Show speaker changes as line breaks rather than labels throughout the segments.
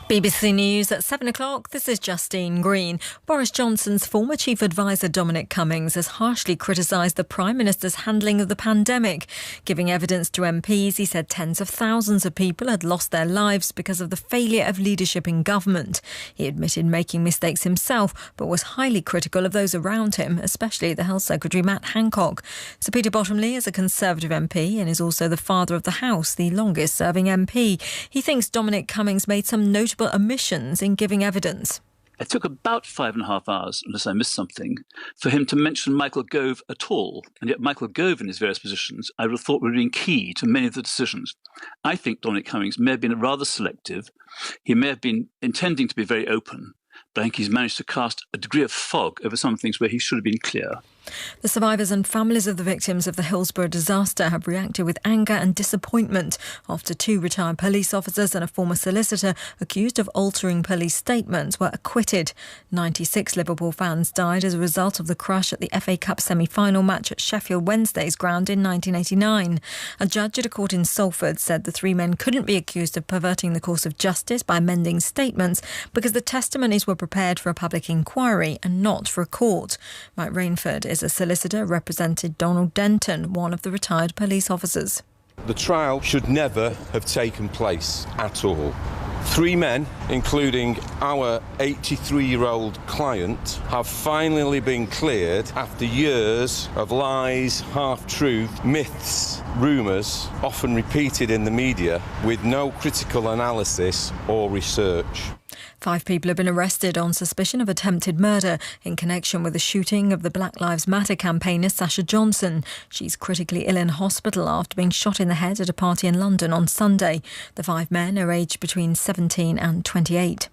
BBC News at 7 o'clock. This is Justine Green. Boris Johnson's former chief advisor Dominic Cummings has harshly criticised the Prime Minister's handling of the pandemic. Giving evidence to MPs, he said tens of thousands of people had lost their lives because of the failure of leadership in government. He admitted making mistakes himself, but was highly critical of those around him, especially the Health Secretary Matt Hancock. Sir Peter Bottomley is a Conservative MP and is also the father of the House, the longest-serving MP. He thinks Dominic Cummings made some notable omissions in giving evidence.
It took about 5.5 hours, unless I missed something, for him to mention Michael Gove at all. And yet Michael Gove in his various positions, I would have thought would have been key to many of the decisions. I think Dominic Cummings may have been rather selective. He may have been intending to be very open, but I think he's managed to cast a degree of fog over some things where he should have been clear.
The survivors and families of the victims of the Hillsborough disaster have reacted with anger and disappointment after 2 retired police officers and a former solicitor accused of altering police statements were acquitted. 96 Liverpool fans died as a result of the crash at the FA Cup semi-final match at Sheffield Wednesday's ground in 1989. A judge at a court in Salford said the 3 men couldn't be accused of perverting the course of justice by amending statements because the testimonies were prepared for a public inquiry and not for a court. Mike Rainford is a solicitor, represented Donald Denton, one of the retired police officers.
The trial should never have taken place at all. 3 men, including our 83-year-old client, have finally been cleared after years of lies, half-truth, myths, rumours, often repeated in the media, with no critical analysis or research.
5 people have been arrested on suspicion of attempted murder in connection with the shooting of the Black Lives Matter campaigner Sasha Johnson. She's critically ill in hospital after being shot in the head at a party in London on Sunday. The 5 men are aged between 17 and 28.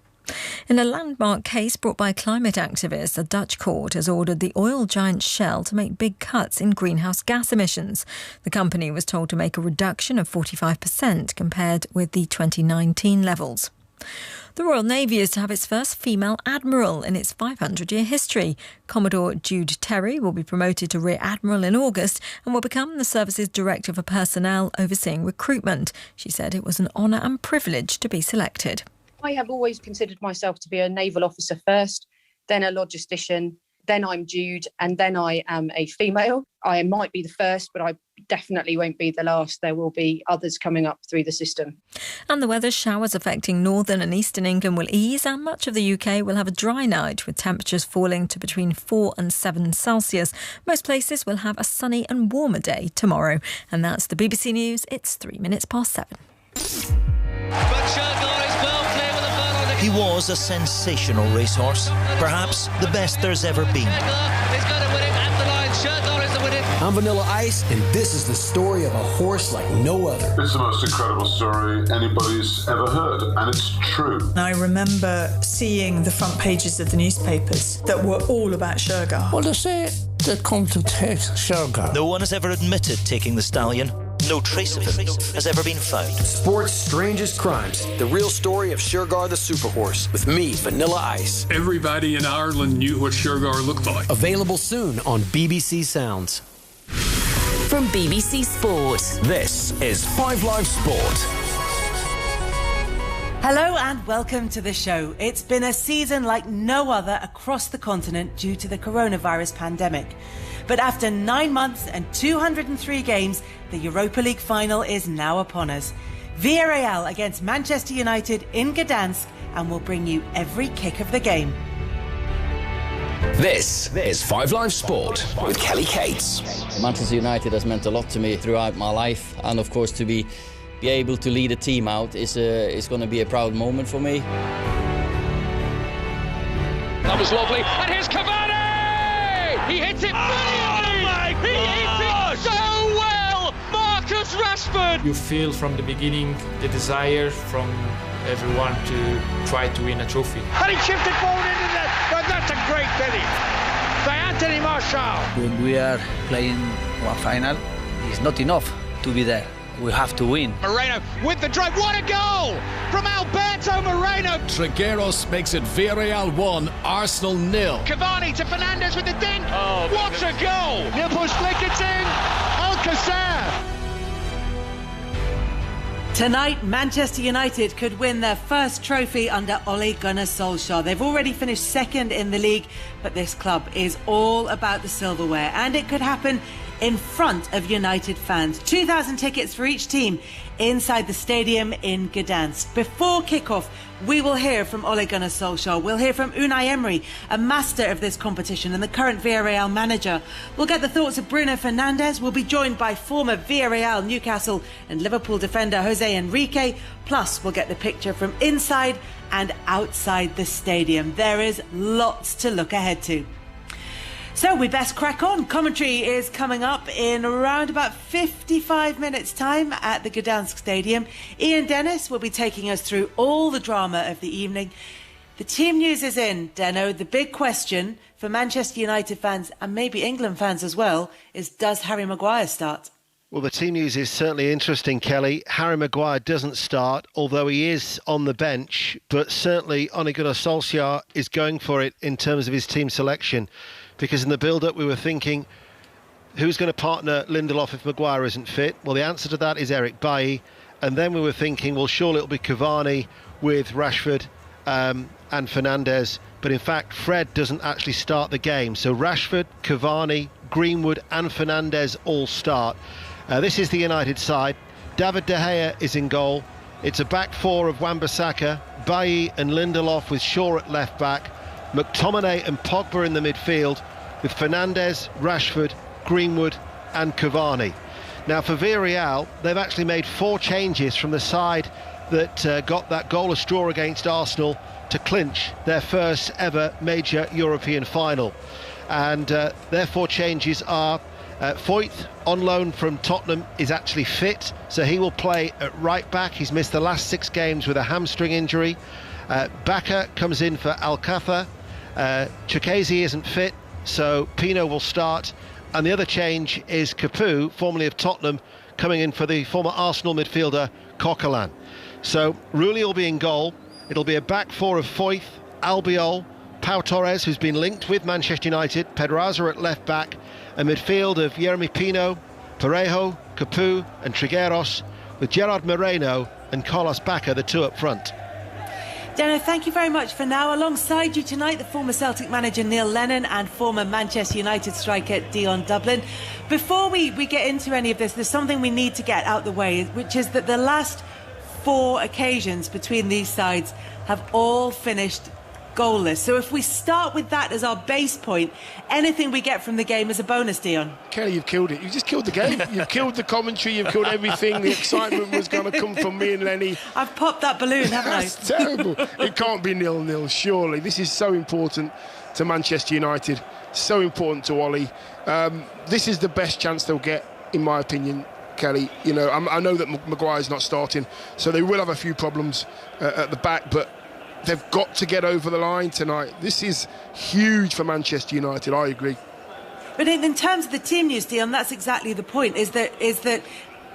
In a landmark case brought by climate activists, a Dutch court has ordered the oil giant Shell to make big cuts in greenhouse gas emissions. The company was told to make a reduction of 45% compared with the 2019 levels. The Royal Navy is to have its first female admiral in its 500-year history. Commodore Jude Terry will be promoted to Rear Admiral in August and will become the service's Director for Personnel, overseeing recruitment. She said it was an honour and privilege to be selected.
I have always considered myself to be a naval officer first, then a logistician, then I'm Jude, and then I am a female. I might be the first, but I definitely won't be the last. There will be others coming up through the system.
And the weather, showers affecting northern and eastern England will ease, and much of the UK will have a dry night with temperatures falling to between 4 and 7 Celsius. Most places will have a sunny and warmer day tomorrow. And that's the BBC News. It's 3 minutes past 7.
He was a sensational racehorse, perhaps the best there's ever been.
I'm Vanilla Ice, and this is the story of a horse like no other.
It's the most incredible story anybody's ever heard, and it's true.
I remember seeing the front pages of the newspapers that were all about Shergar.
What is it that come to take Shergar?
No one has ever admitted taking the stallion. No trace of him has ever been found.
Sport's strangest crimes. The real story of Shergar the Superhorse. With me, Vanilla Ice.
Everybody in Ireland knew what Shergar looked like.
Available soon on BBC Sounds.
From BBC Sport,
this is 5 Live Sport.
Hello and welcome to the show. It's been a season like no other across the continent due to the coronavirus pandemic. But after 9 months and 203 games, the Europa League final is now upon us. Villarreal against Manchester United in Gdansk, and we'll bring you every kick of the game.
This is 5 Live Sport with Kelly Cates.
Manchester United has meant a lot to me throughout my life, and of course to be able to lead a team out is going to be a proud moment for me.
That was lovely, and here's Cavani! He hits it brilliantly! He hits it so well! Marcus Rashford!
You feel from the beginning the desire from everyone to try to win a trophy.
And he shifted forward into that, but that's a great finish by Anthony Martial.
When we are playing one final, it's not enough to be there. We have to win.
Moreno with the drive. What a goal from Alberto Moreno.
Trigueros makes it Villarreal 1, Arsenal 0.
Cavani to Fernandes with the dink. Oh, what a goal. Liverpool flick it in. Alcacer.
Tonight, Manchester United could win their first trophy under Ole Gunnar Solskjaer. They've already finished second in the league, but this club is all about the silverware, and it could happen in front of United fans. 2,000 tickets for each team inside the stadium in Gdansk. Before kick-off, we will hear from Ole Gunnar Solskjaer. We'll hear from Unai Emery, a master of this competition and the current Villarreal manager. We'll get the thoughts of Bruno Fernandes. We'll be joined by former Villarreal, Newcastle and Liverpool defender Jose Enrique. Plus, we'll get the picture from inside and outside the stadium. There is lots to look ahead to. So we best crack on. Commentary is coming up in around about 55 minutes' time at the Gdansk Stadium. Ian Dennis will be taking us through all the drama of the evening. The team news is in, Deno. The big question for Manchester United fans and maybe England fans as well is, does Harry Maguire start?
Well, the team news is certainly interesting, Kelly. Harry Maguire doesn't start, although he is on the bench, but certainly Ole Gunnar Solskjaer is going for it in terms of his team selection. Because in the build-up we were thinking, who's going to partner Lindelof if Maguire isn't fit? Well, the answer to that is Eric Bailly. And then we were thinking, well, surely it'll be Cavani with Rashford and Fernandes. But in fact, Fred doesn't actually start the game. So Rashford, Cavani, Greenwood and Fernandes all start. This is the United side. David De Gea is in goal. It's a back four of Wan-Bissaka, Bailly and Lindelof with Shaw at left-back. McTominay and Pogba in the midfield with Fernandes, Rashford, Greenwood and Cavani. Now for Villarreal, they've actually made 4 changes from the side that got that goalless draw against Arsenal to clinch their first ever major European final. And their 4 changes are Foyth, on loan from Tottenham, is actually fit, so he will play at right back. He's missed the last 6 games with a hamstring injury. Baka comes in for Alcácer. Chukezi isn't fit, so Pino will start. And the other change is Capoue, formerly of Tottenham, coming in for the former Arsenal midfielder Coquelin. So Rulli will be in goal. It'll be a back four of Foyth, Albiol, Pau Torres, who's been linked with Manchester United, Pedraza at left back, a midfield of Yeremy Pino, Parejo, Capoue and Trigueros, with Gerard Moreno and Carlos Bacca, the 2 up front.
Deno, thank you very much for now. Alongside you tonight, the former Celtic manager Neil Lennon and former Manchester United striker Dion Dublin. Before we get into any of this, there's something we need to get out the way, which is that the last 4 occasions between these sides have all finished goalless. So if we start with that as our base point, anything we get from the game is a bonus, Dion.
Kelly, you've killed it. You just killed the game. You've killed the commentary. You've killed everything. The excitement was going to come from me and Lenny.
I've popped that balloon, haven't I?
That's terrible. It can't be 0-0, surely. This is so important to Manchester United. So important to Ole. This is the best chance they'll get, in my opinion, Kelly. You know, I know that Maguire's not starting, so they will have a few problems at the back, but they've got to get over the line tonight. This is huge for Manchester United, I agree.
But in terms of the team news, Dion, that's exactly the point, is that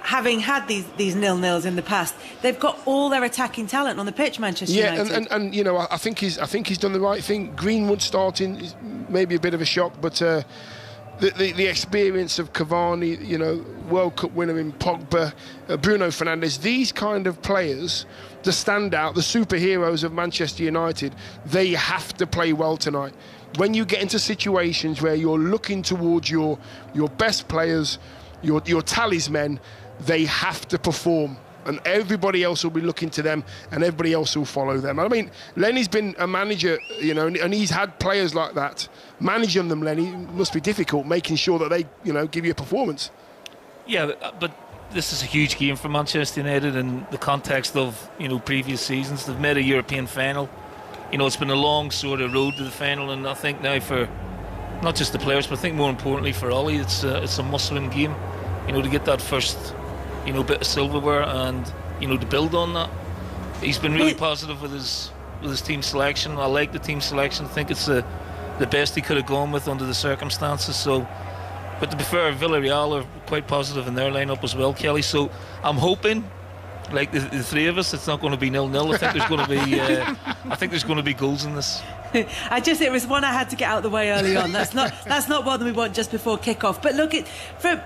having had these 0-0s in the past, they've got all their attacking talent on the pitch, Manchester United.
Yeah, and you know, I think he's done the right thing. Greenwood starting is maybe a bit of a shock, but the experience of Cavani, you know, World Cup winner in Pogba, Bruno Fernandes, these kind of players, the standout, the superheroes of Manchester United, they have to play well tonight. When you get into situations where you're looking towards your best players, your talisman, they have to perform. And everybody else will be looking to them, and everybody else will follow them. I mean, Lenny's been a manager, you know, and he's had players like that. Managing them, Lenny, must be difficult, making sure that they, you know, give you a performance.
Yeah, but this is a huge game for Manchester United in the context of, you know, previous seasons. They've made a European final. You know, it's been a long sort of road to the final, and I think now for not just the players, but I think more importantly for Ole, it's a must-win game. You know, to get that first, you know, bit of silverware and, you know, to build on that. He's been really positive with his team selection. I like the team selection. I think it's the best he could have gone with under the circumstances. So, but to be fair, Villarreal are quite positive in their lineup as well, Kelly. So I'm hoping, like the 3 of us, it's not going to be 0-0. I think there's going to be, I think there's going to be goals in this.
It was one I had to get out of the way early on. That's not one that we want just before kick-off. But look,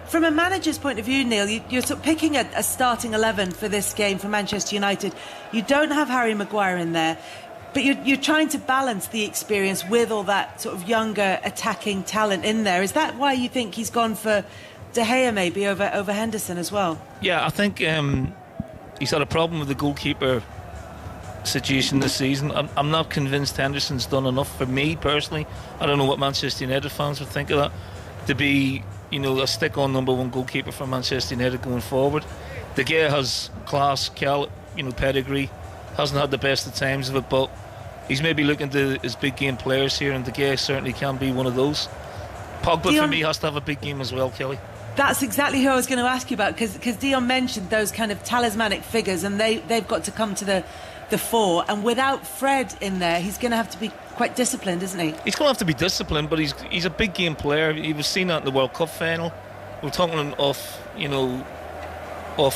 from a manager's point of view, Neil, you're sort of picking a starting 11 for this game for Manchester United. You don't have Harry Maguire in there, but you're trying to balance the experience with all that sort of younger attacking talent in there. Is that why you think he's gone for De Gea maybe over Henderson as well?
Yeah, I think he's had a problem with the goalkeeper situation this season. I'm not convinced Henderson's done enough for me personally. I don't know what Manchester United fans would think of that, to be, you know, a stick-on number one goalkeeper for Manchester United going forward. De Gea has class, pedigree, hasn't had the best of times of it, but he's maybe looking to his big game players here, and De Gea certainly can be one of those. Pogba for me has to have a big game as well, Kelly.
That's exactly who I was going to ask you about, because Dion mentioned those kind of talismanic figures, and they've got to come to the fore, and without Fred in there, he's going to have to be quite disciplined, isn't he? He's
going to have to be disciplined, but he's a big game player. He was seen that in the World Cup final. We were talking off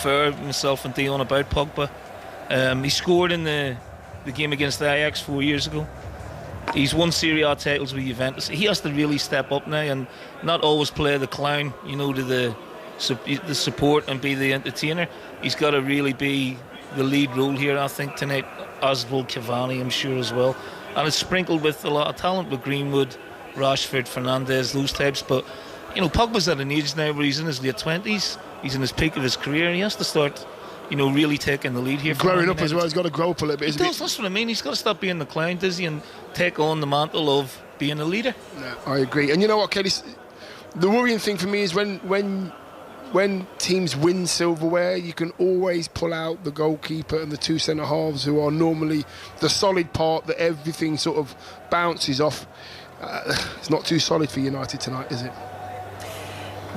air, myself and Dion, about Pogba. He scored in the game against the Ajax 4 years ago. He's won Serie A titles with Juventus. He has to really step up now and not always play the clown, to the support and be the entertainer. He's got to really be the lead role here, I think, tonight, as will Cavani, I'm sure, as well. And it's sprinkled with a lot of talent with Greenwood, Rashford, Fernandes, those types. But, Pogba's at an age now where he's in his late 20s. He's in his peak of his career, and he has to start, really taking the lead here.
Growing up as well, he's got to grow up a little bit, isn't he?
That's what I mean. He's got to stop being the clown, does he, and take on the mantle of being a leader.
Yeah, I agree. And you know what, Kelly? The worrying thing for me is when teams win silverware, you can always pull out the goalkeeper and the two centre-halves, who are normally the solid part that everything sort of bounces off. It's not too solid for United tonight, is it?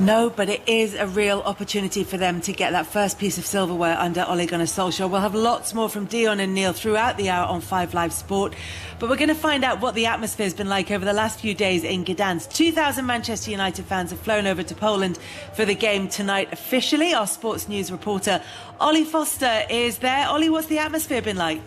No, but it is a real opportunity for them to get that first piece of silverware under Ole Gunnar Solskjaer. We'll have lots more from Dion and Neil throughout the hour on 5 Live Sport. But we're going to find out what the atmosphere's been like over the last few days in Gdansk. 2,000 Manchester United fans have flown over to Poland for the game tonight officially. Our sports news reporter, Ollie Foster, is there. Ollie, what's the atmosphere been like?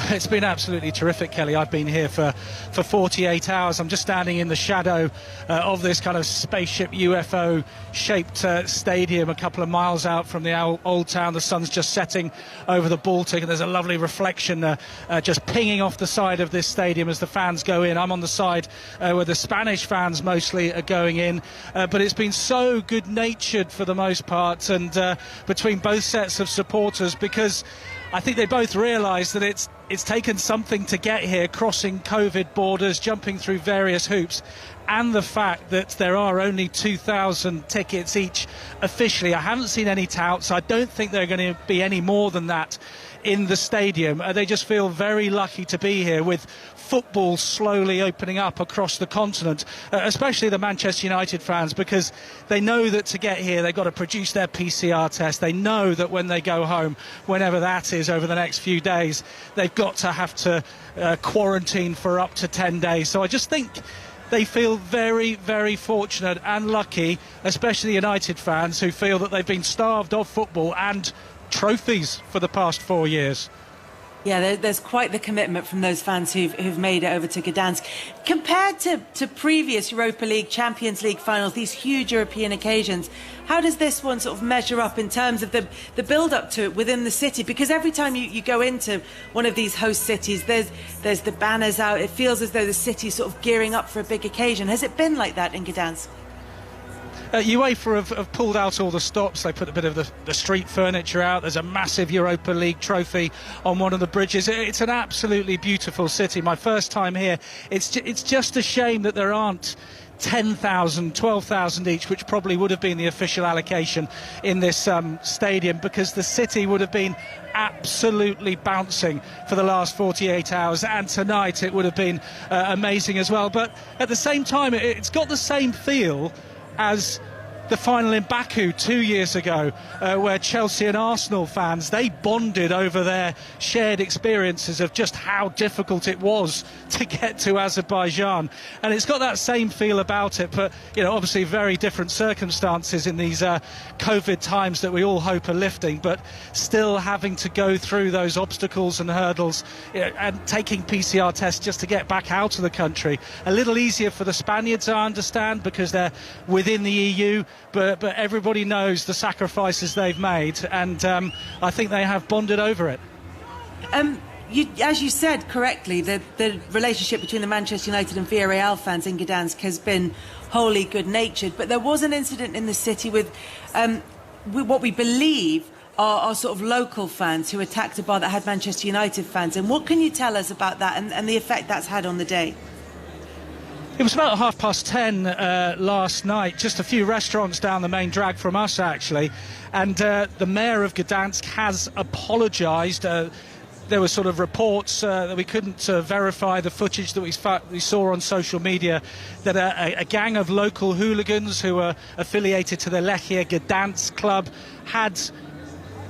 It's been absolutely terrific, Kelly. I've been here for 48 hours. I'm just standing in the shadow of this kind of spaceship UFO-shaped stadium a couple of miles out from the old town. The sun's just setting over the Baltic, and there's a lovely reflection just pinging off the side of this stadium as the fans go in. I'm on the side where the Spanish fans mostly are going in, but it's been so good-natured for the most part, and between both sets of supporters, because I think they both realise that it's taken something to get here, crossing COVID borders, jumping through various hoops, and the fact that there are only 2,000 tickets each officially. I haven't seen any touts. I don't think there are going to be any more than that in the stadium. They just feel very lucky to be here, with football slowly opening up across the continent, especially the Manchester United fans, because they know that to get here they've got to produce their PCR test. They know that when they go home, whenever that is over the next few days, they've got to have to quarantine for up to 10 days. So I just think they feel very, very fortunate and lucky, especially United fans, who feel that they've been starved of football and trophies for the past 4 years.
Yeah, there's quite the commitment from those fans who've made it over to Gdansk. Compared to previous Europa League, Champions League finals, these huge European occasions, how does this one sort of measure up in terms of the build-up to it within the city? Because every time you go into one of these host cities, there's the banners out. It feels as though the city's sort of gearing up for a big occasion. Has it been like that in Gdansk?
UEFA have pulled out all the stops. They put a bit of the street furniture out. There's a massive Europa League trophy on one of the bridges. It's an absolutely beautiful city. My first time here. It's just a shame that there aren't 10,000, 12,000 each, which probably would have been the official allocation in this stadium, because the city would have been absolutely bouncing for the last 48 hours, and tonight it would have been amazing as well. But at the same time, it's got the same feel as the final in Baku 2 years ago, where Chelsea and Arsenal fans, they bonded over their shared experiences of just how difficult it was to get to Azerbaijan. And it's got that same feel about it, but, you know, obviously very different circumstances in these COVID times that we all hope are lifting, but still having to go through those obstacles and hurdles, you know, and taking PCR tests just to get back out of the country. A little easier for the Spaniards, I understand, because they're within the EU, but everybody knows the sacrifices they've made, and I think they have bonded over it.
As you said correctly, the relationship between the Manchester United and Villarreal fans in Gdansk has been wholly good-natured, but there was an incident in the city with what we believe are sort of local fans who attacked a bar that had Manchester United fans. And what can you tell us about that and the effect that's had on the day?
It was about 10:30 last night, just a few restaurants down the main drag from us, actually. And the mayor of Gdansk has apologised. There were sort of reports that we couldn't verify the footage that we saw on social media, that a gang of local hooligans who were affiliated to the Lechia Gdansk club had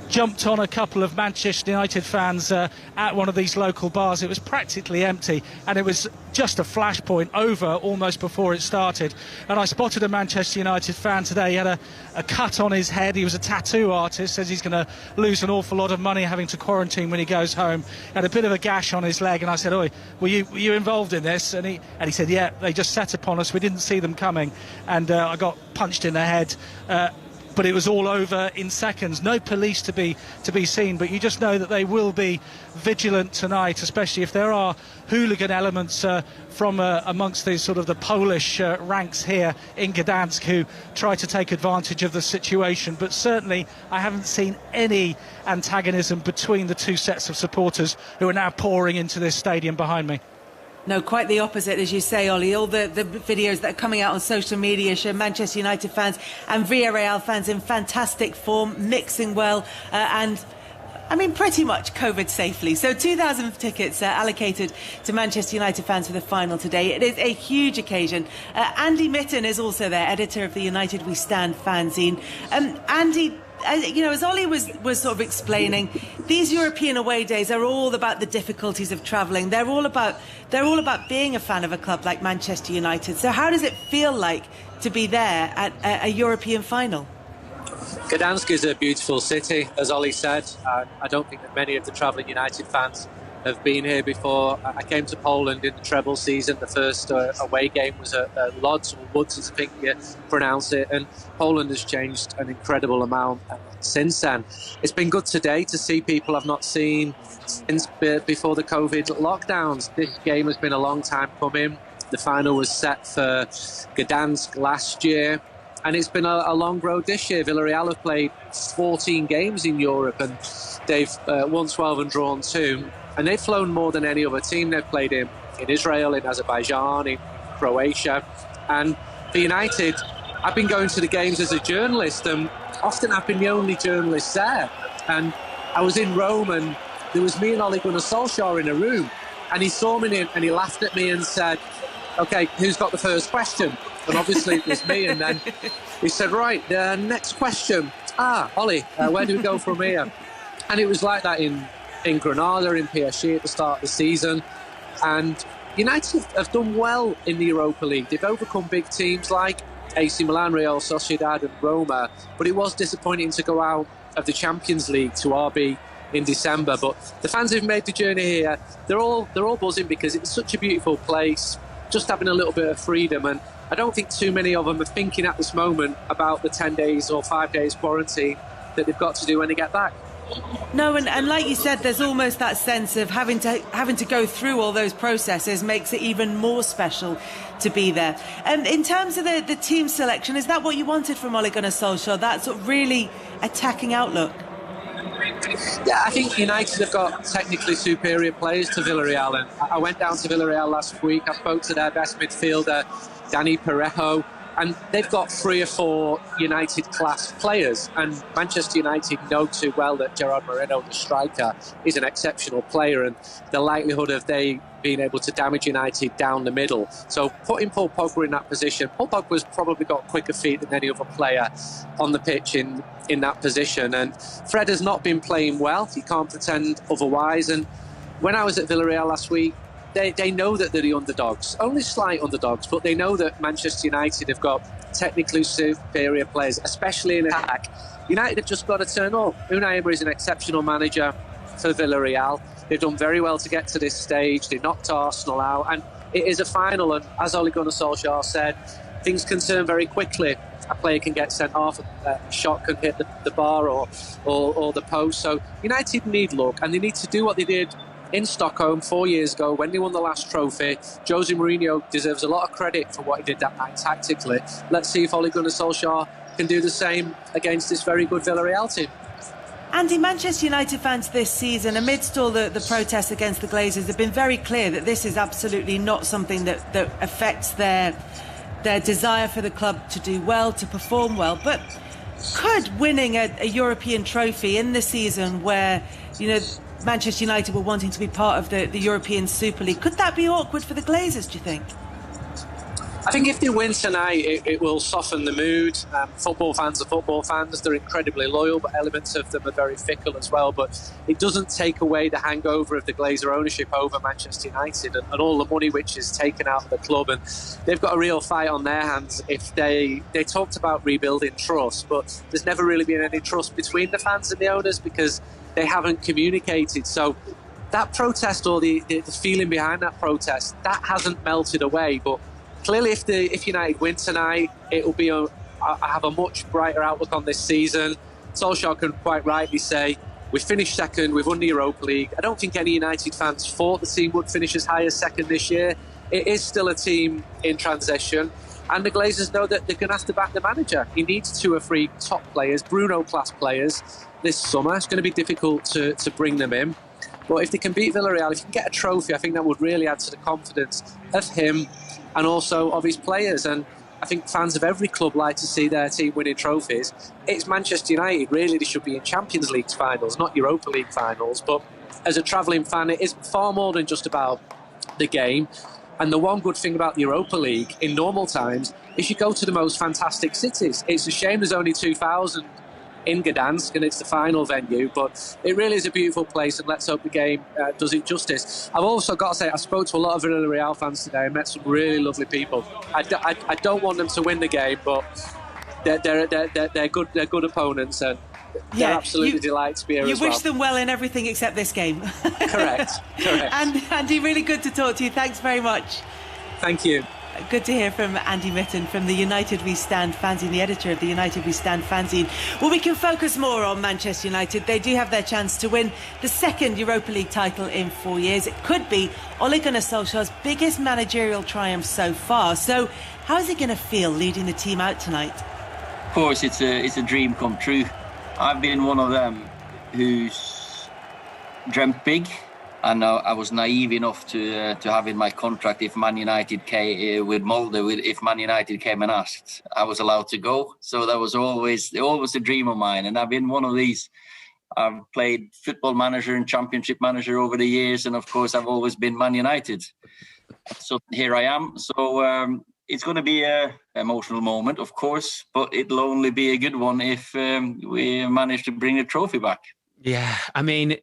jumped on a couple of Manchester United fans at one of these local bars. It was practically empty, and it was just a flashpoint over almost before it started. And I spotted a Manchester United fan today. He had a cut on his head. He was a tattoo artist, says he's going to lose an awful lot of money having to quarantine when he goes home. He had a bit of a gash on his leg, and I said, "Oi, were you involved in this?" And he said, "Yeah, they just set upon us. We didn't see them coming, and I got punched in the head." But it was all over in seconds. No police to be seen, but you just know that they will be vigilant tonight, especially if there are hooligan elements from amongst the sort of the Polish ranks here in Gdansk who try to take advantage of the situation. But certainly I haven't seen any antagonism between the two sets of supporters who are now pouring into this stadium behind me.
No, quite the opposite, as you say, Ollie. All the videos that are coming out on social media show Manchester United fans and Villarreal fans in fantastic form, mixing well, and I mean, pretty much COVID safely. So 2,000 tickets allocated to Manchester United fans for the final today. It is a huge occasion. Andy Mitten is also there, editor of the United We Stand fanzine. Andy, you know, as Ollie was sort of explaining, these European away days are all about the difficulties of travelling. They're all about being a fan of a club like Manchester United. So how does it feel like to be there at a European final?
Gdansk is a beautiful city, as Ollie said. I don't think that many of the travelling United fans have been here before. I came to Poland in the treble season. The first away game was at Lodz, or Woods, as I think you pronounce it, and Poland has changed an incredible amount since then. It's been good today to see people I've not seen since before the COVID lockdowns. This game has been a long time coming. The final was set for Gdansk last year, and it's been a long road this year. Villarreal have played 14 games in Europe, and they've won 12 and drawn 2. And they've flown more than any other team. They've played in Israel, in Azerbaijan, in Croatia. And for United, I've been going to the games as a journalist, and often I've been the only journalist there. And I was in Rome, and there was me and Ole Gunnar Solskjaer in a room. And he saw me and he laughed at me and said, "OK, who's got the first question?" And obviously it was me. And then he said, "Right, next question. Ollie, where do we go from here?" And it was like that in Granada, in PSG at the start of the season. And United have done well in the Europa League. They've overcome big teams like AC Milan, Real Sociedad and Roma, but it was disappointing to go out of the Champions League to RB in December. But the fans who've made the journey here, they're all buzzing because it's such a beautiful place, just having a little bit of freedom. And I don't think too many of them are thinking at this moment about the 10 days or 5 days quarantine that they've got to do when they get back.
No, and like you said, there's almost that sense of having to go through all those processes makes it even more special to be there. And in terms of the team selection, is that what you wanted from Ole Gunnar Solskjaer, that sort of really attacking outlook?
Yeah, I think United have got technically superior players to Villarreal. And I went down to Villarreal last week. I spoke to their best midfielder, Dani Parejo. And they've got 3 or 4 United-class players. And Manchester United know too well that Gerard Moreno, the striker, is an exceptional player. And the likelihood of they being able to damage United down the middle. So putting Paul Pogba in that position, Paul Pogba's probably got quicker feet than any other player on the pitch in that position. And Fred has not been playing well. He can't pretend otherwise. And when I was at Villarreal last week, they know that they're the underdogs, only slight underdogs, but they know that Manchester United have got technically superior players, especially in attack. United have just got to turn up. Unai Emery is an exceptional manager for Villarreal. They've done very well to get to this stage. They knocked Arsenal out, and it is a final. And as Ole Gunnar Solskjaer said, things can turn very quickly. A player can get sent off, a shot can hit the bar or the post. So United need luck, and they need to do what they did in Stockholm 4 years ago when they won the last trophy. Jose Mourinho deserves a lot of credit for what he did that night tactically. Let's see if Ole Gunnar Solskjaer can do the same against this very good Villarreal team.
Andy, Manchester United fans this season, amidst all the protests against the Glazers, have been very clear that this is absolutely not something that affects their desire for the club to do well, to perform well. But could winning a European trophy in the season where, Manchester United were wanting to be part of the European Super League, could that be awkward for the Glazers, do you think?
I think if they win tonight, it will soften the mood. Football fans are football fans. They're incredibly loyal, but elements of them are very fickle as well. But it doesn't take away the hangover of the Glazer ownership over Manchester United and all the money which is taken out of the club. And they've got a real fight on their hands. If they talked about rebuilding trust, but there's never really been any trust between the fans and the owners because they haven't communicated. So that protest, or the feeling behind that protest, that hasn't melted away. But clearly, if United win tonight, it will be I have a much brighter outlook on this season. Solskjaer can quite rightly say, we finished second, we've won the Europa League. I don't think any United fans thought the team would finish as high as second this year. It is still a team in transition, and the Glazers know that they're going to have to back the manager. He needs 2 or 3 top players, Bruno-class players, this summer. It's going to be difficult to bring them in. But if they can beat Villarreal, if you can get a trophy, I think that would really add to the confidence of him and also of his players. And I think fans of every club like to see their team winning trophies. It's Manchester United. Really, they should be in Champions League finals, not Europa League finals. But as a travelling fan, it is far more than just about the game. And the one good thing about the Europa League in normal times is you go to the most fantastic cities. It's a shame there's only 2,000 in Gdansk, and it's the final venue, but it really is a beautiful place, and let's hope the game does it justice. I've also got to say, I spoke to a lot of Villarreal fans today and met some really lovely people. I don't want them to win the game, but they're good opponents, and they're absolutely delighted to be here as well.
You wish them well in everything except this game.
Correct.
And Andy, really good to talk to you. Thanks very much.
Thank you.
Good to hear from Andy Mitten from the United We Stand fanzine, the editor of the United We Stand fanzine. Well, we can focus more on Manchester United. They do have their chance to win the second Europa League title in 4 years. It could be Ole Gunnar Solskjaer's biggest managerial triumph so far. So how is he going to feel leading the team out tonight?
Of course, it's a dream come true. I've been one of them who's dreamt big. And I was naive enough to have in my contract, if Man United came with Molde, if Man United came and asked, I was allowed to go. So that was always a dream of mine. And I've been one of these. I've played football manager and championship manager over the years. And of course, I've always been Man United. So here I am. So it's going to be an emotional moment, of course, but it'll only be a good one if we manage to bring the trophy back.
Yeah, I mean,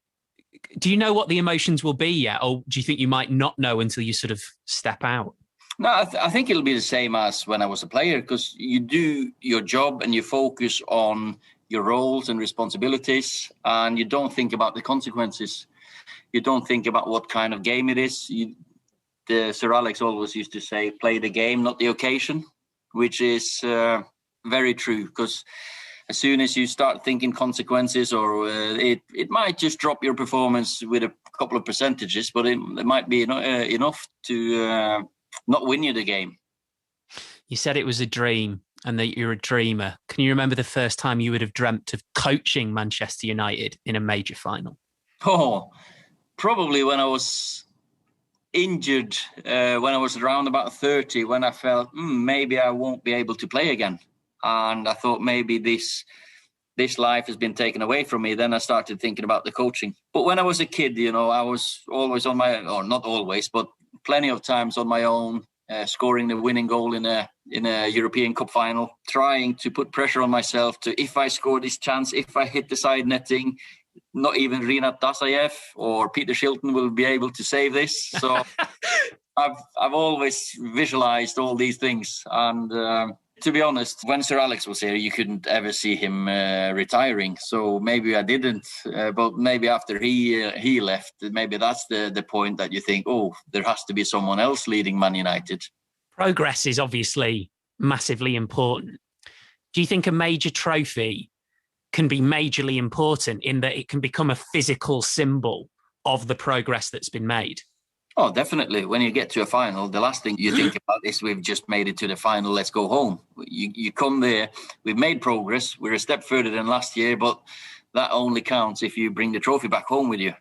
do you know what the emotions will be yet? Or do you think you might not know until you sort of step out?
No, I think it'll be the same as when I was a player, because you do your job and you focus on your roles and responsibilities, and you don't think about the consequences. You don't think about what kind of game it is. Sir Alex always used to say, play the game, not the occasion, which is very true, because as soon as you start thinking consequences, or it might just drop your performance with a couple of percentages, but it might be enough to not win you the game.
You said it was a dream and that you're a dreamer. Can you remember the first time you would have dreamt of coaching Manchester United in a major final?
Oh, probably when I was injured when I was around about 30, when I felt maybe I won't be able to play again. And I thought maybe this life has been taken away from me. Then I started thinking about the coaching. But when I was a kid, I was always on my own, or not always, but plenty of times on my own, scoring the winning goal in a European Cup final, trying to put pressure on myself to, if I score this chance, if I hit the side netting, not even Rinat Dasayev or Peter Shilton will be able to save this. So I've always visualized all these things. And to be honest, when Sir Alex was here, you couldn't ever see him retiring. So maybe I didn't. But maybe after he left, maybe that's the point that you think, there has to be someone else leading Man United.
Progress is obviously massively important. Do you think a major trophy can be majorly important in that it can become a physical symbol of the progress that's been made?
Oh, definitely. When you get to a final, the last thing you think about is we've just made it to the final, let's go home. You come there, we've made progress, we're a step further than last year, but that only counts if you bring the trophy back home with you.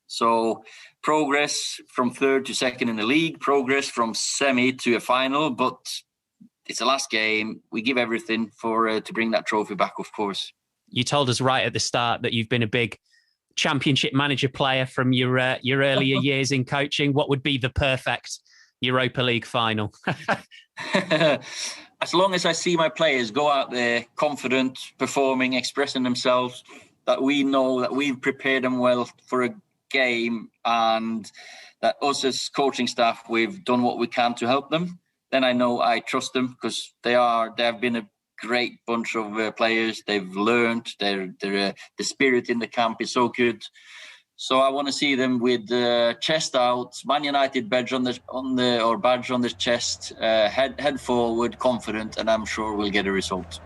So progress from third to second in the league, progress from semi to a final, but it's the last game. We give everything to bring that trophy back, of course.
You told us right at the start that you've been a big Championship manager player from your earlier years in coaching. What would be the perfect Europa League final?
As long as I see my players go out there confident, performing, expressing themselves, that we know that we've prepared them well for a game and that us as coaching staff, we've done what we can to help them, then I know I trust them because they have been a great bunch of players. They've learned. The spirit in the camp is so good. So I want to see them with chest out, Man United badge on the chest, head forward, confident, and I'm sure we'll get a result.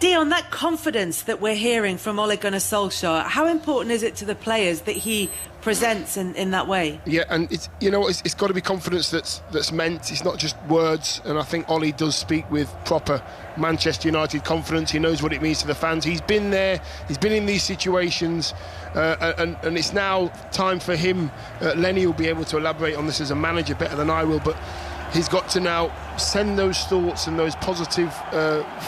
Dion, that confidence that we're hearing from Ole Gunnar Solskjaer, how important is it to the players that he presents in that way?
Yeah, and it's got to be confidence that's meant. It's not just words. And I think Ole does speak with proper Manchester United confidence. He knows what it means to the fans. He's been there. He's been in these situations, and it's now time for him. Lenny will be able to elaborate on this as a manager better than I will, but he's got to now send those thoughts and those positive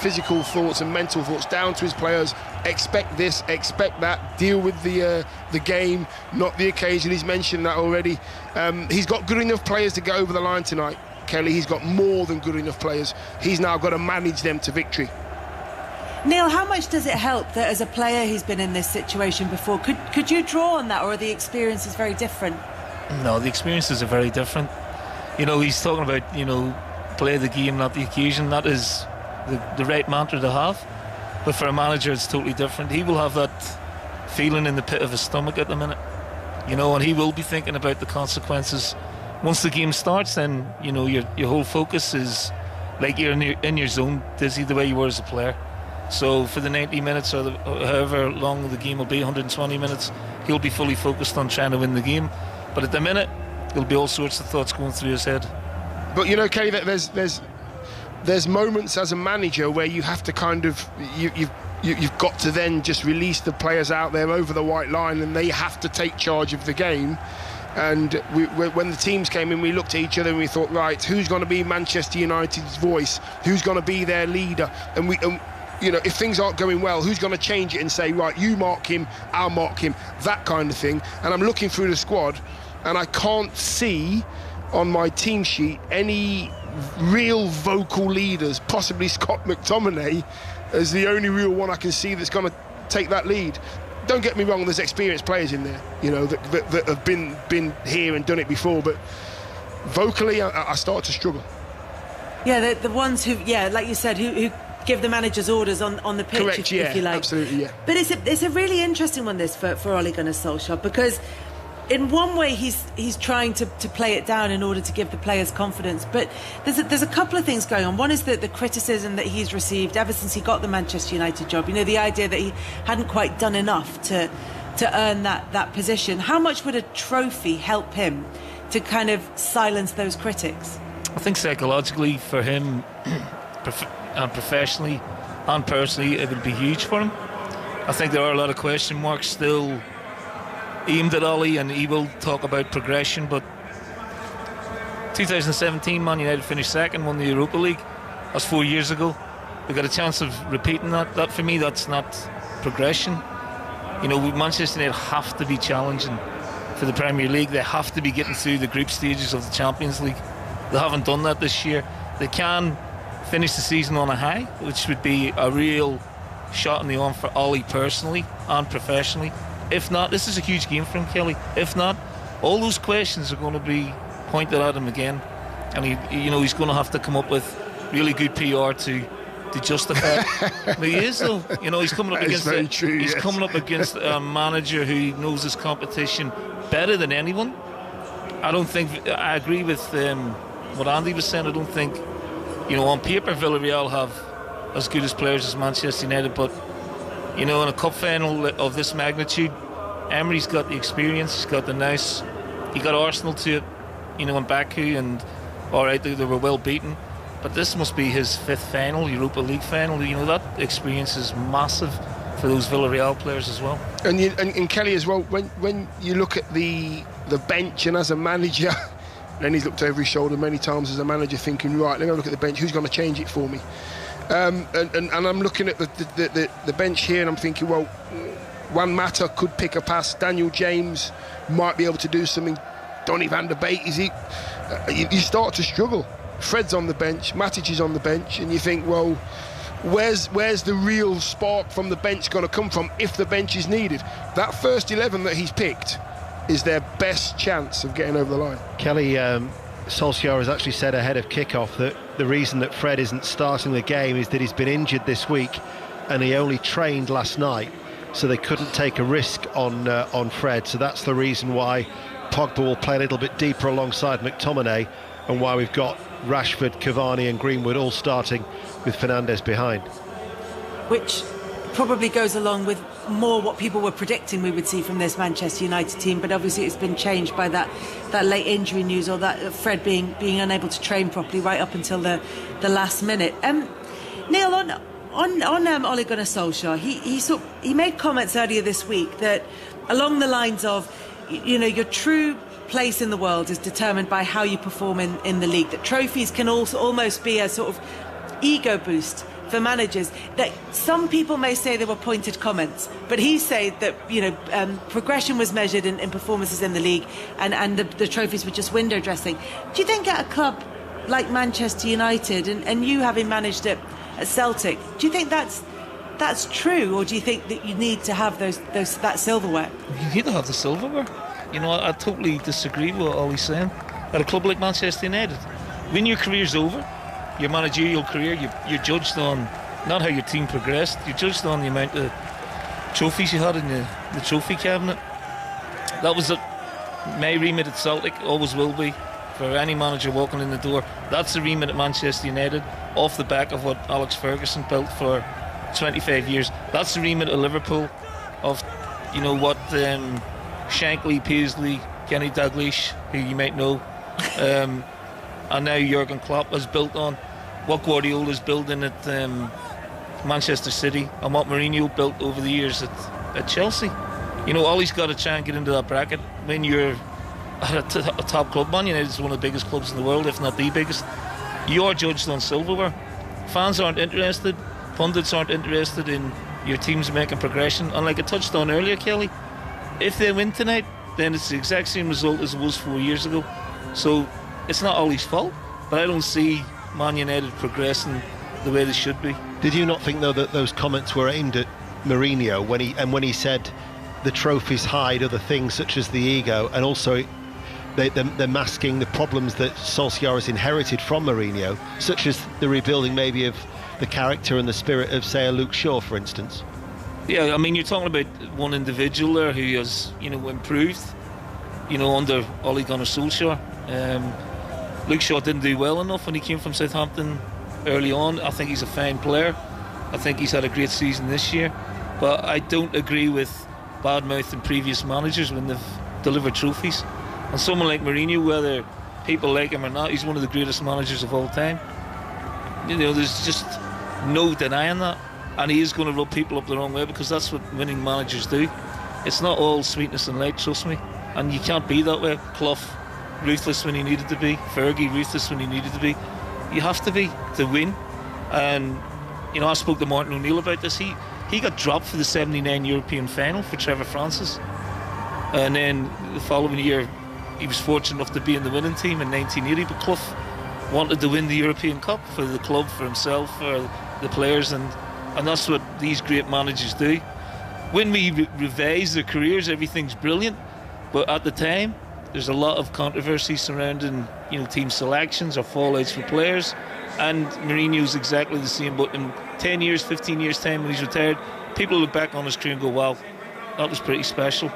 physical thoughts and mental thoughts down to his players. Expect this, expect that, deal with the game, not the occasion. He's mentioned that already. He's got good enough players to get over the line tonight, Kelly. He's got more than good enough players. He's now got to manage them to victory.
Neil, how much does it help that as a player he's been in this situation before? Could you draw on that, or are the experiences very different?
No, the experiences are very different. He's talking about, play the game, not the occasion. That is the right mantra to have. But for a manager, it's totally different. He will have that feeling in the pit of his stomach at the minute, and he will be thinking about the consequences. Once the game starts, then, your whole focus is like you're in your zone, dizzy the way you were as a player. So for the 90 minutes or however long the game will be, 120 minutes, he'll be fully focused on trying to win the game. But at the minute, there'll be all sorts of thoughts going through his head.
But Kelly, there's moments as a manager where you have to kind of you've got to then just release the players out there over the white line, and they have to take charge of the game. And when the teams came in, we looked at each other and we thought, right, who's going to be Manchester United's voice? Who's going to be their leader? And if things aren't going well, who's going to change it and say, right, you mark him, I'll mark him, that kind of thing. And I'm looking through the squad, and I can't see on my team sheet any real vocal leaders. Possibly Scott McTominay as the only real one I can see that's going to take that lead. Don't get me wrong, there's experienced players in there, that have been here and done it before, but vocally I start to struggle.
Yeah, the ones who, like you said, who give the managers orders on the pitch.
Correct,
if you like.
Absolutely, yeah.
But it's a really interesting one, this, for Ole Gunnar Solskjaer, because in one way he's trying to play it down in order to give the players confidence, but there's a couple of things going on. One is the criticism that he's received ever since he got the Manchester United job, the idea that he hadn't quite done enough to earn that position. How much would a trophy help him to kind of silence those critics?
I think psychologically for him, and professionally and personally, it would be huge for him. I think there are a lot of question marks still aimed at Ollie, and he will talk about progression, but 2017, Man United finished second, won the Europa League. That's 4 years ago. We got a chance of repeating that. That for me, that's not progression. You know, Manchester United have to be challenging for the Premier League. They have to be getting through the group stages of the Champions League. They haven't done that this year. They can finish the season on a high, which would be a real shot in the arm for Ollie personally and professionally. If not, this is a huge game for him, Kelly. If not, all those questions are going to be pointed at him again, and he's going to have to come up with really good PR to justify it. But he is, though. You know, he's coming up against a manager who knows his competition better than anyone. I agree with what Andy was saying. I don't think, you know, on paper Villarreal have as good as players as Manchester United, but you know, in a cup final of this magnitude, Emery's got the experience, he's got the nous. He got Arsenal to it, you know, in Baku, and alright, they were well beaten, but this must be his 5th final, Europa League final. You know, that experience is massive for those Villarreal players as well.
And Kelly as well, when you look at the bench, and as a manager, then he's looked over his shoulder many times as a manager thinking, right, let me look at the bench, who's going to change it for me? And I'm looking at the bench here, and I'm thinking, well, Juan Mata could pick a pass, Daniel James might be able to do something, Donny van der Beek, you start to struggle. Fred's on the bench, Matic is on the bench, and you think, well, where's the real spark from the bench going to come from if the bench is needed? That first 11 that he's picked is their best chance of getting over the line.
Kelly, Solskjaer has actually said ahead of kick-off that the reason that Fred isn't starting the game is that he's been injured this week and he only trained last night, so they couldn't take a risk on Fred. So that's the reason why Pogba will play a little bit deeper alongside McTominay, and why we've got Rashford, Cavani and Greenwood all starting with Fernandes behind.
Which probably goes along with more what people were predicting we would see from this Manchester United team, but obviously it's been changed by that late injury news, or that Fred being unable to train properly right up until the last minute. Neil, on Ole Gunnar Solskjaer, he made comments earlier this week that along the lines of, you know, your true place in the world is determined by how you perform in the league, that trophies can also almost be a sort of ego boost for managers. That some people may say they were pointed comments, but he said that, you know, progression was measured in performances in the league, and the trophies were just window dressing. Do you think at a club like Manchester United, and you having managed it at Celtic, do you think that's true, or do you think that you need to have that silverware?
You need to have the silverware. You know, I totally disagree with what Ollie's saying. At a club like Manchester United, when your career's over, your managerial career, you're judged on not how your team progressed, you're judged on the amount of trophies you had in the trophy cabinet. That was my remit at Celtic, always will be, for any manager walking in the door. That's the remit at Manchester United, off the back of what Alex Ferguson built for 25 years. That's the remit at Liverpool, of, you know, what Shankly, Paisley, Kenny Dalglish, who you might know, and now Jurgen Klopp has built on, what Guardiola's building at Manchester City, and what Mourinho built over the years at Chelsea. You know, Ollie's got to try and get into that bracket. When you're at a top club, Man United is one of the biggest clubs in the world, if not the biggest, you are judged on silverware. Fans aren't interested, pundits aren't interested in your teams making progression, and like I touched on earlier, Kelly, if they win tonight, then it's the exact same result as it was 4 years ago. So it's not Ollie's fault, but I don't see Man United progressing the way they should be.
Did you not think, though, that those comments were aimed at Mourinho when he said the trophies hide other things such as the ego, and also they're masking the problems that Solskjaer has inherited from Mourinho, such as the rebuilding maybe of the character and the spirit of, say, a Luke Shaw, for instance?
Yeah, I mean, you're talking about one individual there who has, you know, improved, you know, under Ole Gunnar Solskjaer. Luke Shaw didn't do well enough when he came from Southampton early on. I think he's a fine player. I think he's had a great season this year. But I don't agree with bad-mouthing previous managers when they've delivered trophies. And someone like Mourinho, whether people like him or not, he's one of the greatest managers of all time. You know, there's just no denying that. And he is going to rub people up the wrong way, because that's what winning managers do. It's not all sweetness and light, trust me. And you can't be that way. Clough, ruthless when he needed to be. Fergie, ruthless when he needed to be. You have to be to win. And, you know, I spoke to Martin O'Neill about this. He got dropped for the 79 European final for Trevor Francis. And then the following year, he was fortunate enough to be in the winning team in 1980. But Clough wanted to win the European Cup for the club, for himself, for the players. And that's what these great managers do. When we revise their careers, everything's brilliant. But at the time, there's a lot of controversy surrounding, you know, team selections or fallouts for players. And Mourinho's exactly the same. But in 10 years, 15 years' time, when he's retired, people look back on his career and go, wow, that was pretty special.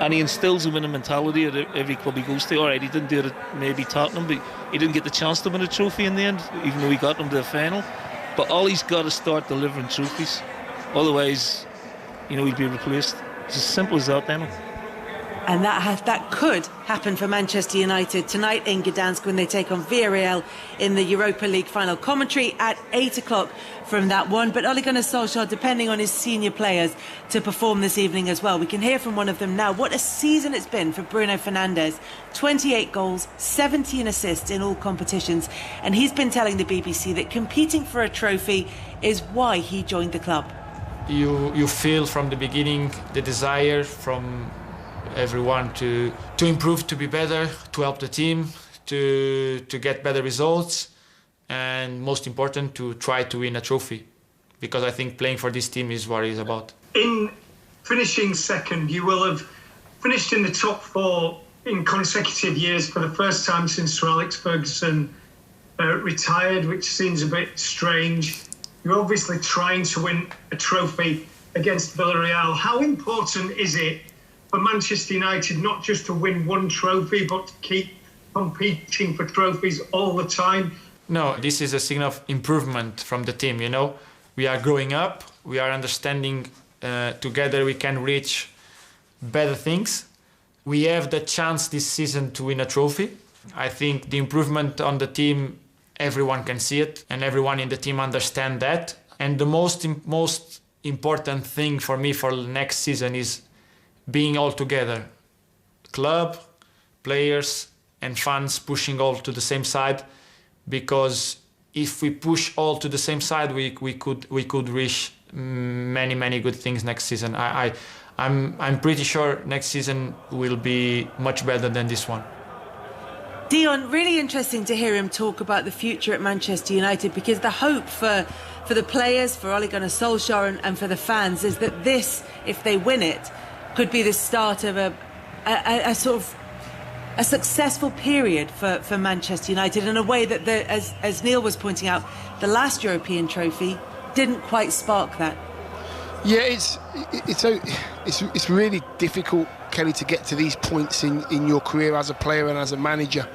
And he instills a winning mentality at every club he goes to. All right, he didn't do it at maybe Tottenham, but he didn't get the chance to win a trophy in the end, even though he got them to the final. But Ollie's got to start delivering trophies. Otherwise, you know, he'd be replaced. It's as simple as that, Daniel.
And that could happen for Manchester United tonight in Gdansk when they take on Villarreal in the Europa League final. Commentary at 8 o'clock from that one. But Ole Gunnar Solskjaer, depending on his senior players, to perform this evening as well. We can hear from one of them now. What a season it's been for Bruno Fernandes. 28 goals, 17 assists in all competitions. And he's been telling the BBC that competing for a trophy is why he joined the club.
You feel from the beginning the desire from everyone to improve, to be better, to help the team, to get better results, and most important, to try to win a trophy, because I think playing for this team is what it's about.
In finishing second, you will have finished in the top four in consecutive years for the first time since Sir Alex Ferguson retired, which seems a bit strange. You're obviously trying to win a trophy against Villarreal. How important is it for Manchester United not just to win one trophy, but to keep competing for trophies all the time?
No, this is a signal of improvement from the team, you know. We are growing up, we are understanding together we can reach better things. We have the chance this season to win a trophy. I think the improvement on the team, everyone can see it, and everyone in the team understand that. And the most important thing for me for next season is being all together. Club, players and fans pushing all to the same side, because if we push all to the same side, we could reach many good things next season. I'm pretty sure next season will be much better than this one.
Dion, really interesting to hear him talk about the future at Manchester United, because the hope for the players, for Ole Gunnar Solskjaer and for the fans is that this, if they win it, could be the start of a sort of a successful period for Manchester United in a way that, as Neil was pointing out, the last European trophy didn't quite spark that.
Yeah, it's really difficult, Kelly, to get to these points in your career as a player and as a manager.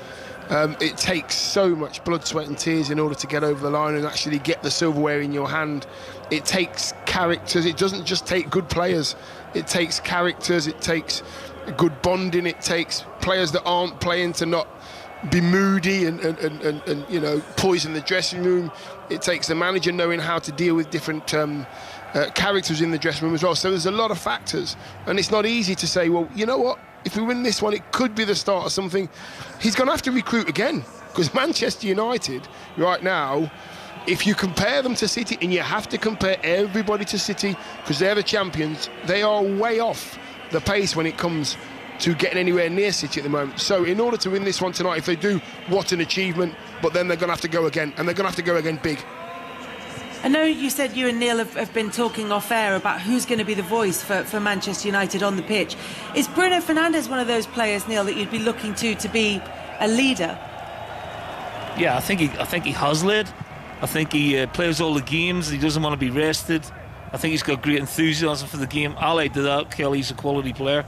It takes so much blood, sweat and tears in order to get over the line and actually get the silverware in your hand. It takes characters. It doesn't just take good players. It takes characters. It takes good bonding. It takes players that aren't playing to not be moody and you know, poison the dressing room. It takes the manager knowing how to deal with different characters in the dressing room as well. So there's a lot of factors, and it's not easy to say, well, you know what, if we win this one, it could be the start of something. He's going to have to recruit again, because Manchester United right now, if you compare them to City, and you have to compare everybody to City because they're the champions, they are way off the pace when it comes to getting anywhere near City at the moment. So in order to win this one tonight, if they do, what an achievement. But then they're going to have to go again, and they're going to have to go again big.
I know you said you and Neil have been talking off air about who's going to be the voice for Manchester United on the pitch. Is Bruno Fernandes one of those players, Neil, that you'd be looking to be a leader?
Yeah, I think he has led. I think he plays all the games. He doesn't want to be rested. I think he's got great enthusiasm for the game. Allied to that, Kelly's a quality player.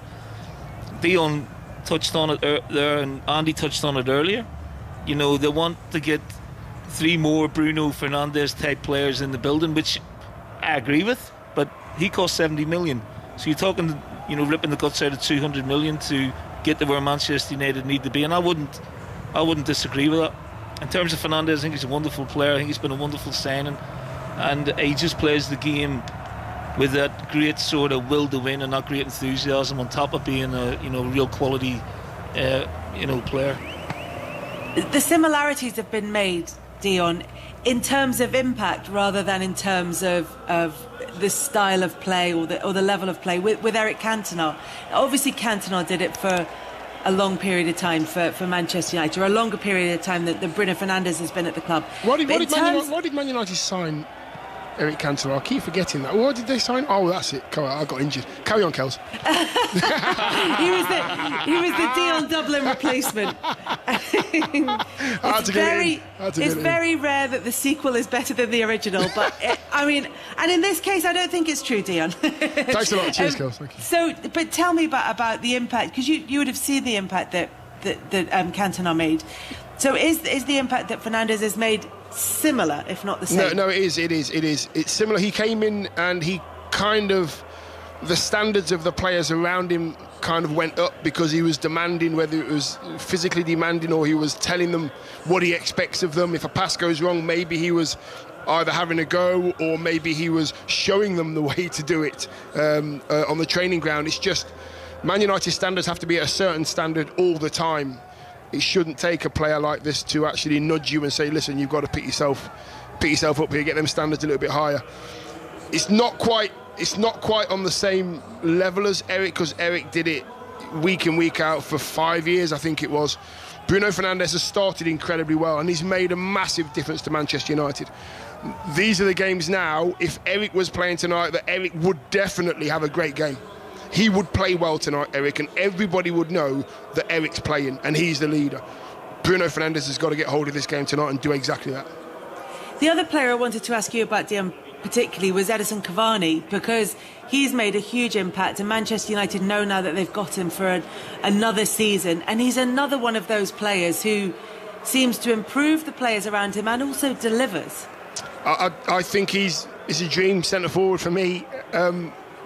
Dion touched on it there, and Andy touched on it earlier. You know, they want to get 3 more Bruno Fernandes type players in the building, which I agree with, but he cost 70 million. So you're talking, you know, ripping the guts out of 200 million to get to where Manchester United need to be, and I wouldn't disagree with that. In terms of Fernandes, I think he's a wonderful player. I think he's been a wonderful signing, and he just plays the game with that great sort of will to win and that great enthusiasm, on top of being a real quality player.
The similarities have been made, Dion, in terms of impact rather than in terms of the style of play or the level of play with Eric Cantona. Obviously, Cantona did it for a long period of time for Manchester United, or a longer period of time than Bruno Fernandes has been at the club.
Why did Man United sign Eric Cantona? I keep forgetting that. Why did they sign? Oh, that's it. I got injured. Carry on, Kels.
he was the Dion Dublin replacement. It's very rare that the sequel is better than the original, but and in this case, I don't think it's true, Dion.
Thanks a lot. Cheers, Kels. Thank you.
So, but tell me about the impact, because you would have seen the impact that Cantona made. So, is the impact that Fernandes has made similar, if not the same?
No, it is. It's similar. He came in and he kind of, the standards of the players around him kind of went up because he was demanding, whether it was physically demanding or he was telling them what he expects of them. If a pass goes wrong, maybe he was either having a go or maybe he was showing them the way to do it on the training ground. It's just Man United standards have to be at a certain standard all the time. It shouldn't take a player like this to actually nudge you and say, listen, you've got to pick yourself up here, get them standards a little bit higher. It's not quite on the same level as Eric, because Eric did it week in, week out for 5 years, I think it was. Bruno Fernandes has started incredibly well and he's made a massive difference to Manchester United. These are the games now, if Eric was playing tonight, that Eric would definitely have a great game. He would play well tonight, Eric, and everybody would know that Eric's playing and he's the leader. Bruno Fernandes has got to get hold of this game tonight and do exactly that.
The other player I wanted to ask you about, Dion, particularly, was Edinson Cavani, because he's made a huge impact and Manchester United know now that they've got him for another season, and he's another one of those players who seems to improve the players around him and also delivers.
I think he's a dream centre-forward for me.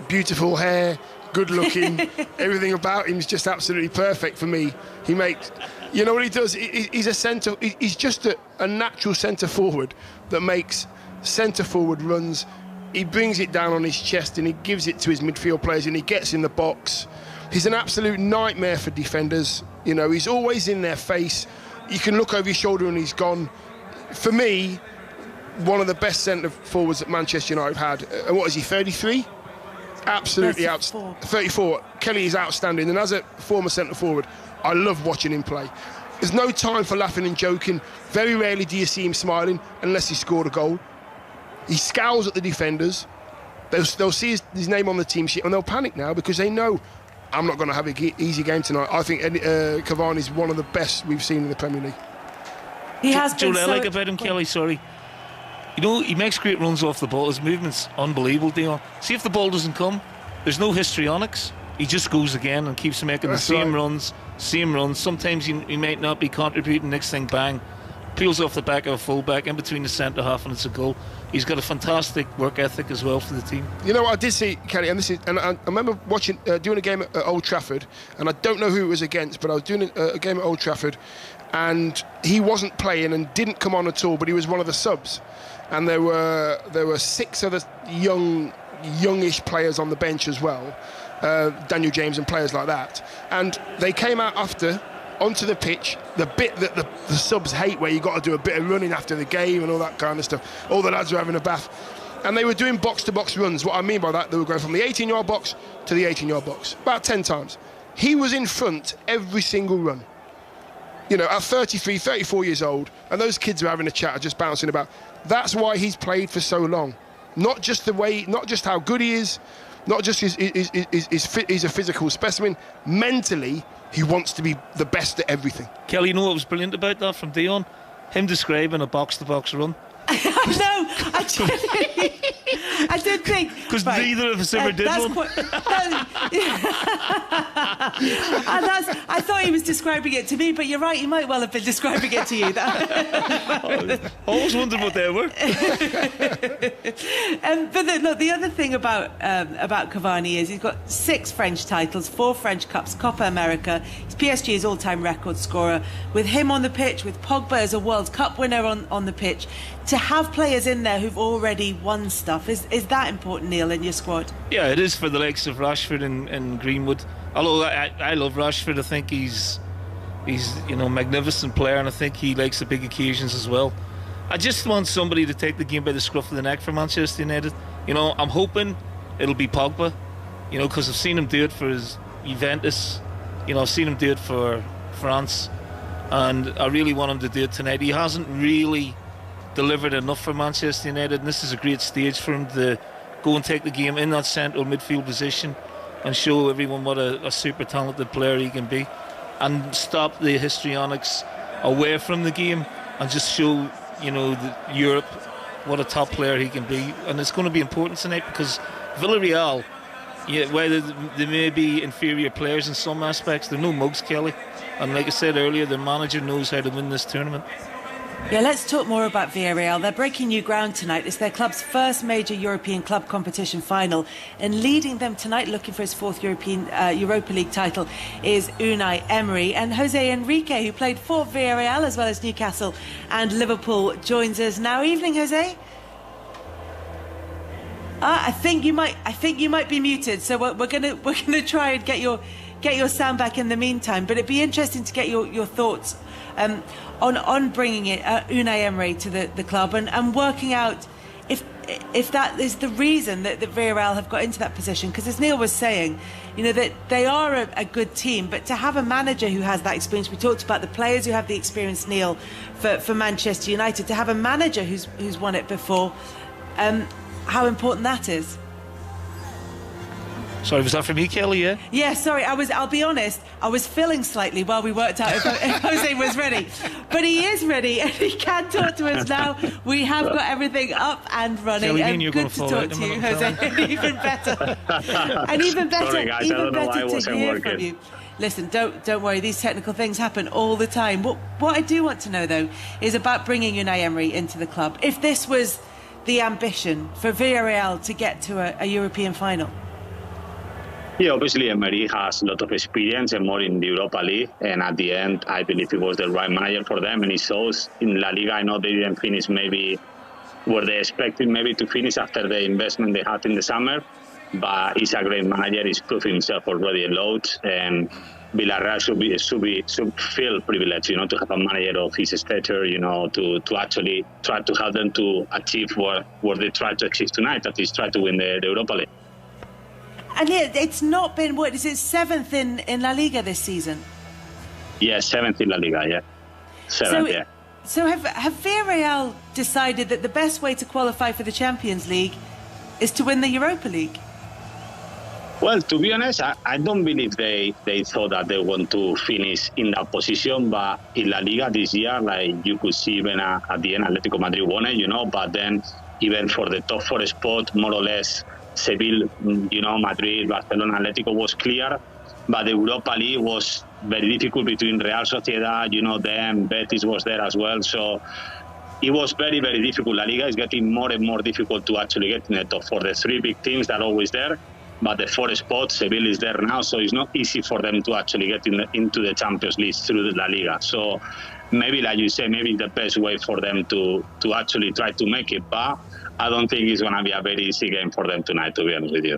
Beautiful hair, good looking, everything about him is just absolutely perfect for me. He makes, you know what he does? He's just a natural centre forward that makes centre forward runs. He brings it down on his chest and he gives it to his midfield players and he gets in the box. He's an absolute nightmare for defenders. You know, he's always in their face. You can look over his shoulder and he's gone. For me, one of the best centre forwards that Manchester United have had. And what is he, 33? Absolutely outstanding. 34. Kelly is outstanding, and as a former centre forward, I love watching him play. There's no time for laughing and joking. Very rarely do you see him smiling unless he scored a goal. He scowls at the defenders. They'll see his name on the team sheet and they'll panic now because they know I'm not going to have an easy game tonight. I think Cavani is one of the best we've seen in the Premier League.
He has been.
I like about him, Kelly, sorry. You know, he makes great runs off the ball. His movement's unbelievable, Dion. See if the ball doesn't come, there's no histrionics. He just goes again and keeps making the same runs. Sometimes he might not be contributing, next thing, bang. Peels off the back of a full-back in between the centre-half and it's a goal. He's got a fantastic work ethic as well for the team. You know what I did see, Kelly, and I remember watching, doing a game at Old Trafford, and I don't know who it was against, but I was doing a game at Old Trafford, and he wasn't playing and didn't come on at all, but he was one of the subs. And there were 6 other youngish players on the bench as well, Daniel James and players like that. And they came out after onto the pitch, the bit that the subs hate, where you got to do a bit of running after the game and all that kind of stuff. All the lads were having a bath, and they were doing box-to-box runs. What I mean by that, they were going from the 18-yard box to the 18-yard box about 10 times. He was in front every single run. You know, at 33, 34 years old, and those kids are having a chat, are just bouncing about. That's why he's played for so long. Not just how good he is, not just he's a physical specimen. Mentally, he wants to be the best at everything. Kelly, you know what was brilliant about that from Dion? Him describing a box-to-box run.
I did think,
because neither of us ever did one.
I thought he was describing it to me, but you're right, he might well have been describing it to you.
I always wondered what they were.
But the other thing about Cavani is he's got 6 French titles, 4 French Cups, Copa America. He's PSG's all-time record scorer. With him on the pitch, with Pogba as a World Cup winner on the pitch, to have players in there who've already won stuff, is that important, Neil, in your squad?
Yeah, it is for the likes of Rashford and Greenwood. Although I love Rashford, I think he's He's, you know, a magnificent player, and I think he likes the big occasions as well. I just want somebody to take the game by the scruff of the neck for Manchester United. You know, I'm hoping it'll be Pogba, you know, because I've seen him do it for his Juventus. You know, I've seen him do it for France, and I really want him to do it tonight. He hasn't really delivered enough for Manchester United, and this is a great stage for him to go and take the game in that central midfield position and show everyone what a super talented player he can be, and stop the histrionics away from the game and just show, you know, Europe what a top player he can be. And it's going to be important tonight because Villarreal, yeah, whether they may be inferior players in some aspects, they're no mugs, Kelly, and like I said earlier, their manager knows how to win this tournament.
Yeah, let's talk more about Villarreal. They're breaking new ground tonight. It's their club's first major European club competition final, and leading them tonight, looking for his fourth Europa League title, is Unai Emery. And Jose Enrique, who played for Villarreal as well as Newcastle and Liverpool, joins us now. Evening, Jose. I think you might be muted, so we're gonna try and get your sound back in the meantime. But it'd be interesting to get your thoughts on bringing it Unai Emery to the club and working out if that is the reason that Villarreal have got into that position. Because as Neil was saying, you know, that they are a good team, but to have a manager who has that experience, we talked about the players who have the experience, Neil, for Manchester United, to have a manager who's won it before, how important that is.
Sorry, was that for me, Kelly? Yeah.
Yeah, sorry. I'll be honest. I was filling slightly while we worked out if Jose was ready, but he is ready and he can talk to us now. We have got everything up and running.
Kelly,
and good to talk to you, Jose. Even better. And even better.
Sorry, guys,
even better to hear
working.
from you. Listen, don't worry. These technical things happen all the time. What I do want to know though is about bringing Unai Emery into the club. If this was the ambition for Villarreal to get to a European final.
Yeah, obviously Emery has a lot of experience and more in the Europa League, and at the end I believe he was the right manager for them, and he shows in La Liga. I know they didn't finish maybe where they expected maybe to finish after the investment they had in the summer, but he's a great manager. He's proved himself already a lot, and Villarreal should feel privileged, you know, to have a manager of his stature, you know, to actually try to help them to achieve what they try to achieve tonight, that is try to win the Europa League.
And yet, it's not been, what is it, 7th in La Liga this season?
Yeah, 7th in La Liga, yeah. 7th, yeah.
So have Villarreal decided that the best way to qualify for the Champions League is to win the Europa League?
Well, to be honest, I don't believe they thought that they want to finish in that position, but in La Liga this year, like you could see even at the end, Atletico Madrid won it, you know, but then even for the top 4 spot, more or less, Seville, you know, Madrid, Barcelona, Atletico was clear, but the Europa League was very difficult between Real Sociedad, you know, them, Betis was there as well, so it was very, very difficult. La Liga is getting more and more difficult to actually get in the top 4. The 3 big teams that are always there, but the 4 spots, Seville is there now, so it's not easy for them to actually get into the Champions League through the La Liga. So maybe, like you say, maybe the best way for them to actually try to make it, but I don't think it's going to be a very easy game for them tonight, to be honest with you.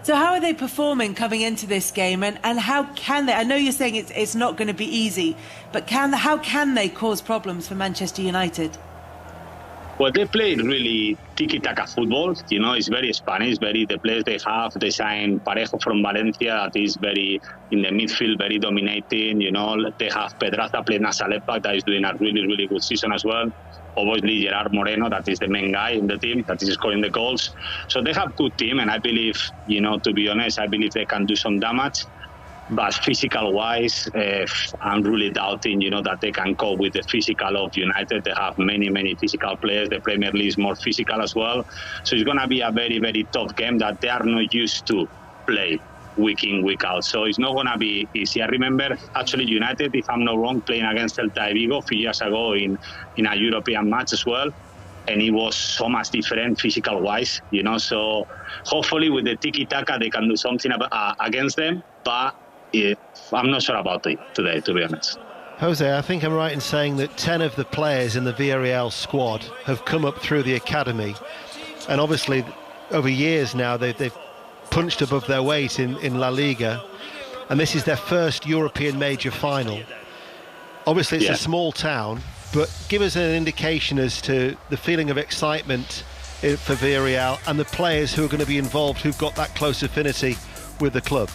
So how are they performing coming into this game, and how can they, I know you're saying it's not going to be easy, but how can they cause problems for Manchester United?
Well, they play really tiki-taka football. You know, it's very Spanish, the players they have. They signed Parejo from Valencia, that is very, in the midfield, very dominating. You know, they have Pedraza playing as a left back, that is doing a really, really good season as well. Obviously, Gerard Moreno, that is the main guy in the team, that is scoring the goals. So they have a good team, and I believe, you know, to be honest, I believe they can do some damage. But physical-wise, I'm really doubting, you know, that they can cope with the physical of United. They have many, many physical players. The Premier League is more physical as well. So it's going to be a very, very tough game that they are not used to play week in, week out. So it's not going to be easy. I remember, actually, United, if I'm not wrong, playing against Celta Vigo a few years ago in a European match as well. And it was so much different physical-wise, you know. So hopefully with the tiki-taka, they can do something against them. But I'm not sure about it today, to be honest.
Jose, I think I'm right in saying that 10 of the players in the Villarreal squad have come up through the academy. And obviously, over years now, they've punched above their weight in La Liga. and this is their first European major final. Obviously, it's a small town, but give us an indication as to the feeling of excitement for Villarreal and the players who are going to be involved, who've got that close affinity with the club.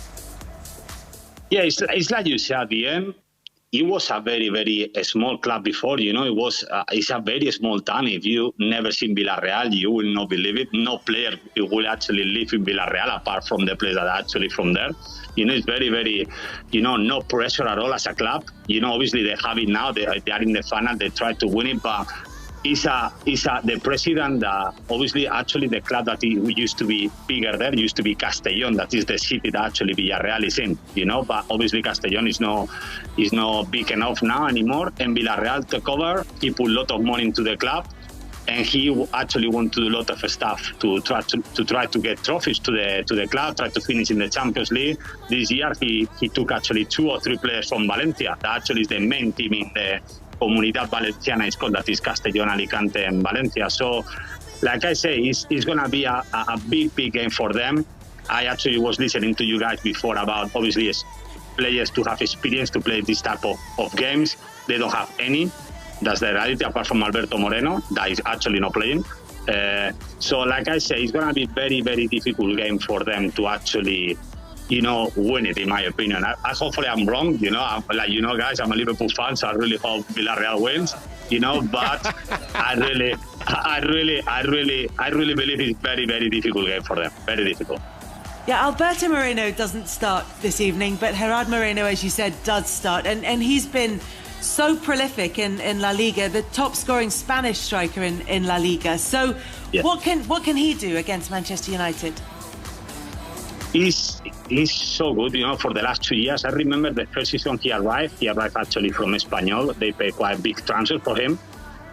Yeah, it's like you said at the end. It was a very, very small club before, you know. It's a very small town. If you never seen Villarreal, you will not believe it. No player will actually live in Villarreal apart from the players that are actually from there. You know, it's very, very, you know, no pressure at all as a club. You know, obviously they have it now. They are in the final. They try to win it, but the president, obviously, actually the club that used to be bigger there used to be Castellón. That is the city that actually Villarreal is in, you know. But obviously Castellón is not big enough now anymore. And Villarreal took over. He put a lot of money into the club, and he actually want to do a lot of stuff to try to get trophies to the club, try to finish in the Champions League. This year he took actually 2 or 3 players from Valencia. That actually is the main team in the Comunidad Valenciana, is called, that is Castellón, Alicante and Valencia. So like I say, it's going to be a big game for them. I actually was listening to you guys before about obviously players to have experience to play this type of games. They don't have any. That's the reality, apart from Alberto Moreno, that is actually not playing. So like I say, it's going to be very, very difficult game for them to actually, you know, win it, in my opinion. Hopefully I'm wrong, you know. Guys, I'm a Liverpool fan, so I really hope Villarreal wins, you know. But I really believe it's very, very difficult game for them. Very difficult.
Yeah, Alberto Moreno doesn't start this evening, but Gerard Moreno, as you said, does start, and he's been so prolific in La Liga, the top scoring Spanish striker in La Liga. So what can he do against Manchester United?
He's so good, you know. For the last 2 years, I remember the first season he arrived actually from Espanyol. They paid quite a big transfer for him,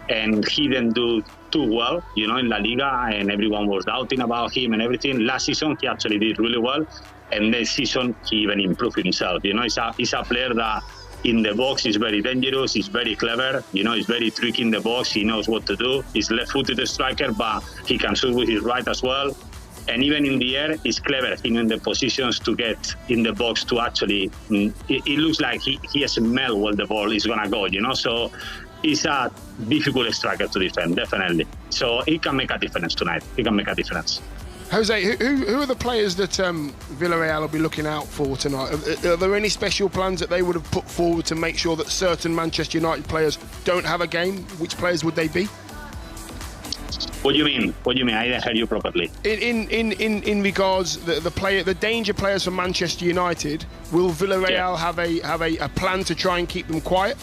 and he didn't do too well, you know, in La Liga, and everyone was doubting about him and everything. Last season he actually did really well, and this season he even improved himself. You know, he's a player that in the box is very dangerous, he's very clever, you know, he's very tricky in the box, he knows what to do. He's left-footed striker, but he can shoot with his right as well. And even in the air, he's clever in the positions to get in the box to actually, it looks like he has smelled where the ball is going to go, you know. So he's a difficult striker to defend, definitely. So he can make a difference tonight. He can make a difference.
Jose, who are the players that Villarreal will be looking out for tonight? Are there any special plans that they would have put forward to make sure that certain Manchester United players don't have a game? Which players would they be?
What do you mean? I didn't hear you properly.
In regards the danger players for Manchester United, will Villarreal have a plan to try and keep them quiet?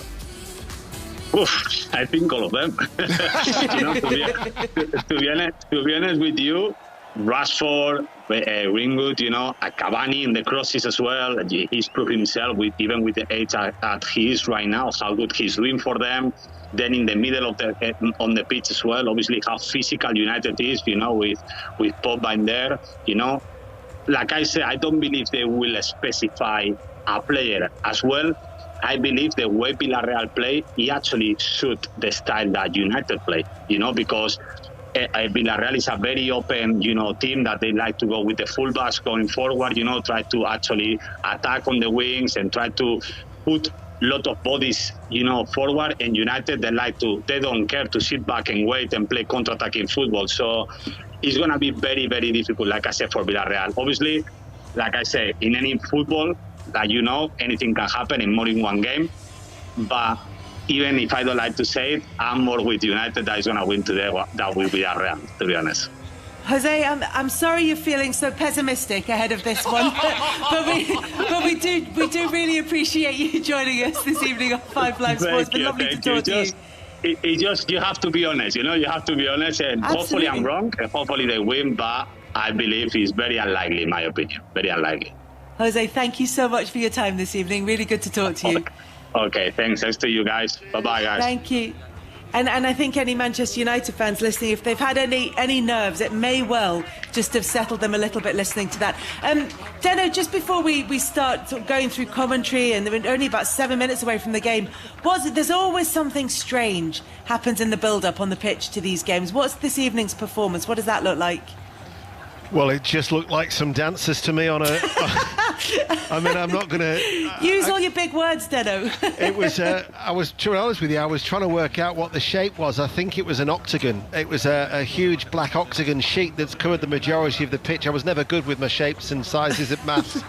Oof, I think all of them. You know, to be honest with you, Rashford, Greenwood, you know, Cavani in the crosses as well. He's proved himself even with the age that he is right now, how good he's doing for them. Then in the middle of on the pitch as well, obviously how physical United is, you know, with Pogba in there, you know. Like I said, I don't believe they will specify a player as well. I believe the way Villarreal play, he actually suit the style that United play, you know, because Villarreal is a very open, you know, team that they like to go with the fullbacks going forward, you know, try to actually attack on the wings and try to put lot of bodies, you know, forward. And United, they don't care to sit back and wait and play counter-attacking football. So it's going to be very, very difficult, like I said, for Villarreal. Obviously, like I say, in any football, that you know, anything can happen in more than one game. But even if I don't like to say it, I'm more with United that is going to win today than with Villarreal, to be honest.
Jose, I'm sorry you're feeling so pessimistic ahead of this one, but we do really appreciate you joining us this evening on 5 Live Sports. It's been lovely to talk to you.
You have to be honest, you know, you have to be honest, and Hopefully I'm wrong, and hopefully they win, but I believe it's very unlikely, in my opinion, very unlikely.
Jose, thank you so much for your time this evening. Really good to talk to you.
Okay, thanks to you guys. Bye-bye, guys.
Thank you. And I think any Manchester United fans listening, if they've had any nerves, it may well just have settled them a little bit listening to that. Deno, just before we start going through commentary, and we're only about 7 minutes away from the game, there's always something strange happens in the build-up on the pitch to these games. What's this evening's performance? What does that look like?
Well, it just looked like some dancers to me on a... I mean, I'm not going to...
Use all your big words, Deno.
It was, to be honest with you, I was trying to work out what the shape was. I think it was an octagon. It was a huge black octagon sheet that's covered the majority of the pitch. I was never good with my shapes and sizes at maths.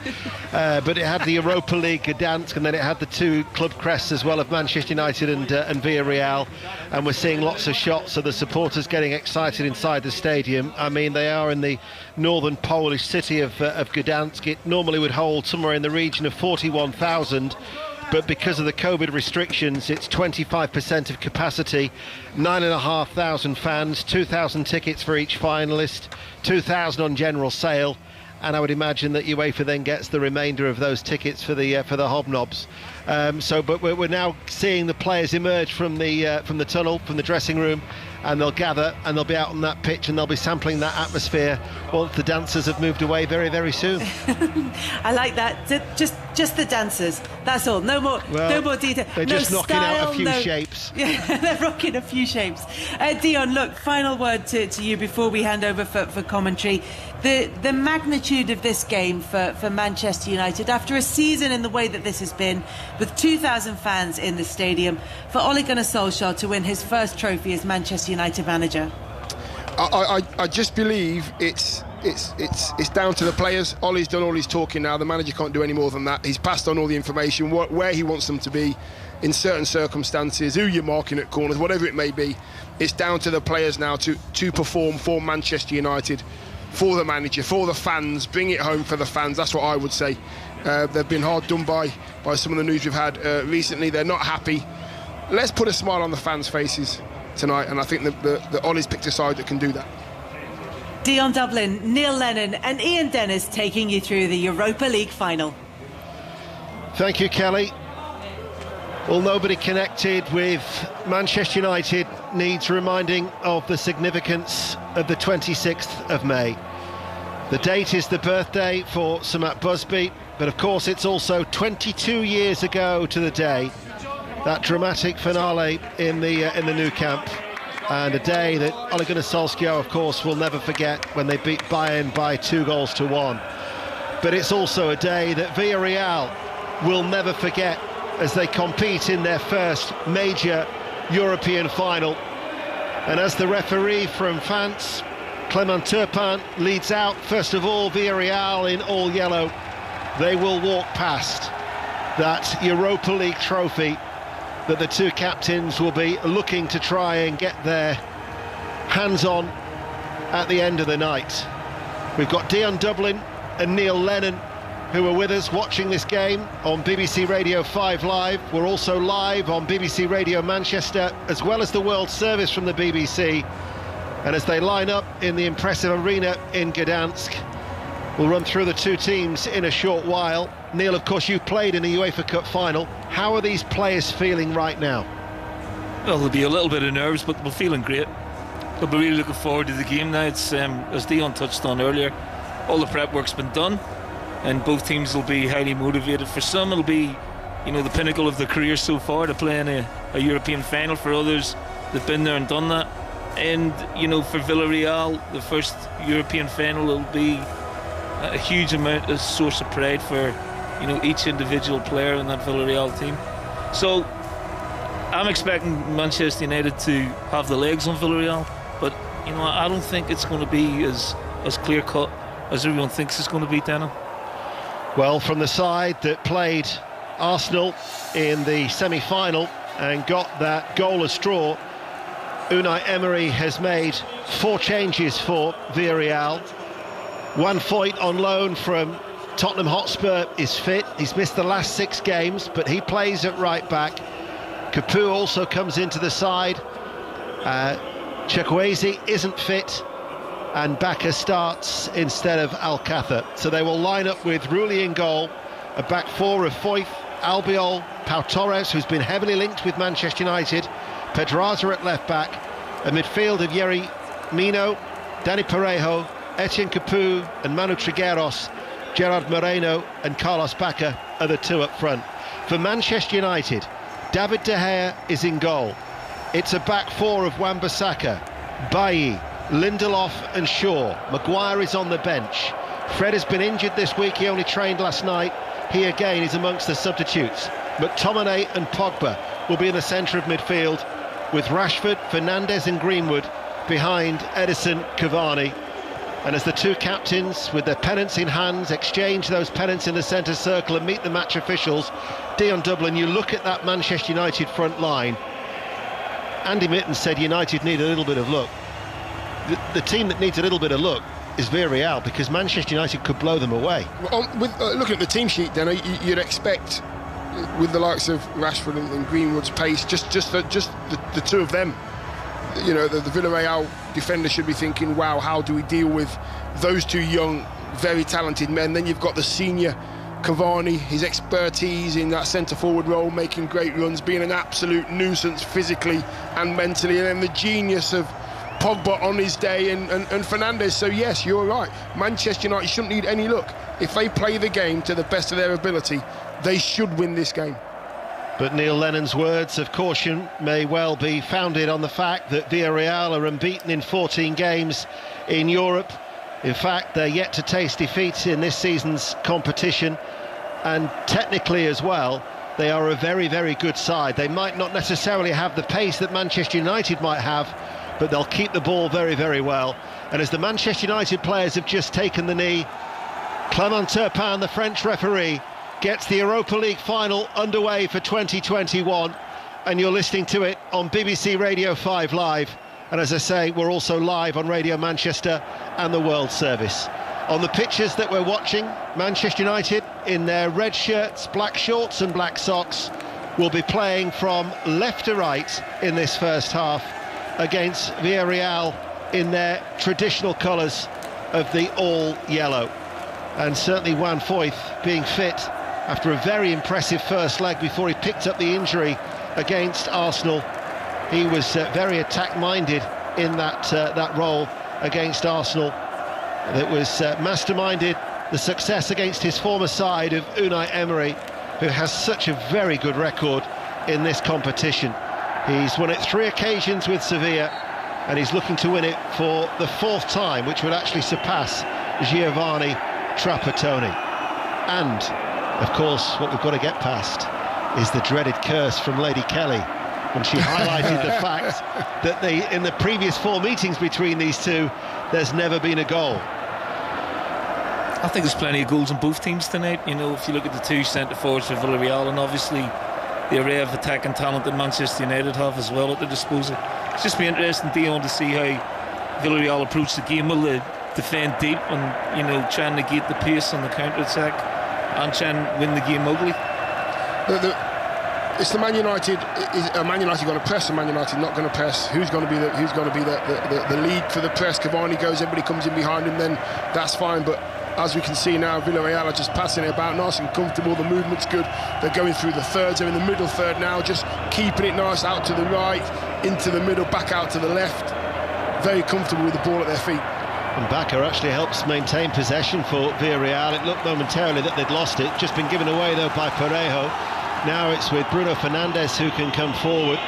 But it had the Europa League, Gdansk, and then it had the two club crests as well of Manchester United and Villarreal. And we're seeing lots of shots of the supporters getting excited inside the stadium. I mean, they are in the northern Polish city of Gdansk. It normally would hold somewhere in the region of 41,000, but because of the COVID restrictions, it's 25% of capacity, 9,500 fans, 2,000 tickets for each finalist, 2,000 on general sale, and I would imagine that UEFA then gets the remainder of those tickets for the hobnobs. But we're now seeing the players emerge from the tunnel, from the dressing room, and they'll gather and they'll be out on that pitch and they'll be sampling that atmosphere once the dancers have moved away very, very soon.
I like that. Just the dancers. That's all. No more detail.
They're just knocking out a few shapes.
Yeah, they're rocking a few shapes. Dion, look, final word to you before we hand over for commentary. The magnitude of this game for Manchester United after a season in the way that this has been, with 2,000 fans in the stadium, for Ole Gunnar Solskjaer to win his first trophy as Manchester United manager.
I just believe it's down to the players. Ole's done all his talking now. The manager can't do any more than that. He's passed on all the information, where he wants them to be in certain circumstances, who you're marking at corners, whatever it may be. It's down to the players now to perform for Manchester United, for the manager, for the fans, bring it home for the fans. That's what I would say. They've been hard done by some of the news we've had recently. They're not happy. Let's put a smile on the fans' faces tonight, and I think that Ole's picked a side that can do that.
Dion Dublin, Neil Lennon and Ian Dennis taking you through the Europa League final.
Thank you, Kelly. Well, nobody connected with Manchester United needs reminding of the significance of the 26th of May. The date is the birthday for Sir Matt Busby, but of course it's also 22 years ago to the day, that dramatic finale in the Nou Camp, and a day that Ole Gunnar Solskjaer, of course, will never forget when they beat Bayern by 2-1. But it's also a day that Villarreal will never forget as they compete in their first major European final. And as the referee from France, Clément Turpin, leads out, first of all, Villarreal in all yellow, they will walk past that Europa League trophy that the two captains will be looking to try and get their hands on at the end of the night. We've got Dion Dublin and Neil Lennon who are with us watching this game on BBC Radio 5 Live. We're also live on BBC Radio Manchester, as well as the World Service from the BBC. And as they line up in the impressive arena in Gdansk, we'll run through the two teams in a short while. Neil, of course, you've played in a UEFA Cup final. How are these players feeling right now?
Well, there'll be a little bit of nerves, but we're feeling great. We'll be really looking forward to the game now. It's, as Dion touched on earlier, all the prep work's been done, and both teams will be highly motivated. For some, it'll be, the pinnacle of their career so far to play in a European final. For others, they've been there and done that. And, for Villarreal, the first European final will be a huge amount of source of pride for each individual player in that Villarreal team. So I'm expecting Manchester United to have the legs on Villarreal, but I don't think it's going to be as clear cut as everyone thinks it's going to be, Dano.
Well, from the side that played Arsenal in the semi-final and got that goalless draw, Unai Emery has made 4 changes for Villarreal. Juan Foyth on loan from Tottenham Hotspur is fit. He's missed the last 6 games, but he plays at right back. Capoue also comes into the side. Chukwueze isn't fit, and Bacca starts instead of Alcácer. So they will line up with Rulli in goal, a back 4 of Foyth, Albiol, Pau Torres, who's been heavily linked with Manchester United, Pedraza at left back, a midfield of Yerry Mina, Dani Parejo, Etienne Capoue and Manu Trigueros. Gerard Moreno and Carlos Bacca are the 2 up front. For Manchester United, David De Gea is in goal. It's a back 4 of Wan-Bissaka, Bailly, Lindelof and Shaw. Maguire is on the bench. Fred has been injured this week. He only trained last night. He again is amongst the substitutes. McTominay and Pogba will be in the centre of midfield, with Rashford, Fernandes and Greenwood behind Edison, Cavani. And as the two captains, with their pennants in hands, exchange those pennants in the centre circle and meet the match officials, Dion Dublin, you look at that Manchester United front line. Andy Mitten said United need a little bit of luck. The team that needs a little bit of luck is Villarreal, because Manchester United could blow them away.
Looking at the team sheet, then you'd expect, with the likes of Rashford and Greenwood's pace, just the two of them. You know, the Villarreal defender should be thinking, wow, how do we deal with those two young, very talented men? Then you've got the senior Cavani, his expertise in that centre-forward role, making great runs, being an absolute nuisance physically and mentally, and then the genius of Pogba on his day and Fernandes. So yes, you're right, Manchester United shouldn't need any luck. If they play the game to the best of their ability, they should win this game.
But Neil Lennon's words of caution may well be founded on the fact that Villarreal are unbeaten in 14 games in Europe. In fact, they're yet to taste defeat in this season's competition, and technically as well, they are a very, very good side. They might not necessarily have the pace that Manchester United might have, but they'll keep the ball very, very well. And as the Manchester United players have just taken the knee, Clément Turpin, the French referee, gets the Europa League final underway for 2021, and you're listening to it on BBC Radio 5 Live. And as I say, we're also live on Radio Manchester and the World Service. On the pictures that we're watching, Manchester United in their red shirts, black shorts and black socks will be playing from left to right in this first half against Villarreal in their traditional colours of the all yellow. And certainly Juan Foyth being fit after a very impressive first leg before he picked up the injury against Arsenal. He was very attack-minded in that role against Arsenal. That was masterminded the success against his former side of Unai Emery, who has such a very good record in this competition. He's won it 3 occasions with Sevilla, and he's looking to win it for the 4th time, which would actually surpass Giovanni Trapattoni. And of course, what we've got to get past is the dreaded curse from Lady Kelly when she highlighted the fact that in the previous 4 meetings between these two, there's never been a goal.
I think there's plenty of goals in both teams tonight. You know, if you look at the two centre-forwards for Villarreal, and obviously the array of attacking talent that Manchester United have as well at their disposal. It's just be interesting, Dion, to see how Villarreal approach the game. Will they defend deep and, you know, try and negate the pace on the counter-attack and try and win the game ugly?
It's the Man United. Is Man United going to press, or Man United not going to press? Who's going to be the lead for the press? Cavani goes, everybody comes in behind him, then that's fine. But as we can see now, Villarreal are just passing it about nice and comfortable. The movement's good. They're going through the thirds. They're in the middle third now, just keeping it nice out to the right, into the middle, back out to the left. Very comfortable with the ball at their feet.
And Bakker actually helps maintain possession for Villarreal. It looked momentarily that they'd lost it, just been given away though by Parejo. Now it's with Bruno Fernandes who can come forward.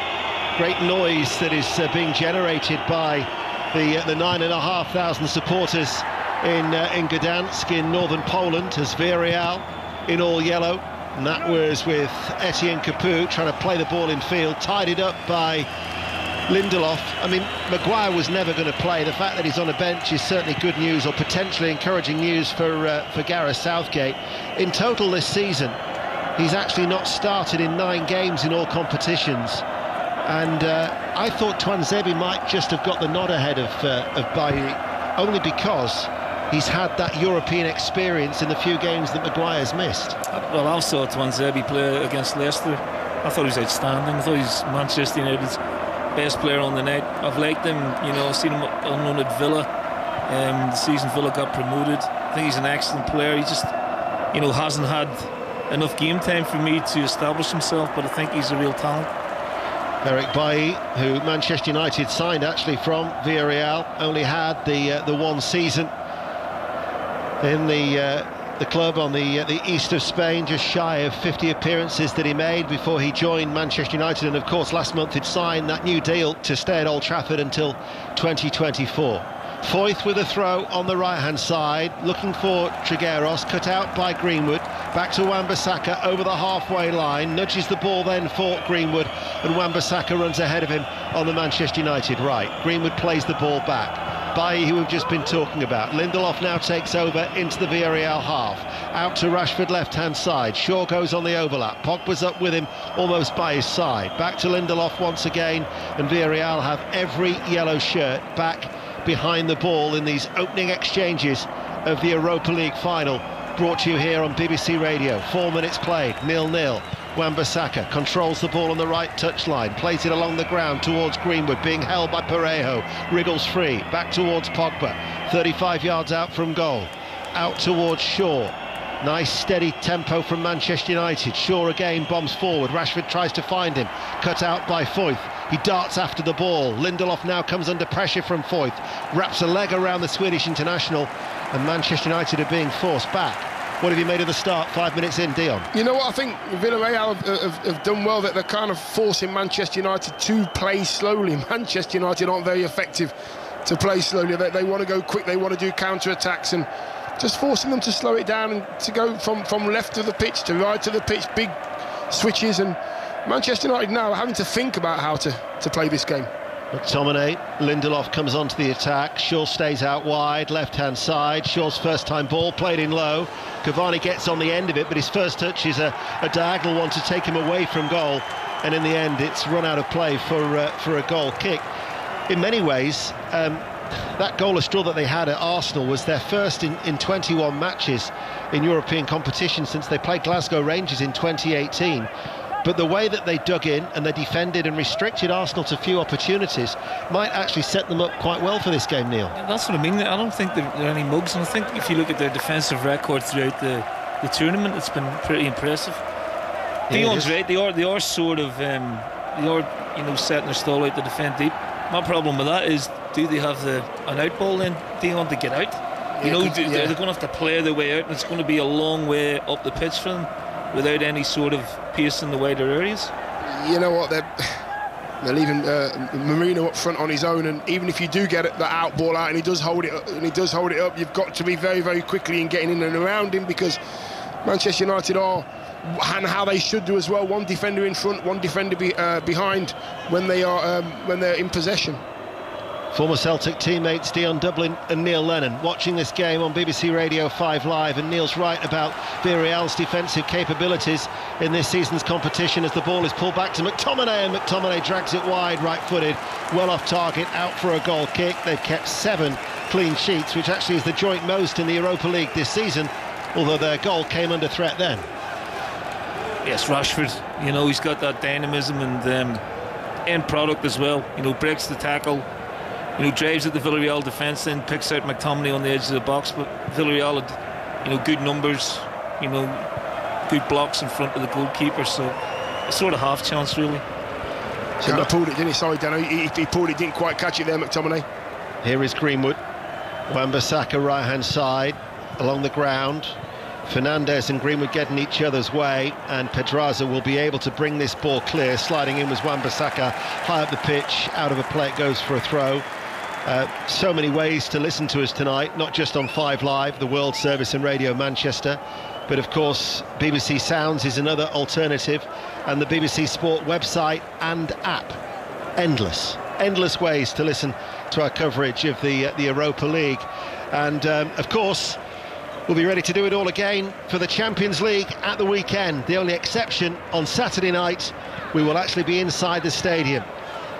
Great noise that is being generated by the 9,500 supporters in Gdansk in northern Poland, as Villarreal in all yellow. And that was with Etienne Capoue trying to play the ball in field, tied it up by Lindelof. I mean, Maguire was never going to play. The fact that he's on a bench is certainly good news, or potentially encouraging news for Gareth Southgate. In total this season, he's actually not started in 9 games in all competitions. And I thought Tuanzebe might just have got the nod ahead of Bailly, only because he's had that European experience in the few games that Maguire's missed.
Well, I saw Tuanzebe play against Leicester. I thought he was outstanding. I thought he's Manchester United's best player on the night. I've liked him, you know, seen him unknown at Villa. The season Villa got promoted. I think he's an excellent player. He just, you know, hasn't had enough game time for me to establish himself, but I think he's a real talent.
Eric Bailly, who Manchester United signed actually from Villarreal, only had the 1 season in the the club on the east of Spain, just shy of 50 appearances that he made before he joined Manchester United, and of course last month he'd signed that new deal to stay at Old Trafford until 2024. Foyth with a throw on the right-hand side, looking for Trigueros, cut out by Greenwood, back to Wan-Bissaka over the halfway line, nudges the ball then for Greenwood, and Wan-Bissaka runs ahead of him on the Manchester United right. Greenwood plays the ball back. Bailly, who we've just been talking about. Lindelof now takes over into the Villarreal half. Out to Rashford left-hand side. Shaw goes on the overlap. Pogba's up with him almost by his side. Back to Lindelof once again, and Villarreal have every yellow shirt back behind the ball in these opening exchanges of the Europa League final, brought to you here on BBC Radio. 4 minutes played, 0-0. Wan-Bissaka controls the ball on the right touchline, plays it along the ground towards Greenwood, being held by Parejo, wriggles free, back towards Pogba, 35 yards out from goal, out towards Shaw. Nice steady tempo from Manchester United. Shaw again bombs forward, Rashford tries to find him, cut out by Foyth. He darts after the ball. Lindelof now comes under pressure from Foyth, wraps a leg around the Swedish international, and Manchester United are being forced back. What have you made of the start 5 minutes in, Dion?
You know what, I think Villarreal have done well, that they're kind of forcing Manchester United to play slowly. Manchester United aren't very effective to play slowly. They want to go quick, they want to do counter-attacks, and just forcing them to slow it down and to go from left of the pitch to right to the pitch, big switches, and Manchester United now are having to think about how to play this game.
McTominay, Lindelof comes onto the attack, Shaw stays out wide, left-hand side, Shaw's first-time ball played in low, Cavani gets on the end of it, but his first touch is a diagonal one to take him away from goal, and in the end it's run out of play for a goal kick. In many ways, that goalless draw that they had at Arsenal was their first in 21 matches in European competition since they played Glasgow Rangers in 2018. But the way that they dug in and they defended and restricted Arsenal to few opportunities might actually set them up quite well for this game, Neil.
That's what I mean. I don't think they're any mugs, and I think if you look at their defensive record throughout the tournament, it's been pretty impressive. Dion's right. They are sort of setting their stall out to defend deep. My problem with that is, do they have an out ball then, Dion, to get out? They're going to have to play their way out, and it's going to be a long way up the pitch for them without any sort of pace in the wider areas.
You know what, they're leaving Marino up front on his own, and even if you do get the out ball out and he does hold it up, you've got to be very, very quickly in getting in and around him, because Manchester United are, and how they should do as well, one defender in front, one defender behind when they're in possession.
Former Celtic teammates Dion Dublin and Neil Lennon watching this game on BBC Radio 5 Live, and Neil's right about Villarreal's defensive capabilities in this season's competition as the ball is pulled back to McTominay, and McTominay drags it wide, right-footed, well off target, out for a goal kick. They've kept 7 clean sheets, which actually is the joint most in the Europa League this season, although their goal came under threat then.
Yes, Rashford, he's got that dynamism and end product as well. Breaks the tackle, drives at the Villarreal defence, then picks out McTominay on the edge of the box. But Villarreal had, good numbers, good blocks in front of the goalkeeper, so a sort of half chance really.
So he pulled it, didn't he? Sorry, Dano, he pulled it, didn't quite catch it there, McTominay.
Here is Greenwood, Wan-Bissaka right-hand side, along the ground. Fernandes and Greenwood getting each other's way, and Pedraza will be able to bring this ball clear. Sliding in was Wan-Bissaka, high up the pitch, out of a play, it goes for a throw. So many ways to listen to us tonight, not just on 5 Live, the World Service in Radio Manchester, but of course BBC Sounds is another alternative, and the BBC Sport website and app. Endless ways to listen to our coverage of the Europa League, and of course we'll be ready to do it all again for the Champions League at the weekend. The only exception, on Saturday night we will actually be inside the stadium.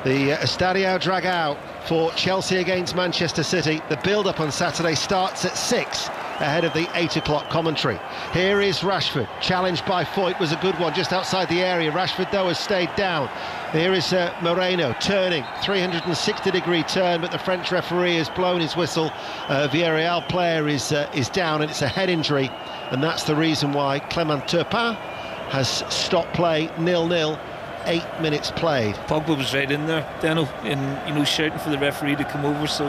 The Estadio Dragao for Chelsea against Manchester City. The build-up on Saturday starts at 6 ahead of the 8 o'clock commentary. Here is Rashford, challenged by Foyth, was a good one just outside the area. Rashford though has stayed down. Here is Moreno turning, 360-degree turn, but the French referee has blown his whistle. Villarreal player is down, and it's a head injury, and that's the reason why Clement Turpin has stopped play, 0-0. 8 minutes played.
Pogba was right in there, Dano, and shouting for the referee to come over. So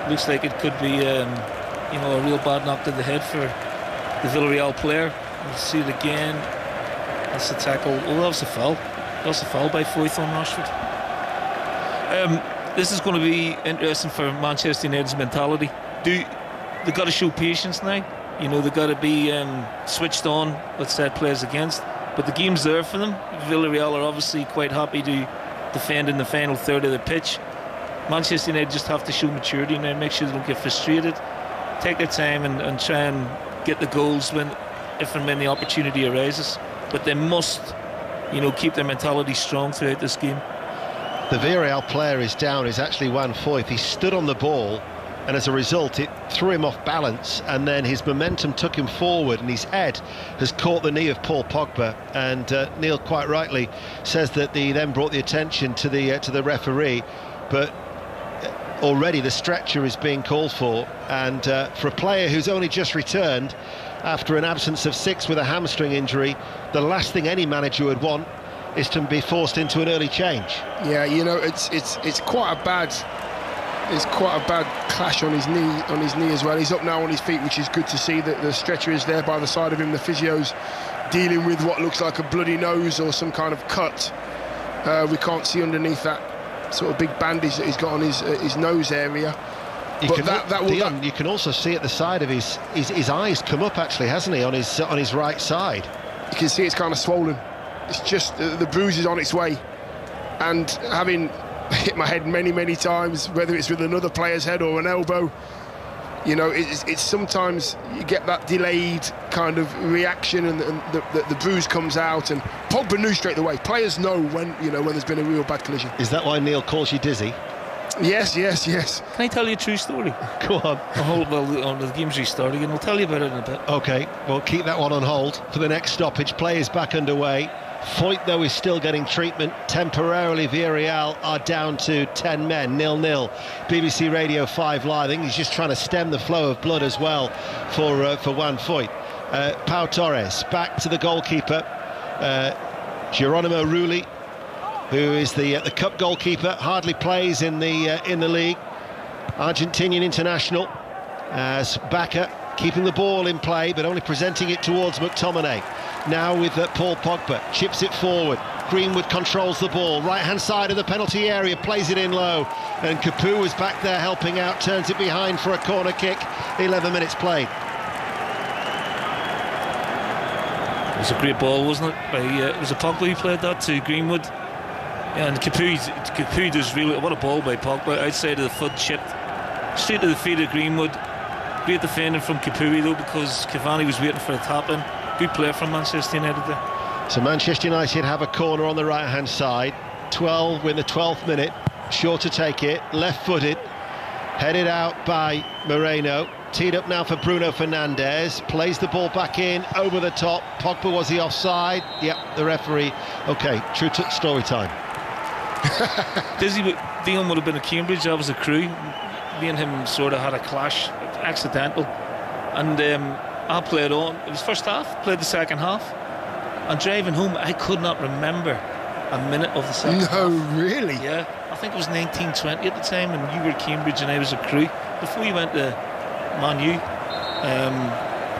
looks like it could be a real bad knock to the head for the Villarreal player. We'll see it again. That's the tackle. Oh, that was a foul. That was a foul by Foyth on Rashford. This is going to be interesting for Manchester United's mentality. They've got to show patience now. You know, they've got to be switched on with set players against. But the game's there for them. Villarreal are obviously quite happy to defend in the final third of the pitch. Manchester United just have to show maturity now, make sure they don't get frustrated, take their time and try and get the goals if and when the opportunity arises. But they must, you know, keep their mentality strong throughout this game.
The Villarreal player is down, is actually Juan Foyth. He stood on the ball, and as a result it threw him off balance, and then his momentum took him forward, and his head has caught the knee of Paul Pogba. And Neil quite rightly says that he then brought the attention to the referee, but already the stretcher is being called for, and for a player who's only just returned after an absence of 6 with a hamstring injury, the last thing any manager would want is to be forced into an early change.
Yeah, you know, it's quite a bad clash on his knee as well. He's up now on his feet, which is good to see. That the stretcher is there by the side of him. The physio's dealing with what looks like a bloody nose or some kind of cut. We can't see underneath that sort of big bandage that he's got on his nose area.
You can also see at the side of his eyes come up, actually, hasn't he, on his right side?
You can see it's kind of swollen. It's just the bruise is on its way, and having hit my head many times, whether it's with another player's head or an elbow, you know, it's sometimes you get that delayed kind of reaction, and the bruise comes out. And Pogba knew straight away. Players know when there's been a real bad collision.
Is that why Neil calls you dizzy?
Yes.
Can I tell you a true story?
Go on.
The game's restarting, and I'll tell you about it in a bit.
OK, well, keep that one on hold for the next stoppage. Play is back underway. Foyth, though, is still getting treatment. Temporarily, Villarreal are down to 10 men, 0-0. BBC Radio 5 Live. I think he's just trying to stem the flow of blood as well for Juan Foyth. Pau Torres back to the goalkeeper. Geronimo Rulli, who is the cup goalkeeper, hardly plays in the league. Argentinian international as backer, keeping the ball in play but only presenting it towards McTominay. Now with Paul Pogba, chips it forward. Greenwood controls the ball, right hand side of the penalty area, plays it in low, and Capoue was back there helping out, turns it behind for a corner kick. 11 minutes played.
It was a great ball, wasn't it? It was a Pogba who played that to Greenwood. And Capoue does really, what a ball by Pogba, outside of the foot, chipped straight to the feet of Greenwood. Great defending from Capoue though, because Cavani was waiting for a tap-in. Good player from Manchester United there.
So Manchester United have a corner on the right hand side. 12 in the 12th minute, sure to take it, left-footed, headed out by Moreno. Teed up now for Bruno Fernandes, plays the ball back in, over the top. Pogba, was he offside? Yep, the referee. OK, true story time.
Dion would have been at Cambridge, that was a crew. Me and him sort of had a clash, accidental. And I played on, it was first half, played the second half. And driving home, I could not remember a minute of the second half.
No, really?
Yeah, I think it was 1920 at the time, and you were at Cambridge and I was a crew. Before you went to Man U. And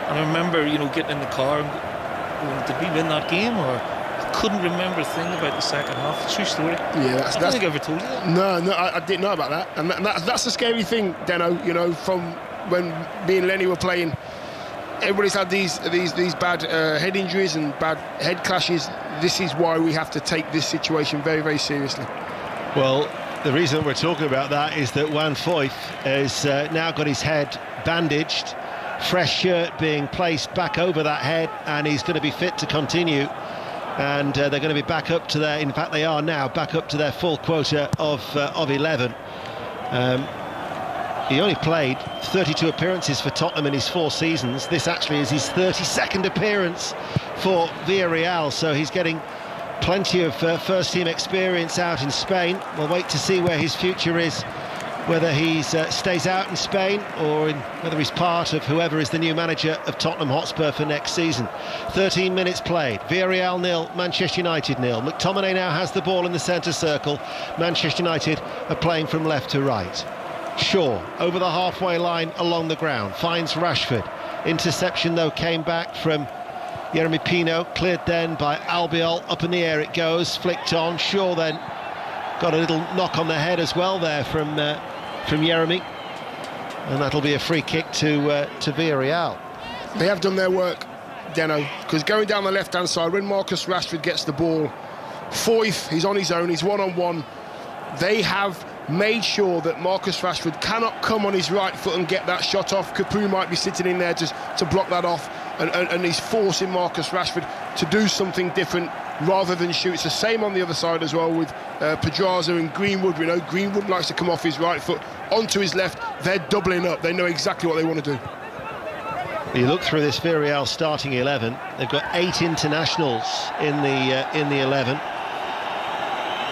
I remember, getting in the car and going, did we win that game? Or I couldn't remember a thing about the second half. It's a true story.
Yeah,
I don't think I ever told you that.
No, I didn't know about that. And that's the scary thing, Deno, from when me and Lenny were playing. Everybody's had these bad head injuries and bad head clashes. This is why we have to take this situation very, very seriously.
Well, the reason we're talking about that is that Juan Foyth has now got his head bandaged, fresh shirt being placed back over that head, and he's going to be fit to continue. And they're going to be back up to their, in fact they are now back up to their full quota of 11. He only played 32 appearances for Tottenham in his 4 seasons. This actually is his 32nd appearance for Villarreal, so he's getting plenty of first-team experience out in Spain. We'll wait to see where his future is, whether he stays out in Spain or whether he's part of whoever is the new manager of Tottenham Hotspur for next season. 13 minutes played. Villarreal 0, Manchester United 0. McTominay now has the ball in the centre circle. Manchester United are playing from left to right. Shaw over the halfway line along the ground, finds Rashford. Interception, though, came back from Jeremy Pino, cleared then by Albiol. Up in the air it goes, flicked on. Shaw then got a little knock on the head as well there from Jeremy, and that'll be a free kick to Villarreal.
They have done their work, Deno, because going down the left-hand side, when Marcus Rashford gets the ball, Foyth, he's on his own, he's one-on-one. They have made sure that Marcus Rashford cannot come on his right foot and get that shot off. Capoue might be sitting in there to block that off, and he's forcing Marcus Rashford to do something different rather than shoot. It's the same on the other side as well with Pedraza and Greenwood. We know Greenwood likes to come off his right foot onto his left. They're doubling up. They know exactly what they want to do.
You look through this Villarreal starting 11. They've got 8 internationals in the 11.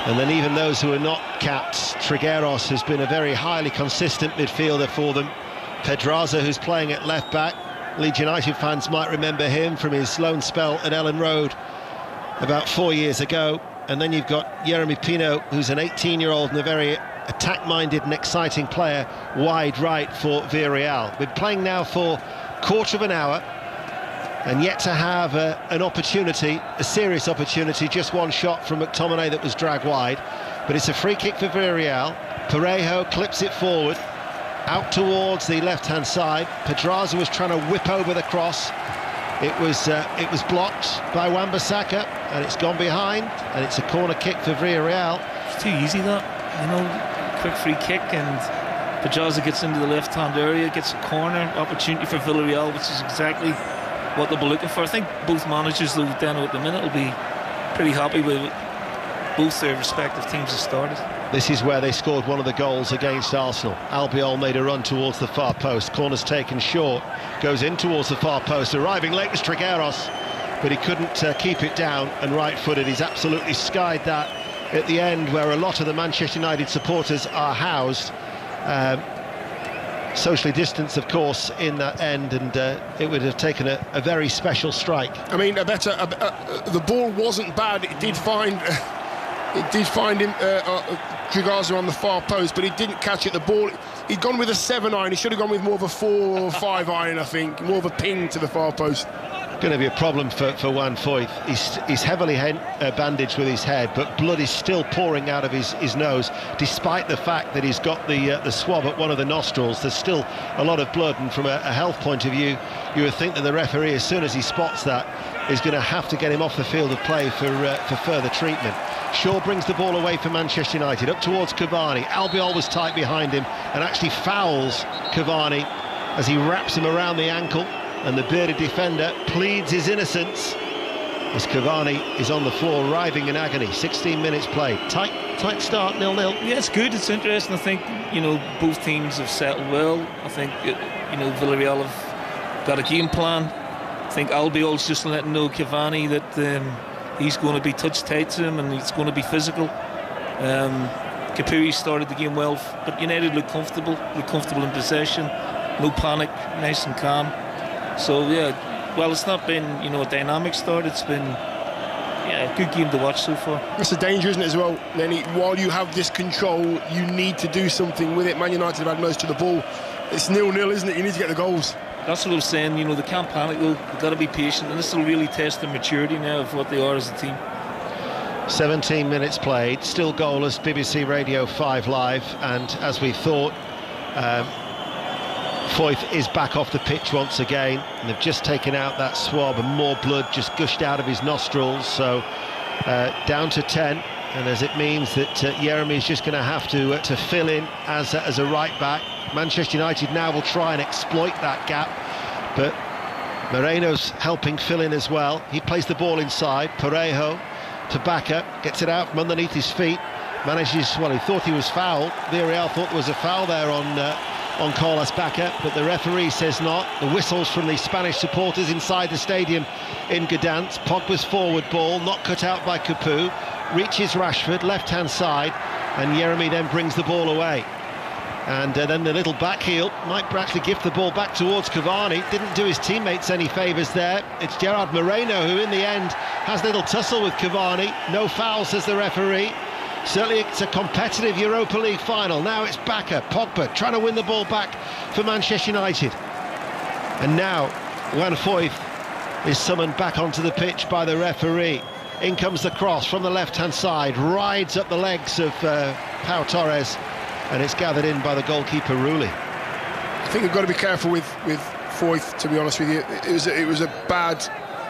And then even those who are not capped, Trigueros has been a very highly consistent midfielder for them. Pedraza, who's playing at left back. Leeds United fans might remember him from his loan spell at Ellen Road about 4 years ago. And then you've got Jeremy Pino, who's an 18-year-old and a very attack-minded and exciting player, wide right for Villarreal. Been playing now for a quarter of an hour and yet to have an opportunity, a serious opportunity. Just one shot from McTominay that was dragged wide, but it's a free kick for Villarreal. Parejo clips it forward out towards the left-hand side. Pedraza was trying to whip over the cross. It was blocked by Wan-Bissaka, and it's gone behind, and it's a corner kick for Villarreal.
It's too easy, that, quick free kick, and Pedraza gets into the left-hand area, gets a corner opportunity for Villarreal, which is exactly what they'll be looking for. I think both managers, though, Dano, at the minute will be pretty happy with both their respective teams have started.
This is where they scored one of the goals against Arsenal. Albiol made a run towards the far post. Corner's taken short. Goes in towards the far post. Arriving late was Trigueros, but he couldn't keep it down, and right-footed. He's absolutely skied that at the end, where a lot of the Manchester United supporters are housed. Socially distanced, of course, in that end, and it would have taken a very special strike.
I mean, the ball wasn't bad. It did find him, Trigueros on the far post, but he didn't catch it. The ball, he'd gone with a 7 iron. He should have gone with more of a 4 or 5 iron, I think. More of a ping to the far post.
Going to be a problem for Juan Foyth. He's heavily bandaged with his head, but blood is still pouring out of his nose, despite the fact that he's got the swab at one of the nostrils. There's still a lot of blood, and from a health point of view, you would think that the referee, as soon as he spots that, is going to have to get him off the field of play for further treatment. Shaw brings the ball away for Manchester United, up towards Cavani. Albiol was tight behind him and actually fouls Cavani as he wraps him around the ankle, and the bearded defender pleads his innocence as Cavani is on the floor, writhing in agony. 16 minutes played. Tight start, 0-0.
Yeah, it's good, it's interesting. I think, both teams have settled well. I think, Villarreal have got a game plan. I think Albiol's just letting know Cavani that he's going to be touch tight to him and he's going to be physical. Capoue started the game well, but United look comfortable in possession. No panic, nice and calm. So, yeah, well, it's not been, a dynamic start. It's been, a good game to watch so far.
That's the danger, isn't it, as well, Lenny? While you have this control, you need to do something with it. Man United have had most of the ball. It's 0-0, isn't it? You need to get the goals.
That's what I was saying, they can't panic, though. They've got to be patient, and this will really test the maturity now of what they are as a team.
17 minutes played, still goalless. BBC Radio 5 Live, and as we thought, Foyth is back off the pitch once again, and they've just taken out that swab, and more blood just gushed out of his nostrils. So down to 10, and as it means that Jeremy is just going to have to fill in as a right back. Manchester United now will try and exploit that gap, but Moreno's helping fill in as well. He plays the ball inside. Parejo to Bacca, gets it out from underneath his feet, manages, well, he thought he was fouled. Villarreal thought there was a foul there on Carlos Bacca, but the referee says not. The whistles from the Spanish supporters inside the stadium in Gdansk. Pogba's forward ball, not cut out by Capoue, reaches Rashford, left-hand side, and Jeremy then brings the ball away. And then the little back heel might actually give the ball back towards Cavani. Didn't do his teammates any favours there. It's Gerard Moreno who in the end has a little tussle with Cavani. No foul, says the referee. Certainly it's a competitive Europa League final. Now it's Bacca, Pogba trying to win the ball back for Manchester United. And now Juan Foyth is summoned back onto the pitch by the referee. In comes the cross from the left-hand side, rides up the legs of Pau Torres, and it's gathered in by the goalkeeper, Rulli.
I think we've got to be careful with Foyth, to be honest with you. It was a bad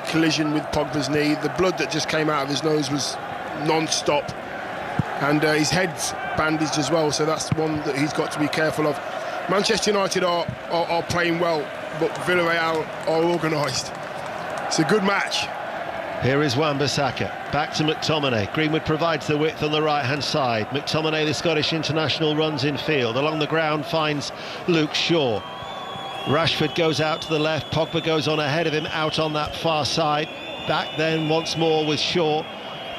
collision with Pogba's knee. The blood that just came out of his nose was non-stop, and his head's bandaged as well, so that's one that he's got to be careful of. Manchester United are playing well, but Villarreal are organised. It's a good match.
Here is Wan-Bissaka, back to McTominay. Greenwood provides the width on the right-hand side. McTominay, the Scottish international, runs in field. Along the ground finds Luke Shaw. Rashford goes out to the left, Pogba goes on ahead of him, out on that far side. Back then once more with Shaw,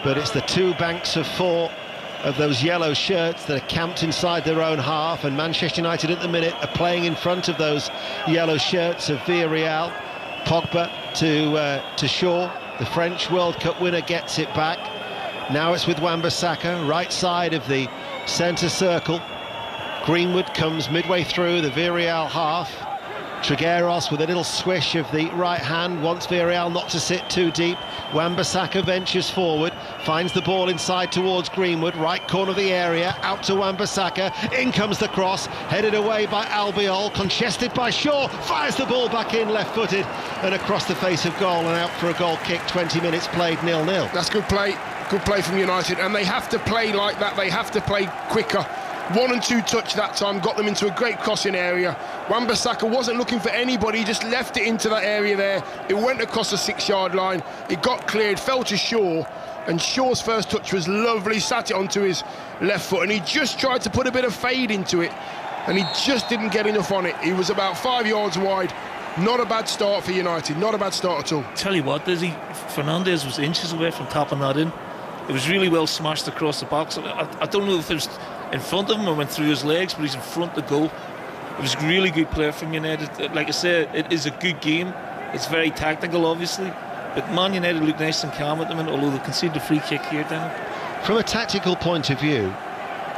but it's the two banks of four of those yellow shirts that are camped inside their own half, and Manchester United at the minute are playing in front of those yellow shirts of Villarreal. Pogba to Shaw. The French World Cup winner gets it back. Now it's with Wan-Bissaka, right side of the centre circle. Greenwood comes midway through the Villarreal half. Trigueros with a little swish of the right hand, wants Villarreal not to sit too deep. Wan-Bissaka ventures forward, finds the ball inside towards Greenwood, right corner of the area, out to Wan-Bissaka, in comes the cross, headed away by Albiol, congested by Shaw, fires the ball back in left-footed and across the face of goal, and out for a goal kick. 20 minutes played, 0-0.
That's good play from United, and they have to play like that, they have to play quicker. 1 and 2 touch that time, got them into a great crossing area. Wan-Bissaka wasn't looking for anybody, he just left it into that area there. It went across the 6-yard line, it got cleared, fell to Shaw, and Shaw's first touch was lovely, sat it onto his left foot, and he just tried to put a bit of fade into it, and he just didn't get enough on it. He was about 5 yards wide. Not a bad start for United, not a bad start at all.
Tell you what, Fernandes was inches away from tapping that in. It was really well smashed across the box. I don't know if there's in front of him or went through his legs, but he's in front of goal. It was a really good player from United. Like I said, it is a good game. It's very tactical, obviously, but Man United look nice and calm at the minute, although they conceded a free kick here, Daniel.
From a tactical point of view,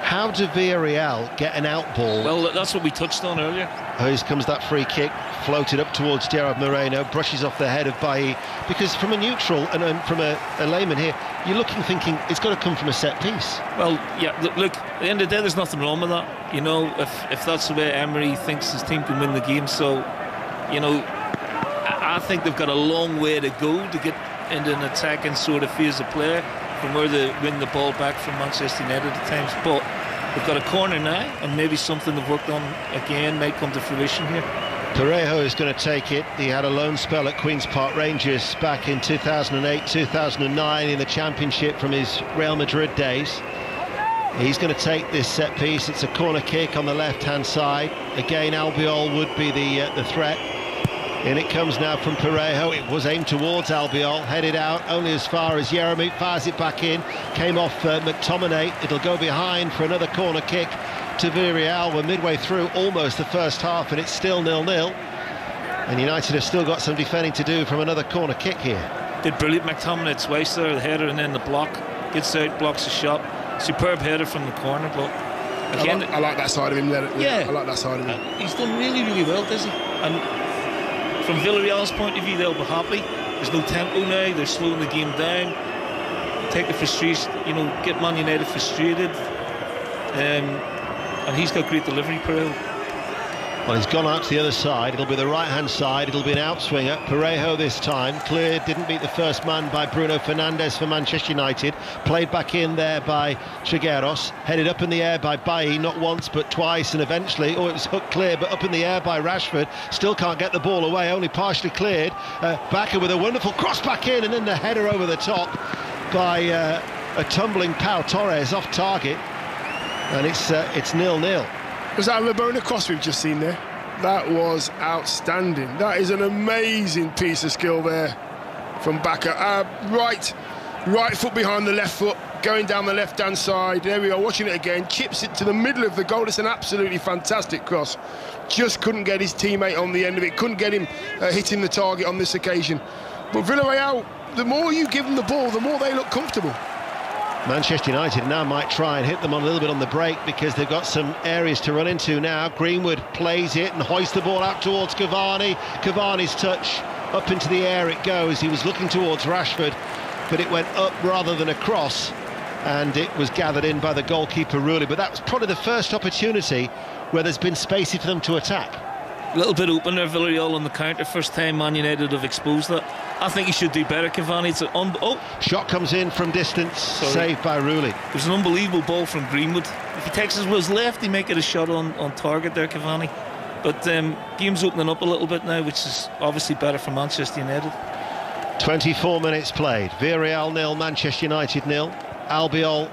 how do Villarreal get an out ball?
Well, that's what we touched on earlier.
Here comes that free kick, floated up towards Gerard Moreno, brushes off the head of Bailly, because from a neutral and from a layman here, you're looking, thinking it's got to come from a set piece.
Well, yeah, look, at the end of the day, there's nothing wrong with that. You know, if that's the way Emery thinks his team can win the game, so, you know, I think they've got a long way to go to get into an attacking sort of phase of play from where they win the ball back from Manchester United at times, but they've got a corner now, and maybe something they've worked on again might come to fruition here.
Parejo is going to take it. He had a loan spell at Queen's Park Rangers back in 2008-2009 in the Championship from his Real Madrid days. He's going to take this set piece. It's a corner kick on the left-hand side. Again, Albiol would be the threat. In it comes now from Parejo. It was aimed towards Albiol, headed out only as far as Jeremy, fires it back in, came off McTominay. It'll go behind for another corner kick to Villarreal. We're midway through almost the first half and it's still 0-0. And United have still got some defending to do from another corner kick here.
Did brilliant McTominay twice there, the header and then the block. Gets out, blocks the shot. Superb header from the corner, but again,
I like that side of him.
Yeah,
I like that side of him.
He's done really, really well, does he? And from Villarreal's point of view, they'll be happy. There's no tempo now, they're slowing the game down. Take the frustration, you know, get Man United frustrated. And he's got great delivery, Parejo.
Well, he's gone out to the other side. It'll be the right-hand side. It'll be an outswinger. Parejo this time. Cleared, didn't beat the first man by Bruno Fernandes for Manchester United. Played back in there by Trigueros. Headed up in the air by Bailly, not once but twice, and eventually, it was hooked clear, but up in the air by Rashford. Still can't get the ball away, only partially cleared. Backer with a wonderful cross back in, and then the header over the top by a tumbling Pau Torres off target. And it's 0-0.
Was that a Rabona cross we've just seen there? That was outstanding. That is an amazing piece of skill there from Bakker. Right foot behind the left foot, going down the left-hand side. There we are, watching it again. Chips it to the middle of the goal. It's an absolutely fantastic cross. Just couldn't get his teammate on the end of it. Couldn't get him hitting the target on this occasion. But Villarreal, the more you give them the ball, the more they look comfortable.
Manchester United now might try and hit them on a little bit on the break because they've got some areas to run into now. Greenwood plays it and hoists the ball out towards Cavani. Cavani's touch, up into the air it goes. He was looking towards Rashford, but it went up rather than across, and it was gathered in by the goalkeeper Rulli. But that was probably the first opportunity where there's been spacey for them to attack.
A little bit open there, Villarreal on the counter. First time Man United have exposed that. I think he should do better, Cavani. It's
shot comes in from distance, saved by Rulli.
It was an unbelievable ball from Greenwood. If he takes his left, he might get a shot on target there, Cavani. But game's opening up a little bit now, which is obviously better for Manchester United.
24 minutes played. Villarreal 0, Manchester United 0. Albiol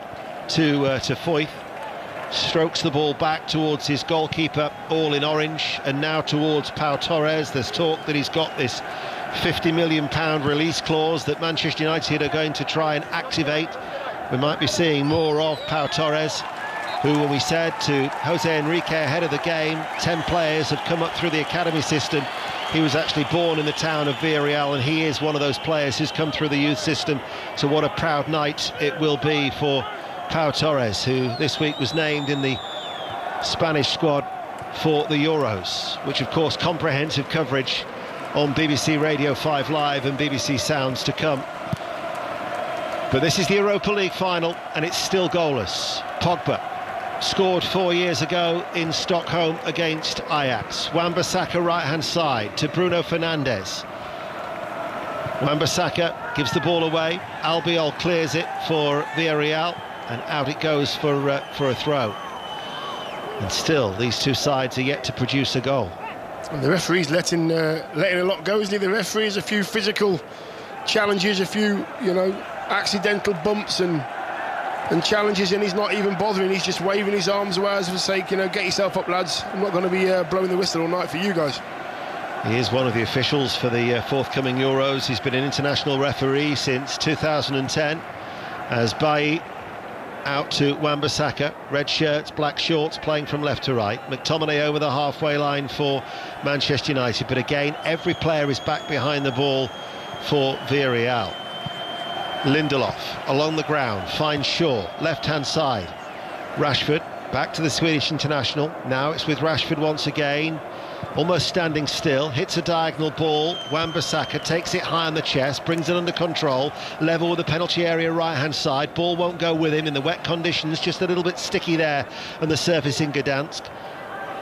to Foyth. Strokes the ball back towards his goalkeeper, all in orange, and now towards Pau Torres. There's talk that he's got this £50 million release clause that Manchester United are going to try and activate. We might be seeing more of Pau Torres, who, when we said to Jose Enrique ahead of the game, 10 players have come up through the academy system. He was actually born in the town of Villarreal, and he is one of those players who's come through the youth system. So what a proud night it will be for Pau Torres, who this week was named in the Spanish squad for the Euros, which of course comprehensive coverage on BBC Radio 5 Live and BBC Sounds to come. But this is the Europa League final, and it's still goalless. Pogba scored 4 years ago in Stockholm against Ajax. Wan-Bissaka right-hand side to Bruno Fernandes. Wan-Bissaka gives the ball away. Albiol clears it for Villarreal, and out it goes for a throw. And still, these two sides are yet to produce a goal.
And the referee's letting a lot go, isn't he? The referee's a few physical challenges, a few, accidental bumps and challenges, and he's not even bothering. He's just waving his arms away as for sake, get yourself up, lads. I'm not going to be blowing the whistle all night for you guys.
He is one of the officials for the forthcoming Euros. He's been an international referee since 2010. As Bailly out to Wan-Bissaka, red shirts, black shorts, playing from left to right. McTominay over the halfway line for Manchester United, but again, every player is back behind the ball for Villarreal. Lindelof along the ground, finds Shaw, left-hand side. Rashford back to the Swedish international. Now it's with Rashford once again, almost standing still, hits a diagonal ball. Wan-Bissaka takes it high on the chest, brings it under control, level with the penalty area right-hand side. Ball won't go with him in the wet conditions, just a little bit sticky there on the surface in Gdansk.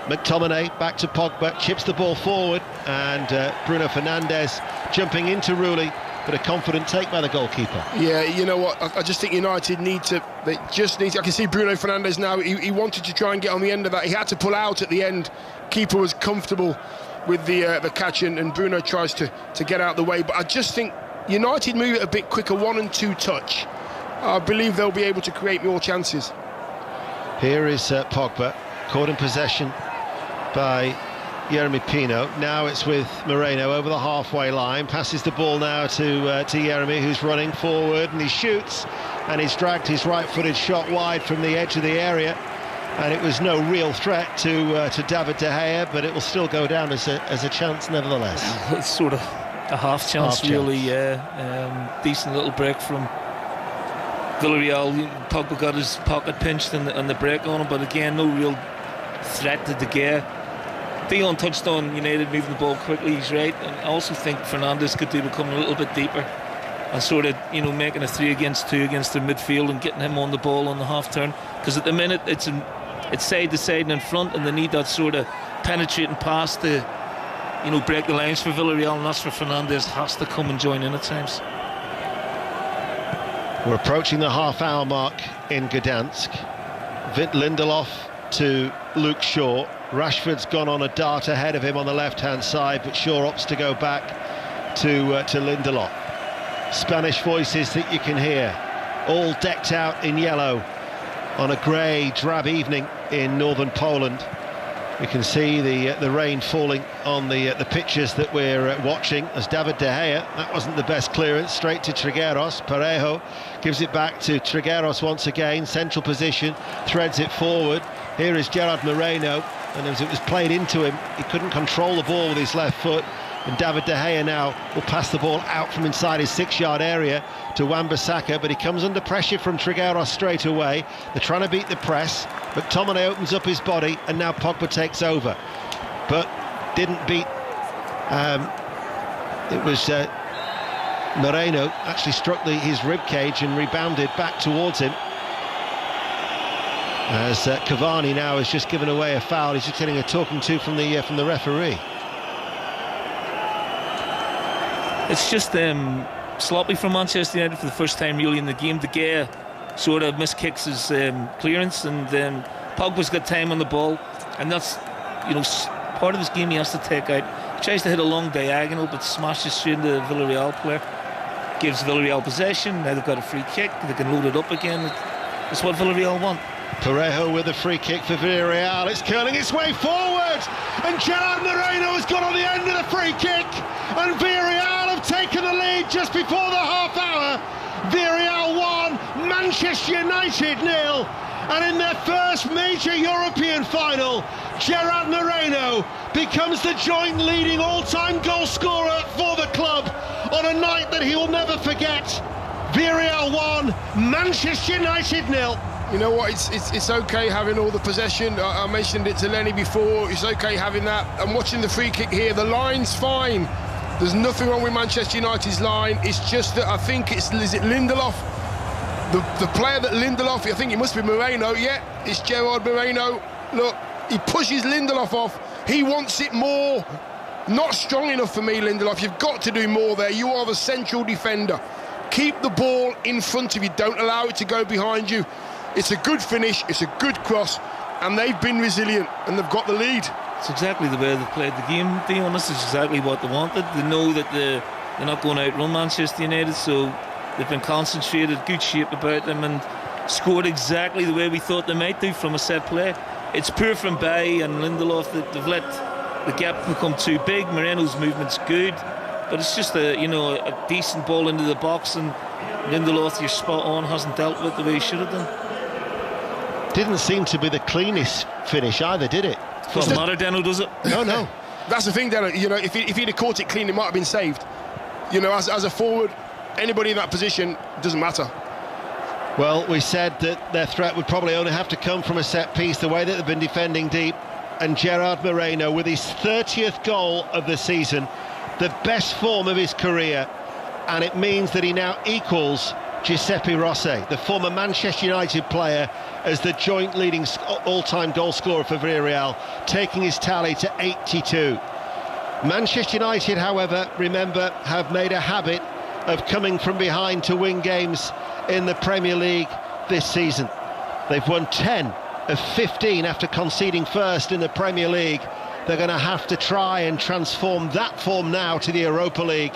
McTominay back to Pogba, chips the ball forward, and Bruno Fernandes jumping into Rulli, but a confident take by the goalkeeper.
Yeah, you know what, I just think United need to, I can see Bruno Fernandes now, he wanted to try and get on the end of that, he had to pull out at the end. Keeper was comfortable with the catch, and Bruno tries to get out the way, but I just think United move it a bit quicker, 1 and 2 touch. I believe they'll be able to create more chances.
Here is Pogba, caught in possession by Yeremy Pino. Now it's with Moreno over the halfway line, passes the ball now to Yeremy, who's running forward, and he shoots, and he's dragged his right-footed shot wide from the edge of the area, and it was no real threat to David De Gea, but it will still go down as a chance nevertheless.
It's sort of a half chance, really. Yeah, decent little break from Villarreal. Pogba got his pocket pinched and the break on him, but again, no real threat to De Gea. Dion touched on United moving the ball quickly, he's right, and I also think Fernandes could do become a little bit deeper and sort of, making a 3 against 2 against their midfield and getting him on the ball on the half turn, because at the minute it's side to side and in front, and they need that sort of penetrating pass to break the lines for Villarreal, and that's where Fernandes has to come and join in at times.
We're approaching the half-hour mark in Gdansk. Lindelof to Luke Shaw. Rashford's gone on a dart ahead of him on the left-hand side, but Shaw opts to go back to Lindelof. Spanish voices that you can hear, all decked out in yellow on a grey, drab evening in northern Poland. We can see the rain falling on the pitches that we're watching as David De Gea, that wasn't the best clearance, straight to Trigueros. Parejo gives it back to Trigueros once again, central position, threads it forward. Here is Gerard Moreno, and as it was played into him, he couldn't control the ball with his left foot. And David De Gea now will pass the ball out from inside his 6-yard area to Wan-Bissaka, but he comes under pressure from Trigueros straight away. They're trying to beat the press. McTominay opens up his body, and now Pogba takes over. But didn't beat... it was Moreno actually struck his rib cage and rebounded back towards him. As Cavani now has just given away a foul. He's just getting a talking to from the referee.
It's just sloppy from Manchester United for the first time really in the game. De Gea sort of miskicks his clearance, and Pogba's got time on the ball, and that's part of this game he has to take out. He tries to hit a long diagonal but smashes straight into the Villarreal player. Gives Villarreal possession. Now they've got a free kick. They can load it up again. That's what Villarreal want.
Parejo with a free kick for Villarreal. It's curling its way forward, and Gerard Moreno has got on the end of the free kick, and Villarreal have taken the lead just before the half hour. Villarreal 1, Manchester United 0, and in their first major European final, Gerard Moreno becomes the joint leading all-time goal scorer for the club on a night that he will never forget. Villarreal 1, Manchester United 0.
You know what, it's okay having all the possession. I mentioned it to Lenny before. It's okay having that. I'm watching the free kick here. The line's fine. There's nothing wrong with Manchester United's line. It's just that I think is it Lindelof? The player that Lindelof, I think it must be Moreno. Yeah, it's Gerard Moreno. Look, he pushes Lindelof off. He wants it more. Not strong enough for me, Lindelof. You've got to do more there. You are the central defender. Keep the ball in front of you. Don't allow it to go behind you. It's a good finish, it's a good cross, and they've been resilient, and they've got the lead.
It's exactly the way they've played the game, to be honest. It's exactly what they wanted. They know that they're not going to outrun Manchester United, so they've been concentrated, good shape about them, and scored exactly the way we thought they might do from a set play. It's poor from Bailly and Lindelof that they've let the gap become too big. Moreno's movement's good, but it's just a decent ball into the box, and Lindelof, you're spot on, hasn't dealt with it the way he should have done.
Didn't seem to be the cleanest finish either, did it?
Doesn't matter, Dano, does it?
No.
That's the thing, Dano. If he'd have caught it clean, it might have been saved. As a forward, anybody in that position, doesn't matter.
Well, we said that their threat would probably only have to come from a set piece, the way that they've been defending deep. And Gerard Moreno, with his 30th goal of the season, the best form of his career, and it means that he now equals Giuseppe Rossi, the former Manchester United player, as the joint leading all-time goal scorer for Villarreal, taking his tally to 82. Manchester United, however, remember, have made a habit of coming from behind to win games in the Premier League this season. They've won 10 of 15 after conceding first in the Premier League. They're going to have to try and transform that form now to the Europa League,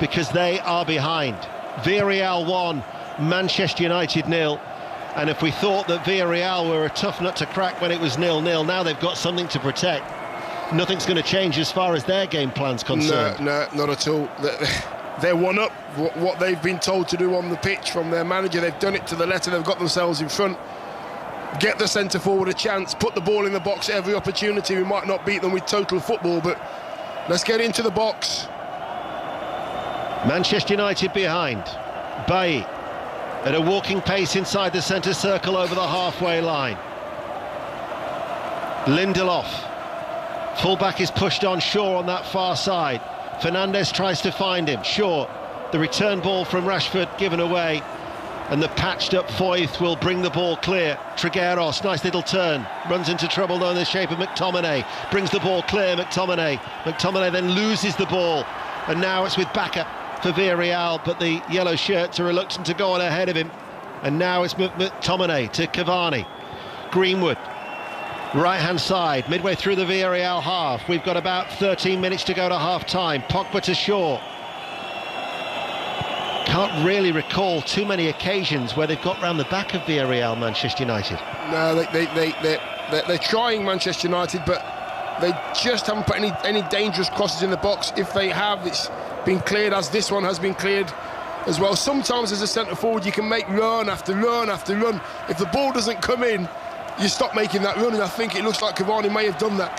because they are behind. Villarreal 1, Manchester United 0. And if we thought that Villarreal were a tough nut to crack when it was 0-0, now they've got something to protect. Nothing's going to change as far as their game plan's concerned.
No, not at all. They're one up. What they've been told to do on the pitch from their manager, they've done it to the letter. They've got themselves in front. Get the centre forward a chance, put the ball in the box at every opportunity. We might not beat them with total football, but let's get into the box.
Manchester United behind. Bailly at a walking pace inside the centre circle over the halfway line. Lindelof. Fullback is pushed on Shaw on that far side. Fernandes tries to find him. Shaw, the return ball from Rashford given away, and the patched up Foyth will bring the ball clear. Trigueros, nice little turn, runs into trouble though in the shape of McTominay, brings the ball clear. McTominay then loses the ball, and now it's with Bacca for Villarreal, but the yellow shirts are reluctant to go on ahead of him, and now it's McTominay to Cavani. Greenwood, right hand side, midway through the Villarreal half. We've got about 13 minutes to go to half time. Pogba to Shaw. Can't really recall too many occasions where they've got round the back of Villarreal, Manchester United.
No, they're trying, Manchester United, but they just haven't put any dangerous crosses in the box. If they have, it's been cleared, as this one has been cleared as well. Sometimes as a centre forward you can make run after run after run. If the ball doesn't come in, you stop making that run, and I think it looks like Cavani may have done that.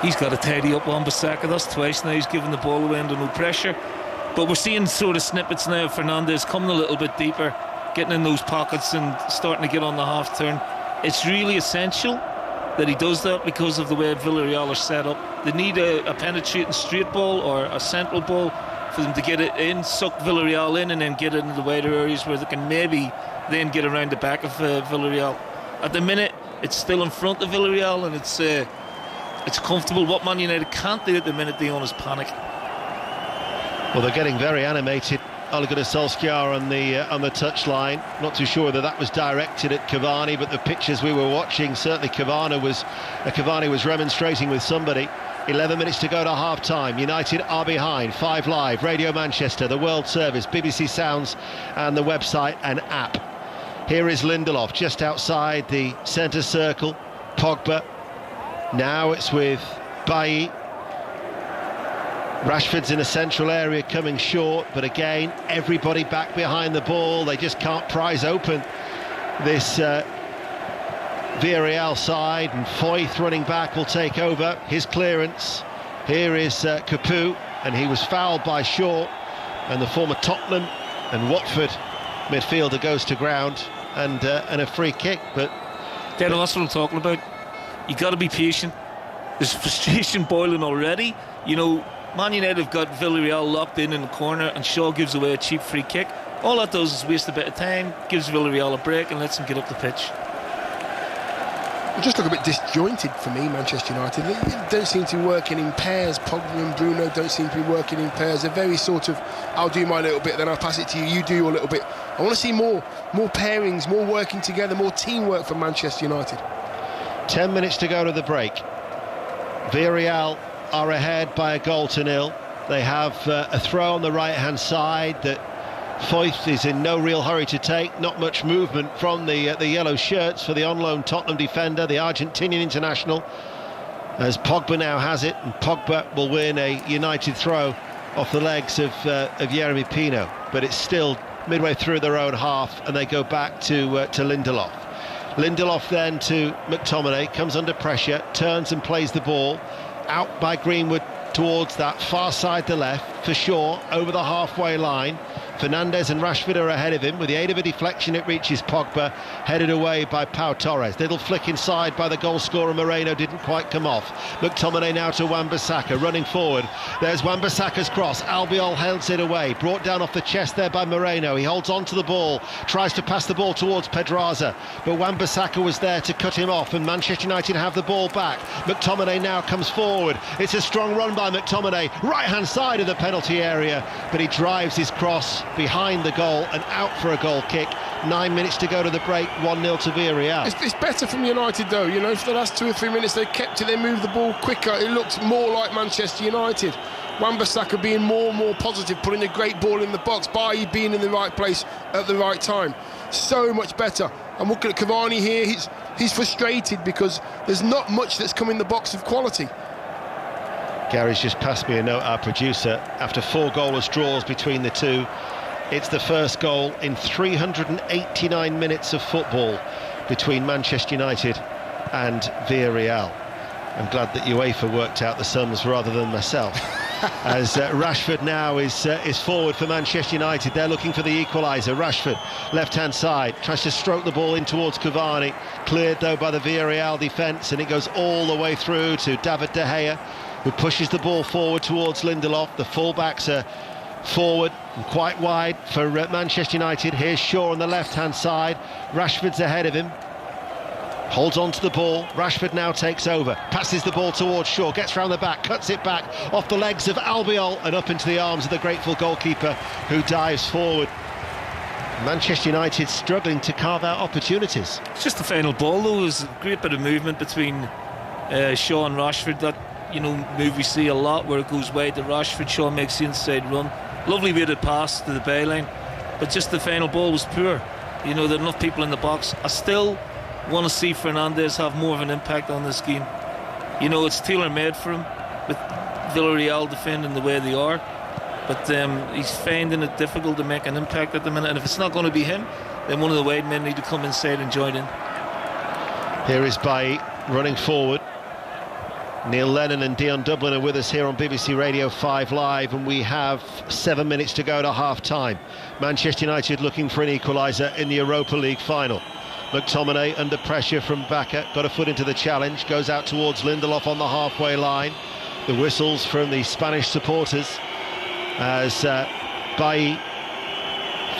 he's got to tidy up Wan-Bissaka. That's twice now he's given the ball away under no pressure. But we're seeing sort of snippets now of Fernandes coming a little bit deeper, getting in those pockets and starting to get on the half turn. It's really essential that he does that because of the way Villarreal are set up. They need a penetrating straight ball or a central ball for them to get it in, suck Villarreal in, and then get it into the wider areas where they can maybe then get around the back of Villarreal. At the minute, it's still in front of Villarreal, and it's comfortable. What Man United can't do at the minute, Dion, is panic.
Well, they're getting very animated. Ole Gunnar Solskjaer on the touchline. Not too sure whether that was directed at Cavani, but the pictures we were watching, certainly Cavani was remonstrating with somebody. 11 minutes to go to half-time. United are behind. 5 Live, Radio Manchester, the World Service, BBC Sounds and the website and app. Here is Lindelof just outside the centre circle. Pogba. Now it's with Bailly. Rashford's in a central area coming short, but again, everybody back behind the ball. They just can't prise open this Villarreal side, and Foyth running back will take over his clearance. Here is Capoue, and he was fouled by Shaw, and the former Tottenham and Watford midfielder goes to ground, and a free kick. But
that's what I'm talking about. You got to be patient. There's frustration boiling already. You know, Man United have got Villarreal locked in the corner, and Shaw gives away a cheap free kick. All that does is waste a bit of time, gives Villarreal a break, and lets them get up the pitch.
They just look a bit disjointed for me, Manchester United. They don't seem to be working in pairs. Pogba and Bruno don't seem to be working in pairs. They're very sort of, I'll do my little bit, then I'll pass it to you, you do your little bit. I want to see more pairings, more working together, more teamwork from Manchester United. 10
minutes to go to the break. Villarreal are ahead by 1-0. They have a throw on the right-hand side that Foyth is in no real hurry to take. Not much movement from the yellow shirts for the on-loan Tottenham defender, the Argentinian international, as Pogba now has it, and Pogba will win a United throw off the legs of Yeremy Pino. But it's still midway through their own half, and they go back to Lindelof. Lindelof then to McTominay, comes under pressure, turns and plays the ball out by Greenwood towards that far side to left for Shaw over the halfway line. Fernandes and Rashford are ahead of him. With the aid of a deflection, it reaches Pogba, headed away by Pau Torres. Little flick inside by the goal scorer Moreno, didn't quite come off. McTominay now to Wan-Bissaka, running forward. There's Wan-Bissaka's cross. Albiol holds it away, brought down off the chest there by Moreno. He holds on to the ball, tries to pass the ball towards Pedraza, but Wan-Bissaka was there to cut him off, and Manchester United have the ball back. McTominay now comes forward. It's a strong run by McTominay, right-hand side of the penalty area, but he drives his cross behind the goal and out for a goal kick. 9 minutes to go to the break, 1-0 to Villarreal.
It's better from United though, you know, for the last 2 or 3 minutes they kept it, they moved the ball quicker, it looked more like Manchester United. Wan-Bissaka being more and more positive, putting a great ball in the box, Bailly being in the right place at the right time. So much better. I'm looking at Cavani here, he's frustrated because there's not much that's come in the box of quality.
Gary's just passed me a note, our producer, after 4 goalless draws between the two. It's the first goal in 389 minutes of football between Manchester United and Villarreal. I'm glad that UEFA worked out the sums rather than myself. As Rashford now is forward for Manchester United. They're looking for the equaliser. Rashford, left-hand side, tries to stroke the ball in towards Cavani. Cleared, though, by the Villarreal defence, and it goes all the way through to David De Gea, who pushes the ball forward towards Lindelof. The full-backs are forward and quite wide for Manchester United. Here's Shaw on the left-hand side. Rashford's ahead of him. Holds on to the ball. Rashford now takes over. Passes the ball towards Shaw. Gets round the back. Cuts it back off the legs of Albiol and up into the arms of the grateful goalkeeper, who dives forward. Manchester United struggling to carve out opportunities.
It's just the final ball, though. There's a great bit of movement between Shaw and Rashford. That, you know, move we see a lot where it goes wide to Rashford. Shaw makes the inside run. Lovely weighted pass to the byline, but just the final ball was poor. You know, there are enough people in the box. I still want to see Fernandes have more of an impact on this game. You know, it's tailor-made for him, with Villarreal defending the way they are, but he's finding it difficult to make an impact at the minute, and if it's not going to be him, then one of the wide men need to come inside and join in.
Here is Bailly running forward. Neil Lennon and Dion Dublin are with us here on BBC Radio 5 Live, and we have 7 minutes to go to half-time. Manchester United looking for an equaliser in the Europa League final. McTominay under pressure from Bacca, got a foot into the challenge, goes out towards Lindelof on the halfway line. The whistles from the Spanish supporters as Bailly,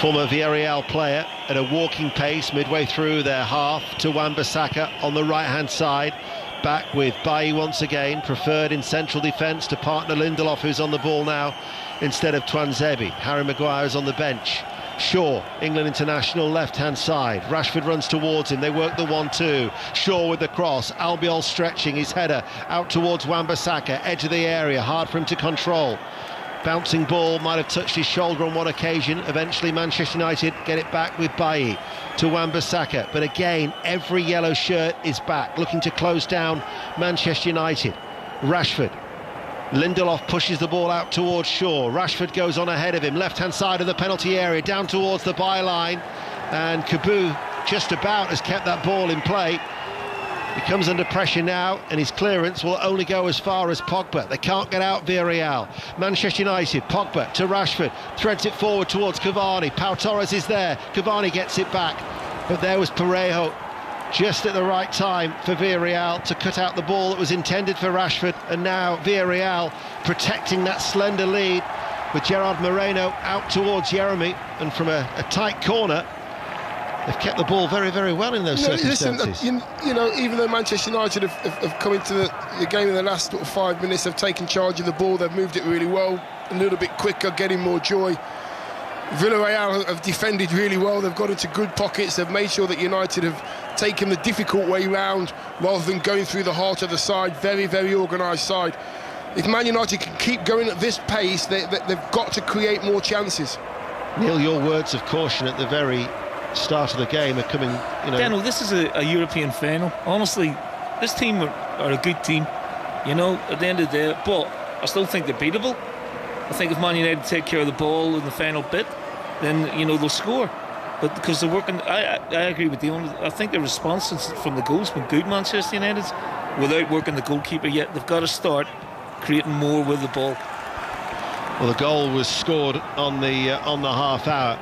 former Villarreal player, at a walking pace midway through their half to Wan-Bissaka on the right-hand side. Back with Bailly once again, preferred in central defence to partner Lindelof, who's on the ball now instead of Tuanzebe. Harry Maguire's on the bench. Shaw, England international, left-hand side. Rashford runs towards him, they work the 1-2. Shaw with the cross, Albiol stretching his header out towards Wan-Bissaka, edge of the area, hard for him to control. Bouncing ball, might have touched his shoulder on one occasion. Eventually Manchester United get it back with Bailly to Wan-Bissaka, but again every yellow shirt is back, looking to close down Manchester United. Rashford, Lindelof pushes the ball out towards Shaw. Rashford goes on ahead of him, left-hand side of the penalty area, down towards the byline, and Cabu just about has kept that ball in play. He comes under pressure now, and his clearance will only go as far as Pogba. They can't get out Villarreal. Manchester United, Pogba to Rashford, threads it forward towards Cavani. Pau Torres is there, Cavani gets it back, but there was Parejo just at the right time for Villarreal to cut out the ball that was intended for Rashford, and now Villarreal protecting that slender lead with Gerard Moreno out towards Jeremy, and from a tight corner. They've kept the ball very, very well in those circumstances.
Listen, you know, even though Manchester United have come into the game in the last 5 minutes, have taken charge of the ball, they've moved it really well, a little bit quicker, getting more joy. Villarreal have defended really well, they've got into good pockets, they've made sure that United have taken the difficult way round rather than going through the heart of the side. Very, very organised side. If Man United can keep going at this pace, they've got to create more chances.
Neil, your words of caution at the very start of the game are coming, you know.
Daniel, this is a European final. Honestly, this team are a good team, you know, at the end of the day, but I still think they're beatable. I think if Man United take care of the ball in the final bit, then, you know, they'll score. But because they're working, I agree with you. I think the response from the goals has been good, Manchester United, without working the goalkeeper yet. They've got to start creating more with the ball.
Well, the goal was scored on the half hour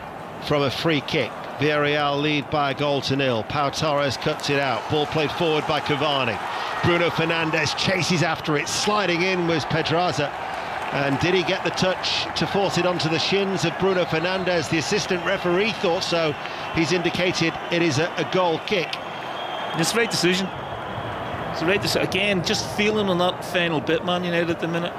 from a free kick. Villarreal lead by a goal to nil. Pau Torres cuts it out. Ball played forward by Cavani. Bruno Fernandes chases after it. Sliding in was Pedraza. And did he get the touch to force it onto the shins of Bruno Fernandes? The assistant referee thought so. He's indicated it is a goal kick.
It's the right decision. It's the right decision. Again, just feeling on that final bit, Man United at the minute.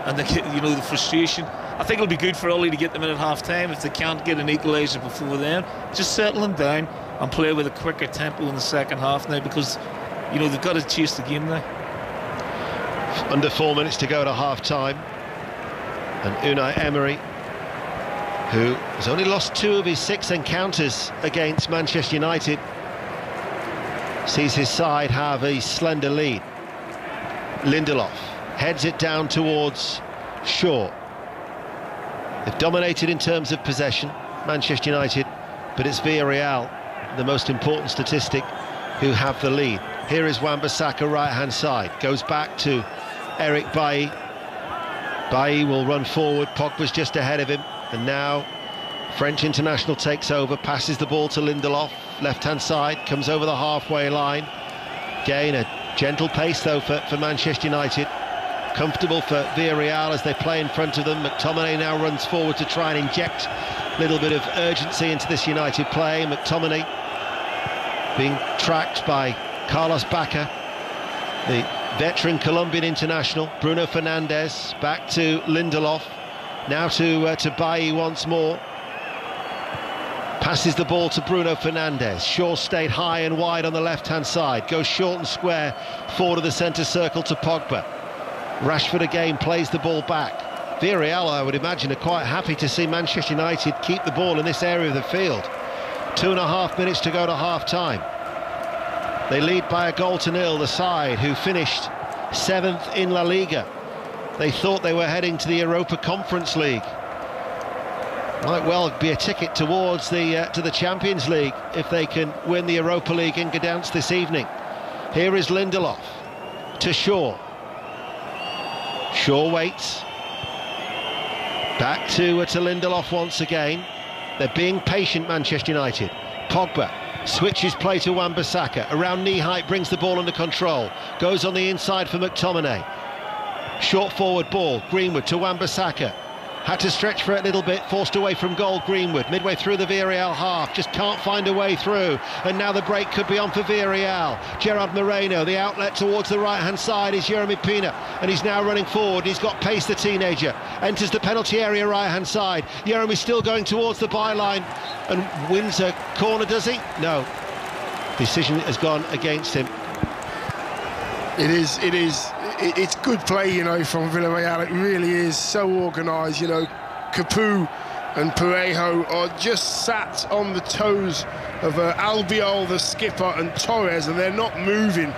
And the frustration. I think it'll be good for Ollie to get them in at half-time if they can't get an equaliser before then. Just settling down and play with a quicker tempo in the second half now, because, you know, they've got to chase the game now.
Under 4 minutes to go to half-time. And Unai Emery, who has only lost 2 of his 6 encounters against Manchester United, sees his side have a slender lead. Lindelof heads it down towards Shaw. They've dominated in terms of possession, Manchester United, but it's Villarreal, the most important statistic, who have the lead. Here is Wan-Bissaka, right-hand side, goes back to Eric Bailly. Bailly will run forward, Pogba's just ahead of him, and now French international takes over, passes the ball to Lindelof, left-hand side, comes over the halfway line. Again, a gentle pace though for Manchester United. Comfortable for Villarreal as they play in front of them. McTominay now runs forward to try and inject a little bit of urgency into this United play. McTominay being tracked by Carlos Bacca, the veteran Colombian international. Bruno Fernandes back to Lindelof, now to Bailly once more. Passes the ball to Bruno Fernandes. Shaw stayed high and wide on the left-hand side, goes short and square forward of the centre circle to Pogba. Rashford again plays the ball back. Villarreal, I would imagine, are quite happy to see Manchester United keep the ball in this area of the field. 2.5 minutes to go to half-time. They lead by a goal to nil, the side who finished 7th in La Liga. They thought they were heading to the Europa Conference League. Might well be a ticket towards to the Champions League if they can win the Europa League in Gdansk this evening. Here is Lindelof to Shaw. Shaw waits. Back to Lindelof once again. They're being patient, Manchester United. Pogba switches play to Wan-Bissaka. Around knee height, brings the ball under control. Goes on the inside for McTominay. Short forward ball. Greenwood to Wan-Bissaka. Had to stretch for it a little bit, forced away from goal. Greenwood, midway through the Villarreal half, just can't find a way through. And now the break could be on for Villarreal. Gerard Moreno, the outlet towards the right-hand side is Yeremy Pina, and he's now running forward. He's got pace, the teenager. Enters the penalty area right-hand side. Yeremy still going towards the byline and wins a corner, does he? No. Decision has gone against him.
It's good play, you know, from Villarreal. It really is so organised, you know. Capoue and Parejo are just sat on the toes of Albiol, the skipper, and Torres, and they're not moving.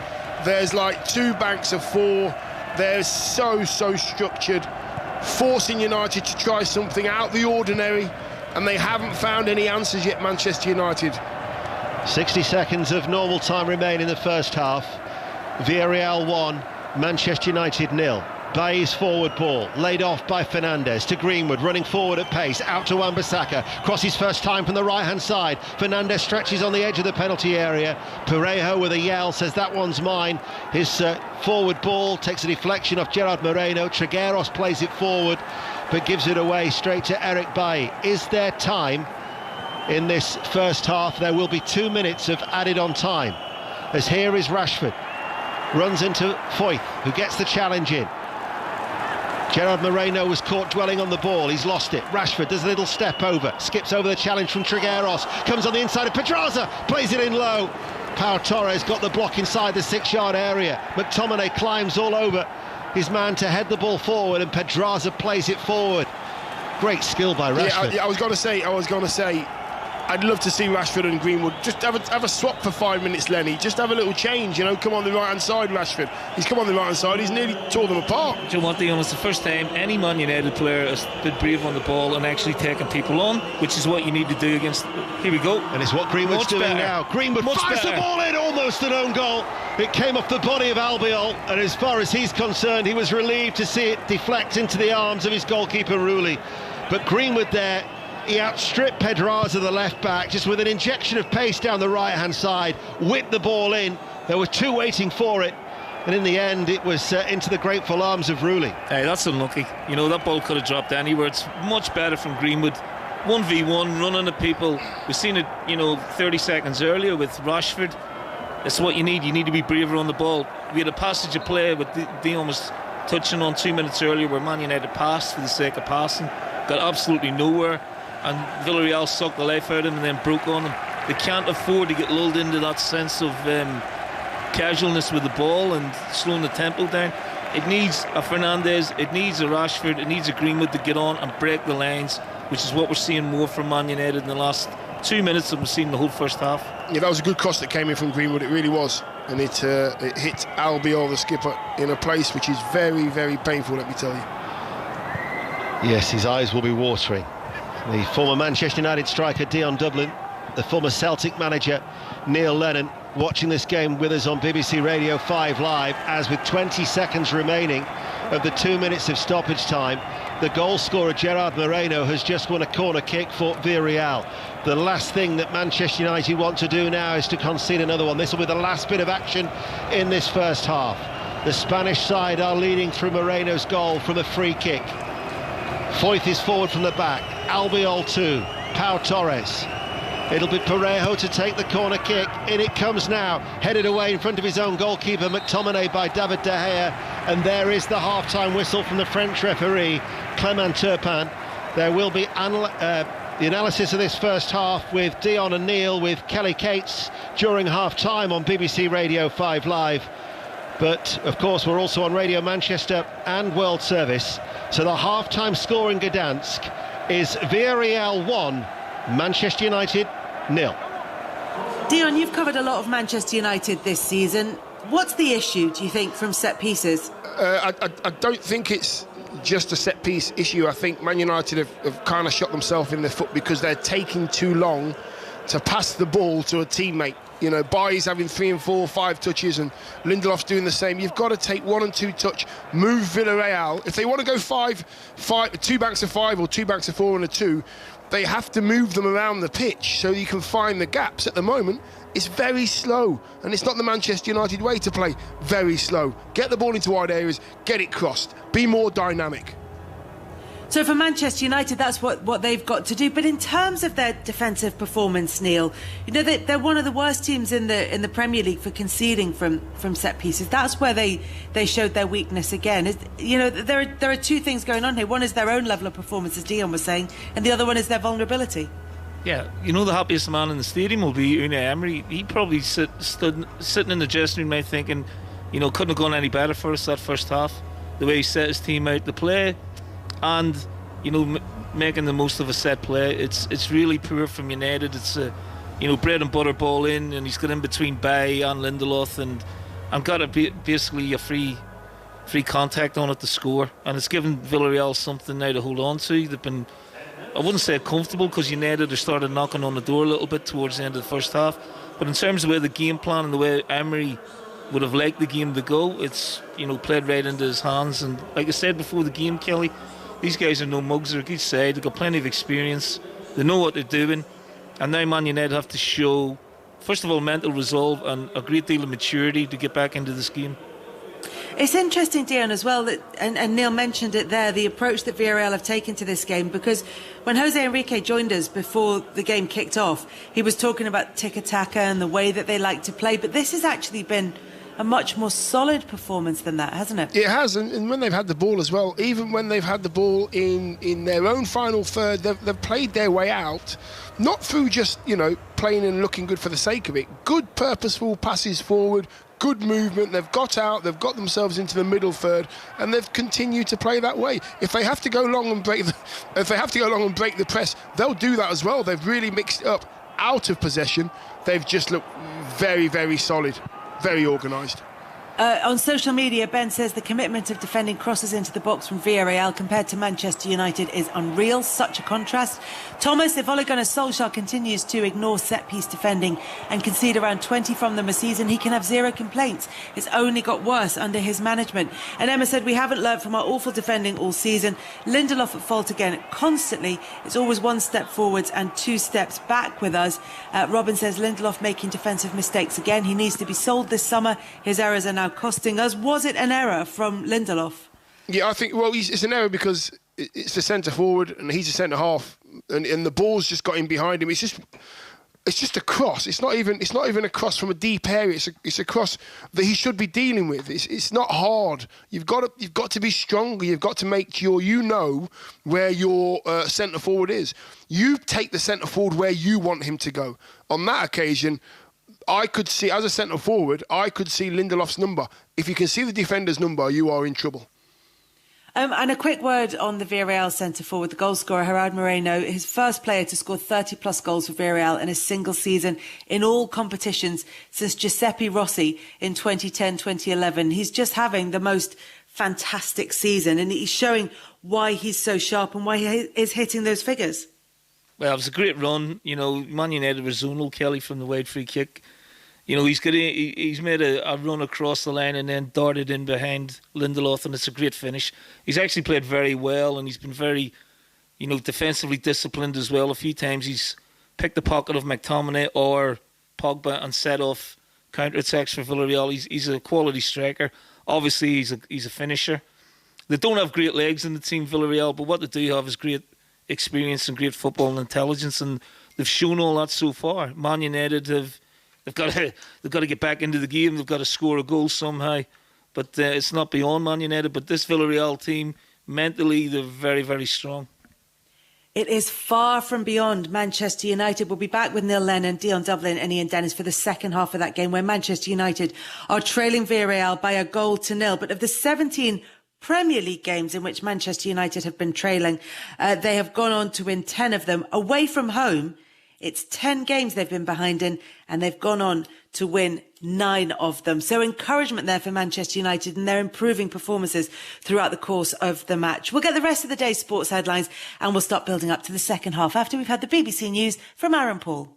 There's like 2 banks of 4. They're so structured, forcing United to try something out the ordinary, and they haven't found any answers yet, Manchester United.
60 seconds of normal time remain in the first half. Villarreal 1, Manchester United 0. Bailly's forward ball, laid off by Fernandes to Greenwood, running forward at pace, out to Wan-Bissaka, crosses first time from the right-hand side. Fernandes stretches on the edge of the penalty area. Parejo with a yell says that one's mine. His forward ball takes a deflection off Gerard Moreno. Trigueros plays it forward, but gives it away straight to Eric Bailly. Is there time in this first half? There will be 2 minutes of added on time, as here is Rashford. Runs into Foyth, who gets the challenge in. Gerard Moreno was caught dwelling on the ball. He's lost it. Rashford does a little step over, skips over the challenge from Trigueros, comes on the inside of Pedraza, plays it in low. Pau Torres got the block inside the 6-yard area. McTominay climbs all over his man to head the ball forward, and Pedraza plays it forward. Great skill by Rashford.
I was going to say, I'd love to see Rashford and Greenwood just have a swap for 5 minutes, Lenny. Just have a little change, you know. Come on the right-hand side, Rashford. He's come on the right-hand side. He's nearly tore them apart.
Do you know what, Dion? It's the first time any Man United player has been brave on the ball and actually taking people on, which is what you need to do against... Here we go.
And it's what Greenwood's doing now. Greenwood fires the ball in, almost an own goal. It came off the body of Albiol, and as far as he's concerned, he was relieved to see it deflect into the arms of his goalkeeper, Rulli. But Greenwood there, he outstripped Pedraza, the left-back, just with an injection of pace down the right-hand side, whipped the ball in. There were 2 waiting for it, and in the end it was into the grateful arms of Rulli.
Hey, that's unlucky. You know, that ball could have dropped anywhere. It's much better from Greenwood. 1v1, running at people. We've seen it, you know, 30 seconds earlier with Rashford. That's what you need. You need to be braver on the ball. We had a passage of play with Dion was touching on 2 minutes earlier where Man United passed for the sake of passing. Got absolutely nowhere. And Villarreal sucked the life out of him and then broke on him. They can't afford to get lulled into that sense of casualness with the ball and slowing the tempo down. It needs a Fernandes, it needs a Rashford, it needs a Greenwood to get on and break the lines, which is what we're seeing more from Man United in the last 2 minutes that we've seen the whole first half.
Yeah, that was a good cross that came in from Greenwood, it really was. And it hit Albiol, the skipper, in a place which is very, very painful, let me tell you.
Yes, his eyes will be watering. The former Manchester United striker Dion Dublin, the former Celtic manager Neil Lennon, watching this game with us on BBC Radio 5 Live, as with 20 seconds remaining of the 2 minutes of stoppage time, the goal scorer Gerard Moreno has just won a corner kick for Villarreal. The last thing that Manchester United want to do now is to concede another one. This will be the last bit of action in this first half. The Spanish side are leading through Moreno's goal from a free kick. Foyth is forward from the back. Albiol 2, Pau Torres. It'll be Parejo to take the corner kick. In it comes now, headed away in front of his own goalkeeper, McTominay, by David De Gea. And there is the half-time whistle from the French referee, Clément Turpin. There will be the analysis of this first half with Dion and Neil, with Kelly Cates during half-time on BBC Radio 5 Live. But, of course, we're also on Radio Manchester and World Service. So the half-time score in Gdansk is Villarreal 1, Manchester United 0.
Dion, you've covered a lot of Manchester United this season. What's the issue, do you think, from set pieces?
I don't think it's just a set-piece issue. I think Man United have kind of shot themselves in the foot because they're taking too long to pass the ball to a teammate. You know, Bailly's having 3 and 4, 5 touches, and Lindelof's doing the same. You've got to take 1 and 2 touch, move Villarreal. If they want to go 2 banks of 5 or 2 banks of 4 and a 2, they have to move them around the pitch so you can find the gaps. At the moment, it's very slow, and it's not the Manchester United way to play. Very slow. Get the ball into wide areas, get it crossed, be more dynamic.
So for Manchester United, that's what they've got to do. But in terms of their defensive performance, Neil, you know, they're one of the worst teams in the Premier League for conceding from set pieces. That's where they showed their weakness again. You know, there are 2 things going on here. One is their own level of performance, as Dion was saying, and the other one is their vulnerability.
Yeah, you know, the happiest man in the stadium will be Unai Emery. He probably stood sitting in the dressing room now thinking, you know, couldn't have gone any better for us that first half. The way he set his team out to play, and you know, making the most of a set play. It's really poor from United. It's a, you know, bread and butter ball in, and he's got in between Bay and Lindelof, and got basically a free contact on it to score, and it's given Villarreal something now to hold on to. They've been, I wouldn't say comfortable, because United have started knocking on the door a little bit towards the end of the first half, but in terms of where the game plan and the way Emery would have liked the game to go, it's, you know, played right into his hands. And like I said before the game, Kelly, these guys are no mugs. They're a good side. They've got plenty of experience. They know what they're doing. And now Man United have to show, first of all, mental resolve and a great deal of maturity to get back into this game.
It's interesting, Dion, as well, that, and Neil mentioned it there, the approach that Villarreal have taken to this game, because when Jose Enrique joined us before the game kicked off, he was talking about tiki-taka and the way that they like to play. But this has actually been a much more solid performance than that, hasn't it?
It has, and when they've had the ball as well, even when they've had the ball in their own final third, they've played their way out, not through just, you know, playing and looking good for the sake of it. Good purposeful passes forward, good movement. They've got out, they've got themselves into the middle third, and they've continued to play that way. If they have to go long and break the press, they'll do that as well. They've really mixed it up. Out of possession, they've just looked very, very solid. Very organised.
On social media, Ben says the commitment of defending crosses into the box from Villarreal compared to Manchester United is unreal. Such a contrast. Thomas, if Ole Gunnar Solskjaer continues to ignore set-piece defending and concede around 20 from them a season, he can have 0 complaints. It's only got worse under his management. And Emma said, we haven't learnt from our awful defending all season. Lindelof at fault again constantly. It's always 1 step forwards and 2 steps back with us. Robin says, Lindelof making defensive mistakes again. He needs to be sold this summer. His errors are now costing us. Was it an error from Lindelof?
Yeah, I think, well, it's an error because it's the centre forward and he's a centre half, and the ball's just got in behind him. It's just a cross. It's not even a cross from a deep area. It's a cross that he should be dealing with. It's not hard. You've got to be stronger. You've got to make sure you know where your centre forward is. You take the centre forward where you want him to go. On that occasion, I could see, as a centre forward, I could see Lindelof's number. If you can see the defender's number, you are in trouble.
And a quick word on the Villarreal centre forward, the goal scorer Gerard Moreno, his first player to score 30-plus goals for Villarreal in a single season in all competitions since Giuseppe Rossi in 2010-2011. He's just having the most fantastic season, and he's showing why he's so sharp and why he is hitting those figures.
Well, it was a great run. You know, Man United were zonal, Kelly, from the wide free kick. You know, he's made a run across the line and then darted in behind Lindelof, and it's a great finish. He's actually played very well, and he's been very, you know, defensively disciplined as well. A few times he's picked the pocket of McTominay or Pogba and set off counter-attacks for Villarreal. He's a quality striker. Obviously, he's a finisher. They don't have great legs in the team, Villarreal, but what they do have is great experience and great football and intelligence, and they've shown all that so far. Man United they've got to get back into the game. They've got to score a goal somehow, but it's not beyond Man United. But this Villarreal team, mentally, they're very, very strong.
It is far from beyond Manchester United. We'll be back with Neil Lennon, Dion Dublin and Ian Dennis for the second half of that game, where Manchester United are trailing Villarreal by 1-0. But of the 17 Premier League games in which Manchester United have been trailing, they have gone on to win 10 of them. Away from home, it's 10 games they've been behind in, and they've gone on to win 9 of them. So encouragement there for Manchester United and their improving performances throughout the course of the match. We'll get the rest of the day's sports headlines, and we'll start building up to the second half after we've had the BBC News from Aaron Paul.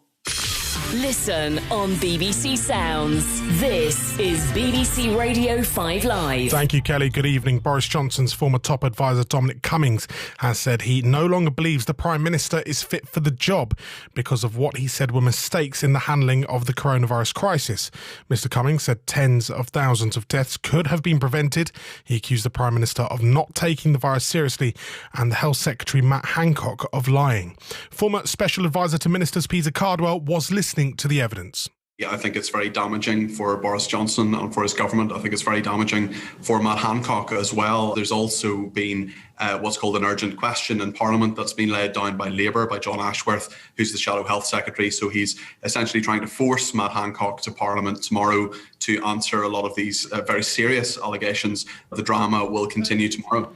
Listen on BBC Sounds. This is BBC Radio 5 Live.
Thank you, Kelly. Good evening. Boris Johnson's former top advisor Dominic Cummings has said he no longer believes the Prime Minister is fit for the job because of what he said were mistakes in the handling of the coronavirus crisis. Mr Cummings said tens of thousands of deaths could have been prevented. He accused the Prime Minister of not taking the virus seriously and the Health Secretary Matt Hancock of lying. Former Special Advisor to Ministers Peter Cardwell was listening to the evidence.
Yeah, I think it's very damaging for Boris Johnson and for his government. I think it's very damaging for Matt Hancock as well. There's also been what's called an urgent question in Parliament that's been laid down by Labour, by John Ashworth, who's the Shadow Health Secretary. So he's essentially trying to force Matt Hancock to Parliament tomorrow to answer a lot of these very serious allegations. The drama will continue tomorrow.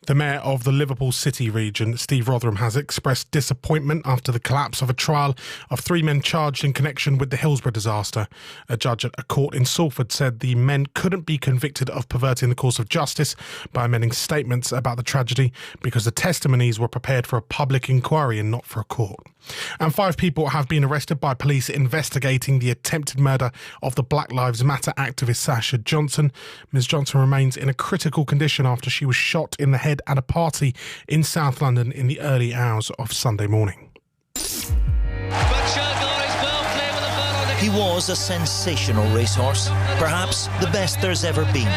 The Mayor of the Liverpool City region, Steve Rotherham, has expressed disappointment after the collapse of a trial of 3 men charged in connection with the Hillsborough disaster. A judge at a court in Salford said the men couldn't be convicted of perverting the course of justice by amending statements about the tragedy because the testimonies were prepared for a public inquiry and not for a court. And 5 people have been arrested by police investigating the attempted murder of the Black Lives Matter activist Sasha Johnson. Ms Johnson remains in a critical condition after she was shot in the head at a party in South London in the early hours of Sunday morning.
He was a sensational racehorse, perhaps the best there's ever been.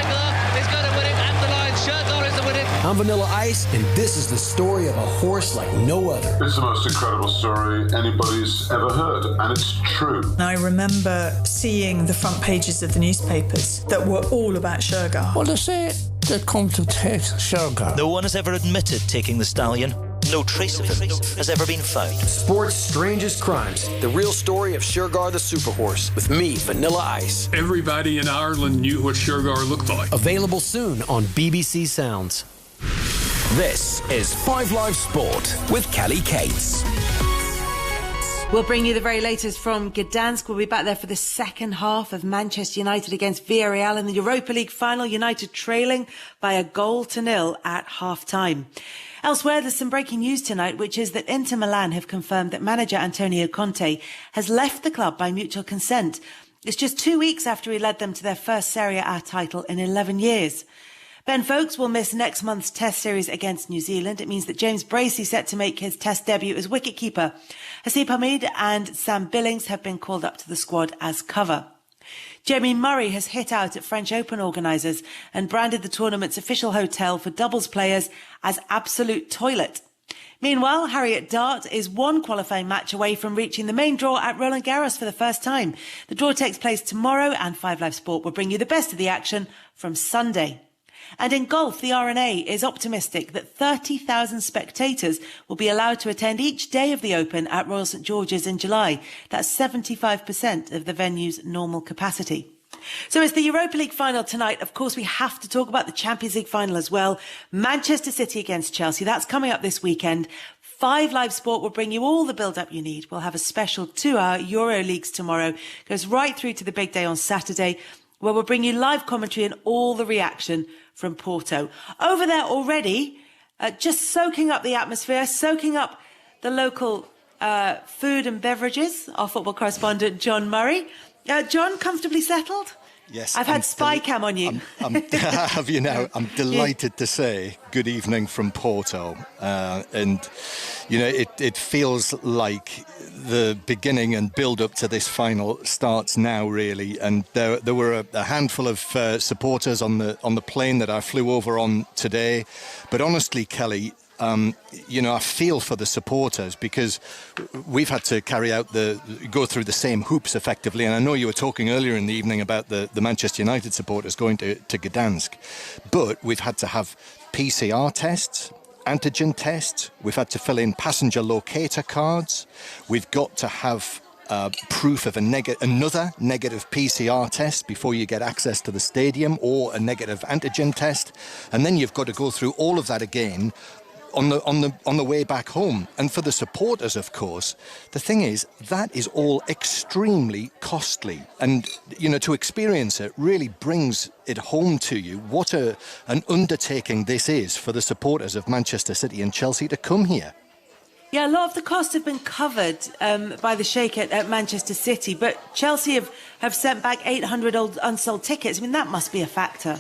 I'm Vanilla Ice, and this is the story of a horse like no other.
It's the most incredible story anybody's ever heard, and it's true.
I remember seeing the front pages of the newspapers that were all about Shergar.
Well, they say they've come to take Shergar.
No one has ever admitted taking the stallion. No trace of him has ever been found.
Sport's strangest crimes. The real story of Shergar the Superhorse with me, Vanilla Ice.
Everybody in Ireland knew what Shergar looked like.
Available soon on BBC Sounds. This is 5 Live Sport with Kelly Cates.
We'll bring you the very latest from Gdansk. We'll be back there for the second half of Manchester United against Villarreal in the Europa League final. United trailing by 1-0 at half-time. Elsewhere, there's some breaking news tonight, which is that Inter Milan have confirmed that manager Antonio Conte has left the club by mutual consent. It's just 2 weeks after he led them to their first Serie A title in 11 years. Ben Foakes will miss next month's Test series against New Zealand. It means that James Bracey set to make his Test debut as wicketkeeper. Haseeb Hameed and Sam Billings have been called up to the squad as cover. Jamie Murray has hit out at French Open organisers and branded the tournament's official hotel for doubles players as Absolute Toilet. Meanwhile, Harriet Dart is one qualifying match away from reaching the main draw at Roland Garros for the first time. The draw takes place tomorrow, and 5 Live Sport will bring you the best of the action from Sunday. And in golf, the RNA is optimistic that 30,000 spectators will be allowed to attend each day of the Open at Royal St George's in July. That's 75% of the venue's normal capacity. So it's the Europa League final tonight. Of course, we have to talk about the Champions League final as well. Manchester City against Chelsea. That's coming up this weekend. 5 Live Sport will bring you all the build-up you need. We'll have a special 2-hour Euro Leagues tomorrow. Goes right through to the big day on Saturday, where we'll bring you live commentary and all the reaction from Porto. Over there already, just soaking up the atmosphere, soaking up the local food and beverages, our football correspondent John Murray. John, comfortably settled?
Yes.
I've had spy cam on you.
Have you now? I'm delighted to say good evening from Porto. And, you know, it feels like the beginning and build-up to this final starts now, really. And there were a handful of supporters on the plane that I flew over on today. But honestly, Kelly, you know, I feel for the supporters because we've had to go through the same hoops effectively. And I know you were talking earlier in the evening about the Manchester United supporters going to Gdansk, but we've had to have PCR tests, antigen tests. We've had to fill in passenger locator cards. We've got to have proof of another negative PCR test before you get access to the stadium, or a negative antigen test. And then you've got to go through all of that again on the way back home. And for the supporters, of course, the thing is that is all extremely costly, and you know, to experience it really brings it home to you what an undertaking this is for the supporters of Manchester City and Chelsea to come here.
Yeah, a lot of the costs have been covered by the Sheikh at Manchester City, but Chelsea have sent back 800 old unsold tickets. I mean, that must be a factor.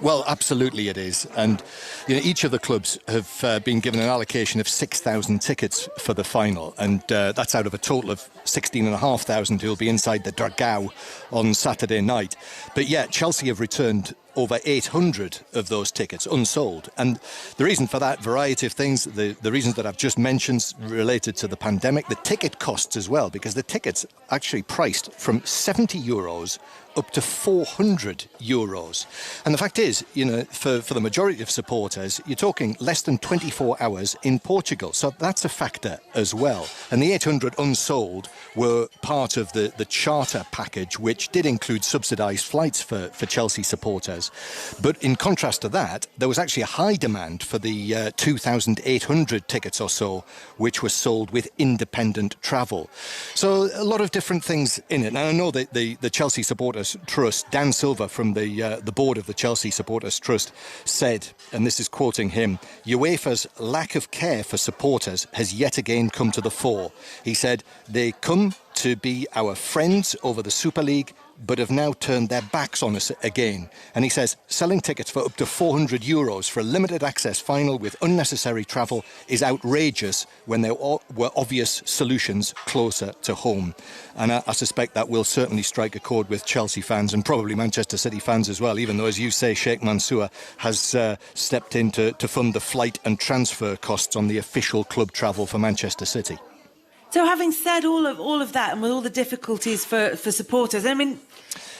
Well, absolutely it is. And each of the clubs have been given an allocation of 6,000 tickets for the final. And that's out of a total of 16,500 who will be inside the Dragao on Saturday night. But yet, Chelsea have returned over 800 of those tickets unsold. And the reason for that, variety of things, the reasons that I've just mentioned related to the pandemic, the ticket costs as well, because the tickets actually priced from €70 up to €400. And the fact is, for the majority of supporters, you're talking less than 24 hours in Portugal. So that's a factor as well. And the 800 unsold were part of the charter package, which did include subsidised flights for Chelsea supporters. But in contrast to that, there was actually a high demand for the 2,800 tickets or so, which were sold with independent travel. So a lot of different things in it. And I know that the Chelsea Supporters Trust, Dan Silver from the board of the Chelsea Supporters Trust said, and this is quoting him, UEFA's lack of care for supporters has yet again come to the fore. He said, they come to be our friends over the Super League, but have now turned their backs on us again. And he says, selling tickets for up to €400 for a limited access final with unnecessary travel is outrageous when there were obvious solutions closer to home. And I suspect that will certainly strike a chord with Chelsea fans and probably Manchester City fans as well, even though, as you say, Sheikh Mansour has stepped in to fund the flight and transfer costs on the official club travel for Manchester City.
So having said all of that, and with all the difficulties for supporters, I mean,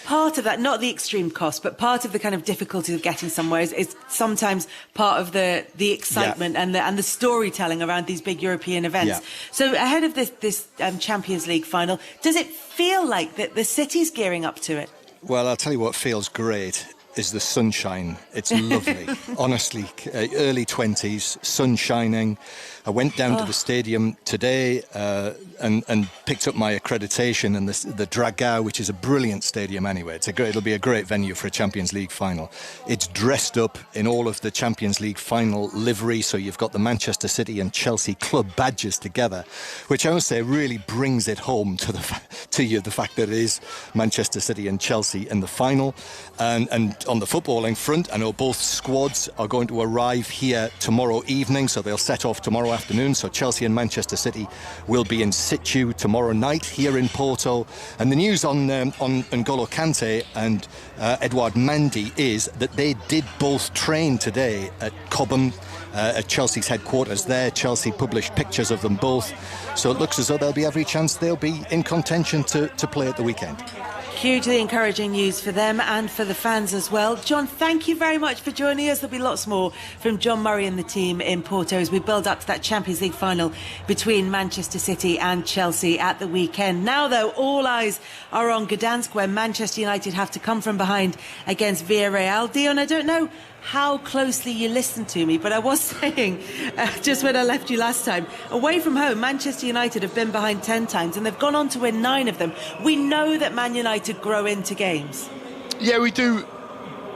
part of that, not the extreme cost, but part of the kind of difficulties of getting somewhere is sometimes part of the excitement and the storytelling around these big European events. Yeah. So ahead of this Champions League final, does it feel like that the city's gearing up to it?
Well, I'll tell you what feels great is the sunshine. It's lovely. Honestly, early 20s, sun shining. I went down to the stadium today and picked up my accreditation in the Dragao, which is a brilliant stadium anyway. It'll be a great venue for a Champions League final. It's dressed up in all of the Champions League final livery, so you've got the Manchester City and Chelsea club badges together, which I would say really brings it home to you, the fact that it is Manchester City and Chelsea in the final. And on the footballing front, I know both squads are going to arrive here tomorrow evening, so they'll set off tomorrow afternoon. So Chelsea and Manchester City will be in situ tomorrow night here in Porto. And the news on N'Golo Kante and Edouard Mendy is that they did both train today at Cobham, at Chelsea's headquarters there. Chelsea published pictures of them both. So it looks as though there'll be every chance they'll be in contention to play at the weekend.
Hugely encouraging news for them and for the fans as well. John, thank you very much for joining us. There'll be lots more from John Murray and the team in Porto as we build up to that Champions League final between Manchester City and Chelsea at the weekend. Now, though, all eyes are on Gdansk, where Manchester United have to come from behind against Villarreal. Dion, I don't know how closely you listened to me, but I was saying, just when I left you last time, away from home, Manchester United have been behind 10 times and they've gone on to win 9 of them. We know that Man United grow into games. Yeah, we do,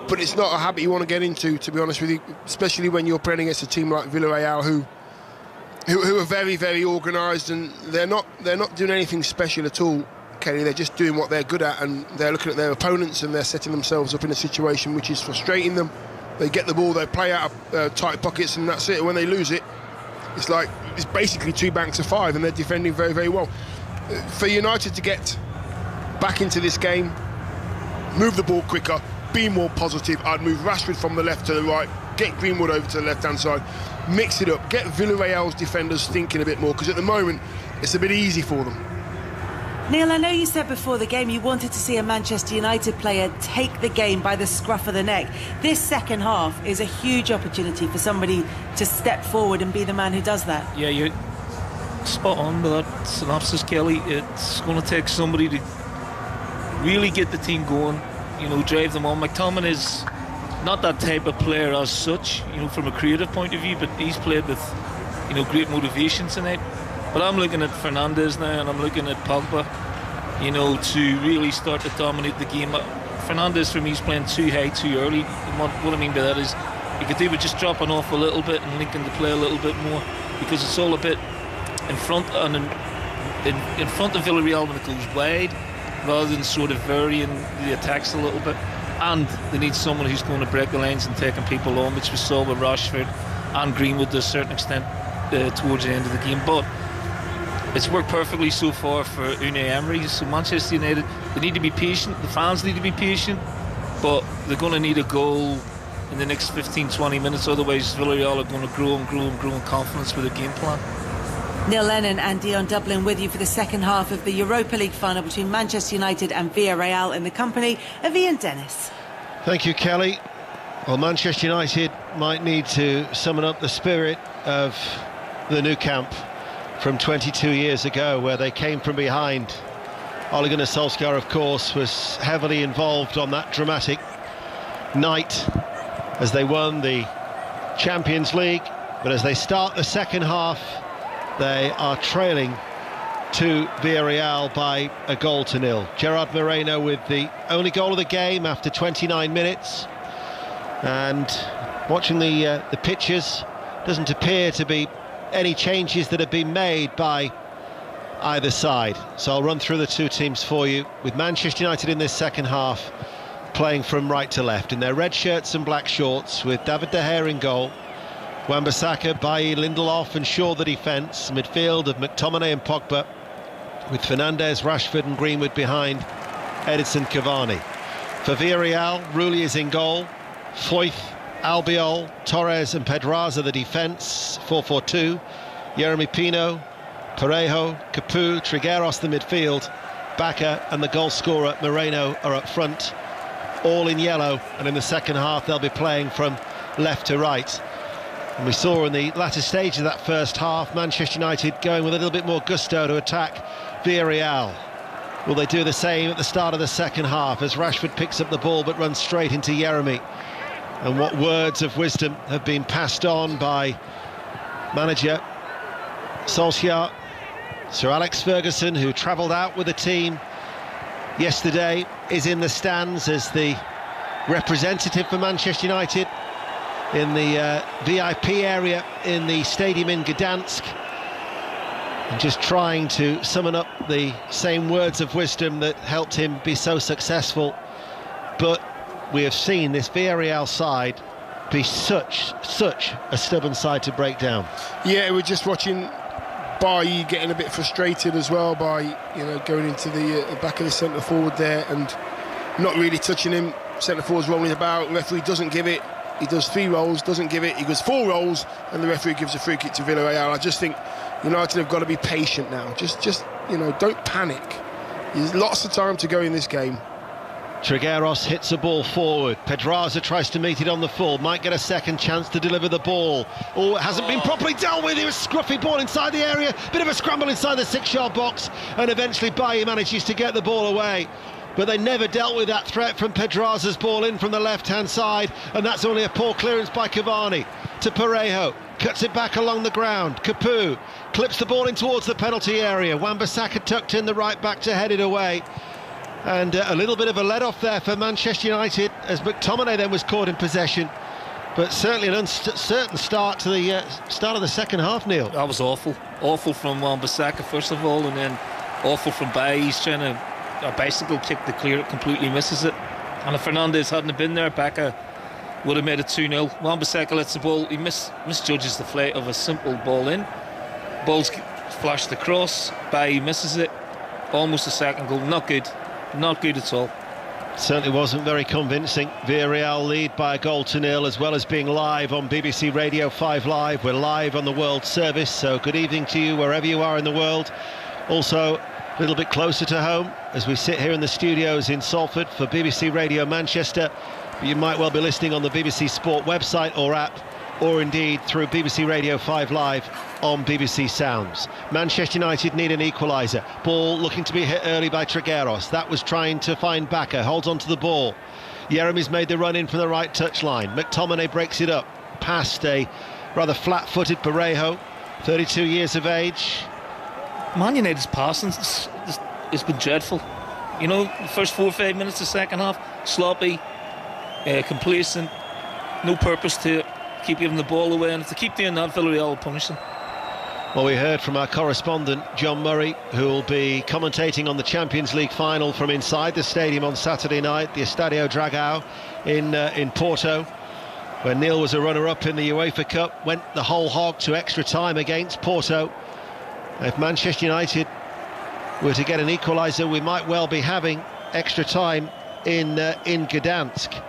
but it's not a habit you want to get into, to be honest with you, especially when you're playing against a team like Villarreal who are very, very organised, and they're not doing anything special at all, Kelly. They're just doing what they're good at, and they're looking at their opponents and they're setting themselves up in a situation which is frustrating them. They get the ball, they play out of tight pockets, and that's it. When they lose it, it's basically 2 banks of 5, and they're defending very, very well. For United to get back into this game, move the ball quicker, be more positive, I'd move Rashford from the left to the right, get Greenwood over to the left-hand side, mix it up, get Villarreal's defenders thinking a bit more, because at the moment, it's a bit easy for them. Neil, I know you said before the game you wanted to see a Manchester United player take the game by the scruff of the neck. This second half is a huge opportunity for somebody to step forward and be the man who does that. Yeah, you're spot on with that synopsis, Kelly. It's going to take somebody to really get the team going, drive them on. McTominay is not that type of player as such, from a creative point of view, but he's played with, great motivation tonight. But I'm looking at Fernandes now, and I'm looking at Pogba, to really start to dominate the game. Fernandes, for me, is playing too high too early. What I mean by that is he could do with just dropping off a little bit and linking the play a little bit more, because it's all a bit
in front and in front of Villarreal when it goes wide, rather than sort of varying the attacks a little bit. And they need someone who's going to break the lanes and taking people on, which we saw with Rashford and Greenwood to a certain extent towards the end of the game. But it's worked perfectly so far for Unai Emery. So Manchester United, they need to be patient. The fans need to be patient, but they're going to need a goal in the next 15-20 minutes. Otherwise, Villarreal are going to grow in confidence with the game plan.
Neil Lennon and Dion Dublin with you for the second half of the Europa League final between Manchester United and Villarreal in the company of Ian Dennis.
Thank you, Kelly. Well, Manchester United might need to summon up the spirit of the Nou Camp from 22 years ago, where they came from behind. Ole Gunnar Solskjaer, of course, was heavily involved on that dramatic night as they won the Champions League. But as they start the second half, they are trailing to Villarreal by a 1-0. Gerard Moreno with the only goal of the game after 29 minutes. And watching the pictures, doesn't appear to be any changes that have been made by either side. So I'll run through the two teams for you, with Manchester United in this second half playing from right to left in their red shirts and black shorts, with David De Gea in goal, Wan-Bissaka, Bailly, Lindelof and Shaw the defence, midfield of McTominay and Pogba, with Fernandes, Rashford and Greenwood behind Edinson Cavani. For Villarreal, Rulli is in goal, Foyth, Albiol, Torres and Pedraza the defence, 4-4-2, Yeremy Pino, Parejo, Capu, Trigueros the midfield, Bacca and the goal scorer Moreno are up front, all in yellow, and in the second half they'll be playing from left to right. And we saw in the latter stage of that first half Manchester United going with a little bit more gusto to attack Villarreal. Will they do the same at the start of the second half as Rashford picks up the ball but runs straight into Yeremy? And what words of wisdom have been passed on by manager Solskjaer. Sir Alex Ferguson, who travelled out with the team yesterday, is in the stands as the representative for Manchester United in the VIP area in the stadium in Gdansk, and just trying to summon up the same words of wisdom that helped him be so successful. But we have seen this Villarreal side be such a stubborn side to break down. Yeah, we're just watching Bailly getting a bit frustrated as well by, going into the back of the centre forward there and not really touching him. Centre forward's rolling about, referee doesn't give it. He does 3 rolls, doesn't give it. He goes 4 rolls, and the referee gives a free kick to Villarreal. I just think United have got to be patient now. Just don't panic. There's lots of time to go in this game. Trigueros hits a ball forward. Pedraza tries to meet it on the full. Might get a second chance to deliver the ball. Oh, it hasn't been properly dealt with. It was a scruffy ball inside the area. Bit of a scramble inside the 6-yard box. And eventually Bailly manages to get the ball away. But they never dealt with that threat from Pedraza's ball in from the left-hand side. And that's only a poor clearance by Cavani to Parejo. Cuts it back along the ground. Capu clips the ball in towards the penalty area. Wan-Bissaka tucked in the right back to head it away. And a little bit of a let-off there for Manchester United as McTominay then was caught in possession. But certainly an uncertain start to the start of the second half, Neil.
That was awful. Awful from Wan-Bissaka, first of all, and then awful from Bailly. He's trying to a bicycle kick to clear it, completely misses it. And if Fernandes hadn't been there, Bacca would have made it 2-0. Wan-Bissaka lets the ball, he misjudges the flight of a simple ball in. Ball's flashed across, Bailly misses it. Almost a second goal, not good at all.
Certainly wasn't very convincing. Villarreal lead by a 0-0, as well as being live on BBC Radio 5 Live. We're live on the World Service, so good evening to you wherever you are in the world. Also a little bit closer to home as we sit here in the studios in Salford for BBC Radio Manchester. But you might well be listening on the BBC Sport website or app, or indeed through BBC Radio 5 Live on BBC Sounds. Manchester United need an equaliser. Ball looking to be hit early by Trigueros. That was trying to find Bacca, holds onto the ball. Yeremy's made the run in from the right touchline. McTominay breaks it up past a rather flat-footed Parejo, 32 years of age.
Man United's passing has been dreadful. The first 4 or 5 minutes of the second half, sloppy, complacent, no purpose to it. Keep giving the ball away, and if they keep doing that, Villarreal will punish them.
Well, we heard from our correspondent, John Murray, who will be commentating on the Champions League final from inside the stadium on Saturday night, the Estadio Dragao in Porto, where Neil was a runner-up in the UEFA Cup, went the whole hog to extra time against Porto. If Manchester United were to get an equaliser, we might well be having extra time in Gdansk.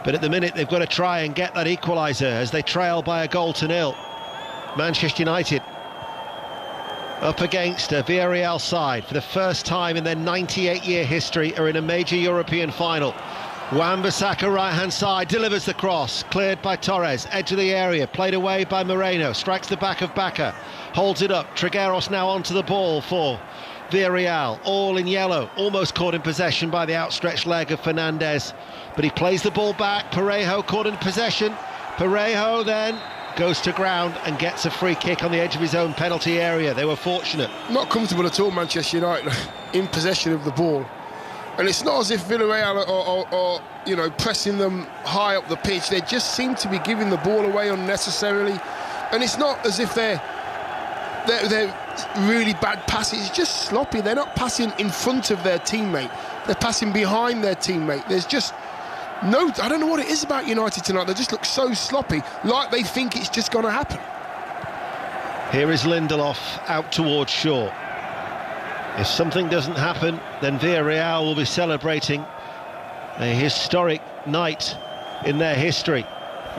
But at the minute, they've got to try and get that equaliser as they trail by a 1-0. Manchester United up against a Villarreal side for the first time in their 98-year history are in a major European final. Wan-Bissaka, right-hand side, delivers the cross, cleared by Torres, edge of the area, played away by Moreno, strikes the back of Bacca, holds it up. Trigueros now onto the ball for Villarreal, all in yellow, almost caught in possession by the outstretched leg of Fernandes, but he plays the ball back. Parejo caught in possession. Parejo then goes to ground and gets a free kick on the edge of his own penalty area. They were fortunate.
Not comfortable at all, Manchester United, in possession of the ball. And it's not as if Villarreal are you know, pressing them high up the pitch. They just seem to be giving the ball away unnecessarily. And it's not as if they're really bad passes. It's just sloppy. They're not passing in front of their teammate. They're passing behind their teammate. There's just no, I don't know what it is about United tonight. They just look so sloppy, like they think it's just going to happen.
Here is Lindelof out towards Shaw. If something doesn't happen, then Villarreal will be celebrating a historic night in their history.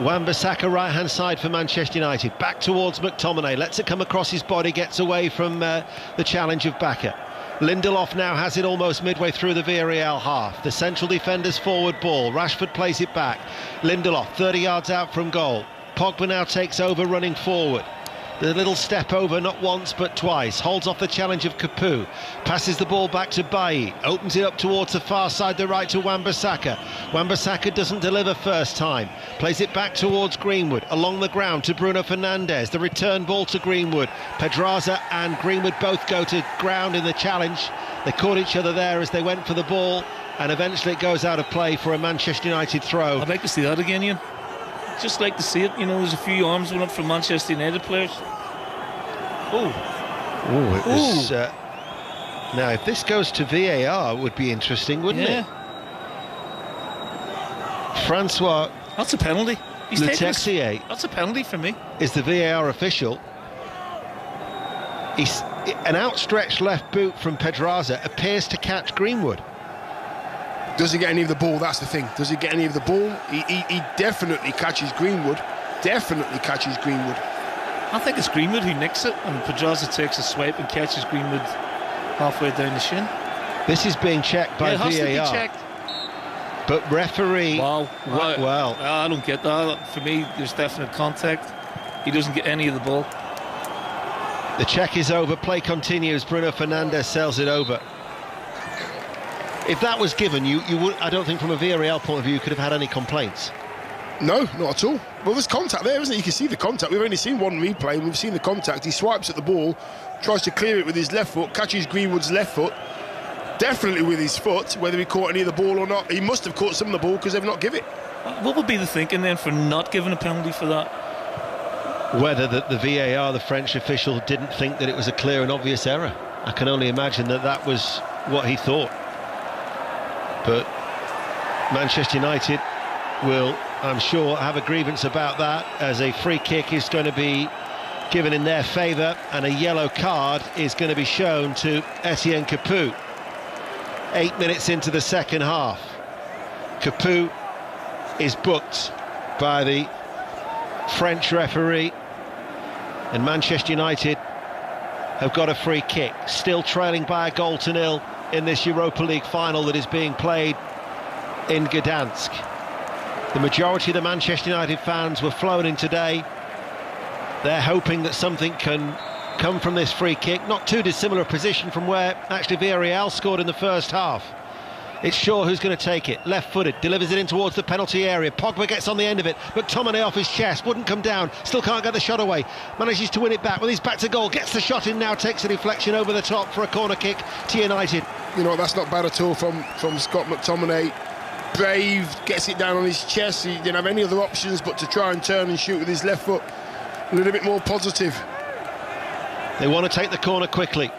Wan-Bissaka, right-hand side for Manchester United. Back towards McTominay. Lets it come across his body, gets away from the challenge of Bacca. Lindelof now has it almost midway through the Villarreal half. The central defender's forward ball. Rashford plays it back. Lindelof 30 yards out from goal. Pogba now takes over running forward. The little step over, not once but twice. Holds off the challenge of Capoue. Passes the ball back to Bailly. Opens it up towards the far side, the right to Wan-Bissaka. Wan-Bissaka doesn't deliver first time. Plays it back towards Greenwood. Along the ground to Bruno Fernandes. The return ball to Greenwood. Pedraza and Greenwood both go to ground in the challenge. They caught each other there as they went for the ball. And eventually it goes out of play for a Manchester United throw.
I'd like to see that again, Ian. Just like to see it. You know, there's a few arms went up from Manchester United players.
It was, now if this goes to VAR, it would be interesting, wouldn't it? Francois,
that's a penalty.
Texier,
that's a penalty for me.
Is the VAR official? An outstretched left boot from Pedraza appears to catch Greenwood.
Does he get any of the ball? That's the thing. Does he get any of the ball? He definitely catches Greenwood. Definitely catches Greenwood.
I think it's Greenwood who nicks it, and Pedraza takes a swipe and catches Greenwood halfway down the shin.
This is being checked by VAR.
It has to be checked.
But referee...
Wow. I don't get that. For me, there's definite contact. He doesn't get any of the ball.
The check is over. Play continues. Bruno Fernandes sails it over. If that was given, you would, I don't think from a Villarreal point of view you could have had any complaints.
No, not at all. Well, there's contact there, isn't it? You can see the contact. We've only seen one replay and we've seen the contact. He swipes at the ball, tries to clear it with his left foot, catches Greenwood's left foot, definitely with his foot. Whether he caught any of the ball or not, he must have caught some of the ball because they've not given it.
What would be the thinking then for not giving a penalty for that?
Whether the VAR, the French official, didn't think that it was a clear and obvious error. I can only imagine that was what he thought. But Manchester United will, I'm sure, have a grievance about that, as a free kick is going to be given in their favour and a yellow card is going to be shown to Etienne Capoue. 8 minutes into the second half. Capoue is booked by the French referee, and Manchester United have got a free kick, still trailing by 1-0 in this Europa League final that is being played in Gdansk. The majority of the Manchester United fans were flown in today. They're hoping that something can come from this free kick. Not too dissimilar position from where actually Villarreal scored in the first half. It's Shaw who's going to take it, left-footed, delivers it in towards the penalty area. Pogba gets on the end of it, McTominay off his chest, wouldn't come down, still can't get the shot away, manages to win it back with his back to goal, gets the shot in now, takes a deflection over the top for a corner kick to United.
You know, that's not bad at all from Scott McTominay. Brave, gets it down on his chest. He didn't have any other options but to try and turn and shoot with his left foot. A little bit more positive.
They want to take the corner quickly.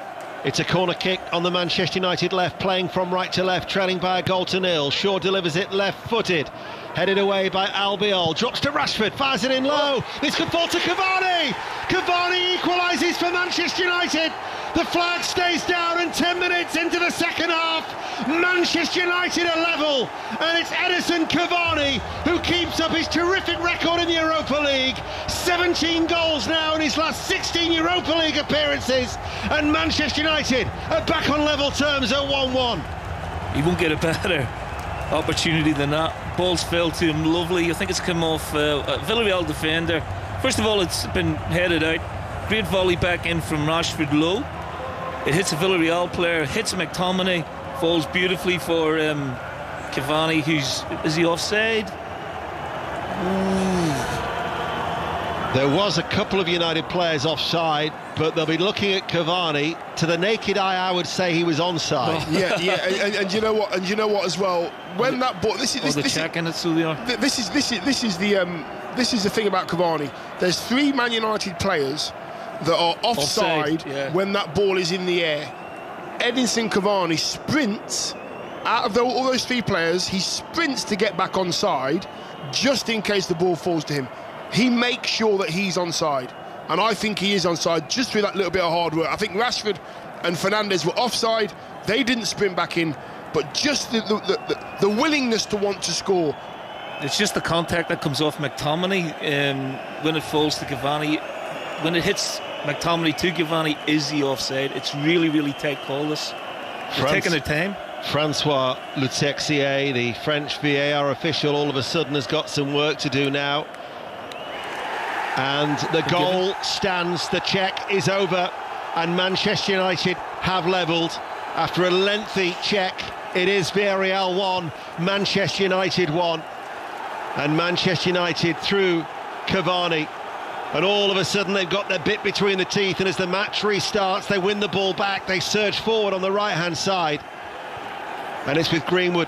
It's a corner kick on the Manchester United left, playing from right to left, trailing by a goal to nil. Shaw delivers it left-footed, headed away by Albiol, drops to Rashford, fires it in low. This could fall to Cavani. Cavani equalises for Manchester United. The flag stays down, and 10 minutes into the second half, Manchester United are level, and it's Edinson Cavani who keeps up his terrific record in the Europa League. 17 goals now in his last 16 Europa League appearances, and Manchester United are back on level terms at 1-1.
He won't get a better opportunity than that. Balls fell to him lovely. I think it's come off a Villarreal defender. First of all, it's been headed out. Great volley back in from Rashford low. It hits a Villarreal player, hits McTominay, falls beautifully for Cavani, is he offside?
There was a couple of United players offside, but they'll be looking at Cavani. To the naked eye, I would say he was onside.
Oh. Yeah, and you know what? And you know what as well? When that ball, this is the thing about Cavani. There's 3 Man United players that are offside when that ball is in the air. Edinson Cavani sprints out of all those 3 players. He sprints to get back onside, just in case the ball falls to him. He makes sure that he's onside, and I think he is onside just through that little bit of hard work. I think Rashford and Fernandes were offside. They didn't sprint back in, but just the willingness to want to score.
It's just the contact that comes off McTominay when it falls to Cavani. When it hits McTominay to Cavani, is he offside? It's really, really tight call, this. They're taking their time.
Francois Lutexier, the French VAR official, all of a sudden has got some work to do now. And the goal stands, the check is over, and Manchester United have levelled. After a lengthy check, it is Villarreal 1, Manchester United 1. And Manchester United through Cavani. And all of a sudden they've got their bit between the teeth, and as the match restarts, they win the ball back, they surge forward on the right-hand side. And it's with Greenwood.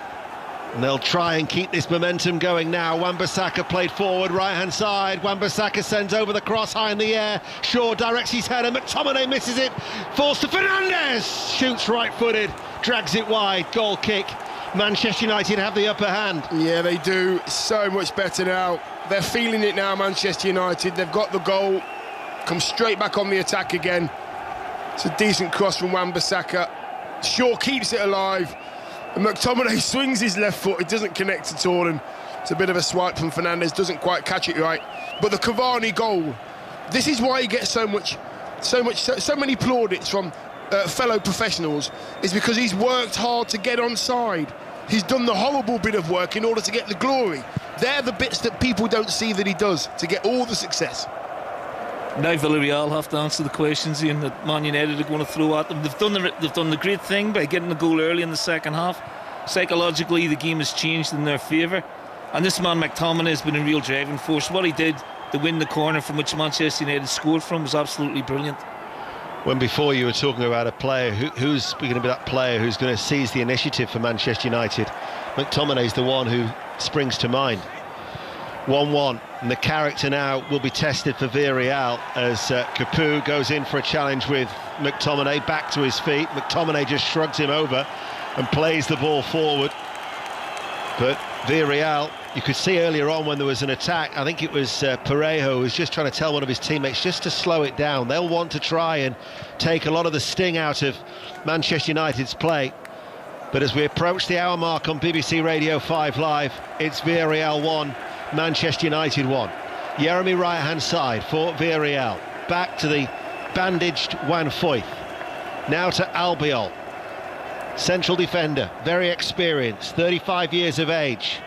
And they'll try and keep this momentum going now. Wan-Bissaka played forward, right-hand side. Wan-Bissaka sends over the cross high in the air. Shaw directs his header. McTominay misses it. Falls to Fernandes. Shoots right-footed. Drags it wide. Goal kick. Manchester United have the upper hand.
Yeah, they do. So much better now. They're feeling it now, Manchester United. They've got the goal. Come straight back on the attack again. It's a decent cross from Wan-Bissaka. Shaw keeps it alive. And McTominay swings his left foot, it doesn't connect at all, and it's a bit of a swipe from Fernandes, doesn't quite catch it right. But the Cavani goal, this is why he gets so many plaudits from fellow professionals, is because he's worked hard to get onside. He's done the horrible bit of work in order to get the glory. They're the bits that people don't see that he does to get all the success.
Now Villarreal have to answer the questions Ian, that Man United are going to throw at them. They've done the great thing by getting the goal early in the second half. Psychologically, the game has changed in their favour, and this man McTominay has been a real driving force. What he did to win the corner from which Manchester United scored from was absolutely brilliant.
When before you were talking about a player who's going to be that player who's going to seize the initiative for Manchester United, McTominay's the one who springs to mind. 1-1, and the character now will be tested for Villarreal as Capoue goes in for a challenge with McTominay, back to his feet. McTominay just shrugs him over and plays the ball forward. But Villarreal, you could see earlier on when there was an attack, I think it was Parejo who was just trying to tell one of his teammates just to slow it down. They'll want to try and take a lot of the sting out of Manchester United's play. But as we approach the hour mark on BBC Radio 5 Live, it's Villarreal 1, Manchester United 1. Jeremy right-hand side for Villarreal. Back to the bandaged Juan Foyth. Now to Albiol. Central defender, very experienced, 35 years of age.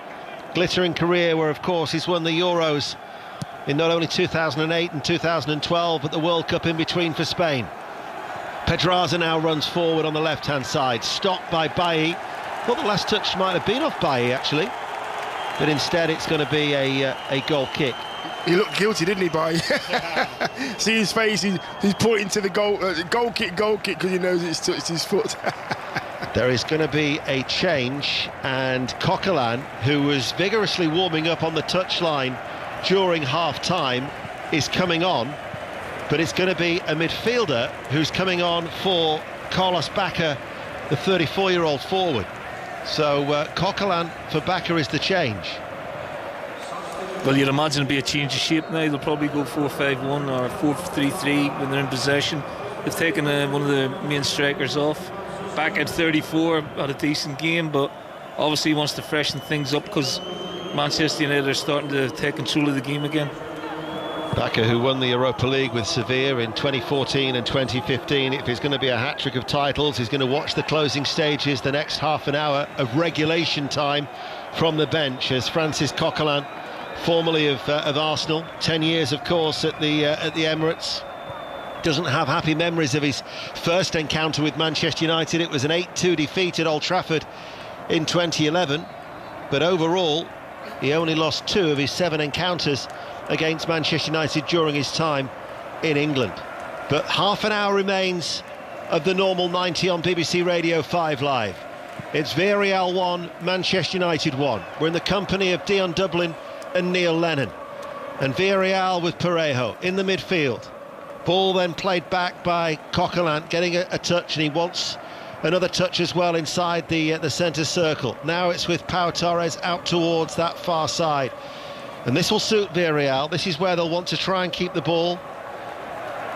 Glittering career where, of course, he's won the Euros in not only 2008 and 2012, but the World Cup in between for Spain. Pedraza now runs forward on the left-hand side, stopped by Bailly. Thought the last touch might have been off Bailly, actually. But instead it's going to be a goal kick.
He looked guilty, didn't he, Bailly? See his face, he's pointing to the goal kick, because he knows it's his foot.
There is going to be a change, and Coquelin, who was vigorously warming up on the touchline during half-time, is coming on. but it's going to be a midfielder who's coming on for Carlos Bacca, the 34-year-old forward. So Coquelin for Bacca is the change.
Well, you'd imagine it'd be a change of shape now. They'll probably go 4-5-1 or 4-3-3 when they're in possession. They've taken one of the main strikers off. Back at 34, had a decent game, but obviously wants to freshen things up because Manchester United are starting to take control of the game again.
Bacca, who won the Europa League with Sevilla in 2014 and 2015, if he's going to be a hat-trick of titles, he's going to watch the closing stages, the next half an hour of regulation time from the bench, as Francis Coquelin, formerly of Arsenal, 10 years, of course, at the Emirates, doesn't have happy memories of his first encounter with Manchester United. It was an 8-2 defeat at Old Trafford in 2011, but overall he only lost 2 of his 7 encounters against Manchester United during his time in England. But half an hour remains of the normal 90 on BBC Radio 5 Live. It's Villarreal 1, Manchester United 1. We're in the company of Dion Dublin and Neil Lennon, and Villarreal with Parejo in the midfield. Ball then played back by Coquelin, getting a touch, and he wants another touch as well inside the centre circle. Now it's with Pau Torres out towards that far side, and this will suit Villarreal. This is where they'll want to try and keep the ball,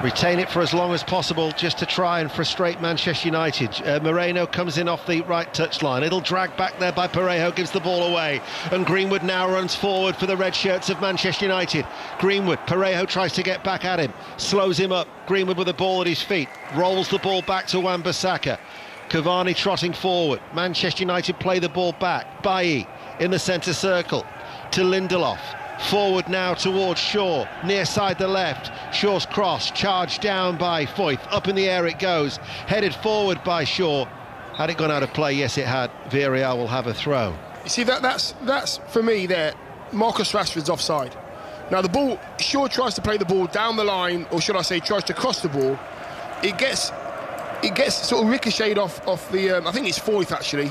retain it for as long as possible, just to try and frustrate Manchester United. Moreno comes in off the right touchline. It'll drag back there by Parejo, gives the ball away, and Greenwood now runs forward for the red shirts of Manchester United. Greenwood, Parejo tries to get back at him, slows him up. Greenwood with the ball at his feet, rolls the ball back to Wan-Bissaka. Cavani trotting forward. Manchester United play the ball back. Bailly in the centre circle to Lindelof. Forward now towards Shaw, near side the left. Shaw's cross, charged down by Foyth. Up in the air it goes, headed forward by Shaw. Had it gone out of play? Yes, it had. Villarreal will have a throw.
You see, that's for me there, Marcus Rashford's offside. Now the ball, Shaw tries to play the ball down the line, or should I say tries to cross the ball. It gets sort of ricocheted off the, I think it's Foyth actually.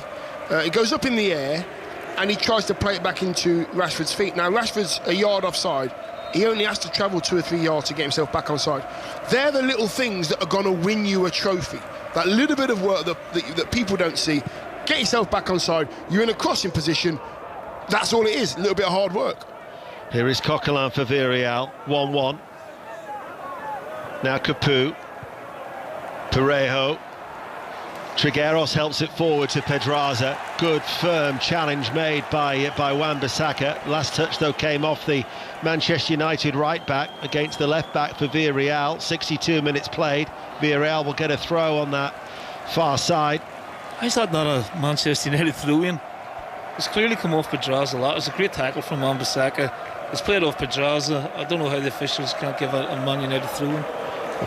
It goes up in the air, and he tries to play it back into Rashford's feet. Now, Rashford's a yard offside. He only has to travel 2 or 3 yards to get himself back onside. They're the little things that are going to win you a trophy. That little bit of work that people don't see. Get yourself back onside. You're in a crossing position. That's all it is, a little bit of hard work.
Here is Coquelin for Villarreal, 1-1. Now Capoue. Parejo. Trigueros helps it forward to Pedraza. Good firm challenge made by Wan-Bissaka. Last touch though came off the Manchester United right back against the left back for Villarreal. 62 minutes played. Villarreal will get a throw on that far side.
Is that not a Manchester United throw-in? It's clearly come off Pedraza a lot. It was a great tackle from Wan-Bissaka. It's played off Pedraza. I don't know how the officials can't give a Man United throw-in.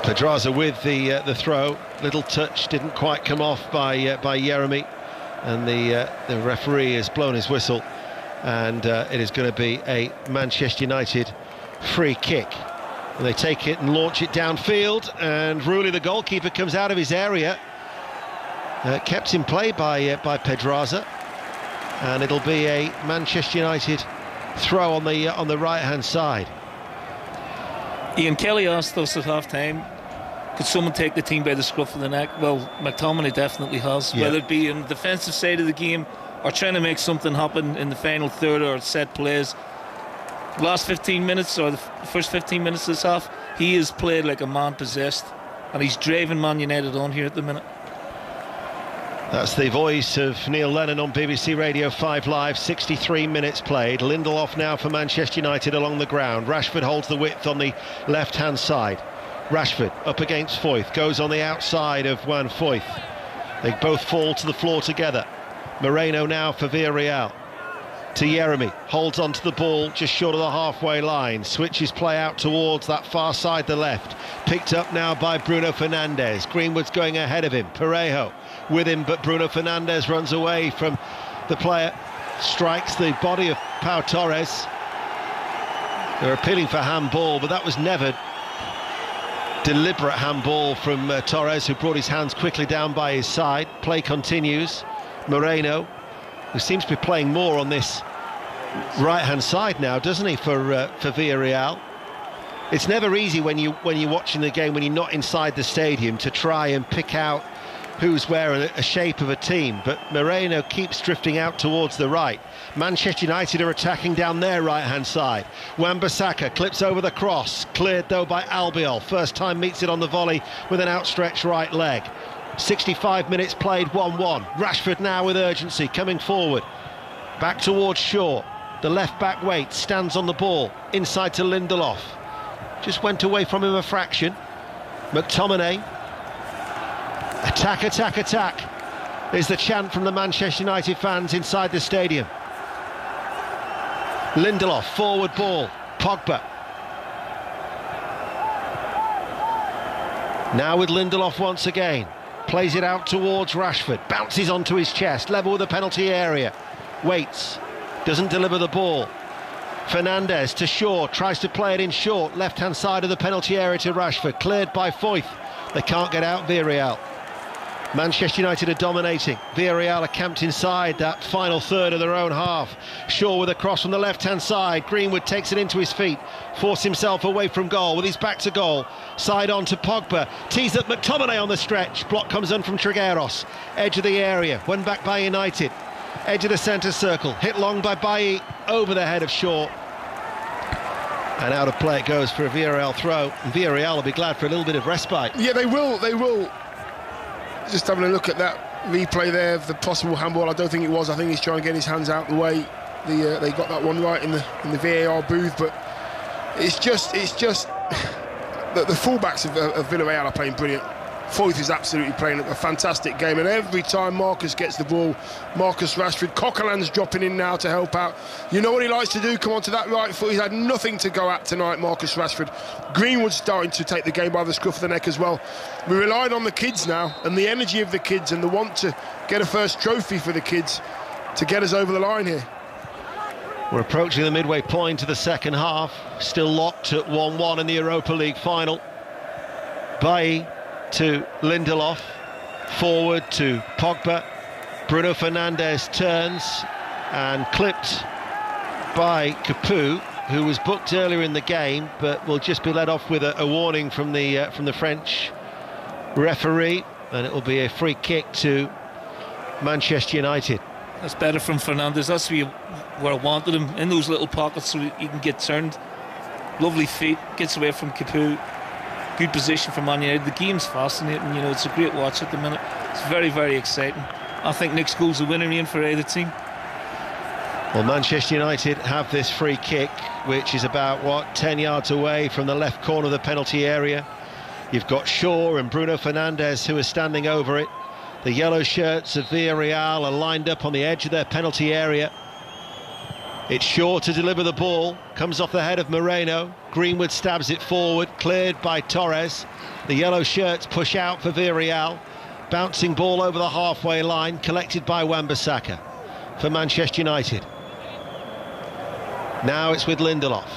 Pedraza with the throw. Little touch didn't quite come off by Yeremy, and the referee has blown his whistle, and it is going to be a Manchester United free kick. And they take it and launch it downfield, and Rulli, the goalkeeper, comes out of his area. Kept in play by Pedraza, and it'll be a Manchester United throw on the right-hand side.
Ian Kelly asked us at half-time, could someone take the team by the scruff of the neck? Well, McTominay definitely has, whether it be on the defensive side of the game or trying to make something happen in the final third or set plays. Last 15 minutes or the first 15 minutes of this half, he has played like a man possessed, and he's driving Man United on here at the minute.
That's the voice of Neil Lennon on BBC Radio 5 Live. 63 minutes played. Lindelof now for Manchester United along the ground. Rashford holds the width on the left-hand side. Rashford up against Foyth, goes on the outside of Juan Foyth. They both fall to the floor together. Moreno now for Villarreal. To Yeremy, holds onto the ball just short of the halfway line. Switches play out towards that far side, the left. Picked up now by Bruno Fernandes. Greenwood's going ahead of him. Parejo with him, but Bruno Fernandes runs away from the player, strikes the body of Pau Torres. They're appealing for handball, but that was never deliberate handball from Torres, who brought his hands quickly down by his side. Play continues. Moreno, who seems to be playing more on this right-hand side now, doesn't he, for Villarreal? It's never easy when you're watching the game, when you're not inside the stadium, to try and pick out who's where a shape of a team, but Moreno keeps drifting out towards the right. Manchester United are attacking down their right-hand side. Wan-Bissaka clips over the cross, cleared though by Albiol. First time meets it on the volley with an outstretched right leg. 65 minutes played, 1-1. Rashford now with urgency, coming forward. Back towards Shaw. The left-back waits, stands on the ball. Inside to Lindelof. Just went away from him a fraction. McTominay. Attack, attack, attack is the chant from the Manchester United fans inside the stadium. Lindelof, forward ball. Pogba. Now with Lindelof once again. Plays it out towards Rashford. Bounces onto his chest. Level with the penalty area. Waits. Doesn't deliver the ball. Fernandes to Shaw. Tries to play it in short. Left-hand side of the penalty area to Rashford. Cleared by Foyth. They can't get out Villarreal. Manchester United are dominating. Villarreal are camped inside that final third of their own half. Shaw with a cross from the left-hand side. Greenwood takes it into his feet. Forced himself away from goal with his back to goal. Side on to Pogba. Tees up McTominay on the stretch. Block comes in from Trigueros. Edge of the area. Won back by United. Edge of the centre circle. Hit long by Bailly. Over the head of Shaw. And out of play it goes for a Villarreal throw. And Villarreal will be glad for a little bit of respite.
Yeah, they will. Just having a look at that replay there of the possible handball, I don't think it was. I think he's trying to get his hands out the way. They got that one right in the VAR booth, but it's just the fullbacks of Villarreal are playing brilliant. Foyth is absolutely playing a fantastic game, and every time Marcus gets the ball, Marcus Rashford, Coquelin's dropping in now to help out. You know what he likes to do? Come onto that right foot. He's had nothing to go at tonight, Marcus Rashford. Greenwood's starting to take the game by the scruff of the neck as well. We're relying on the kids now, and the energy of the kids, and the want to get a first trophy for the kids to get us over the line here.
We're approaching the midway point of the second half. Still locked at 1-1 in the Europa League final. Bailly to Lindelof, forward to Pogba. Bruno Fernandes turns and clipped by Capoue, who was booked earlier in the game, but will just be let off with a warning from the French referee, and it will be a free kick to Manchester United.
That's better from Fernandes. That's where I wanted him, in those little pockets so he can get turned. Lovely feet, gets away from Capoue. Good position for Man United. The game's fascinating, you know, it's a great watch at the minute. It's very, very exciting. I think next goal's a winner in for either team.
Well, Manchester United have this free kick, which is about, 10 yards away from the left corner of the penalty area. You've got Shaw and Bruno Fernandes who are standing over it. The yellow shirts of Villarreal are lined up on the edge of their penalty area. It's Shaw to deliver the ball, comes off the head of Moreno. Greenwood stabs it forward, cleared by Torres. The yellow shirts push out for Villarreal. Bouncing ball over the halfway line, collected by Wan-Bissaka for Manchester United. Now it's with Lindelof.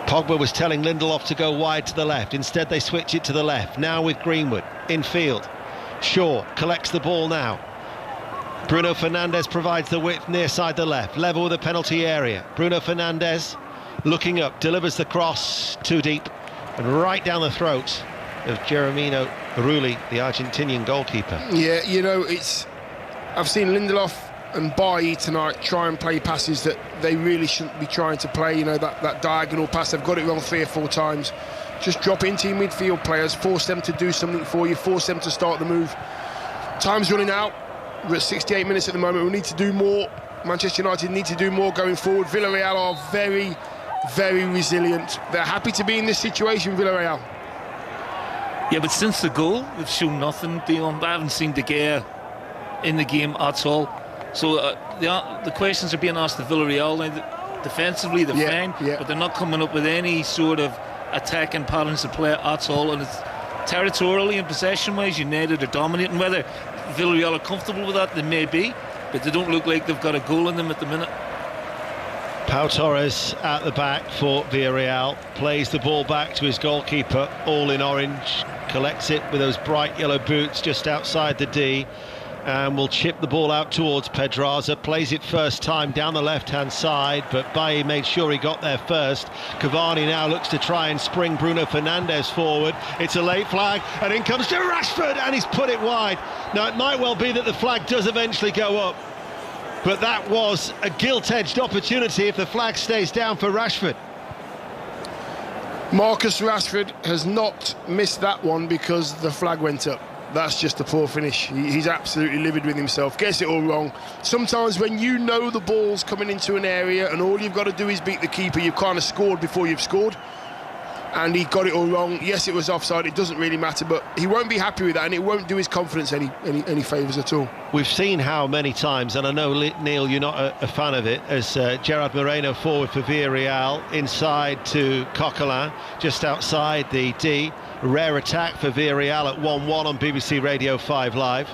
Pogba was telling Lindelof to go wide to the left. Instead they switch it to the left. Now with Greenwood, in field. Shaw collects the ball now. Bruno Fernandes provides the width near side the left, level with the penalty area. Bruno Fernandes looking up, delivers the cross too deep and right down the throat of Jeremino Rulli, the Argentinian goalkeeper.
Yeah, you know, I've seen Lindelof and Bailly tonight try and play passes that they really shouldn't be trying to play. You know, that diagonal pass, they've got it wrong 3 or 4 times. Just drop into your midfield players, force them to do something for you, force them to start the move. Time's running out. We're at 68 minutes at the moment. We need to do more. Manchester United need to do more going forward. Villarreal are very, very resilient. They're happy to be in this situation, Villarreal.
Yeah, but since the goal, they've shown nothing, Dion. I haven't seen De Gea in the game at all. So the questions are being asked to Villarreal. Now, defensively, they're fine, but they're not coming up with any sort of attacking patterns of play at all. And it's territorially and possession-wise, United are dominating. Whether Villarreal are comfortable with that, they may be, but they don't look like they've got a goal in them at the minute.
Pau Torres at the back for Villarreal, plays the ball back to his goalkeeper, all in orange, collects it with those bright yellow boots just outside the D. and will chip the ball out towards Pedraza. Plays it first time down the left-hand side, but Bailly made sure he got there first. Cavani now looks to try and spring Bruno Fernandes forward. It's a late flag, and in comes to Rashford, and he's put it wide. Now, it might well be that the flag does eventually go up, but that was a gilt-edged opportunity if the flag stays down for Rashford.
Marcus Rashford has not missed that one because the flag went up. That's just a poor finish. He's absolutely livid with himself. Gets it all wrong. Sometimes when you know the ball's coming into an area and all you've got to do is beat the keeper, you've kind of scored before you've scored. And he got it all wrong. Yes, it was offside. It doesn't really matter, but he won't be happy with that, and it won't do his confidence any favours at all.
We've seen how many times, and I know, Neil, you're not a fan of it, as Gerard Moreno forward for Villarreal, inside to Coquelin, just outside the D. Rare attack for Villarreal at 1-1 on BBC Radio 5 Live.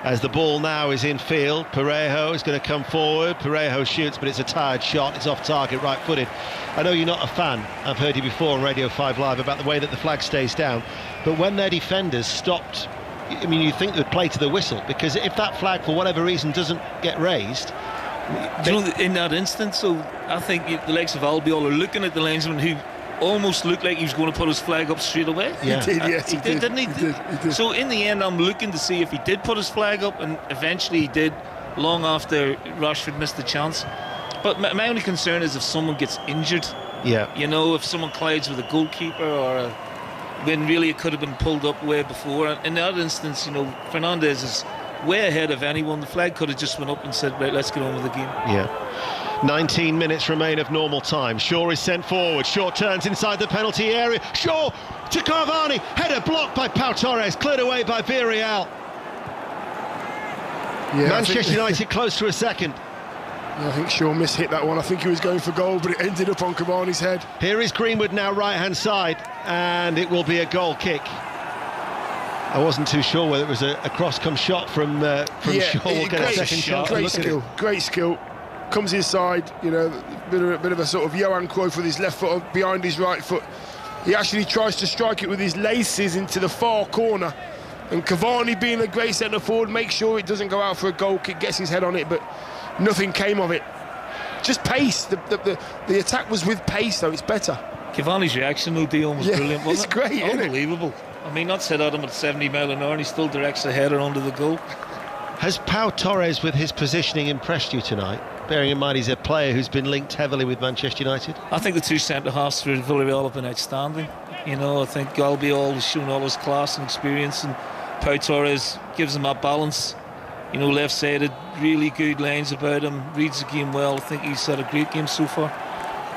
As the ball now is in field, Parejo is going to come forward. Parejo shoots, but it's a tired shot. It's off target, right-footed. I know you're not a fan. I've heard you before on Radio 5 Live about the way that the flag stays down. But when their defenders stopped, I mean, you think they'd play to the whistle, because if that flag, for whatever reason, doesn't get raised...
Do you know, in that instance, so I think the likes of Albiol are looking at the linesman who almost looked like he was going to put his flag up straight away.
Yeah. He did, yes,
he did, didn't he?
He did.
So in the end, I'm looking to see if he did put his flag up, and eventually he did, long after Rashford missed the chance. But my only concern is if someone gets injured.
Yeah.
You know, if someone collides with a goalkeeper, or when really it could have been pulled up way before. And in that instance, you know, Fernandes is way ahead of anyone. The flag could have just went up and said, right, let's get on with the game.
Yeah. 19 minutes remain of normal time. Shaw is sent forward. Shaw turns inside the penalty area. Shaw to Cavani. Header blocked by Pau Torres. Cleared away by Villarreal. Yeah, Manchester United close to a second.
Yeah, I think Shaw mishit that one. I think he was going for goal, but it ended up on Cavani's head.
Here is Greenwood now, right-hand side, and it will be a goal kick. I wasn't too sure whether it was a cross-come shot from Shaw. We'll get a second shot.
Great skill. Comes inside, you know, a bit of a sort of Johan Cruyff with his left foot behind his right foot. He actually tries to strike it with his laces into the far corner. And Cavani, being a great centre forward, makes sure it doesn't go out for a goal kick, gets his head on it, but nothing came of it. Just pace. The attack was with pace, though. It's better.
Cavani's reaction, though, Dion, was brilliant, wasn't
it? It's great,
unbelievable. I mean, not set at him at 70 mile an hour, and he still directs the header under the goal.
Has Pau Torres, with his positioning, impressed you tonight? Bearing in mind he's a player who's been linked heavily with Manchester United.
I think the two centre-halves for Villarreal have been outstanding. You know, I think Albiol has shown all his class and experience, and Pau Torres gives him that balance. You know, left-sided, really good lines about him, reads the game well. I think he's had a great game so far.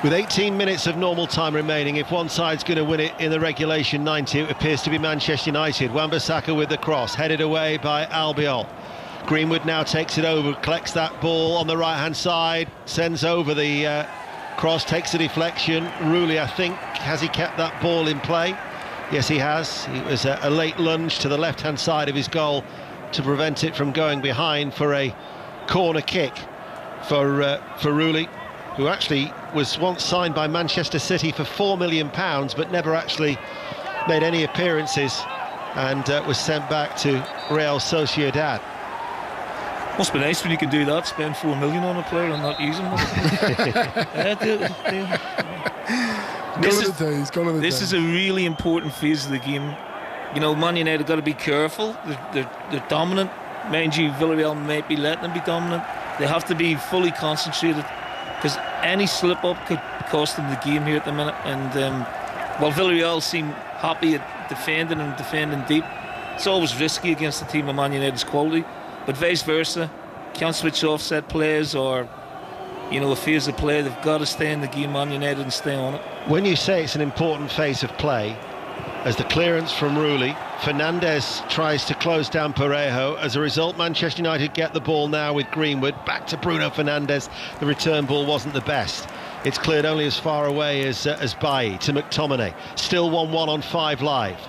With 18 minutes of normal time remaining, if one side's going to win it in the regulation 90, it appears to be Manchester United. Wan-Bissaka with the cross, headed away by Albiol. Greenwood now takes it over, collects that ball on the right-hand side, sends over the cross, takes a deflection. Rooley, I think, has he kept that ball in play? Yes, he has. It was a late lunge to the left-hand side of his goal to prevent it from going behind for a corner kick for Rooley, who actually was once signed by Manchester City for £4 million, but never actually made any appearances, and was sent back to Real Sociedad.
Must be nice when you can do that, spend $4 million on a player and not use him. This is a really important phase of the game. You know, Man United have got to be careful. They're dominant. Mind you, Villarreal might be letting them be dominant. They have to be fully concentrated, because any slip-up could cost them the game here at the minute. And while Villarreal seem happy at defending and defending deep, it's always risky against a team of Man United's quality. But vice versa, can't switch off set plays, or, you know, a phase of play. They've got to stay in the game, Man United, and stay on it.
When you say it's an important phase of play, as the clearance from Rooley, Fernandes tries to close down Parejo. As a result, Manchester United get the ball now with Greenwood. Back to Bruno Fernandes. The return ball wasn't the best. It's cleared only as far away as Bailly to McTominay. Still 1-1 on 5 Live.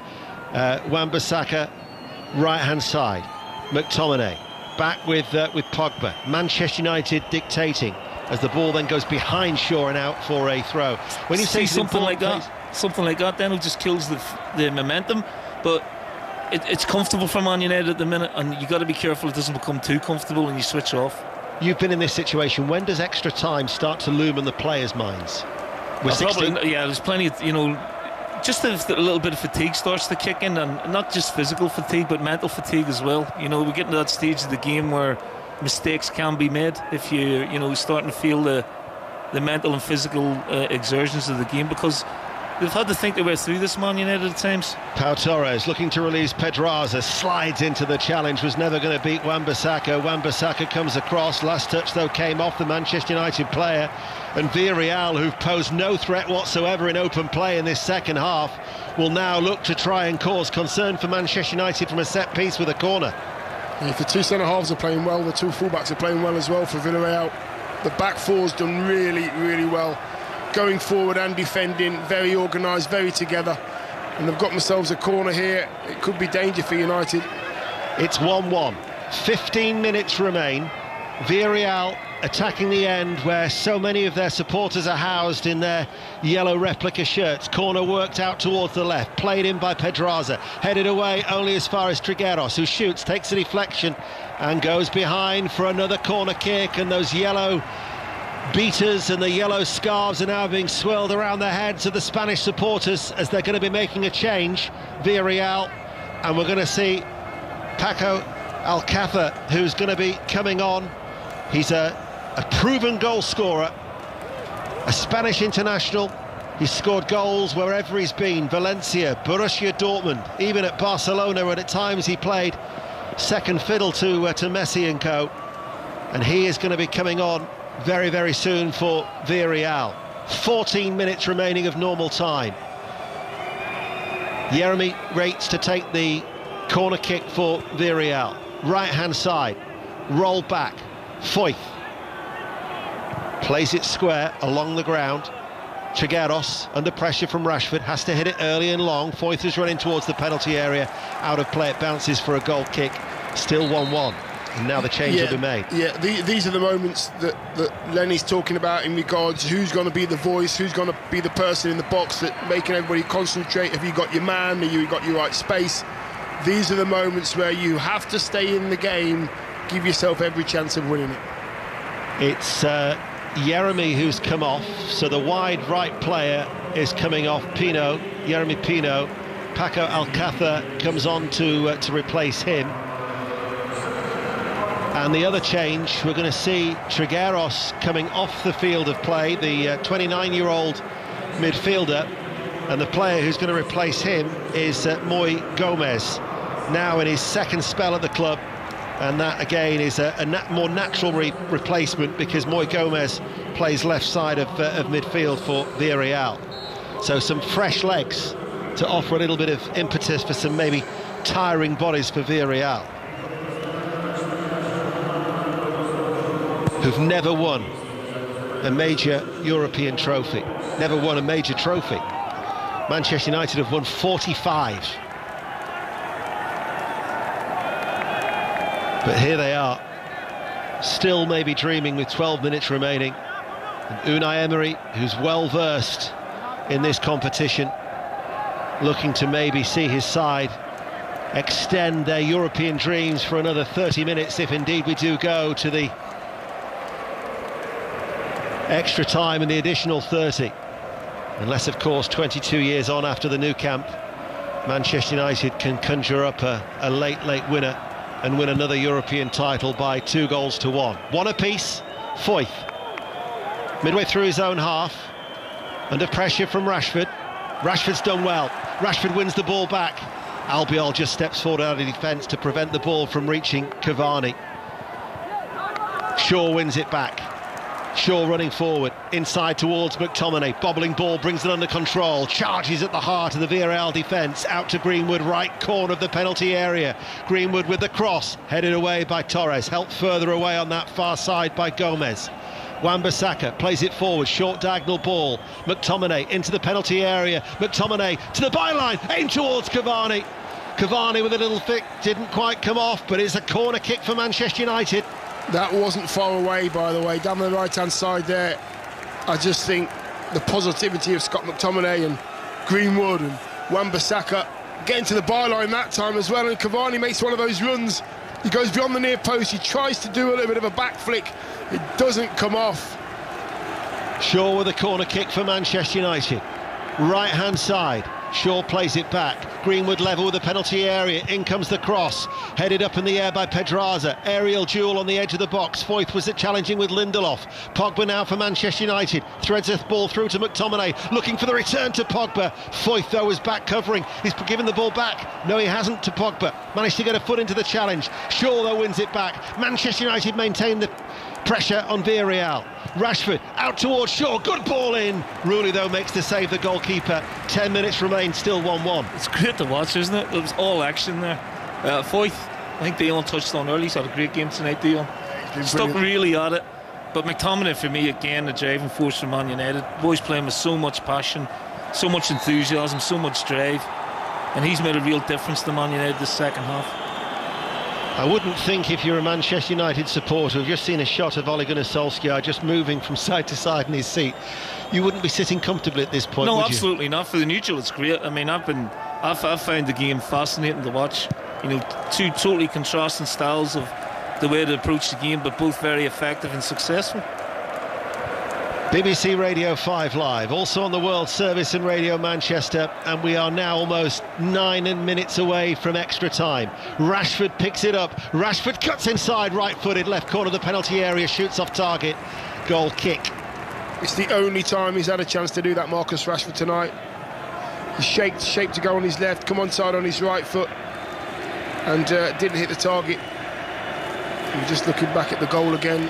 Wan-Bissaka, right-hand side. McTominay. Back with Pogba. Manchester United dictating as the ball then goes behind Shaw and out for a throw. When you say
something like that, then it just kills the momentum. But it's comfortable for Man United at the minute, and you got to be careful it doesn't become too comfortable and you switch off.
You've been in this situation. When does extra time start to loom in the players' minds? We're 16.
There's plenty of, just a little bit of fatigue starts to kick in, and not just physical fatigue but mental fatigue as well. We're getting to that stage of the game where mistakes can be made if you're starting to feel the mental and physical exertions of the game, because they've had to think their way through this, Man United, at times.
Pau Torres looking to release Pedraza, slides into the challenge, was never going to beat Wan-Bissaka. Wan-Bissaka comes across, last touch though came off the Manchester United player, and Villarreal, who've posed no threat whatsoever in open play in this second half, will now look to try and cause concern for Manchester United from a set piece with a corner.
If the two centre-halves are playing well, the two full-backs are playing well as well for Villarreal. The back four's done really, really well. Going forward and defending, very organised, very together. And they've got themselves a corner here. It could be danger for United.
It's 1-1. 15 minutes remain. Villarreal attacking the end where so many of their supporters are housed in their yellow replica shirts. Corner worked out towards the left, played in by Pedraza, headed away only as far as Trigueros, who shoots, takes a deflection and goes behind for another corner kick, and those yellow beaters and the yellow scarves are now being swirled around the heads of the Spanish supporters as they're going to be making a change, Villarreal, and we're going to see Paco Alcácer, who's going to be coming on. He's a proven goal scorer, a Spanish international. He's scored goals wherever he's been: Valencia, Borussia Dortmund, even at Barcelona, where at times he played second fiddle to Messi and co. And he is going to be coming on very, very soon for Villarreal. 14 minutes remaining of normal time. Jeremy Rates to take the corner kick for Villarreal. Right-hand side, roll back. Foyth plays it square along the ground. Trigueros, under pressure from Rashford, has to hit it early and long. Foyth is running towards the penalty area. Out of play, it bounces for a goal kick. Still 1-1. And now the change will be made.
Yeah, these are the moments that Lenny's talking about in regards who's going to be the voice, who's going to be the person in the box that making everybody concentrate. Have you got your man? Have you got your right space? These are the moments where you have to stay in the game, give yourself every chance of winning it.
It's Jeremy who's come off, so the wide right player is coming off. Pino, Jeremy Pino. Paco Alcácer comes on to replace him. And the other change, we're going to see Trigueros coming off the field of play, the 29-year-old midfielder, and the player who's going to replace him is Moi Gomez, now in his second spell at the club, and that again is a more natural replacement because Moi Gomez plays left side of midfield for Villarreal. So some fresh legs to offer a little bit of impetus for some maybe tiring bodies for Villarreal, who've never won a major European trophy, never won a major trophy. Manchester United have won 45. But here they are, still maybe dreaming with 12 minutes remaining. And Unai Emery, who's well versed in this competition, looking to maybe see his side extend their European dreams for another 30 minutes, if indeed we do go to the extra time and the additional 30. Unless, of course, 22 years on after the Nou Camp, Manchester United can conjure up a late winner and win another European title by 2-1. One apiece. Foyth, midway through his own half, under pressure from Rashford. Rashford's done well. Rashford wins the ball back. Albiol just steps forward out of defence to prevent the ball from reaching Cavani. Shaw wins it back. Shaw running forward, inside towards McTominay. Bobbling ball, brings it under control. Charges at the heart of the Villarreal defence. Out to Greenwood, right corner of the penalty area. Greenwood with the cross, headed away by Torres. Helped further away on that far side by Gomez. Wan-Bissaka plays it forward, short diagonal ball. McTominay into the penalty area. McTominay to the byline, aimed towards Cavani. Cavani with a little flick, didn't quite come off, but it's a corner kick for Manchester United.
That wasn't far away, by the way, down the right-hand side there. I just think the positivity of Scott McTominay and Greenwood and Wan-Bissaka, getting to the byline that time as well, and Cavani makes one of those runs. He goes beyond the near post, he tries to do a little bit of a back flick, it doesn't come off.
Shaw with a corner kick for Manchester United. Right hand side, Shaw plays it back. Greenwood level with the penalty area. In comes the cross, headed up in the air by Pedraza. Aerial duel on the edge of the box. Foyth was challenging with Lindelof. Pogba now for Manchester United. Threads a ball through to McTominay, looking for the return to Pogba. Foyth though is back covering. He's given the ball back. No, he hasn't to Pogba. Managed to get a foot into the challenge. Shaw though wins it back. Manchester United maintain the pressure on Villarreal. Rashford out towards Shaw, good ball in. Rooney though makes the save, the goalkeeper. 10 minutes remain, still 1-1.
It's great to watch, isn't it? It was all action there. Foyth, I think Dion touched on early. He's had a great game tonight, Dion. Stuck really at it. But McTominay for me again, the driving force for Man United. Boys playing with so much passion, so much enthusiasm, so much drive, and he's made a real difference to Man United this second half.
I wouldn't think, if you're a Manchester United supporter who've just seen a shot of Ole Gunnar Solskjaer just moving from side to side in his seat, you wouldn't be sitting comfortably at this point,
no,
would
absolutely
you?
not. For the neutral, it's great. I mean, I've found the game fascinating to watch. You know, two totally contrasting styles of the way to approach the game, but both very effective and successful.
BBC Radio 5 Live, also on the World Service and Radio Manchester, and we are now almost 9 minutes away from extra time. Rashford picks it up, Rashford cuts inside, right-footed, left corner of the penalty area, shoots off target, goal kick.
It's the only time he's had a chance to do that, Marcus Rashford, tonight. He's shaped to go on his left, come onside on his right foot, and didn't hit the target. We're just looking back at the goal again.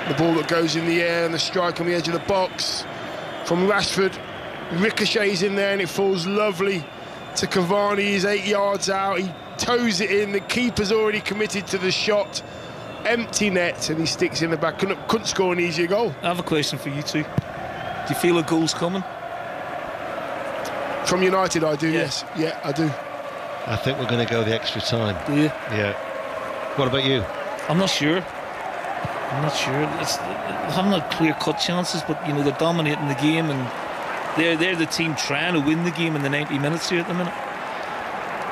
The ball that goes in the air and the strike on the edge of the box from Rashford ricochets in there and it falls lovely to Cavani. He's 8 yards out, he toes it in, the keeper's already committed to the shot, empty net, and he sticks in the back. Couldn't score an easier goal.
I have a question for you two. Do you feel a goal's coming?
From United, I do, yes. Yeah, I do.
I think we're going to go the extra time.
Do you?
Yeah. What about you?
I'm not sure. They haven't had clear-cut chances, but you know, they're dominating the game, and they're the team trying to win the game in the 90 minutes here at the minute.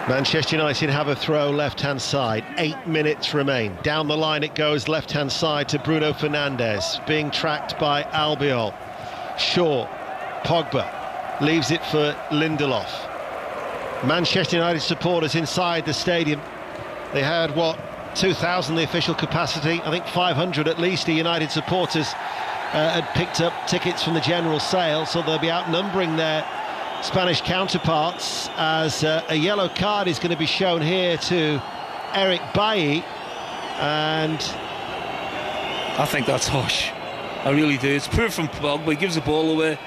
Manchester United have a throw left-hand side. 8 minutes remain. Down the line it goes, left-hand side to Bruno Fernandes, being tracked by Albiol. Shaw, Pogba, leaves it for Lindelof. Manchester United supporters inside the stadium. They had, 2,000 the official capacity. I think 500 at least the United supporters had picked up tickets from the general sale, so they'll be outnumbering their Spanish counterparts, as a yellow card is going to be shown here to Eric Bailly, and
I think that's harsh. I really do. It's poor from Pogba. He gives the ball away.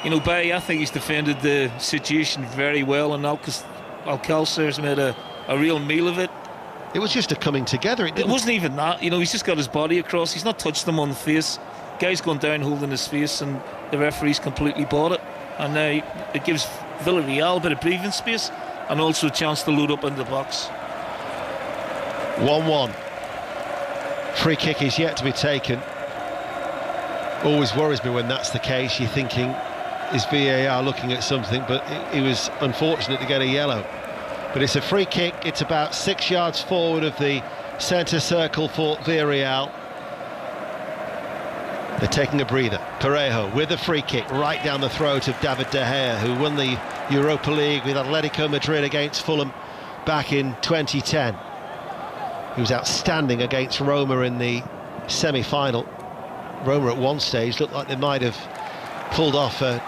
You know, Bailly, I think he's defended the situation very well, and Alcácer's made a real meal of it.
It was just a coming together.
It wasn't even that. You know, he's just got his body across. He's not touched them on the face. Guy's gone down holding his face, and the referee's completely bought it. And now it gives Villarreal a bit of breathing space and also a chance to load up in the box.
1-1. Free kick is yet to be taken. Always worries me when that's the case. You're thinking, is VAR looking at something? But it was unfortunate to get a yellow. But it's a free kick. It's about 6 yards forward of the centre circle for Villarreal. They're taking a breather. Parejo with a free kick right down the throat of David De Gea, who won the Europa League with Atletico Madrid against Fulham back in 2010. He was outstanding against Roma in the semi-final. Roma at one stage looked like they might have pulled off a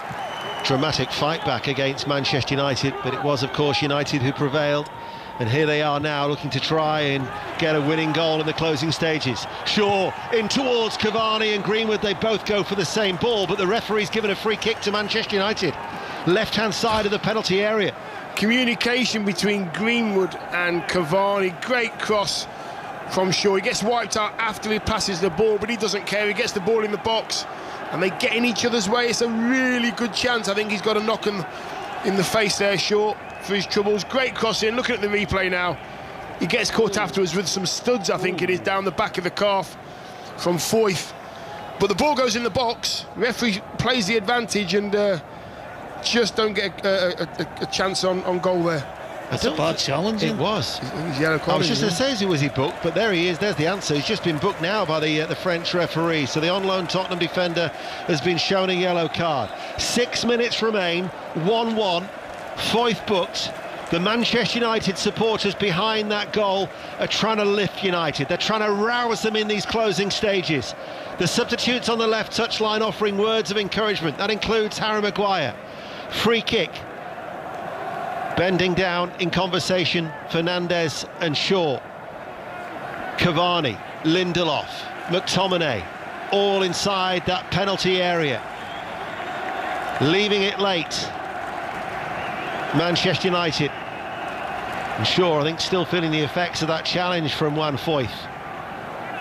dramatic fight back against Manchester United, but it was of course United who prevailed, and here they are now looking to try and get a winning goal in the closing stages. Shaw in towards Cavani and Greenwood, they both go for the same ball, but the referee's given a free kick to Manchester United, left hand side of the penalty area.
Communication between Greenwood and Cavani, great cross from Shaw. He gets wiped out after he passes the ball, but he doesn't care. He gets the ball in the box and they get in each other's way. It's a really good chance. I think he's got a knock in the face there, Shaw, for his troubles. Great cross in. Looking at the replay now, he gets caught afterwards with some studs, I think it is, down the back of the calf from Foyth. But the ball goes in the box. Referee plays the advantage and just don't get a chance on goal there.
That's a bad challenge.
It was. I was just going to say, was he booked? But there he is. There's the answer. He's just been booked now by the French referee. So the on-loan Tottenham defender has been shown a yellow card. 6 minutes remain. 1-1. Foyth booked. The Manchester United supporters behind that goal are trying to lift United. They're trying to rouse them in these closing stages. The substitutes on the left touchline offering words of encouragement. That includes Harry Maguire. Free kick. Bending down in conversation, Fernandes and Shaw. Cavani, Lindelof, McTominay, all inside that penalty area. Leaving it late. Manchester United. And Shaw, I think, still feeling the effects of that challenge from Juan Foyth.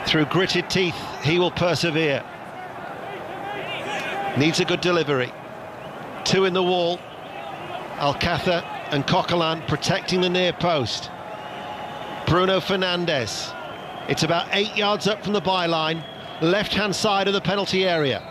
Through gritted teeth, he will persevere. Needs a good delivery. Two in the wall. Alcácer and Coquelin protecting the near post. Bruno Fernandes. It's about 8 yards up from the byline, left-hand side of the penalty area.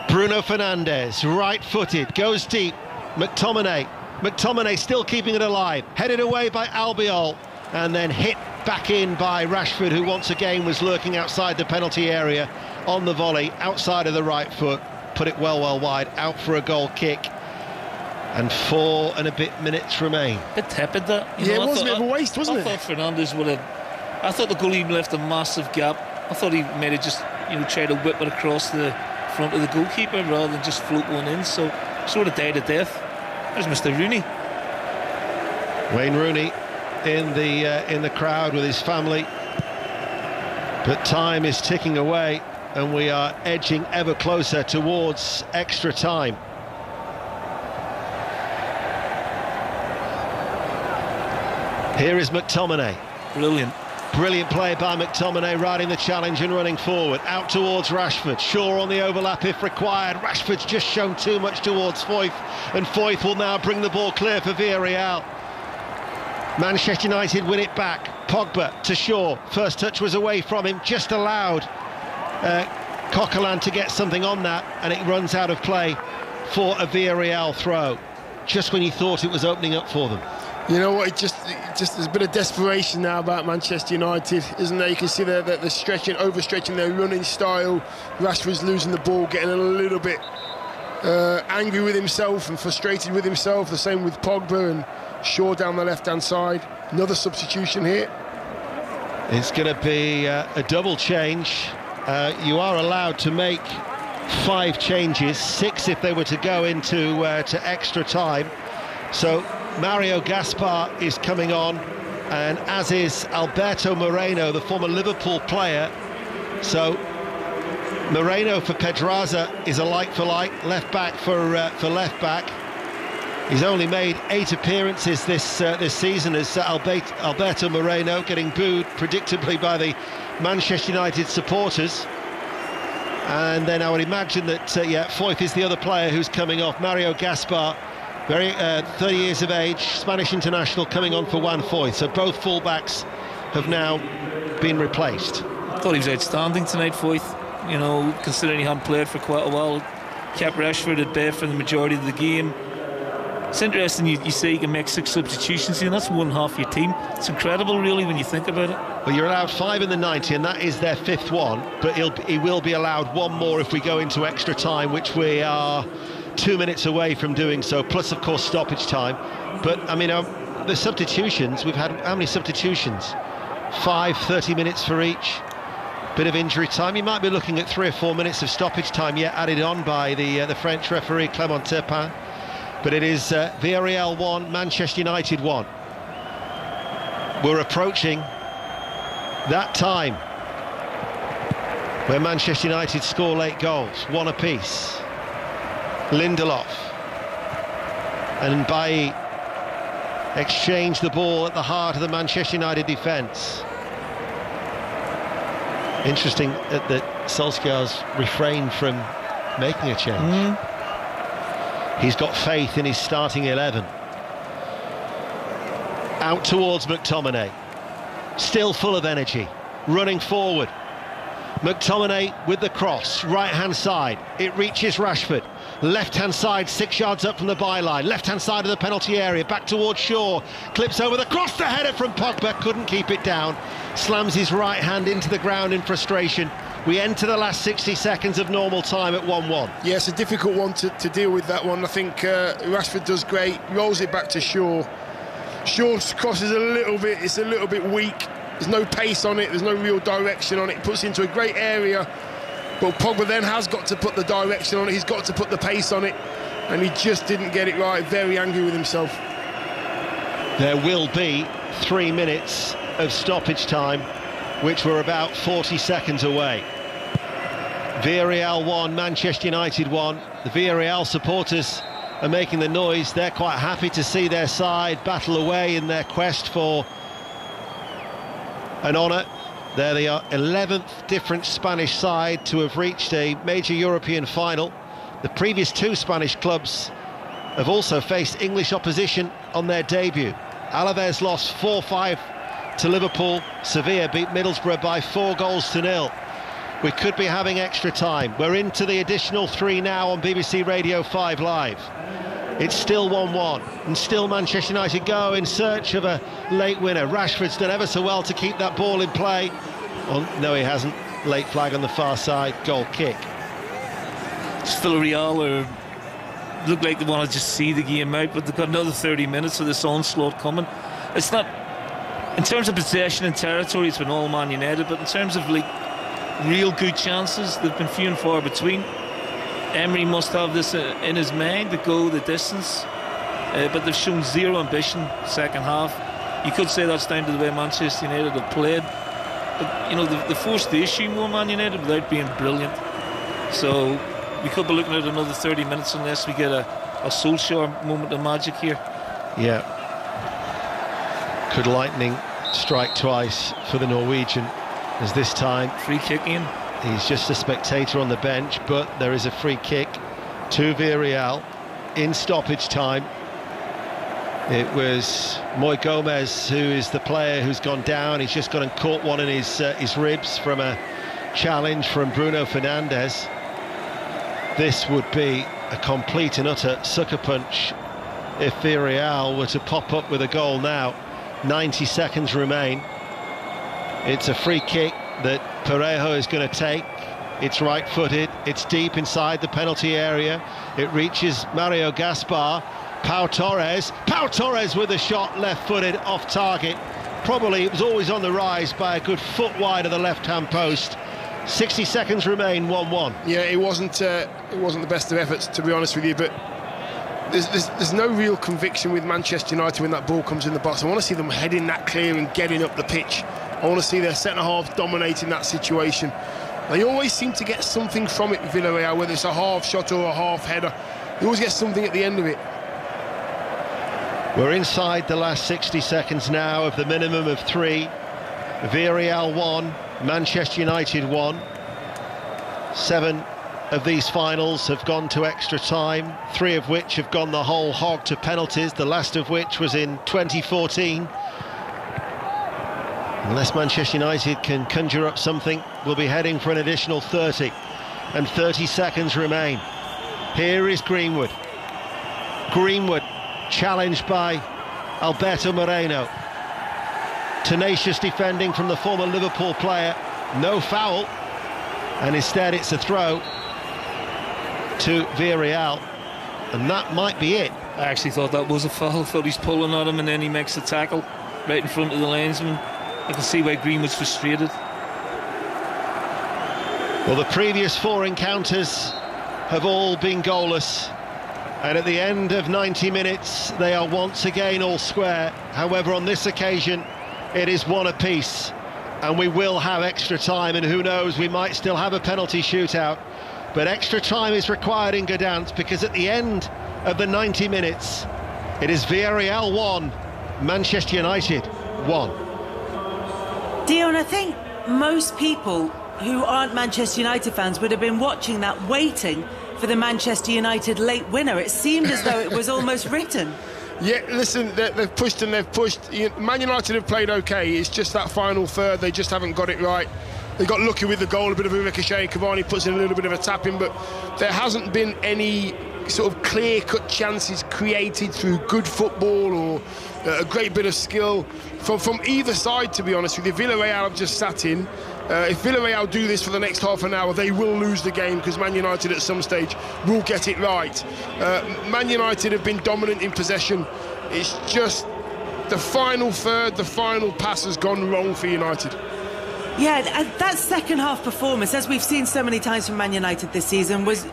Bruno Fernandes, right-footed, goes deep. McTominay still keeping it alive. Headed away by Albiol, and then hit back in by Rashford, who once again was lurking outside the penalty area on the volley, outside of the right foot. Put it well wide, out for a goal kick. And 4 and a bit minutes remain.
A bit tepid, that.
It was a bit of a waste, wasn't it?
I thought Fernandes would have... I thought the goalie left a massive gap. I thought he made it just, try to whip it across the front of the goalkeeper rather than just float one in. So, sort of died to death. There's Mr. Rooney.
Wayne Rooney in the crowd with his family. But time is ticking away, and we are edging ever closer towards extra time. Here is McTominay. Brilliant play by McTominay, riding the challenge and running forward. Out towards Rashford. Shaw on the overlap if required. Rashford's just shown too much towards Foyth, and Foyth will now bring the ball clear for Villarreal. Manchester United win it back. Pogba to Shaw. First touch was away from him, just allowed Coquelin to get something on that, and it runs out of play for a Villarreal throw. Just when you thought it was opening up for them.
You know what, it just there's a bit of desperation now about Manchester United, isn't there? You can see they're overstretching their running style. Rashford's losing the ball, getting a little bit angry with himself and frustrated with himself. The same with Pogba and Shaw down the left-hand side. Another substitution here.
It's going to be a double change. You are allowed to make 5 changes, 6 if they were to go into to extra time. So Mario Gaspar is coming on, and as is Alberto Moreno, the former Liverpool player. So Moreno for Pedraza is a like-for-like, left-back for left-back. He's only made 8 appearances this season as Alberto Moreno, getting booed predictably by the Manchester United supporters. And then I would imagine that, Foyth is the other player who's coming off. Mario Gaspar, 30 years of age, Spanish international, coming on for Juan Foyth. So both fullbacks have now been replaced.
I thought he was outstanding tonight, Foyth. Considering he hadn't played for quite a while. Kept Rashford at bay for the majority of the game. It's interesting you say you can make 6 substitutions, and that's more than half your team. It's incredible, really, when you think about it.
Well, you're allowed 5 in the 90, and that is their 5th one, but he will be allowed 1 more if we go into extra time, which we are 2 minutes away from doing so, plus, of course, stoppage time. But, I mean, the substitutions, we've had how many substitutions? 5, 30 minutes for each. Bit of injury time. You might be looking at 3 or 4 minutes of stoppage time yet added on by the French referee, Clément Turpin. But it is Villarreal 1, Manchester United 1. We're approaching that time where Manchester United score late goals, 1 apiece. Lindelof and Bailly exchange the ball at the heart of the Manchester United defence. Interesting that Solskjaer's refrained from making a change. He's got faith in his starting 11. Out towards McTominay. Still full of energy. Running forward. McTominay with the cross. Right-hand side. It reaches Rashford. Left-hand side, 6 yards up from the byline. Left-hand side of the penalty area, back towards Shaw. Clips over the cross, the header from Pogba, couldn't keep it down. Slams his right hand into the ground in frustration. We enter the last 60 seconds of normal time at 1-1.
Yeah, it's a difficult one to deal with, that one. I think Rashford does great, rolls it back to Shaw. Shaw's cross is it's a little bit weak. There's no pace on it, there's no real direction on it. It puts it into a great area. But Pogba then has got to put the direction on it, he's got to put the pace on it, and he just didn't get it right. Very angry with himself.
There will be 3 minutes of stoppage time, which were about 40 seconds away. Villarreal 1, Manchester United 1. The Villarreal supporters are making the noise. They're quite happy to see their side battle away in their quest for an honour. They're the 11th different Spanish side to have reached a major European final. The previous 2 Spanish clubs have also faced English opposition on their debut. Alaves lost 4-5 to Liverpool. Sevilla beat Middlesbrough by 4-0. We could be having extra time. We're into the additional 3 now on BBC Radio 5 Live. It's still 1-1, and still Manchester United go in search of a late winner. Rashford's done ever so well to keep that ball in play. Oh, no, he hasn't. Late flag on the far side, goal kick.
Villarreal look like they want to just see the game out, but they've got another 30 minutes of this onslaught coming. It's not, in terms of possession and territory, it's been all Man United, but in terms of like real good chances, they've been few and far between. Emery must have this in his mind to go the distance, but they've shown zero ambition second half. You could say that's down to the way Manchester United have played, but you know they forced the issue more, Man United, without being brilliant. So we could be looking at another 30 minutes unless we get a Solskjaer moment of magic here.
Yeah. Could lightning strike twice for the Norwegian, as this time
free kick in.
He's just a spectator on the bench, but there is a free kick to Villarreal in stoppage time. It was Moy Gomez who is the player who's gone down. He's just gone and caught one in his ribs from a challenge from Bruno Fernandes. This would be a complete and utter sucker punch if Villarreal were to pop up with a goal now. 90 seconds remain. It's a free kick that Parejo is going to take. It's right-footed, it's deep inside the penalty area. It reaches Mario Gaspar. Pau Torres with a shot, left-footed, off target. Probably it was always on the rise by a good foot wide of the left-hand post. 60 seconds remain, 1-1.
Yeah, it wasn't the best of efforts, to be honest with you, but there's no real conviction with Manchester United when that ball comes in the box. I want to see them heading that clear and getting up the pitch. I want to see their centre-halves dominating that situation. They always seem to get something from it, Villarreal, whether it's a half shot or a half header. They always get something at the end of it.
We're inside the last 60 seconds now of the minimum of 3. Villarreal 1, Manchester United 1. 7 of these finals have gone to extra time, 3 of which have gone the whole hog to penalties, the last of which was in 2014. Unless Manchester United can conjure up something, we'll be heading for an additional 30. And 30 seconds remain. Here is Greenwood. Greenwood challenged by Alberto Moreno. Tenacious defending from the former Liverpool player. No foul. And instead it's a throw to Villarreal. And that might be it.
I actually thought that was a foul. I thought he's pulling on him and then he makes the tackle right in front of the linesman. I can see why Greenwood's frustrated.
Well, the previous 4 encounters have all been goalless, and at the end of 90 minutes they are once again all square. However, on this occasion it is 1 apiece, and we will have extra time, and who knows, we might still have a penalty shootout. But extra time is required in Gdansk, because at the end of the 90 minutes it is Villarreal 1, Manchester United 1.
Dion, I think most people who aren't Manchester United fans would have been watching that, waiting for the Manchester United late winner. It seemed as though it was almost written.
Yeah, listen, they've pushed and they've pushed. Man United have played okay. It's just that final third, they just haven't got it right. They got lucky with the goal, a bit of a ricochet. Cavani puts in a little bit of a tap in, but there hasn't been any sort of clear-cut chances created through good football or a great bit of skill from either side, to be honest with you. Villarreal have just sat in. If Villarreal do this for the next half an hour, they will lose the game because Man United at some stage will get it right. Man United have been dominant in possession. It's just the final third, the final pass has gone wrong for United.
Yeah, that second half performance, as we've seen so many times from Man United this season, was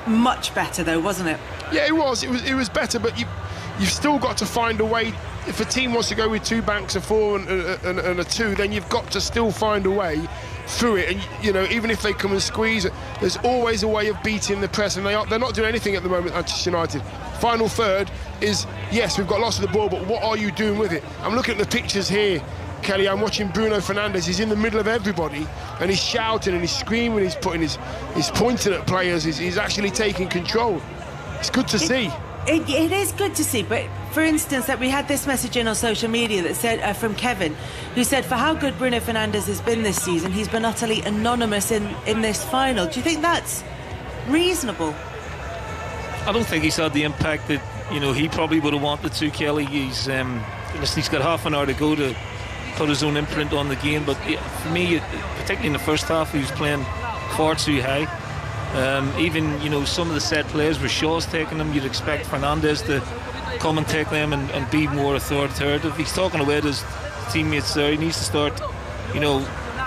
much better though, wasn't it?
Yeah, it was. It was better, but you've still got to find a way. If a team wants to go with 2 banks, a 4 and a 2, then you've got to still find a way through it. And you know, even if they come and squeeze it, there's always a way of beating the press, and they're not doing anything at the moment, Manchester United. Final third is, yes, we've got lots of the ball, but what are you doing with it? I'm looking at the pictures here, Kelly. I'm watching Bruno Fernandes. He's in the middle of everybody and he's shouting and he's screaming, he's pointing at players, he's actually taking control. It's good to see.
It is good to see, but for instance, that we had this message in on social media that said from Kevin, who said, for how good Bruno Fernandes has been this season, he's been utterly anonymous in this final. Do you think that's reasonable?
I don't think he's had the impact that he probably would have wanted to, Kelly. He's got half an hour to go to put his own imprint on the game, but for me, particularly in the first half, he was playing far too high. Even some of the set plays where Shaw's taking them, you'd expect Fernandes to come and take them and be more authoritative. He's talking away to his teammates there. He needs to start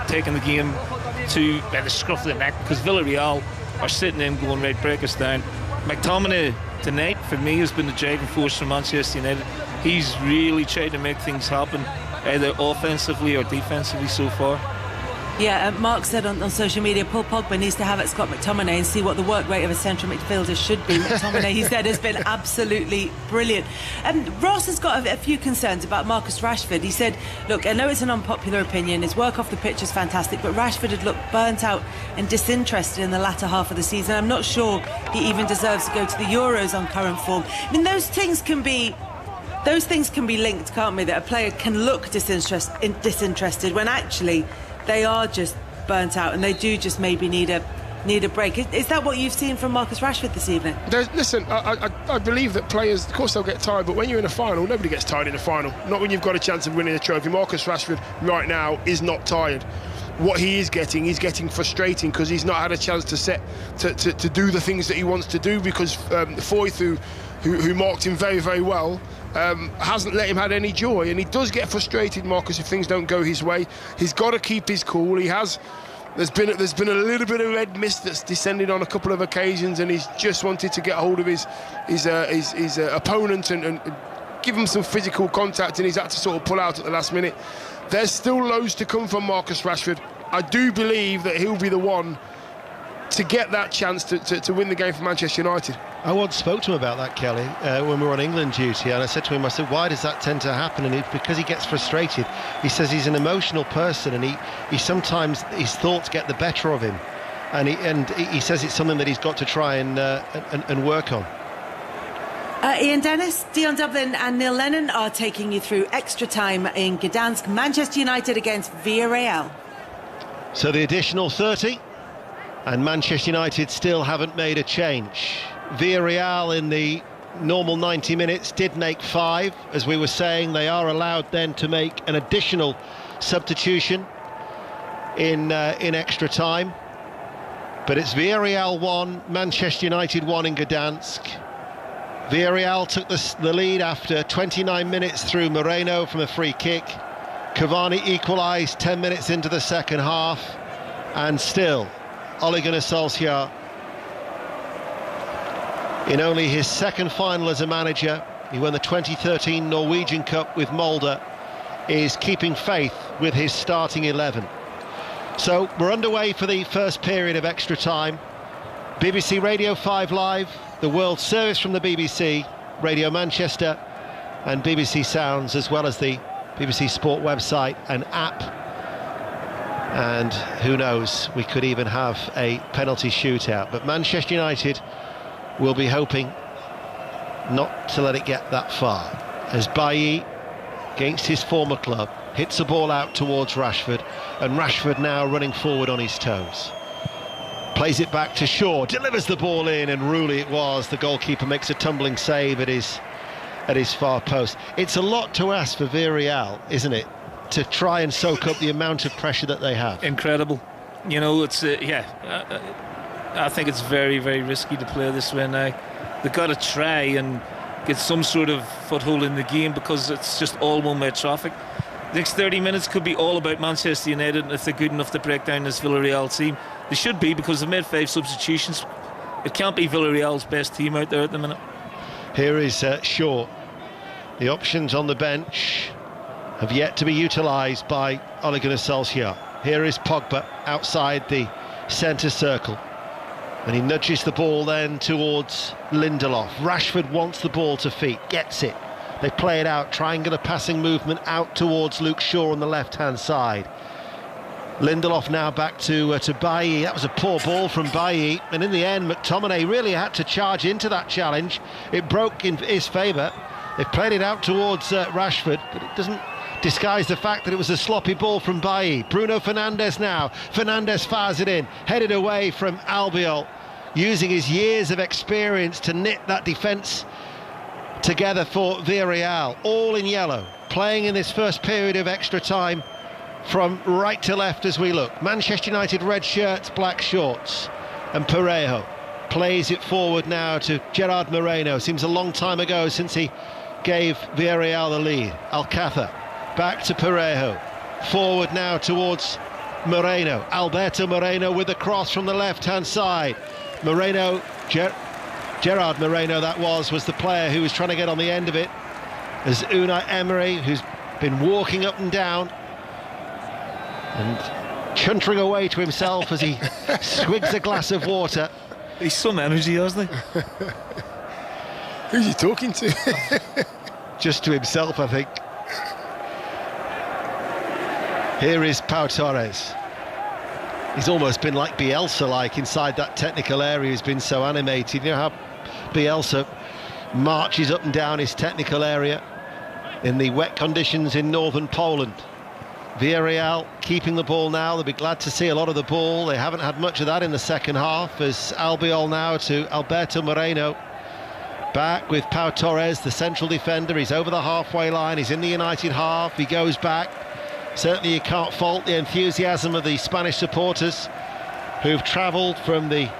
taking the game by the scruff of the neck, because Villarreal are sitting in going, right, break us down. McTominay tonight for me has been the driving force for Manchester United. He's really tried to make things happen either offensively or defensively so far.
Yeah, Mark said on social media, Paul Pogba needs to have at Scott McTominay and see what the work rate of a central midfielder should be. McTominay, he said, has been absolutely brilliant. Ross has got a few concerns about Marcus Rashford. He said, look, I know it's an unpopular opinion, his work off the pitch is fantastic, but Rashford had looked burnt out and disinterested in the latter half of the season. I'm not sure he even deserves to go to the Euros on current form. I mean, those things can be linked, can't they? That a player can look disinterested when actually they are just burnt out and they do just maybe need a break. Is that what you've seen from Marcus Rashford this evening?
Listen, I believe that players, of course they'll get tired, but when you're in a final, nobody gets tired in a final. Not when you've got a chance of winning a trophy. Marcus Rashford right now is not tired. What he is getting, he's getting frustrating because he's not had a chance to do the things that he wants to do, because Foyth, who marked him very, very well, hasn't let him have any joy, and he does get frustrated, Marcus, if things don't go his way. He's got to keep his cool. There's been a little bit of red mist that's descended on a couple of occasions, and he's just wanted to get hold of his opponent and give him some physical contact, and he's had to sort of pull out at the last minute. There's still loads to come from Marcus Rashford. I do believe that he'll be the one to get that chance to win the game for Manchester United.
I once spoke to him about that, Kelly, when we were on England duty, and I said to him, why does that tend to happen? And because he gets frustrated. He says he's an emotional person, and he sometimes his thoughts get the better of him, and he says it's something that he's got to try and work on.
Ian Dennis, Dion Dublin and Neil Lennon are taking you through extra time in Gdansk. Manchester United against Villarreal.
So the additional 30, and Manchester United still haven't made a change. Villarreal in the normal 90 minutes did make 5. As we were saying, they are allowed then to make an additional substitution in extra time. But it's Villarreal 1, Manchester United 1 in Gdansk. Villarreal took the lead after 29 minutes through Moreno from a free kick. Cavani equalised 10 minutes into the second half, and still Ole Gunnar Solskjaer, in only his second final as a manager, he won the 2013 Norwegian Cup with Molde, is keeping faith with his starting 11. So we're underway for the first period of extra time. BBC Radio 5 Live, the World Service from the BBC, Radio Manchester and BBC Sounds, as well as the BBC Sport website and app. And who knows, we could even have a penalty shootout. But Manchester United will be hoping not to let it get that far, as Bailly, against his former club, hits the ball out towards Rashford, and Rashford now running forward on his toes. Plays it back to Shaw, delivers the ball in, and Rooley it was. The goalkeeper makes a tumbling save at his far post. It's a lot to ask for Villarreal, isn't it, to try and soak up the amount of pressure that they have.
Incredible. You know, it's I think it's very, very risky to play this way now. They've got to try and get some sort of foothold in the game, because it's just all one-way traffic. The next 30 minutes could be all about Manchester United, and if they're good enough to break down this Villarreal team. They should be, because they've made 5 substitutions. It can't be Villarreal's best team out there at the minute.
Here is Shaw. The options on the bench have yet to be utilised by Ole Gunnar Solskjaer. Here is Pogba outside the centre circle, and he nudges the ball then towards Lindelof. Rashford wants the ball to feet, gets it. They play it out, triangular passing movement out towards Luke Shaw on the left-hand side. Lindelof now back to Bailly. That was a poor ball from Bailly, and in the end McTominay really had to charge into that challenge. It broke in his favour. They've played it out towards Rashford, but it doesn't disguise the fact that it was a sloppy ball from Bailly. Bruno Fernandes now. Fernandes fires it in, headed away from Albiol, using his years of experience to knit that defence together for Villarreal. All in yellow, playing in this first period of extra time from right to left as we look. Manchester United red shirts, black shorts, and Parejo plays it forward now to Gerard Moreno. Seems a long time ago since he gave Villarreal the lead. Alcácer back to Parejo, forward now towards Moreno. Alberto Moreno with the cross from the left-hand side. Moreno, Gerard Moreno that was the player who was trying to get on the end of it. There's Unai Emery, who's been walking up and down and chuntering away to himself as he swigs a glass of water.
He's some energy, hasn't he?
Who's he talking to?
Just to himself, I think. Here is Pau Torres. He's almost been like Bielsa-like inside that technical area. He's been so animated. You know how Bielsa marches up and down his technical area in the wet conditions in northern Poland. Villarreal keeping the ball now. They'll be glad to see a lot of the ball. They haven't had much of that in the second half, as Albiol now to Alberto Moreno. Back with Pau Torres, the central defender. He's over the halfway line. He's in the United half. He goes back. Certainly you can't fault the enthusiasm of the Spanish supporters who've travelled from the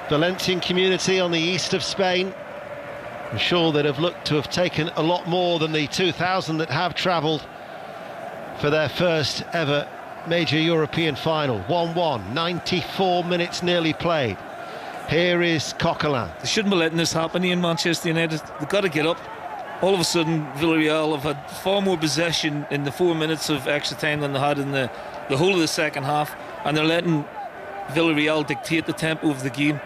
Valencian community on the east of Spain. I'm sure they'd have looked to have taken a lot more than the 2,000 that have travelled for their first ever major European final. 1-1, 94 minutes nearly played. Here is Coquelin.
They shouldn't be letting this happen in Manchester United. They've got to get up. All of a sudden, Villarreal have had far more possession in the 4 minutes of extra time than they had in the whole of the second half, and they're letting Villarreal dictate the tempo of the game.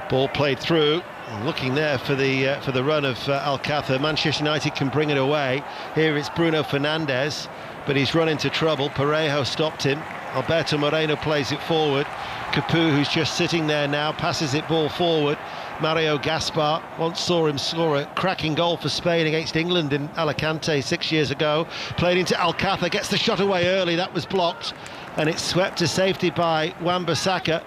Ball played through. Looking there for the run of Alcácer. Manchester United can bring it away. Here it's Bruno Fernandes, but he's run into trouble. Parejo stopped him. Alberto Moreno plays it forward. Capu, who's just sitting there now, passes it ball forward. Mario Gaspar once saw him score a cracking goal for Spain against England in Alicante 6 years ago. Played into Alcácer, gets the shot away early. That was blocked, and it's swept to safety by Wan-Bissaka.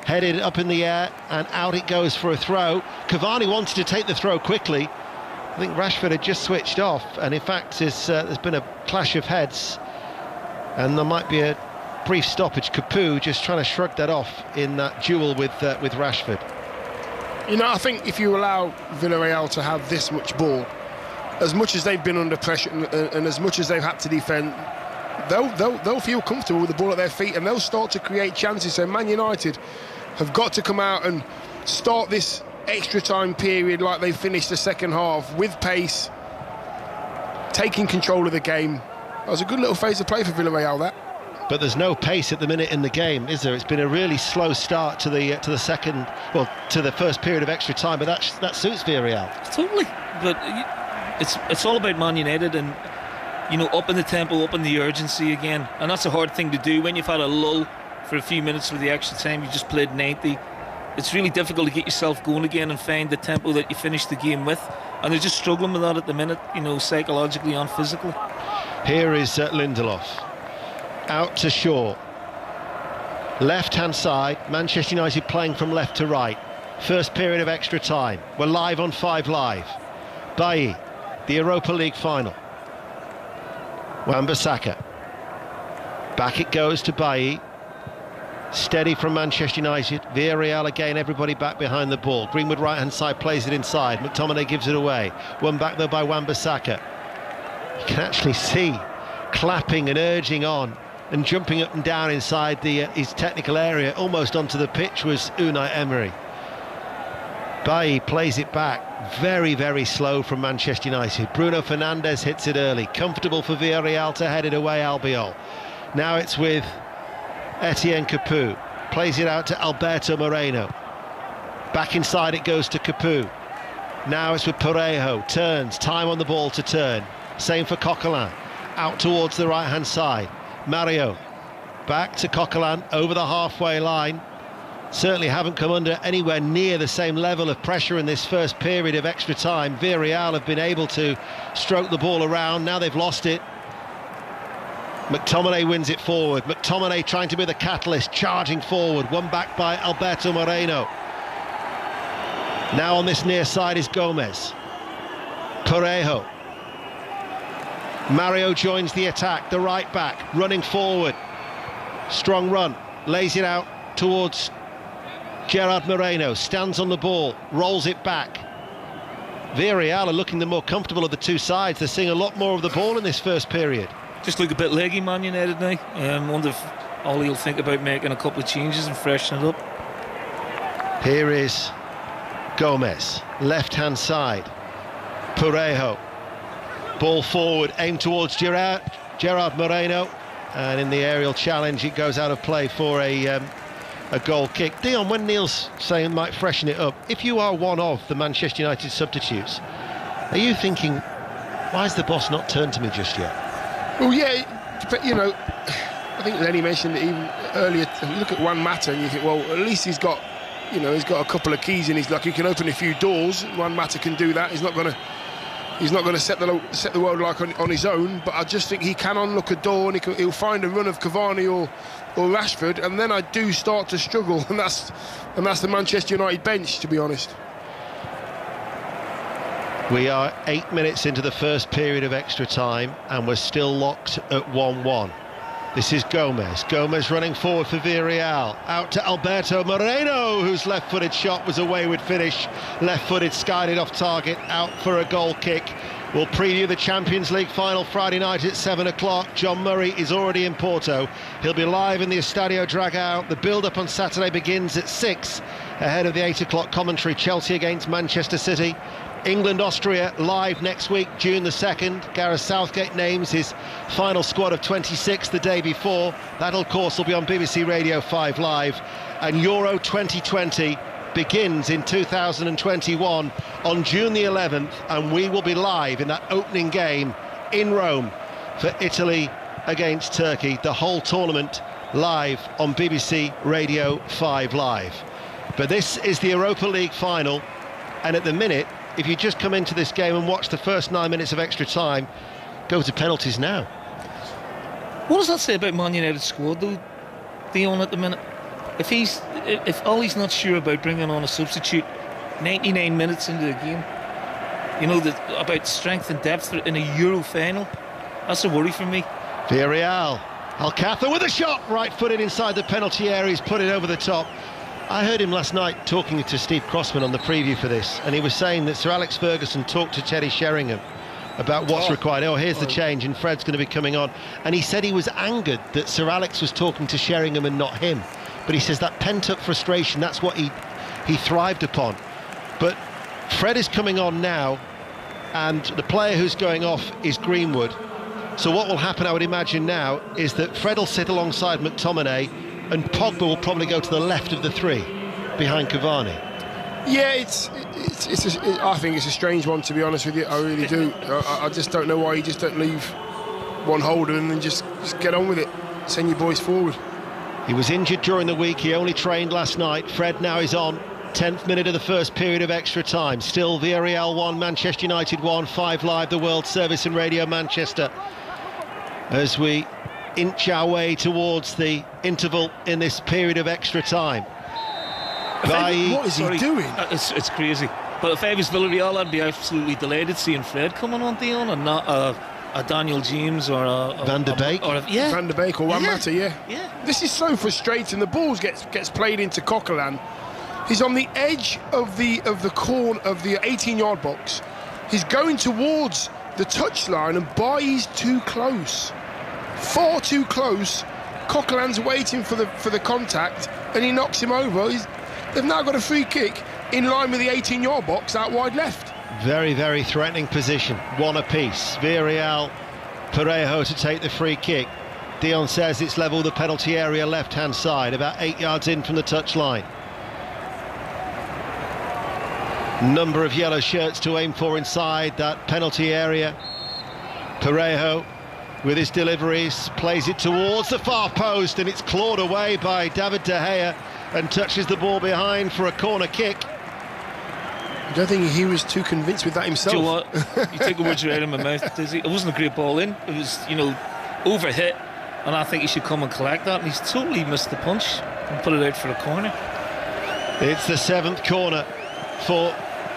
Headed up in the air, and out it goes for a throw. Cavani wanted to take the throw quickly. I think Rashford had just switched off, and in fact there's been a clash of heads, and there might be a brief stoppage. Capu just trying to shrug that off in that duel with Rashford.
You know, I think if you allow Villarreal to have this much ball, as much as they've been under pressure and as much as they've had to defend, they'll feel comfortable with the ball at their feet, and they'll start to create chances. So Man United have got to come out and start this extra time period like they finished the second half, with pace, taking control of the game. That was a good little phase of play for Villarreal, that.
But there's no pace at the minute in the game, is there? It's been a really slow start to the first period of extra time, but that suits Villarreal.
Totally. But it's all about Man United, and up in the tempo, up in the urgency again, and that's a hard thing to do when you've had a lull for a few minutes with the extra time. You just played 90. It's really difficult to get yourself going again and find the tempo that you finished the game with, and they're just struggling with that at the minute, psychologically and physically.
Here is Lindelof. Out to Shaw. Left-hand side, Manchester United playing from left to right. First period of extra time. We're live on 5 Live. Bailly, the Europa League final. Wan-Bissaka. Back it goes to Bailly. Steady from Manchester United. Villarreal again, everybody back behind the ball. Greenwood right-hand side plays it inside. McTominay gives it away. Won back though by Wan-Bissaka. You can actually see clapping and urging on and jumping up and down inside his technical area, almost onto the pitch, was Unai Emery. Bailly plays it back, very, very slow from Manchester United. Bruno Fernandes hits it early. Comfortable for Villarreal to head it away, Albiol. Now it's with Etienne Capoue. Plays it out to Alberto Moreno. Back inside it goes to Capoue. Now it's with Parejo. Turns, time on the ball to turn. Same for Coquelin. Out towards the right-hand side. Mario. Back to Coquelin, over the halfway line. Certainly haven't come under anywhere near the same level of pressure in this first period of extra time. Villarreal have been able to stroke the ball around. Now they've lost it. McTominay wins it forward. McTominay trying to be the catalyst, charging forward. Won back by Alberto Moreno. Now on this near side is Gomez. Parejo. Mario joins the attack, the right back, running forward. Strong run, lays it out towards Gerard Moreno. Stands on the ball, rolls it back. Villarreal are looking the more comfortable of the two sides. They're seeing a lot more of the ball in this first period.
Just look a bit leggy, Man United now. Wonder if Ollie will think about making a couple of changes and freshen it up.
Here is Gomez, left-hand side. Parejo. Ball forward, aimed towards Gerard Moreno. And in the aerial challenge, it goes out of play for a goal kick. Dion, when Neil's saying might freshen it up, if you are one of the Manchester United substitutes, are you thinking, why has the boss not turned to me just yet?
Well, yeah, but, you know, I think Lenny mentioned it even earlier. You look at Juan Mata and you think, well, at least he's got, you know, he's got a couple of keys in his lock. He can open a few doors. Juan Mata can do that. He's not going to set the world like on his own, but I just think he can unlock a door and he'll find a run of Cavani or Rashford, and then I do start to struggle, and that's the Manchester United bench, to be honest.
We are 8 minutes into the first period of extra time, and we're still locked at 1-1. This is Gomez. Gomez running forward for Villarreal. Out to Alberto Moreno, whose left-footed shot was a wayward finish. Left-footed, skied it off target, out for a goal kick. We'll preview the Champions League final Friday night at 7 o'clock. John Murray is already in Porto. He'll be live in the Estadio Dragao. The build-up on Saturday begins at 6, ahead of the 8 o'clock commentary. Chelsea against Manchester City. England-Austria live next week, June the 2nd. Gareth Southgate names his final squad of 26 the day before. That, of course, will be on BBC Radio 5 Live. And Euro 2020 begins in 2021 on June the 11th, and we will be live in that opening game in Rome for Italy against Turkey. The whole tournament live on BBC Radio 5 Live. But this is the Europa League final, and at the minute, if you just come into this game and watch the first 9 minutes of extra time, go to penalties now.
What does that say about Man United's squad, though, Dion, at the minute? If Ollie's not sure about bringing on a substitute 99 minutes into the game, you know, about strength and depth in a Euro final, that's a worry for me.
Villarreal, Alcázar with a shot, right-footed inside the penalty area. He's put it over the top. I heard him last night talking to Steve Crossman on the preview for this, and he was saying that Sir Alex Ferguson talked to Teddy Sheringham about what's required. Here's the change, and Fred's going to be coming on. And he said he was angered that Sir Alex was talking to Sheringham and not him. But he says that pent-up frustration, that's what he thrived upon. But Fred is coming on now, and the player who's going off is Greenwood. So what will happen, I would imagine now, is that Fred will sit alongside McTominay, and Pogba will probably go to the left of the three, behind Cavani.
Yeah, I think it's a strange one, to be honest with you. I really do. I just don't know why you just don't leave one holder and then just get on with it. Send your boys forward.
He was injured during the week. He only trained last night. Fred now is on. 10th minute of the first period of extra time. Still Villarreal 1, Manchester United 1. 5 Live, the World Service and Radio Manchester. as we inch our way towards the interval in this period of extra time.
What is he doing?
It's crazy. But if I was Villarreal, I'd be absolutely delighted seeing Fred coming on, Dion, and not a Daniel James or a
Van der Beek.
Van der Beek or Juan Mata, yeah. This is so frustrating. The ball gets played into Coquelin. He's on the edge of the corner of the 18-yard box. He's going towards the touchline, and Bailly's too close. Far too close. Coquelin's waiting for the contact, and he knocks him over. They've now got a free kick in line with the 18-yard box out wide left.
Very, very threatening position. One apiece. Villarreal, Parejo to take the free kick. Dion says it's level the penalty area left-hand side, about 8 yards in from the touchline. Number of yellow shirts to aim for inside that penalty area. Parejo, with his deliveries, plays it towards the far post, and it's clawed away by David De Gea and touches the ball behind for a corner kick.
I don't think he was too convinced with that himself.
Do you know what? You take the words right out of my mouth, Dizzy. It wasn't a great ball in. It was, over hit, and I think he should come and collect that, and he's totally missed the punch and put it out for a corner.
It's the 7th corner for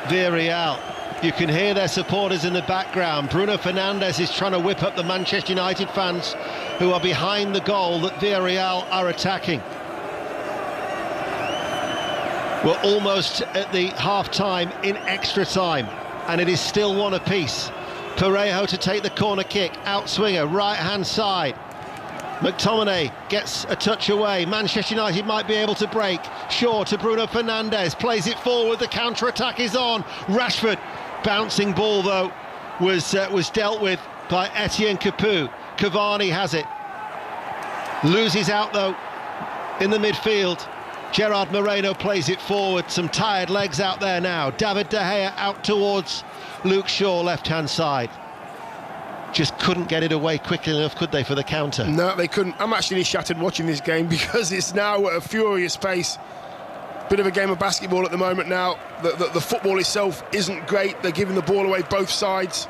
Villarreal. You can hear their supporters in the background. Bruno Fernandes is trying to whip up the Manchester United fans who are behind the goal that Villarreal are attacking. We're almost at the half-time in extra time, and it is still one apiece. Parejo to take the corner kick, outswinger, right-hand side. McTominay gets a touch away. Manchester United might be able to break. Shaw to Bruno Fernandes, plays it forward, the counter-attack is on. Rashford, bouncing ball though, was dealt with by Etienne Capoue. Cavani has it. Loses out though in the midfield. Gerard Moreno plays it forward, some tired legs out there now. David De Gea out towards Luke Shaw, left-hand side. Just couldn't get it away quickly enough, could they, for the counter?
No, they couldn't. I'm actually shattered watching this game because it's now at a furious pace. Bit of a game of basketball at the moment now. The football itself isn't great. They're giving the ball away both sides.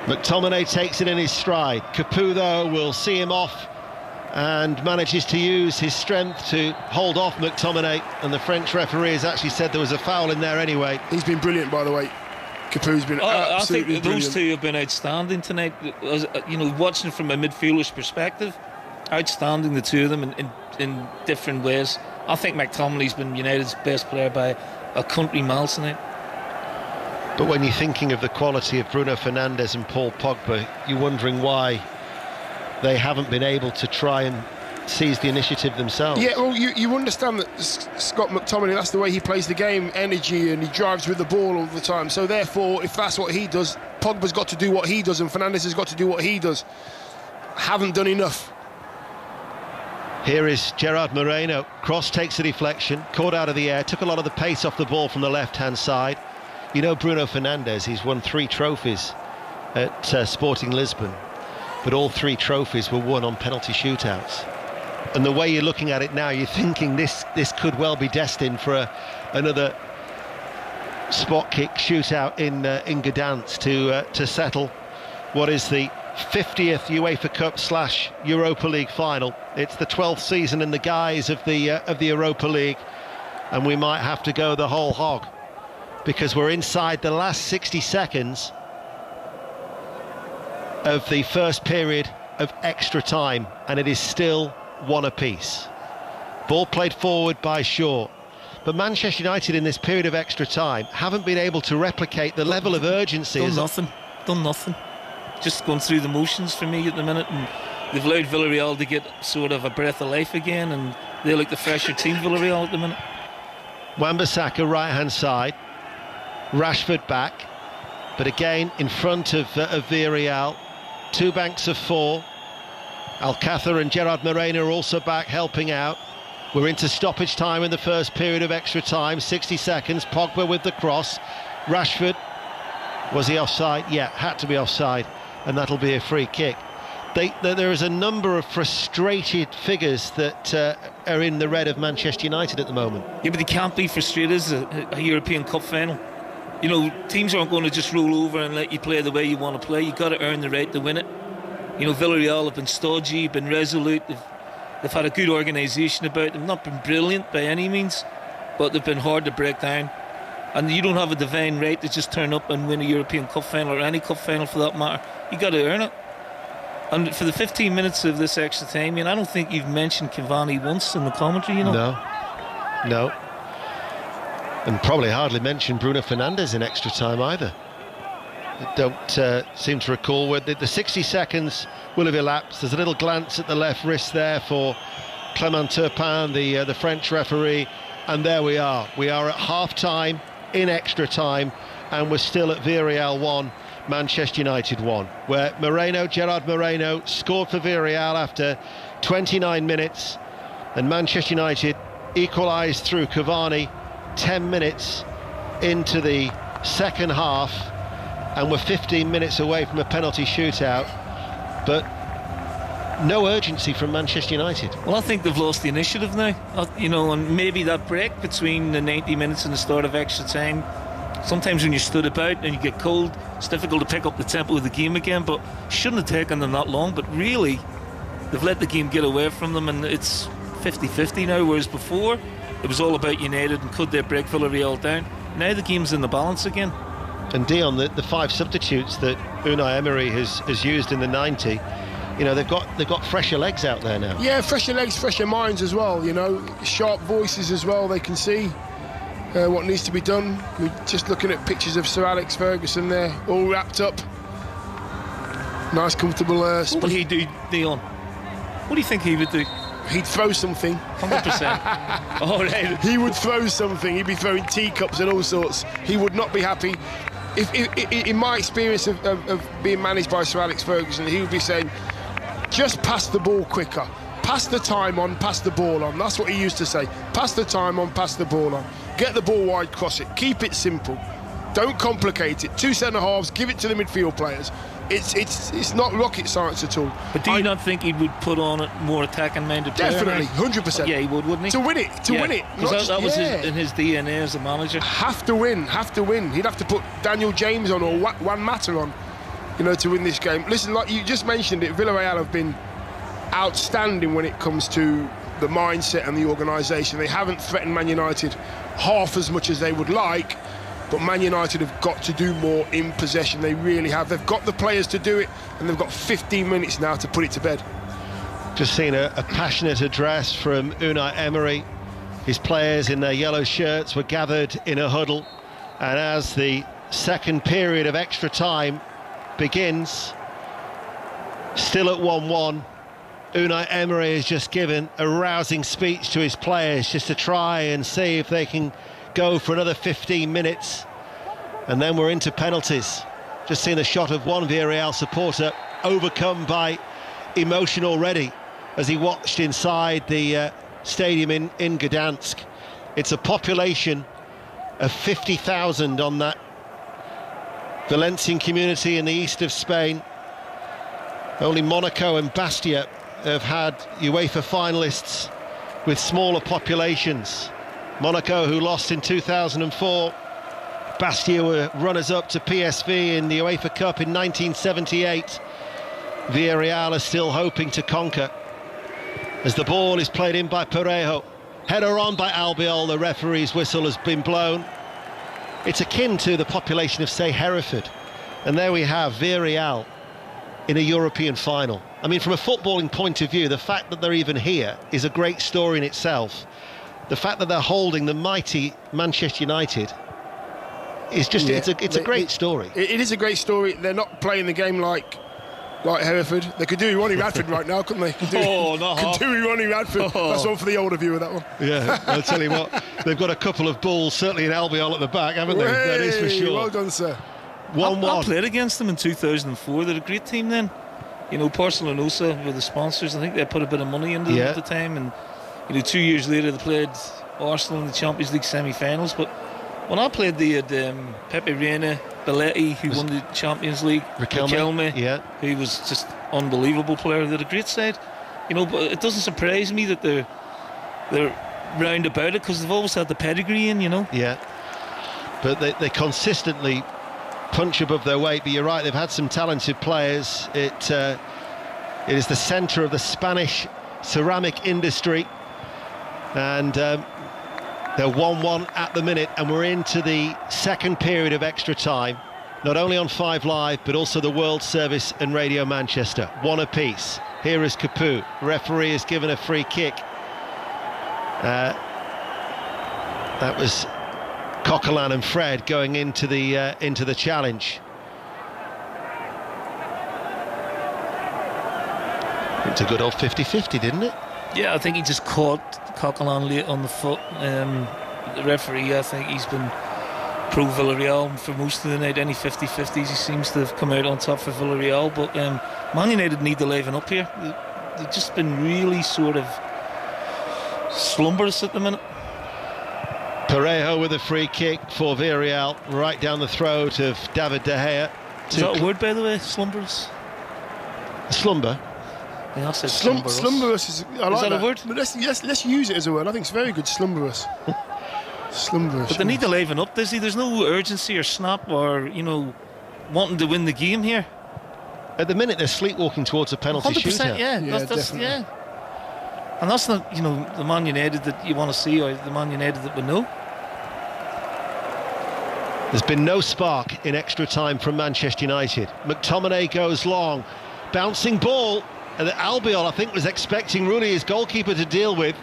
McTominay takes it in his stride. Capoue, though, will see him off and manages to use his strength to hold off McTominay, and the French referee has actually said there was a foul in there anyway.
He's been brilliant, by the way. Capoue's been absolutely
brilliant. I think those two have been outstanding tonight. Watching from a midfielder's perspective, outstanding, the two of them in different ways. I think McTominay's been United's best player by a country mile tonight.
But when you're thinking of the quality of Bruno Fernandes and Paul Pogba, you're wondering why they haven't been able to try and seize the initiative themselves.
Yeah, well, you understand that Scott McTominay, that's the way he plays the game, energy, and he drives with the ball all the time. So therefore, if that's what he does, Pogba's got to do what he does, and Fernandes has got to do what he does. Haven't done enough.
Here is Gerard Moreno. Cross takes a deflection, caught out of the air, took a lot of the pace off the ball from the left-hand side. You know Bruno Fernandes, he's won 3 trophies at Sporting Lisbon, but all 3 trophies were won on penalty shootouts. And the way you're looking at it now, you're thinking this could well be destined for another spot kick shootout in Gdansk to settle what is the 50th UEFA Cup / Europa League final. It's the 12th season in the guise of the Europa League, and we might have to go the whole hog because we're inside the last 60 seconds of the first period of extra time, and it is still one apiece. Ball played forward by Shaw, but Manchester United in this period of extra time haven't been able to replicate the level of urgency.
Done nothing. Just going through the motions for me at the minute, and they've allowed Villarreal to get sort of a breath of life again, and they look the fresher team, Villarreal, at the minute.
Wan-Bissaka right-hand side, Rashford back, but again in front of Villarreal. 2 banks of 4. Alcácer and Gerard Moreno are also back helping out. We're into stoppage time in the first period of extra time, 60 seconds. Pogba with the cross. Rashford, was he offside? Yeah, had to be offside, and that'll be a free kick. There is a number of frustrated figures that are in the red of Manchester United at the moment.
Yeah, but they can't be frustrated as a European Cup final. You know, teams aren't going to just roll over and let you play the way you want to play. You've got to earn the right to win it. You know, Villarreal have been stodgy, been resolute. They've had a good organisation about them. Not been brilliant by any means, but they've been hard to break down. And you don't have a divine right to just turn up and win a European Cup final, or any cup final for that matter. You got to earn it. And for the 15 minutes of this extra time, I don't think you've mentioned Cavani once in the commentary, you know.
No. And probably hardly mentioned Bruno Fernandes in extra time either. I don't seem to recall where the 60 seconds will have elapsed. There's a little glance at the left wrist there for Clément Turpin, the French referee, and there we are. We are at half-time, in extra time, and we're still at Villarreal 1, Manchester United 1, where Gerard Moreno scored for Villarreal after 29 minutes, and Manchester United equalised through Cavani 10 minutes into the second half, and we're 15 minutes away from a penalty shootout, but no urgency from Manchester United.
Well, I think they've lost the initiative now, and maybe that break between the 90 minutes and the start of extra time, sometimes when you're stood about and you get cold, it's difficult to pick up the tempo of the game again, but shouldn't have taken them that long. But really, they've let the game get away from them, and it's 50-50 now, whereas before it was all about United and could they break Villarreal down. Now the game's in the balance again.
And Dion, the 5 substitutes that Unai Emery has used in the 90, they've got fresher legs out there now.
Yeah, fresher legs, fresher minds as well, sharp voices as well. They can see what needs to be done. We're just looking at pictures of Sir Alex Ferguson there, all wrapped up. Nice, comfortable
What would he do, Dion? What do you think he would do?
He'd throw something.
100%. Oh, right.
He would throw something. He'd be throwing teacups and all sorts. He would not be happy. If in my experience of being managed by Sir Alex Ferguson, he would be saying, just pass the ball quicker. Pass the time on, pass the ball on. That's what he used to say. Pass the time on, pass the ball on. Get the ball wide, cross it. Keep it simple. Don't complicate it. 2 centre-halves, give it to the midfield players. It's not rocket science at all.
But do you not think he would put on a more attacking-minded player?
Definitely, 100%.
Yeah, he would, wouldn't he?
To win it.
Because that was in his DNA as a manager.
Have to win. He'd have to put Daniel James on or Juan Mata on, to win this game. Listen, like you just mentioned it, Villarreal have been outstanding when it comes to the mindset and the organisation. They haven't threatened Man United half as much as they would like, but Man United have got to do more in possession. They really have. They've got the players to do it, and they've got 15 minutes now to put it to bed.
Just seen a passionate address from Unai Emery. His players in their yellow shirts were gathered in a huddle, and as the second period of extra time begins, still at 1-1, Unai Emery has just given a rousing speech to his players just to try and see if they can go for another 15 minutes, and then we're into penalties. Just seen a shot of one Villarreal supporter overcome by emotion already as he watched inside the stadium in Gdansk. It's a population of 50,000 on that Valencian community in the east of Spain. Only Monaco and Bastia have had UEFA finalists with smaller populations. Monaco, who lost in 2004, Bastia were runners-up to PSV in the UEFA Cup in 1978. Villarreal are still hoping to conquer. As the ball is played in by Parejo, header on by Albiol, the referee's whistle has been blown. It's akin to the population of, say, Hereford. And there we have Villarreal in a European final. I mean, from a footballing point of view, the fact that they're even here is a great story in itself. The fact that they're holding the mighty Manchester United is just, it's a great story.
It is a great story. They're not playing the game like Hereford. They could do Ronnie Radford right now, couldn't they? Could do Ronnie Radford. That's one for the older viewer, that one.
Yeah, I'll tell you what, they've got a couple of bulls, certainly in Albiol at the back, haven't they?
Hey,
that is for sure.
Well done, sir.
1-1.
I played against them in 2004. They're a great team then. Porcelanosa were the sponsors. I think they put a bit of money into them at the time, and 2 years later they played Arsenal in the Champions League semi-finals. But when I played, they had Pepe Reina, Belletti, who won the Champions League, Riquelme, who was just unbelievable player. They're a great side, but it doesn't surprise me that they're round about it, because they've always had the pedigree in,
Yeah, but they consistently punch above their weight. But you're right, they've had some talented players. It It is the centre of the Spanish ceramic industry, and they're 1-1 at the minute, and we're into the second period of extra time, not only on 5 Live but also the World Service and Radio Manchester. 1 apiece. Here is Capoue. The referee has given a free kick. That was Coquelin and Fred going into the challenge. It's a good old 50-50, didn't it?
Yeah, I think he just caught Coquelin late on the foot. The referee, I think he's been pro Villarreal for most of the night. Any 50-50s, he seems to have come out on top for Villarreal. But Man United need to liven up here. They've just been really sort of slumberous at the minute.
Parejo with a free kick for Villarreal, right down the throat of David De Gea.
Is that a word, by the way, slumberous?
Slumber?
Yeah, I said slumberous.
Slumberous is
that a word?
But let's use it as a word. I think it's very good, slumberous. Slumberous.
But they need to liven up. There's no urgency or snap or, wanting to win the game here.
At the minute, they're sleepwalking towards a penalty
100%,
shootout.
Yeah, that's And that's not, the Man United that you want to see, or the Man United that we know.
There's been no spark in extra time from Manchester United. McTominay goes long, bouncing ball that Albiol, I think, was expecting Rooney, his goalkeeper, to deal with.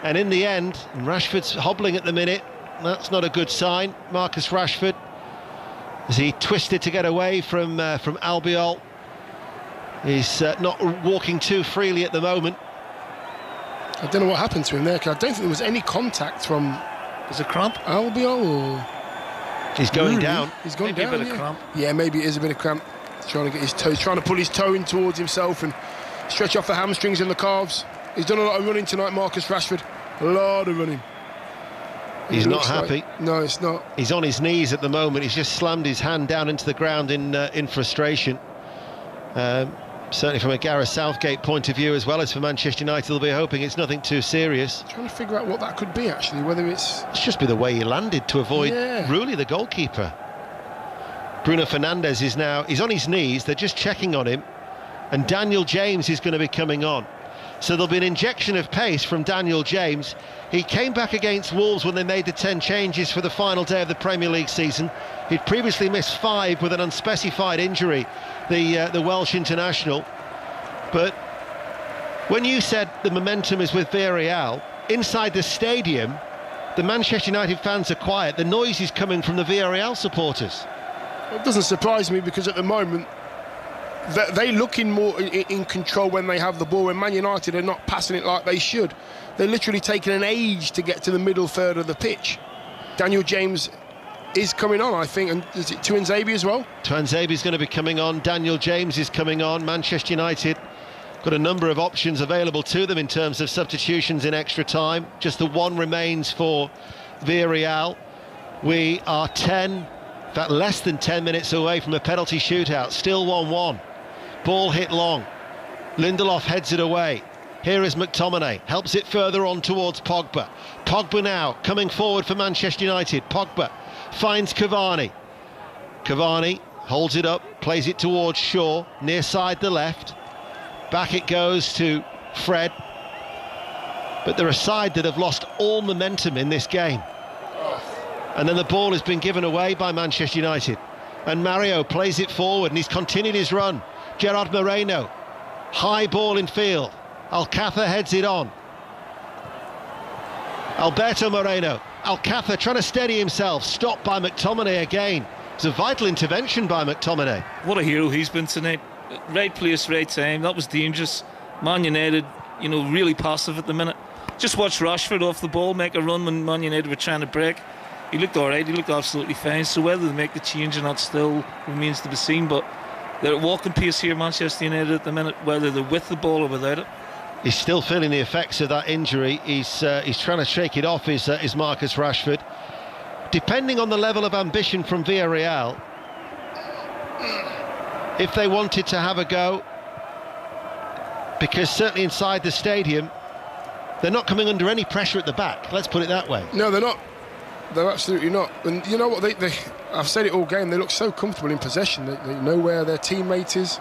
And in the end, Rashford's hobbling at the minute. That's not a good sign. Marcus Rashford, as he twisted to get away from Albiol. He's not walking too freely at the moment.
I don't know what happened to him there, because I don't think there was any contact from...
Was it cramp?
Albiol or...
He's going down.
He's gone
maybe
down,
a bit of cramp.
Yeah, maybe it is a bit of cramp. Trying to get his toe, trying to pull his toe in towards himself and stretch off the hamstrings and the calves. He's done a lot of running tonight, Marcus Rashford. A lot of running.
He's not happy.
No, it's not.
He's on his knees at the moment. He's just slammed his hand down into the ground in frustration. Certainly from a Gareth Southgate point of view, as well as for Manchester United, they'll be hoping it's nothing too serious.
Trying to figure out what that could be, actually, whether it's
just be the way he landed to avoid Rooney, the goalkeeper. Bruno Fernandes is now, he's on his knees, they're just checking on him, and Daniel James is going to be coming on. So there'll be an injection of pace from Daniel James. He came back against Wolves when they made the 10 changes for the final day of the Premier League season. He'd previously missed 5 with an unspecified injury, the Welsh international. But when you said the momentum is with Villarreal, inside the stadium, the Manchester United fans are quiet. The noise is coming from the Villarreal supporters.
It doesn't surprise me, because at the moment they look in control when they have the ball, and Man United are not passing it like they should. They're literally taking an age to get to the middle third of the pitch. Daniel James is coming on, I think, and is it Tuanzebe as well?
Tuanzebe's going to be coming on, Daniel James is coming on. Manchester United got a number of options available to them in terms of substitutions in extra time. Just the one remains for Villarreal. We are in fact, less than 10 minutes away from a penalty shootout. Still 1-1. Ball hit long. Lindelof heads it away. Here is McTominay. Helps it further on towards Pogba. Pogba now coming forward for Manchester United. Pogba finds Cavani. Cavani holds it up, plays it towards Shaw, near side the left. Back it goes to Fred. But they're a side that have lost all momentum in this game. And then the ball has been given away by Manchester United. And Mario plays it forward, and he's continued his run. Gerard Moreno, high ball in field. Alcácer heads it on. Alberto Moreno. Alcácer trying to steady himself. Stopped by McTominay again. It's a vital intervention by McTominay.
What a hero he's been tonight. Right place, right time. That was dangerous. Man United, really passive at the minute. Just watch Rashford off the ball make a run when Man United were trying to break. He looked all right, he looked absolutely fine. So whether they make the change or not still remains to be seen. But they're at walking pace here, Manchester United, at the minute, whether they're with the ball or without it.
He's still feeling the effects of that injury. He's trying to shake it off, is Marcus Rashford. Depending on the level of ambition from Villarreal, if they wanted to have a go, because certainly inside the stadium, they're not coming under any pressure at the back, let's put it that way.
No, they're not. They're absolutely not. And you know what? I've said it all game. They look so comfortable in possession. They know where their teammate is.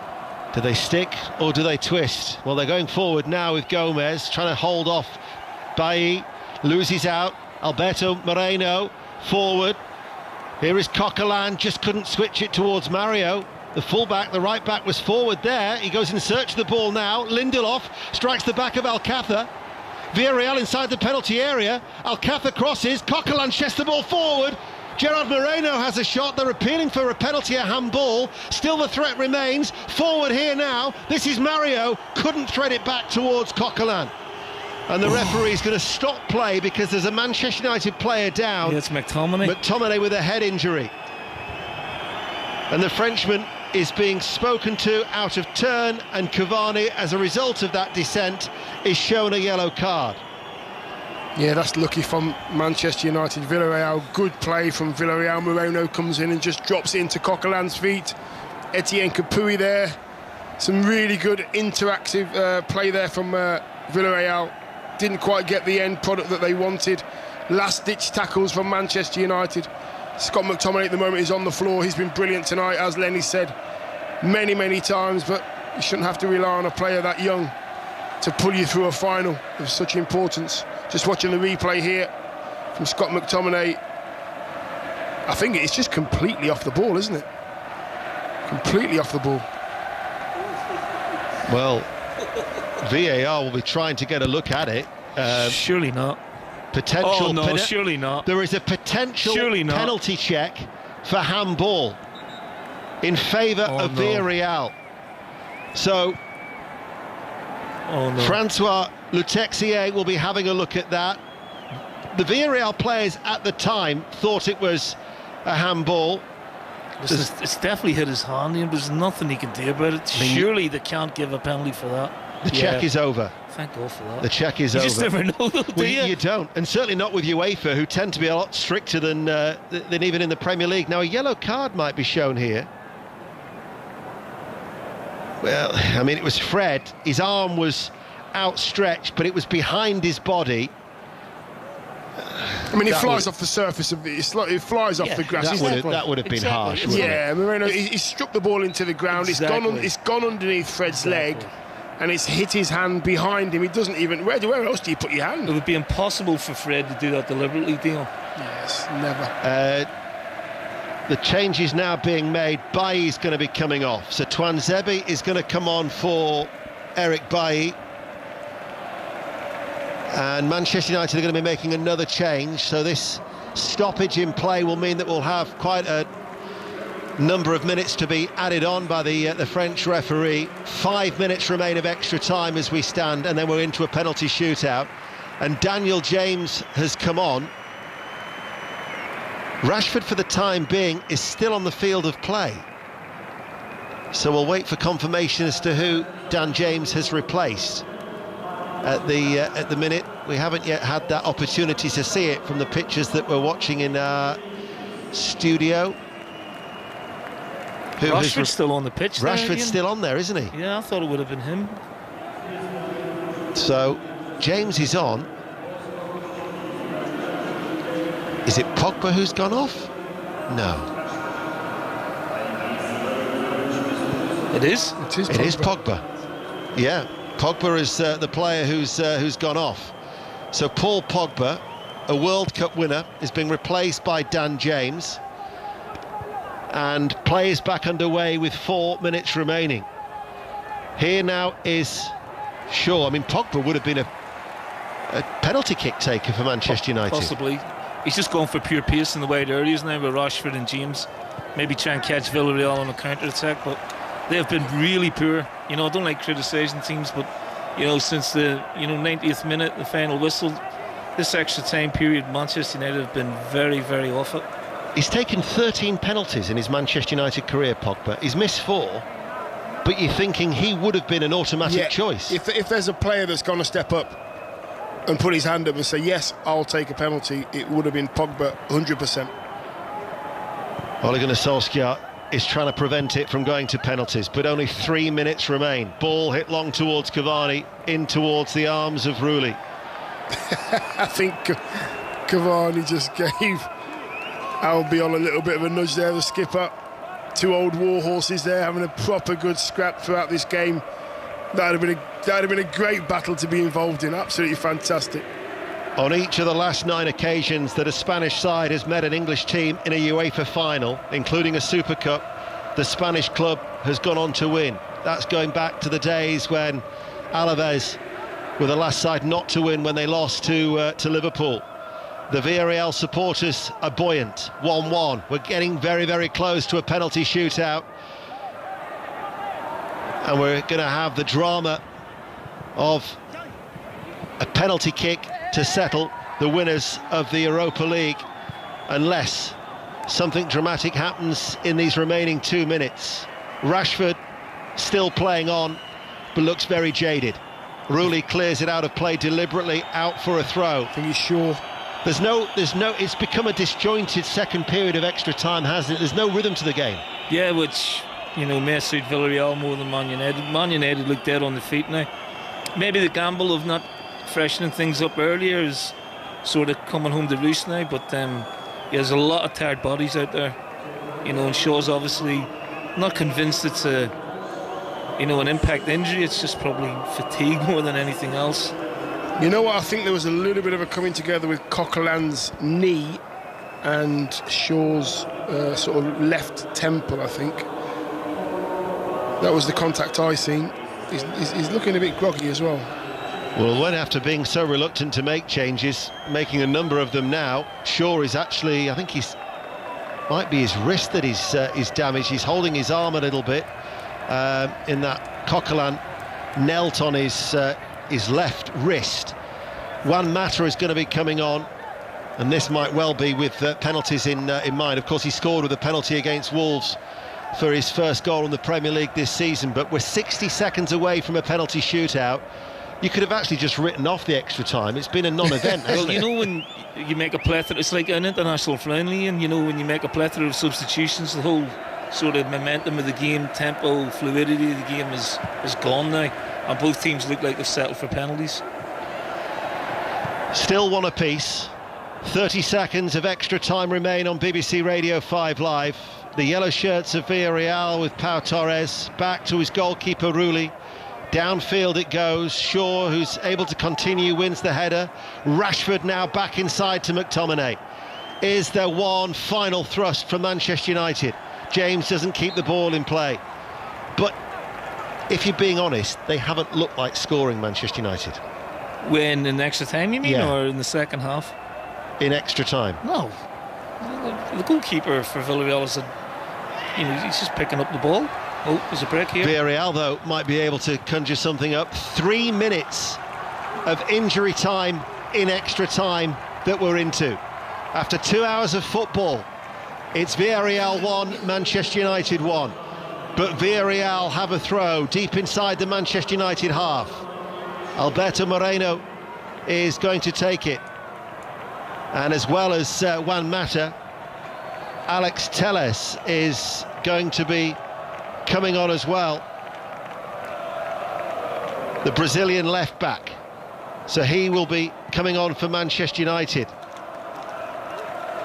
Do they stick or do they twist? Well, they're going forward now with Gomez, trying to hold off. Bailly loses out. Alberto Moreno forward. Here is Coquelin, just couldn't switch it towards Mario. The fullback, the right back was forward there. He goes in search of the ball now. Lindelof strikes the back of Alcácer. Villarreal inside the penalty area. Alcácer crosses. Coquelin chests the ball forward. Gerard Moreno has a shot. They're appealing for a penalty, a handball. Still the threat remains. Forward here now. This is Mario. Couldn't thread it back towards Coquelin. And the referee's going to stop play because there's a Manchester United player down.
Yeah, it's McTominay.
McTominay with a head injury. And the Frenchman is being spoken to out of turn, and Cavani, as a result of that dissent, is shown a yellow card.
Yeah, that's lucky from Manchester United. Villarreal, good play from Villarreal. Moreno comes in and just drops it into Coquelin's feet. Etienne Capoue there. Some really good interactive play there from Villarreal. Didn't quite get the end product that they wanted. Last-ditch tackles from Manchester United. Scott McTominay at the moment is on the floor. He's been brilliant tonight, as Lenny said many, many times, but you shouldn't have to rely on a player that young to pull you through a final of such importance. Just watching the replay here from Scott McTominay, I think it's just completely off the ball, isn't it? Completely off the ball.
Well, VAR will be trying to get a look at it.
Surely not.
Potential.
Oh no, surely not.
There is a potential penalty check for handball in favour of Villarreal. So Francois Lutexier will be having a look at that. The Villarreal players at the time thought it was a handball.
It's definitely hit his hand. There's nothing he can do about it. Surely they can't give a penalty for that.
The check is over.
Thank God for that.
The check is over.
You just never know, though, do you?
You don't, and certainly not with UEFA, who tend to be a lot stricter than even in the Premier League. Now, a yellow card might be shown here. Well, I mean, it was Fred. His arm was outstretched, but it was behind his body.
I mean, it flies off the surface of it flies off the grass.
That would have been harsh.
Yeah, Moreno, he struck the ball into the ground.
Exactly.
It's gone underneath Fred's leg, and it's hit his hand behind him. He doesn't even. Where else do you put your hand?
It would be impossible for Fred to do that deliberately, Dion.
Yes, never.
The change is now being made. Bailly's going to be coming off. So Tuanzebe is going to come on for Eric Bailly. And Manchester United are going to be making another change. So this stoppage in play will mean that we'll have quite a number of minutes to be added on by the French referee. 5 minutes remain of extra time as we stand, and then we're into a penalty shootout. And Daniel James has come on. Rashford, for the time being, is still on the field of play. So we'll wait for confirmation as to who Dan James has replaced. At the minute, we haven't yet had that opportunity to see it from the pictures that we're watching in our studio.
Rashford's still on the pitch.
Rashford's still on there, isn't he?
Yeah, I thought it would have been him.
So James is on. Is it Pogba who's gone off? No.
It is?
It is Pogba. Yeah, Pogba is the player who's gone off. So Paul Pogba, a World Cup winner, is being replaced by Dan James. And play is back underway with 4 minutes remaining. Here now is Shaw. I mean, Pogba would have been a penalty kick taker for Manchester United.
Possibly. He's just going for pure pace in the wide areas now with Rashford and James. Maybe try and catch Villarreal on a counter-attack, but they have been really poor. I don't like criticising teams, but, since the, 90th minute, the final whistle, this extra time period, Manchester United have been very, very off it.
He's taken 13 penalties in his Manchester United career, Pogba. He's missed 4, but you're thinking he would have been an automatic choice.
If there's a player that's going to step up and put his hand up and say, yes, I'll take a penalty, it would have been Pogba, 100%.
Ole Gunnar Solskjaer is trying to prevent it from going to penalties, but only 3 minutes remain. Ball hit long towards Cavani, in towards the arms of Rulli.
I think Cavani just gave Albiol a little bit of a nudge there, the skipper. two old war horses there having a proper good scrap throughout this game. That'd have been a great battle to be involved in. Absolutely fantastic.
On each of the last 9 occasions that a Spanish side has met an English team in a UEFA final, including a Super Cup, the Spanish club has gone on to win. That's going back to the days when Alaves were the last side not to win when they lost to Liverpool. The Villarreal supporters are buoyant. 1-1. We're getting very, very close to a penalty shootout. And we're going to have the drama of a penalty kick to settle the winners of the Europa League, unless something dramatic happens in these remaining 2 minutes. Rashford still playing on, but looks very jaded. Rulli clears it out of play deliberately, out for a throw.
I think he's sure.
There's no, it's become a disjointed second period of extra time, hasn't it? There's no rhythm to the game.
Yeah, which, may suit Villarreal more than Man United. Man United look dead on the feet now. Maybe the gamble of not freshening things up earlier is sort of coming home to roost now, but there's a lot of tired bodies out there, and Shaw's obviously not convinced it's an impact injury. It's just probably fatigue more than anything else.
You know what, I think there was a little bit of a coming together with Coquelin's knee and Shaw's sort of left temple, I think. That was the contact I seen. He's looking a bit groggy as well.
Well, when after being so reluctant to make changes, making a number of them now, Shaw is actually, I think might be his wrist that is damaged. He's holding his arm a little bit in that Coquelin knelt on his left wrist. Juan Mata is going to be coming on, and this might well be with penalties in mind. Of course, he scored with a penalty against Wolves for his first goal in the Premier League this season, but we're 60 seconds away from a penalty shootout. You could have actually just written off the extra time. It's been a non-event, hasn't it?
Well, when you make a plethora, it's like an international friendly, and when you make a plethora of substitutions, the whole sort of momentum of the game, tempo, fluidity of the game is gone now, and both teams look like they've settled for penalties.
Still one apiece. 30 seconds of extra time remain on BBC Radio 5 Live. The yellow shirts of Villarreal with Pau Torres back to his goalkeeper Rulli. Downfield it goes. Shaw, who's able to continue, wins the header. Rashford now back inside to McTominay. Is there one final thrust from Manchester United? James doesn't keep the ball in play. But if you're being honest, they haven't looked like scoring, Manchester United.
When in extra time, you mean, or in the second half?
In extra time.
No. The goalkeeper for Villarreal is he's just picking up the ball. Oh, there's a break here.
Villarreal, though, might be able to conjure something up. 3 minutes of injury time in extra time that we're into. After 2 hours of football, it's Villarreal 1, Manchester United 1. But Villarreal have a throw deep inside the Manchester United half. Alberto Moreno is going to take it. And as well as Juan Mata, Alex Telles is going to be coming on as well, the Brazilian left back, so he will be coming on for Manchester United.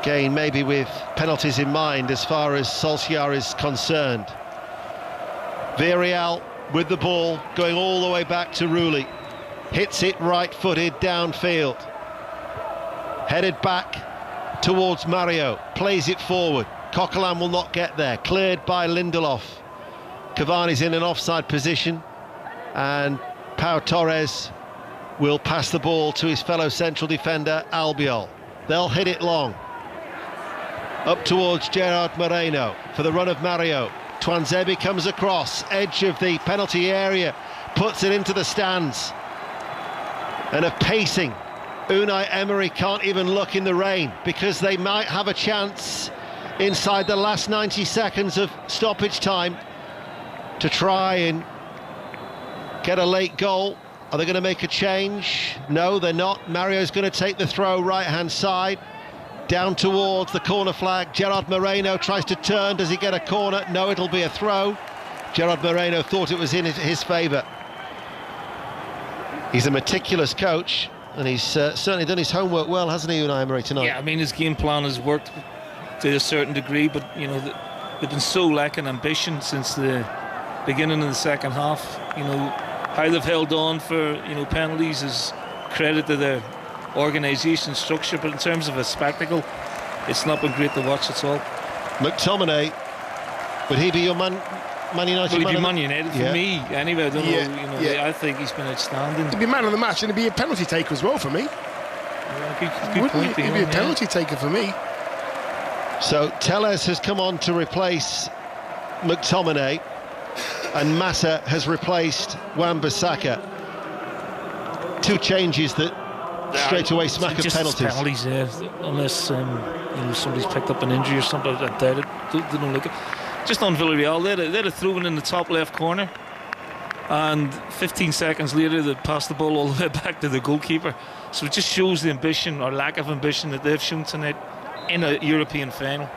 Again, maybe with penalties in mind as far as Solskjaer is concerned. Villarreal with the ball, going all the way back to Rulli, hits it right-footed downfield, headed back towards Mario, plays it forward. Coquelin will not get there, cleared by Lindelof. Cavani's in an offside position, and Pau Torres will pass the ball to his fellow central defender Albiol. They'll hit it long up towards Gerard Moreno for the run of Mario. Twanzebe comes across, edge of the penalty area, puts it into the stands, and a pacing Unai Emery can't even look in the rain, because they might have a chance inside the last 90 seconds of stoppage time to try and get a late goal. Are they going to make a change? No, they're not. Mario's going to take the throw right-hand side, down towards the corner flag. Gerard Moreno tries to turn. Does he get a corner? No, it'll be a throw. Gerard Moreno thought it was in his favour. He's a meticulous coach, and he's certainly done his homework well, hasn't he, Unai Emery, tonight?
Yeah, I mean, his game plan has worked to a certain degree, but, they've been so lacking ambition since the beginning of the second half. You know, how they've held on for, you know, penalties is credit to their organisation structure, but in terms of a spectacle, it's not been great to watch at all.
McTominay, would he be your Man United?
Will he be Man United for me? Anyway, I don't know. You know, I think he's been outstanding.
He'd be man of the match, and he'd be a penalty taker as well for me.
Good point.
He'd be a penalty taker for me.
So Telles has come on to replace McTominay, and Mata has replaced Wan-Bissaka. Two changes that straight away smack of penalties.
Unless you know, somebody's picked up an injury or something. I doubt it. They don't look it. Just on Villarreal, they had a throw-in in the top left corner, and 15 seconds later they passed the ball all the way back to the goalkeeper. So it just shows the ambition or lack of ambition that they've shown tonight in a European final.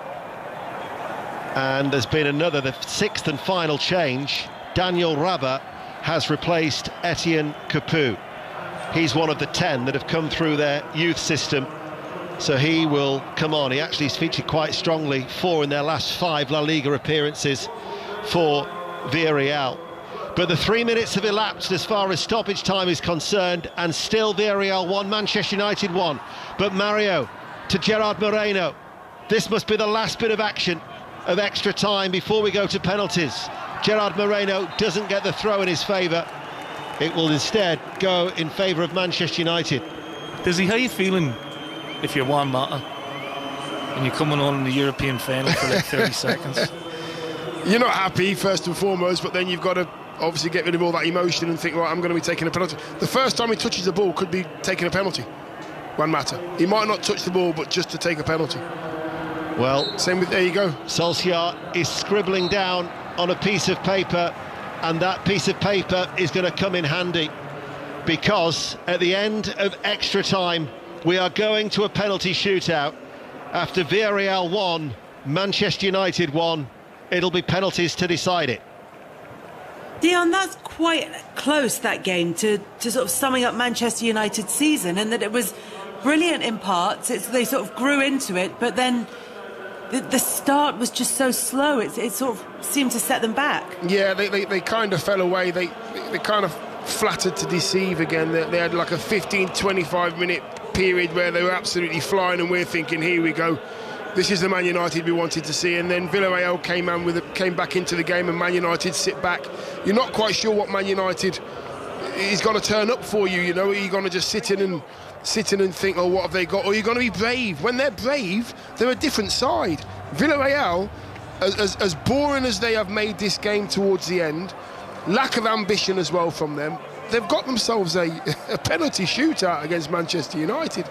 And there's been another, the sixth and final change. Daniel Rabah has replaced Etienne Capoue. He's one of the 10 that have come through their youth system, so he will come on. He actually has featured quite strongly, 4 in their last 5 La Liga appearances for Villarreal. But the 3 minutes have elapsed as far as stoppage time is concerned, and still Villarreal 1, Manchester United 1. But Mario, to Gerard Moreno, this must be the last bit of action of extra time before we go to penalties. Gerard Moreno doesn't get the throw in his favour. It will instead go in favour of Manchester United.
Dizzy, how are you feeling if you're Juan Mata and you're coming on in the European final for like 30 seconds?
You're not happy, first and foremost, but then you've got to obviously get rid of all that emotion and think, right, I'm going to be taking a penalty. The first time he touches the ball could be taking a penalty. Juan Mata. He might not touch the ball, but just to take a penalty.
Well,
same with, there you go.
Solskjaer is scribbling down on a piece of paper, and that piece of paper is going to come in handy, because at the end of extra time we are going to a penalty shootout. After Villarreal 1, Manchester United 1, it'll be penalties to decide it.
Dion, that's quite close, that game, to sort of summing up Manchester United's season, and that it was brilliant in parts. They sort of grew into it, but then the start was just so slow. It sort of seemed to set them back.
Yeah, they kind of fell away. They kind of flattered to deceive again. They had like a 15-25 minute period where they were absolutely flying, and we're thinking, here we go. This is the Man United we wanted to see. And then Villarreal came back into the game, and Man United sit back. You're not quite sure what Man United is going to turn up for you. You know, are you going to just sit in and think, oh, what have they got? Or are you going to be brave? When they're brave, they're a different side. Villarreal, as boring as they have made this game towards the end, lack of ambition as well from them, they've got themselves a penalty shootout against Manchester United.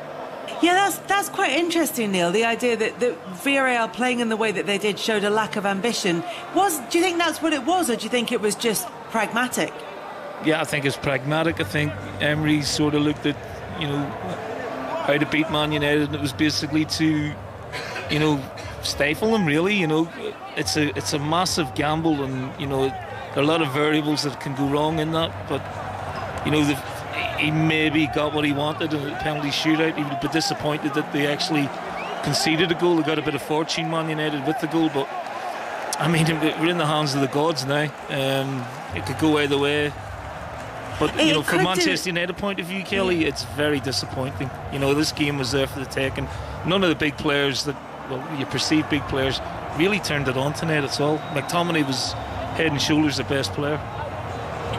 Yeah, that's quite interesting, Neil. The idea that Villarreal playing in the way that they did showed a lack of ambition. Do you think that's what it was, or do you think it was just pragmatic?
Yeah, I think it's pragmatic. I think Emery sort of looked at, you know, how to beat Man United, and it was basically to, you know, stifle them, really. You know, it's a massive gamble, and, you know, there are a lot of variables that can go wrong in that, but, you know, he maybe got what he wanted in the penalty shootout. He would be disappointed that they actually conceded a goal. They got a bit of fortune, Man United, with the goal, but I mean, we're in the hands of the gods now. It could go either way. But, you know, from Manchester United point of view, Kelly, it's very disappointing. You know, this game was there for the taking. None of the big players that, well, you perceive big players, really turned it on tonight at all. McTominay was head and shoulders the best player.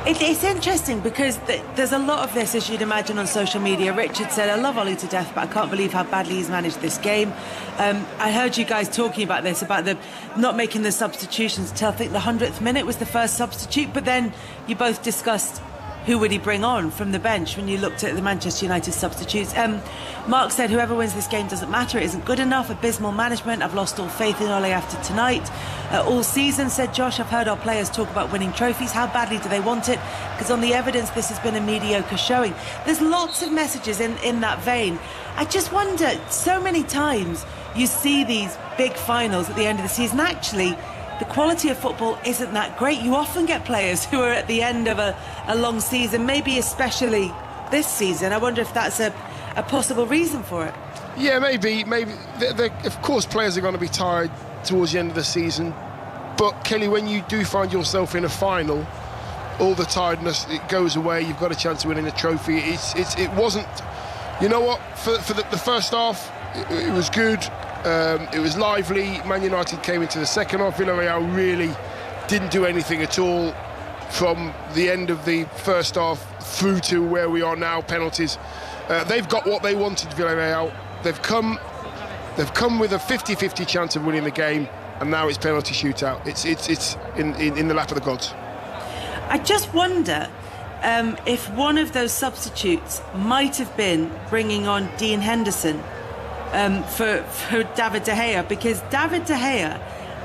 It's interesting because there's a lot of this, as you'd imagine, on social media. Richard said, I love Ollie to death, but I can't believe how badly he's managed this game. I heard you guys talking about this, about the not making the substitutions till I think the 100th minute was the first substitute, but then you both discussed who would he bring on from the bench when you looked at the Manchester United substitutes. Mark said, whoever wins this game doesn't matter, it isn't good enough, abysmal management, I've lost all faith in Ole after tonight. All season, said Josh, I've heard our players talk about winning trophies, how badly do they want it? Because on the evidence this has been a mediocre showing. There's lots of messages in that vein. I just wonder, so many times you see these big finals at the end of the season, actually the quality of football isn't that great. You often get players who are at the end of a long season, maybe especially this season. I wonder if that's a possible reason for it.
Yeah, maybe. Of course, players are going to be tired towards the end of the season. But Kelly, when you do find yourself in a final, all the tiredness, it goes away. You've got a chance of winning a trophy. It wasn't, you know what, for the first half, it was good. It was lively. Man United came into the second half. Villarreal really didn't do anything at all from the end of the first half through to where we are now, penalties. They've got what they wanted, Villarreal. They've come with a 50-50 chance of winning the game, and now it's penalty shootout. It's in the lap of the gods.
I just wonder if one of those substitutes might have been bringing on Dean Henderson for David De Gea, because David De Gea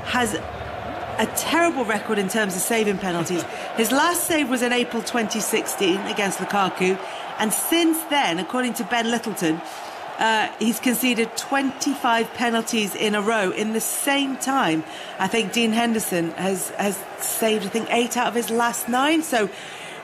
has a terrible record in terms of saving penalties. His last save was in April 2016 against Lukaku, and since then, according to Ben Littleton, he's conceded 25 penalties in a row. In the same time, I think Dean Henderson has saved, I think, 8 out of his last 9. So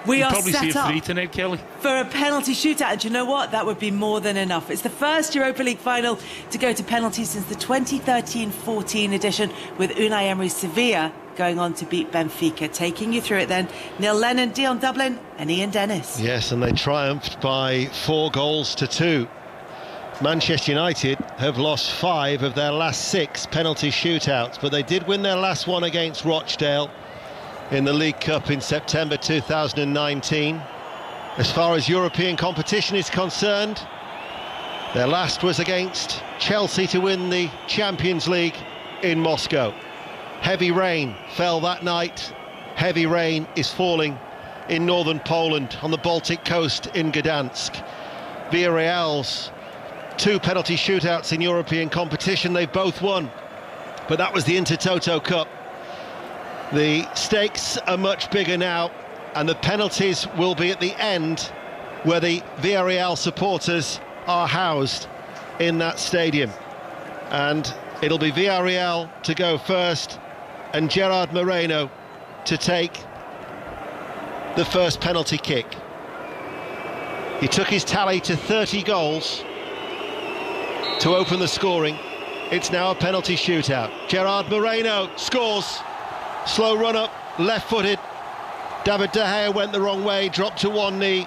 we are
probably
set
see a
up
free tonight, Kelly,
for a penalty shootout. And you know what? That would be more than enough. It's the first Europa League final to go to penalties since the 2013-14 edition, with Unai Emery's Sevilla going on to beat Benfica. Taking you through it then, Neil Lennon, Dion Dublin and Ian Dennis.
Yes, and they triumphed by 4-2. Manchester United have lost 5 of their last 6 penalty shootouts, but they did win their last one against Rochdale in the League Cup in September 2019. As far as European competition is concerned, their last was against Chelsea to win the Champions League in Moscow. Heavy rain fell that night. Heavy rain is falling in northern Poland on the Baltic coast in Gdansk. Villarreal's 2 penalty shootouts in European competition, they've both won, but that was the Intertoto Cup. The stakes are much bigger now, and the penalties will be at the end, where the Villarreal supporters are housed in that stadium. And it'll be Villarreal to go first, and Gerard Moreno to take the first penalty kick. He took his tally to 30 goals to open the scoring. It's now a penalty shootout. Gerard Moreno scores. Slow run up, left-footed. David De Gea went the wrong way, dropped to one knee.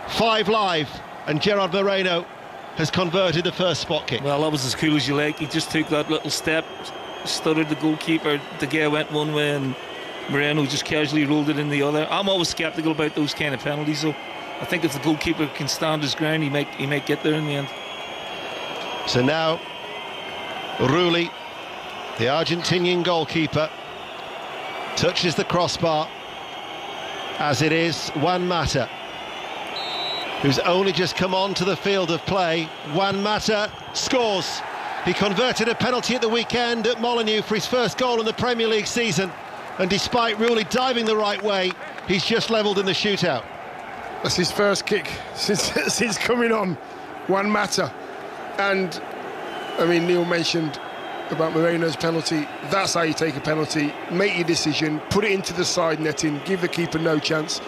5 live, and Gerard Moreno has converted the first spot kick.
Well, that was as cool as you like. He just took that little step, stuttered the goalkeeper. De Gea went one way and Moreno just casually rolled it in the other. I'm always sceptical about those kind of penalties, though. I think if the goalkeeper can stand his ground, he might get there in the end.
So now Rulli, the Argentinian goalkeeper, touches the crossbar, as it is Juan Mata, who's only just come on to the field of play. Juan Mata scores. He converted a penalty at the weekend at Molineux for his first goal in the Premier League season, and despite Rulli diving the right way, he's just levelled in the shootout.
That's his first kick since coming on, Juan Mata. And I mean, Neil mentioned about Moreno's penalty. That's how you take a penalty. Make your decision, put it into the side netting, give the keeper no chance.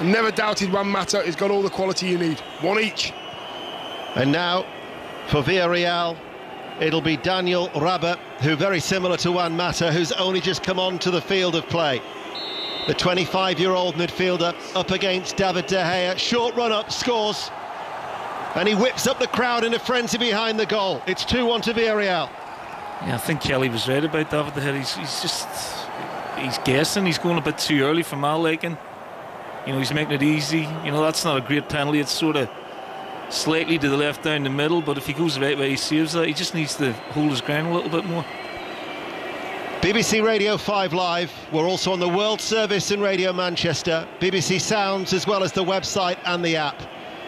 Never doubted Juan Mata. He's got all the quality you need. 1 each.
And now for Villarreal, it'll be Daniel Rabah, who, very similar to Juan Mata, who's only just come on to the field of play. The 25-year-old midfielder up against David De Gea. Short run up, scores. And he whips up the crowd in a frenzy behind the goal. It's 2-1 to Villarreal.
Yeah, I think Kelly was right about David De Gea. He's guessing. He's going a bit too early for my liking. You know, he's making it easy. You know, that's not a great penalty. It's sort of slightly to the left down the middle, but if he goes the right way, he saves that. He just needs to hold his ground a little bit more.
BBC Radio 5 Live. We're also on the World Service in Radio Manchester, BBC Sounds, as well as the website and the app.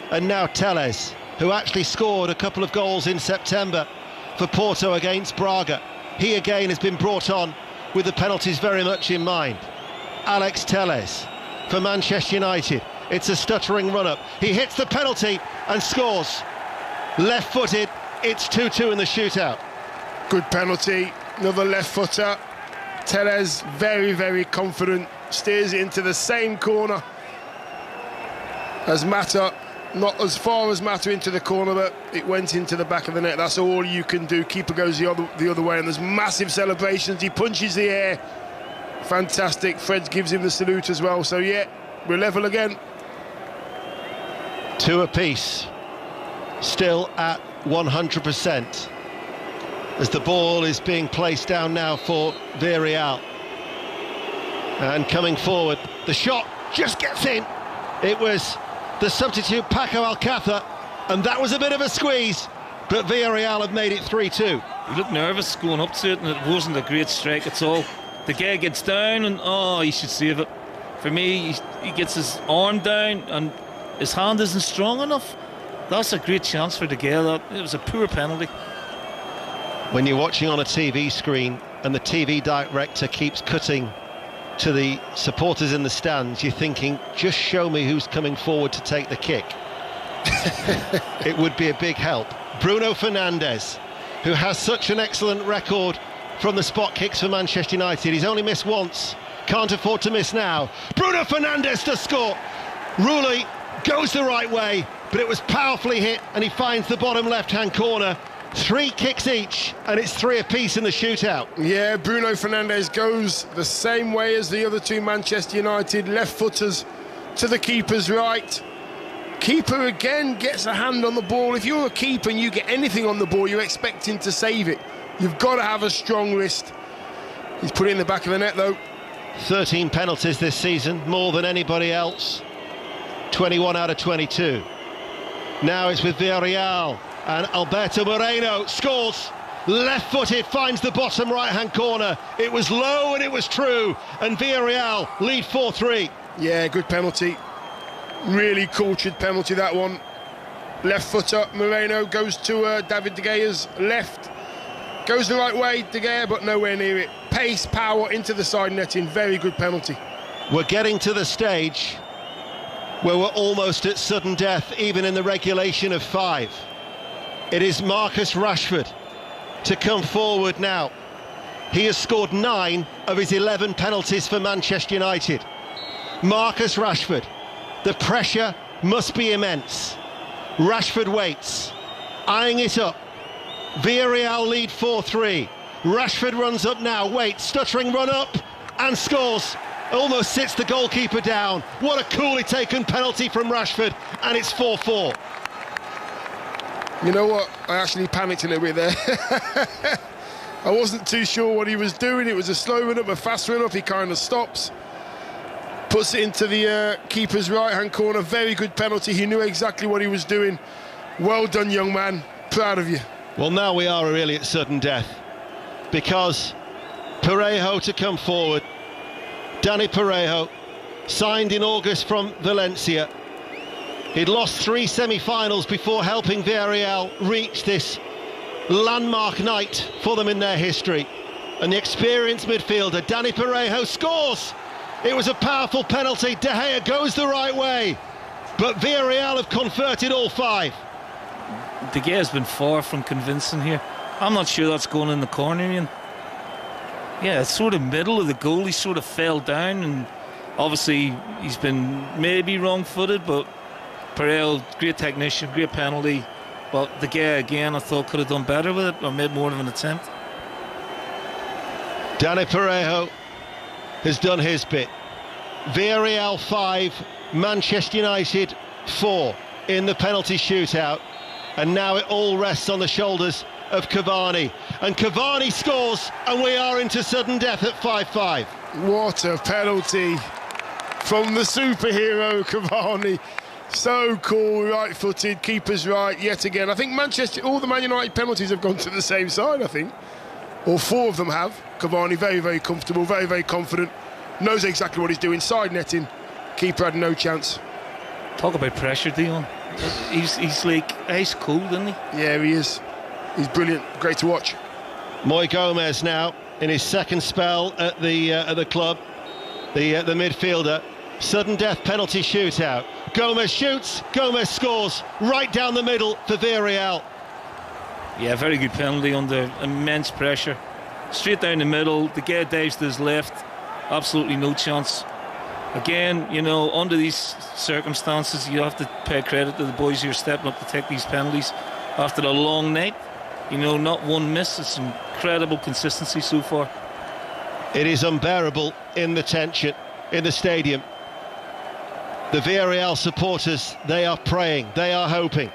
And now Telles, who actually scored a couple of goals in September for Porto against Braga. He again has been brought on with the penalties very much in mind. Alex Telles for Manchester United. It's a stuttering run-up. He hits the penalty and scores. Left-footed, it's 2-2 in the shootout.
Good penalty, another left-footer. Telles very, very confident, steers it into the same corner as Mata. Not as far as Mata into the corner, but it went into the back of the net. That's all you can do. Keeper goes the other way, and there's massive celebrations. He punches the air. fantastic. Fred gives him the salute as well. So yeah, we're level again.
2 apiece, still at 100%, as the ball is being placed down now for Villarreal. And coming forward, the shot just gets in. It was the substitute Paco Alcácer, and that was a bit of a squeeze, but Villarreal have made it 3-2.
He looked nervous going up to it, and it wasn't a great strike at all. The guy gets down, and he should save it. For me, he gets his arm down, and his hand isn't strong enough. That's a great chance for De Gea. It was a poor penalty.
When you're watching on a TV screen and the TV director keeps cutting to the supporters in the stands, you're thinking, just show me who's coming forward to take the kick. It would be a big help. Bruno Fernandes, who has such an excellent record from the spot kicks for Manchester United. He's only missed once, can't afford to miss now. Bruno Fernandes to score. Rulli goes the right way, but it was powerfully hit, and he finds the bottom left-hand corner. 3 kicks each, and it's 3 apiece in the shootout.
Yeah, Bruno Fernandes goes the same way as the other 2 Manchester United left-footers to the keeper's right. Keeper again gets a hand on the ball. If you're a keeper and you get anything on the ball, you're expecting to save it. You've got to have a strong wrist. He's put it in the back of the net, though.
13 penalties this season, more than anybody else. 21 out of 22. Now it's with Villarreal, and Alberto Moreno scores. Left-footed, finds the bottom right-hand corner. It was low and it was true, and Villarreal lead 4-3.
Yeah, good penalty. Really cultured penalty, that one. Left footer, Moreno goes to David De Gea's left. Goes the right way, De Gea, but nowhere near it. Pace, power into the side netting. Very good penalty.
We're getting to the stage where we're almost at sudden death, even in the regulation of 5. It is Marcus Rashford to come forward now. He has scored 9 of his 11 penalties for Manchester United. Marcus Rashford. The pressure must be immense. Rashford waits, eyeing it up. Villarreal lead 4-3. Rashford runs up now, waits, stuttering run up, and scores. Almost sits the goalkeeper down. What a coolly taken penalty from Rashford, and it's 4-4.
You know what? I actually panicked a little bit there. I wasn't too sure what he was doing. It was a slow run up, a fast run up. He kind of stops, puts it into the keeper's right-hand corner. Very good penalty. He knew exactly what he was doing. Well done, young man. Proud of you.
Well, now we are really at sudden death, because Parejo to come forward. Dani Parejo, signed in August from Valencia. He'd lost 3 semi-finals before helping Villarreal reach this landmark night for them in their history. And the experienced midfielder, Dani Parejo, scores! It was a powerful penalty. De Gea goes the right way, but Villarreal have converted all 5.
De Gea's been far from convincing here. I'm not sure that's going in the corner, Ian. Yeah, it's sort of middle of the goal. He sort of fell down, and obviously he's been maybe wrong-footed, but Parejo, great technician, great penalty. But De Gea, again, I thought could have done better with it, or made more of an attempt.
Dani Parejo has done his bit. Villarreal 5, Manchester United 4 in the penalty shootout. And now it all rests on the shoulders of Cavani. And Cavani scores, and we are into sudden death at 5-5.
What a penalty from the superhero Cavani. So cool, right-footed, keeper's right, yet again. I think Manchester, all the Man United penalties have gone to the same side, I think. Or 4 of them have. Cavani very, very comfortable, very, very confident. Knows exactly what he's doing, side netting. Keeper had no chance.
Talk about pressure, Dion. He's like ice cold, isn't he?
Yeah, he is. He's brilliant. Great to watch.
Moy Gomez now in his second spell at the club. The midfielder. Sudden death penalty shootout. Gomez shoots. Gomez scores right down the middle for Villarreal.
Yeah, very good penalty under immense pressure. Straight down the middle. De Gea dives to his left. Absolutely no chance. Again, you know, under these circumstances, you have to pay credit to the boys who are stepping up to take these penalties after a long night. You know, not one miss. It's incredible consistency so far.
It is unbearable in the tension in the stadium. The Villarreal supporters, they are praying, they are hoping.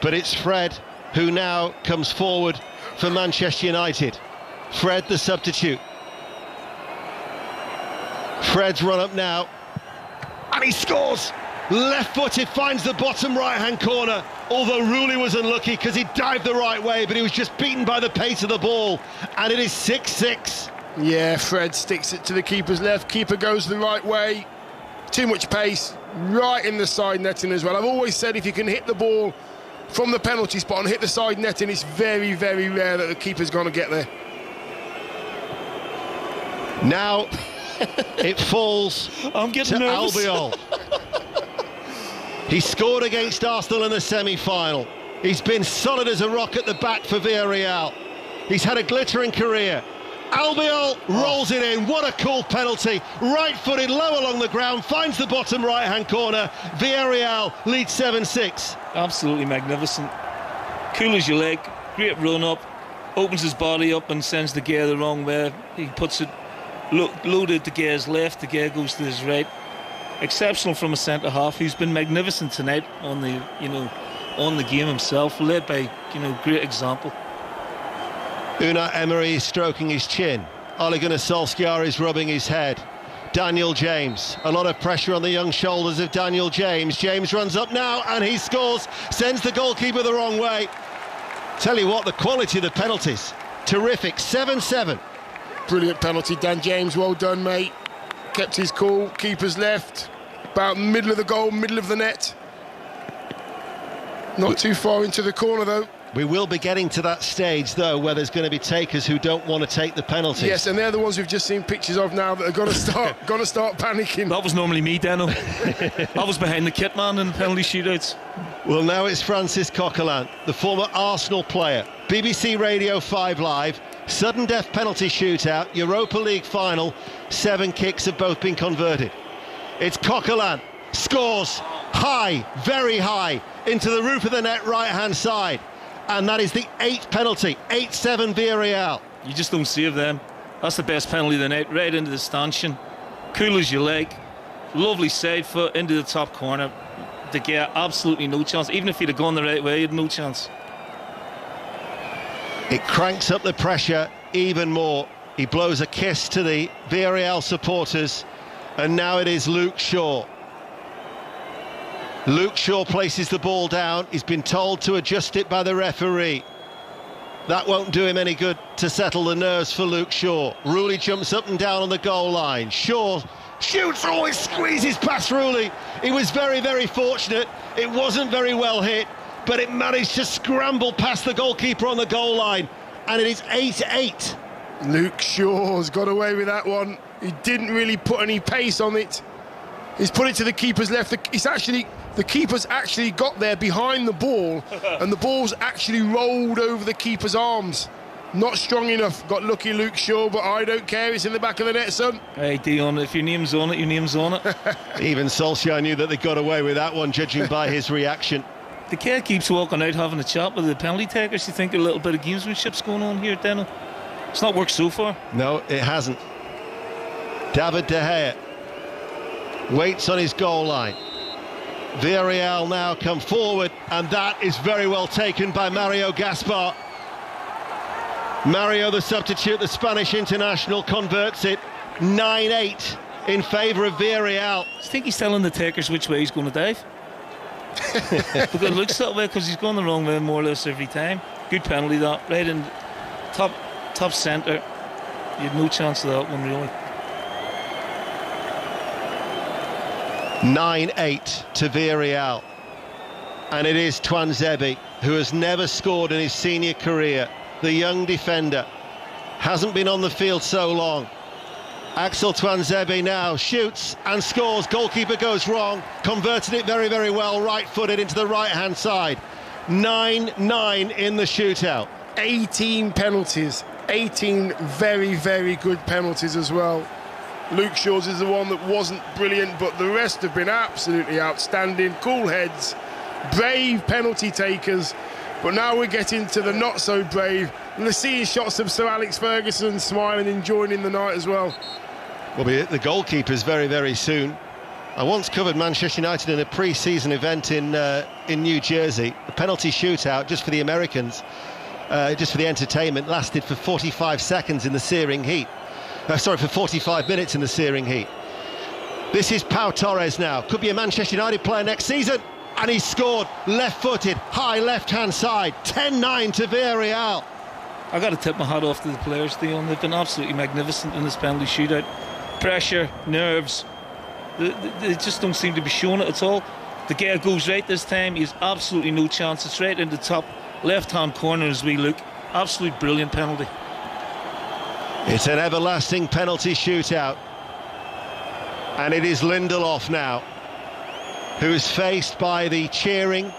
But it's Fred who now comes forward for Manchester United. Fred, the substitute. Fred's run up now, and he scores! Left-footed, finds the bottom right-hand corner, although Rooney was unlucky because he dived the right way, but he was just beaten by the pace of the ball, and it is 6-6.
Yeah, Fred sticks it to the keeper's left. Keeper goes the right way. Too much pace, right in the side netting as well. I've always said if you can hit the ball from the penalty spot and hit the side netting, it's very, very rare that the keeper's going to get there.
Now it falls to Albiol. He scored against Arsenal in the semi-final. He's been solid as a rock at the back for Villarreal. He's had a glittering career. Albiol rolls it in. What a cool penalty. Right-footed, low along the ground, finds the bottom right-hand corner. Villarreal leads 7-6.
Absolutely magnificent. Cool as you like. Great run-up. Opens his body up and sends De Gea the wrong way. He puts it loaded De Gea's left. De Gea goes to his right. Exceptional from a centre-half who's been magnificent tonight on the game himself. Led by, great example.
Unai Emery is stroking his chin. Ole Gunnar Solskjaer is rubbing his head. Daniel James, a lot of pressure on the young shoulders of Daniel James. James runs up now and he scores, sends the goalkeeper the wrong way. Tell you what, the quality of the penalties, terrific. 7-7.
Brilliant penalty, Dan James, well done, mate. Kept his cool, keeper's left, about middle of the goal, middle of the net. Not too far into the corner though.
We will be getting to that stage, though, where there's going to be takers who don't want to take the penalties.
Yes, and they're the ones we've just seen pictures of now that are going to start panicking.
That was normally me, Dano. I was behind the kit man in penalty shootouts.
Well, now it's Francis Coquelin, the former Arsenal player. BBC Radio 5 Live, sudden death penalty shootout, Europa League final. 7 kicks have both been converted. It's Coquelin, scores high, very high, into the roof of the net right-hand side. And that is the 8th penalty, 8-7 Villarreal.
You just don't save them. That's the best penalty of the night, right into the stanchion. Cool as you like. Lovely side foot into the top corner. De Gea, absolutely no chance. Even if he'd have gone the right way, he had no chance.
It cranks up the pressure even more. He blows a kiss to the Villarreal supporters. And now it is Luke Shaw. Luke Shaw places the ball down. He's been told to adjust it by the referee. That won't do him any good to settle the nerves for Luke Shaw. Rooney jumps up and down on the goal line. Shaw shoots, he squeezes past Rooney. He was very, very fortunate. It wasn't very well hit, but it managed to scramble past the goalkeeper on the goal line. And it is 8-8.
Luke Shaw's got away with that one. He didn't really put any pace on it. He's put it to the keeper's left. The keeper's actually got there behind the ball, and the ball's actually rolled over the keeper's arms. Not strong enough. Got lucky, Luke Shaw, but I don't care. It's in the back of the net, son.
Hey, Dion, if your name's on it, your name's on it.
Even Solskjaer knew that they got away with that one, judging by his reaction.
The kid keeps walking out, having a chat with the penalty takers. You think a little bit of gamesmanship's going on here, Dano? It's not worked so far.
No, it hasn't. David De Gea waits on his goal line. Villarreal now come forward, and that is very well taken by Mario Gaspar. Mario, the substitute, the Spanish international, converts it. 9-8 in favour of Villarreal.
I think he's telling the takers which way he's going to dive. Because it looks that way, because he's going the wrong way more or less every time. Good penalty, that, right in top centre. You had no chance of that one, really.
9-8 to Villarreal. And it is Tuanzebe, who has never scored in his senior career. The young defender hasn't been on the field so long. Axel Tuanzebe now shoots and scores. Goalkeeper goes wrong, converted it very, very well, right-footed into the right-hand side. 9-9 in the shootout.
18 penalties, 18 very, very good penalties as well. Luke Shaw's is the one that wasn't brilliant, but the rest have been absolutely outstanding. Cool heads, brave penalty takers, But now we're getting to the not so brave. And we're seeing shots of Sir Alex Ferguson smiling, enjoying the night as well.
We'll be at the goalkeepers very, very soon. I once covered Manchester United in a pre-season event in New Jersey. The penalty shootout, just for the Americans, just for the entertainment, lasted for 45 seconds in the searing heat. For 45 minutes in the searing heat. This is Pau Torres now. Could be a Manchester United player next season. And he scored, left-footed, high left-hand side, 10-9 to Villarreal.
I got to tip my hat off to the players, Dion. They've been absolutely magnificent in this penalty shootout. Pressure, nerves, they just don't seem to be showing it at all. The guy goes right this time. He has absolutely no chance. It's right in the top left-hand corner as we look. Absolute brilliant penalty.
It's an everlasting penalty shootout. And it is Lindelof now, who is faced by the cheering,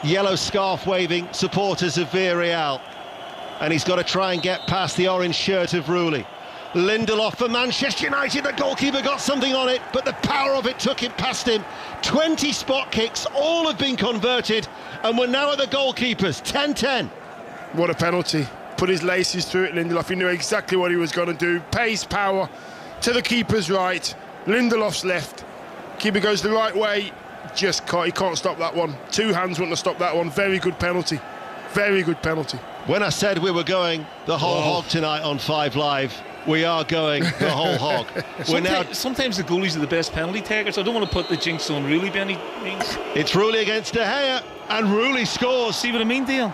yellow scarf-waving supporters of Villarreal. And he's got to try and get past the orange shirt of Rooley. Lindelof for Manchester United. The goalkeeper got something on it, but the power of it took it past him. 20 spot kicks, all have been converted, and we're now at the goalkeepers. 10-10.
What a penalty. Put his laces through it, Lindelof. He knew exactly what he was going to do. Pace, power, to the keeper's right. Lindelof's left. Keeper goes the right way. Just can't, he can't stop that one. Two hands wouldn't have stopped that one. Very good penalty. Very good penalty.
When I said we were going the whole hog tonight on 5 Live, we are going the whole hog.
Sometimes the goalies are the best penalty takers. I don't want to put the jinx on Rooley by any means.
It's Rooley against De Gea, and Rooley scores.
See what I mean, Dale?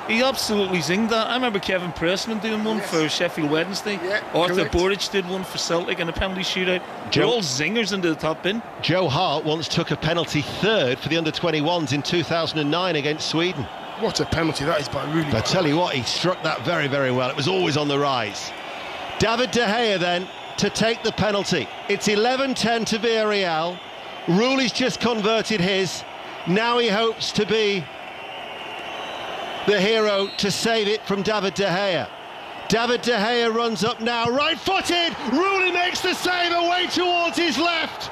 He absolutely zinged that. I remember Kevin Pressman doing one for Sheffield Wednesday. Yeah, Arthur Boric did one for Celtic in a penalty shootout. They're all zingers into the top bin.
Joe Hart once took a penalty third for the under-21s in 2009 against Sweden.
What a penalty that is by Rooley.
I tell you what, he struck that very, very well. It was always on the rise. David De Gea then to take the penalty. It's 11-10 to Villarreal. Rooley's just converted his. Now he hopes to be the hero to save it from David De Gea. David De Gea runs up now, right-footed. Rooley makes the save away towards his left.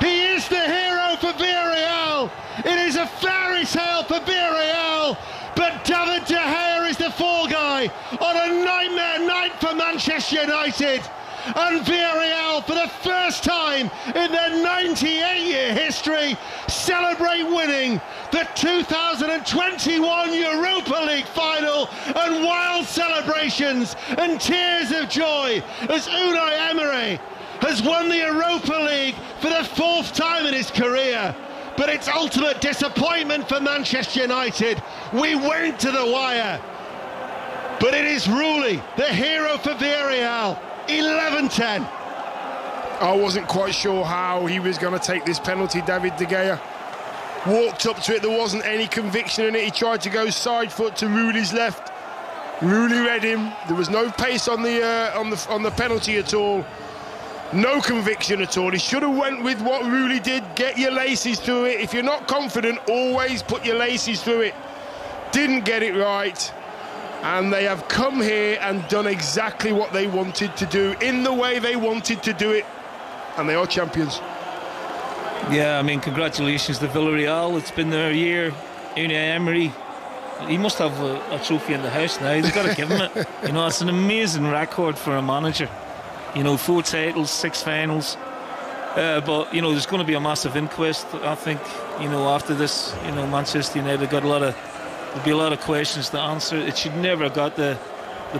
He is the hero for Villarreal. It is a fairy tale for Villarreal, but David De Gea is the fall guy on a nightmare night for Manchester United. And Villarreal, for the first time in their 98-year history, celebrate winning the 2021 Europa League final, and wild celebrations and tears of joy as Unai Emery has won the Europa League for the 4th time in his career. But it's ultimate disappointment for Manchester United. We went to the wire. But it is Rooley, the hero for Villarreal. 11-10.
I wasn't quite sure how he was going to take this penalty. David De Gea walked up to it. There wasn't any conviction in it. He tried to go side foot to Rooley's left. Rooley read him. There was no pace on the penalty at all. No conviction at all. He should have went with what Rooley did. Get your laces through it. If you're not confident, always put your laces through it. Didn't get it right. And they have come here and done exactly what they wanted to do, in the way they wanted to do it. And they are champions.
Yeah, I mean, congratulations to Villarreal. It's been their year. Unai Emery, he must have a trophy in the house now. They've got to give him it. You know, it's an amazing record for a manager. You know, 4 titles, 6 finals. But, you know, there's going to be a massive inquest, I think, you know, after this. You know, Manchester United got there'll be a lot of questions to answer. It should never have got the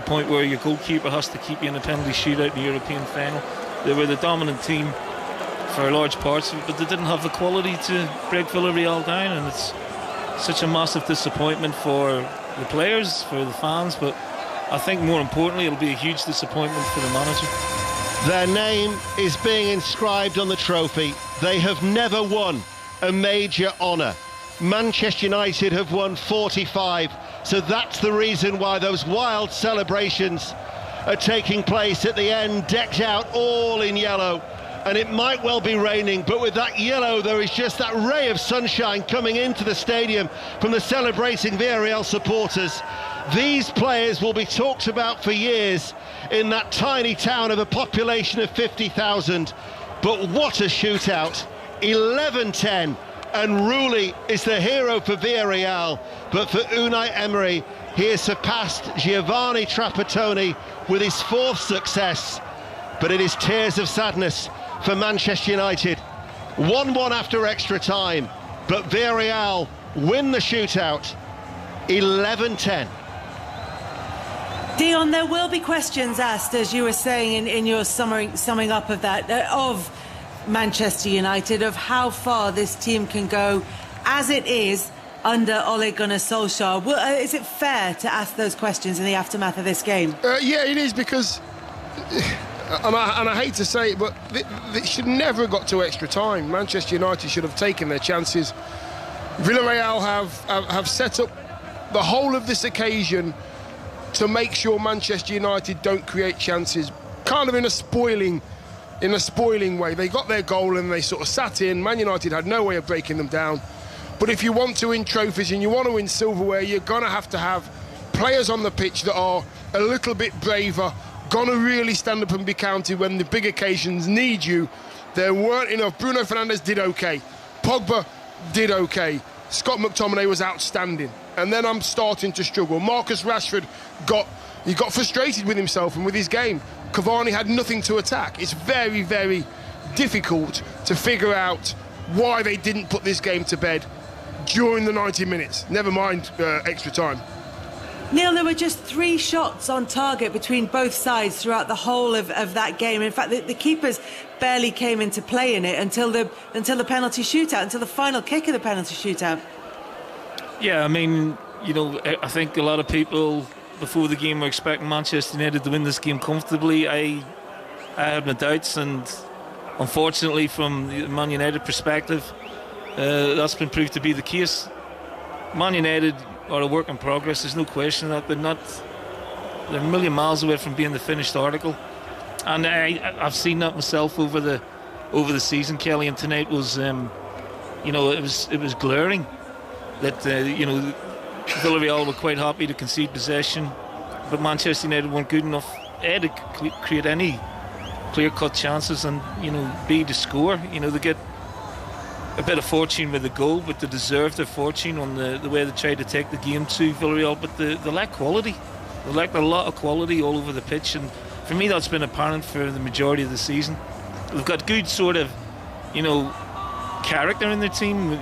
point where your goalkeeper has to keep you in a penalty shootout in the European final. They were the dominant team for large parts of it, but they didn't have the quality to break Villarreal down, and it's such a massive disappointment for the players, for the fans, but I think more importantly it'll be a huge disappointment for the manager.
Their name is being inscribed on the trophy. They have never won a major honour. Manchester United have won 45, so that's the reason why those wild celebrations are taking place at the end, decked out all in yellow. And it might well be raining, but with that yellow there is just that ray of sunshine coming into the stadium from the celebrating Villarreal supporters. These players will be talked about for years in that tiny town of a population of 50,000. But what a shootout. 11-10. and Rooney is the hero for Villarreal, but for Unai Emery, he has surpassed Giovanni Trapattoni with his 4th success, but it is tears of sadness for Manchester United. 1-1 after extra time, but Villarreal win the shootout 11-10.
Dion, there will be questions asked, as you were saying in your summing up of that, of Manchester United, of how far this team can go as it is under Ole Gunnar Solskjaer. Is it fair to ask those questions in the aftermath of this game?
Yeah, it is, because, and I hate to say it, but they should never have got to extra time. Manchester United should have taken their chances. Villarreal have set up the whole of this occasion to make sure Manchester United don't create chances, kind of in a spoiling way. They got their goal and they sort of sat in. Man United had no way of breaking them down. But if you want to win trophies and you want to win silverware, you're going to have players on the pitch that are a little bit braver, going to really stand up and be counted when the big occasions need you. There weren't enough. Bruno Fernandes did okay. Pogba did okay. Scott McTominay was outstanding. And then I'm starting to struggle. Marcus Rashford got frustrated with himself and with his game. Cavani had nothing to attack. It's very, very difficult to figure out why they didn't put this game to bed during the 90 minutes. Never mind extra time.
Neil, there were just 3 shots on target between both sides throughout the whole of that game. In fact, the keepers barely came into play in it until the penalty shootout, until the final kick of the penalty shootout.
Yeah, I mean, I think a lot of people before the game were expecting Manchester United to win this game comfortably. I had my doubts, and unfortunately, from the Man United perspective, that's been proved to be the case. Man United are a work in progress, there's no question that they're a million miles away from being the finished article, and I've seen that myself over the season, Kelly, and tonight was it was glaring that Villarreal were quite happy to concede possession, but Manchester United weren't good enough A, to create any clear-cut chances, and B, to score. They get a bit of fortune with the goal, but they deserve their fortune on the way they tried to take the game to Villarreal. But they lack quality. They lack a lot of quality all over the pitch, and for me that's been apparent for the majority of the season. They've got good sort of character in their team.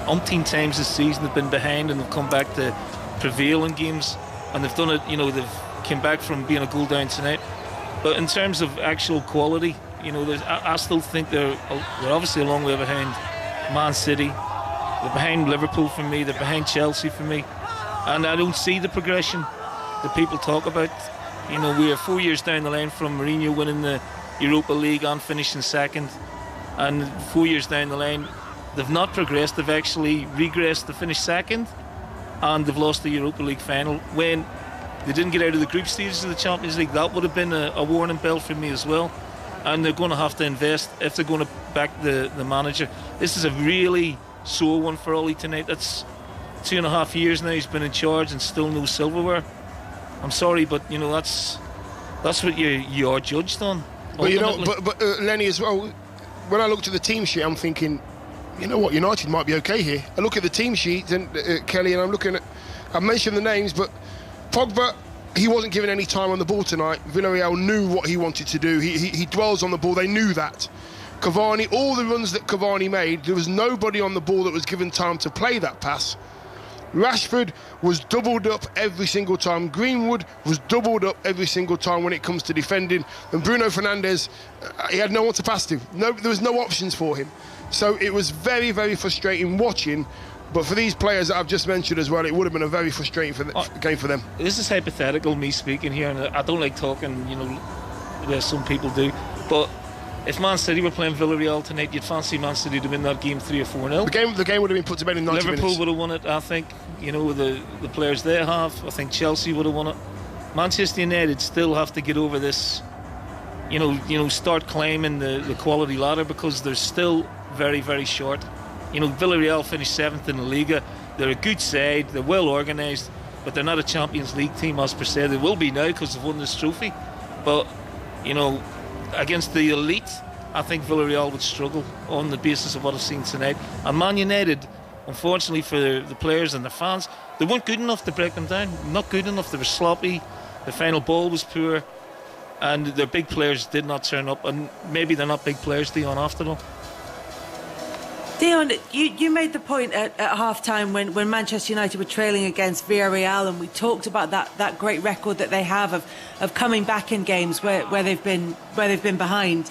Umpteen times this season they've been behind and they've come back to prevail in games, and they've done it. They've came back from being a goal down tonight. But in terms of actual quality, I still think they're obviously a long way behind Man City. They're behind Liverpool for me. They're behind Chelsea for me, and I don't see the progression that people talk about. We are 4 years down the line from Mourinho winning the Europa League and finishing second, and 4 years down the line they've not progressed. They've actually regressed to finish second, and they've lost the Europa League final. When they didn't get out of the group stages of the Champions League, that would have been a warning bell for me as well. And they're going to have to invest if they're going to back the manager. This is a really sore one for Ollie tonight. That's 2.5 years now he's been in charge and still no silverware. I'm sorry, but that's what you are judged on.
But Lenny, as well, when I looked at the team sheet, I'm thinking, United might be okay here. I look at the team sheet, and Kelly, and I'm looking at, I've mentioned the names, but Pogba, he wasn't given any time on the ball tonight. Villarreal knew what he wanted to do. He dwells on the ball. They knew that. Cavani, all the runs that Cavani made, there was nobody on the ball that was given time to play that pass. Rashford was doubled up every single time. Greenwood was doubled up every single time when it comes to defending. And Bruno Fernandes, he had no one to pass to. There was no options for him. So it was very, very frustrating watching. But for these players that I've just mentioned as well, it would have been a very frustrating game for them.
This is hypothetical, me speaking here, and I don't like talking, the way some people do. But if Man City were playing Villarreal tonight, you'd fancy Man City to win that game 3 or 4-0.
The game would have been put to bed in 90 minutes.
Liverpool would have won it, I think. With the players they have, I think Chelsea would have won it. Manchester United still have to get over this. Start climbing the quality ladder, because they're still very, very short. Villarreal finished 7th in the Liga. They're a good side, they're well organised, but they're not a Champions League team as per se. They will be now because they've won this trophy. But, against the elite I think Villarreal would struggle on the basis of what I've seen tonight. And Man United, unfortunately for the players and the fans, they weren't good enough to break them down. Not good enough. They were sloppy. The final ball was poor. And their big players did not turn up. And maybe they're not big players, Dion, after all.
Dion, you made the point at half-time when Manchester United were trailing against Villarreal, and we talked about that great record that they have of coming back in games where they've been behind.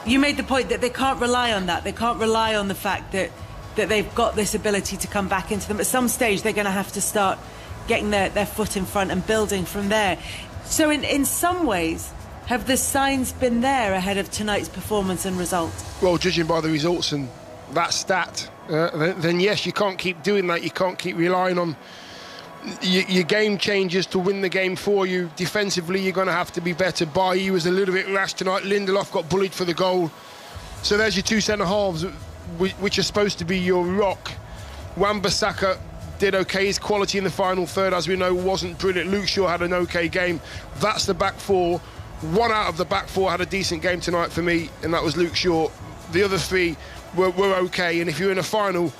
You made the point that they can't rely on that. They can't rely on the fact that they've got this ability to come back into them. At some stage, they're going to have to start getting their foot in front and building from there. So in some ways, have the signs been there ahead of tonight's performance and result?
Well, judging by the results and that stat, then yes, you can't keep doing that. You can't keep relying on your game changers to win the game for you. Defensively, you're going to have to be better. Bailly was a little bit rash tonight. Lindelof got bullied for the goal. So there's your two centre-halves, which are supposed to be your rock. Wan-Bissaka did okay. His quality in the final third, as we know, wasn't brilliant. Luke Shaw had an okay game. That's the back four. One out of the back four had a decent game tonight for me, and that was Luke Shaw. The other three were okay, and if you're in a final,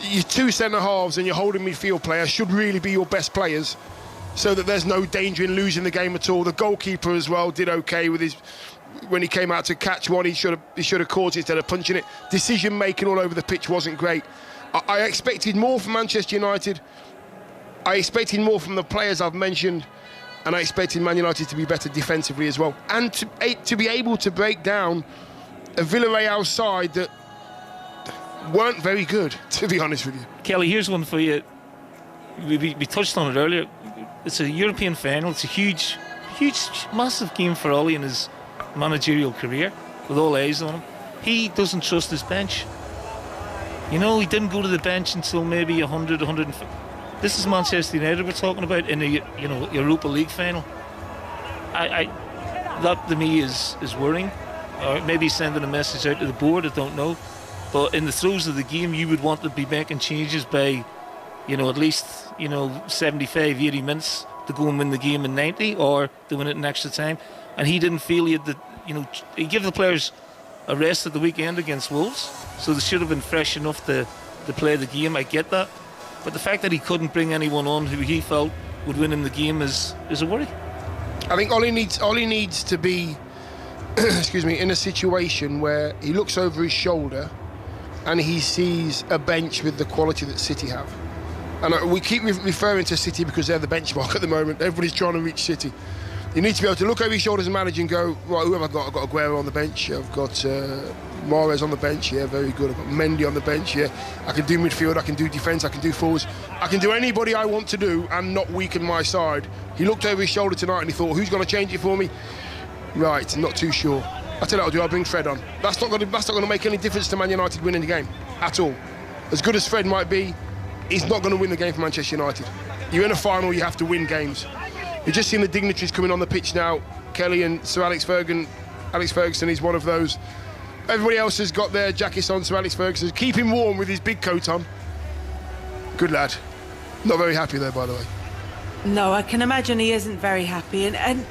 your two centre-halves and your holding midfield players should really be your best players, so that there's no danger in losing the game at all. The goalkeeper as well did okay with his... When he came out to catch one, he should have caught it instead of punching it. Decision-making all over the pitch wasn't great. I expected more from Manchester United. I expected more from the players I've mentioned, and I expected Man United to be better defensively as well, and to be able to break down a Villarreal side that weren't very good, to be honest with you.
Kelly, here's one for you. We touched on it earlier. It's a European final. It's a huge, massive game for Ollie in his managerial career, with all eyes on him. He doesn't trust his bench. You know, he didn't go to the bench until maybe 100, 150. This is Manchester United we're talking about in a Europa League final. That to me is worrying. Or maybe sending a message out to the board, I don't know. But in the throes of the game, you would want to be making changes by, at least, 75, 80 minutes to go and win the game in 90 or to win it in extra time. And he didn't feel he had he gave the players a rest at the weekend against Wolves, so they should have been fresh enough to play the game. I get that. But the fact that he couldn't bring anyone on who he felt would win in the game is a worry.
I think Ollie needs to be in a situation where he looks over his shoulder and he sees a bench with the quality that City have. And we keep referring to City because they're the benchmark at the moment. Everybody's trying to reach City. You need to be able to look over your shoulder as a manager and go, right, who have I got? I've got Aguero on the bench. I've got Mahrez on the bench. Yeah, very good. I've got Mendy on the bench. Yeah, I can do midfield. I can do defence. I can do forwards. I can do anybody I want to do and not weaken my side. He looked over his shoulder tonight and he thought, who's going to change it for me? Right, not too sure. I'll tell you what I'll do. I'll bring Fred on. That's not going to make any difference to Man United winning the game at all. As good as Fred might be, he's not going to win the game for Manchester United. You're in a final. You have to win games. You've just seen the dignitaries coming on the pitch now. Kelly and Sir Alex Ferguson. Alex Ferguson is one of those. Everybody else has got their jackets on. Sir Alex Ferguson, keep him warm with his big coat on. Good lad. Not very happy there, by the way.
No, I can imagine he isn't very happy. And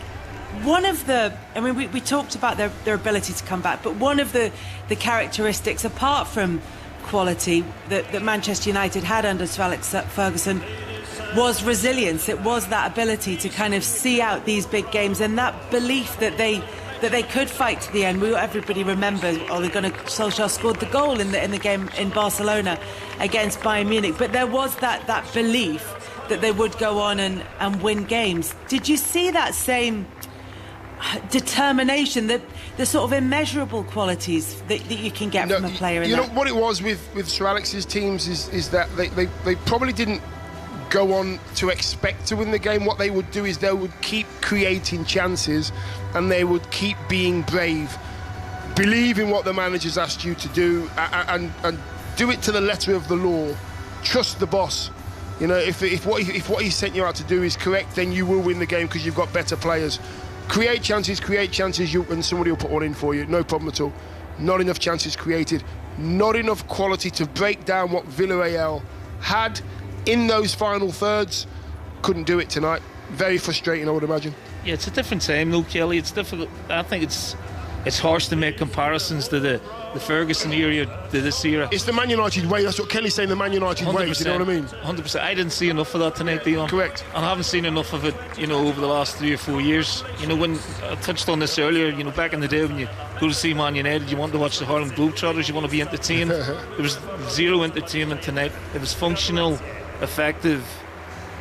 one of the... I mean, we talked about their ability to come back, but one of the characteristics, apart from quality, that Manchester United had under Sir Alex Ferguson was resilience. It was that ability to kind of see out these big games and that belief that they could fight to the end. Everybody remembers Solskjaer scored the goal in the game in Barcelona against Bayern Munich, but there was that belief that they would go on and win games. Did you see that same determination, that the sort of immeasurable qualities that you can get from a player in that?
You know what it was with Sir Alex's teams is that they probably didn't go on to expect to win the game. What they would do is they would keep creating chances and they would keep being brave, believe in what the manager's asked you to do, and do it to the letter of the law. Trust the boss. If what he sent you out to do is correct, then you will win the game because you've got better players. Create chances, and somebody will put one in for you. No problem at all. Not enough chances created, not enough quality to break down what Villarreal had in those final thirds. Couldn't do it tonight. Very frustrating, I would imagine.
Yeah, it's a different time though, Kelly. It's difficult. I think it's it's harsh to make comparisons to the Ferguson era to this era.
It's the Man United way. That's what Kelly's saying, the Man United way. You know what I mean?
100%. I didn't see enough of that tonight, Dion.
Correct.
And I haven't seen enough of it, over the last 3 or 4 years. When I touched on this earlier, back in the day when you go to see Man United, you want to watch the Harlem Globetrotters, you want to be entertained. There was zero entertainment tonight. It was functional, effective,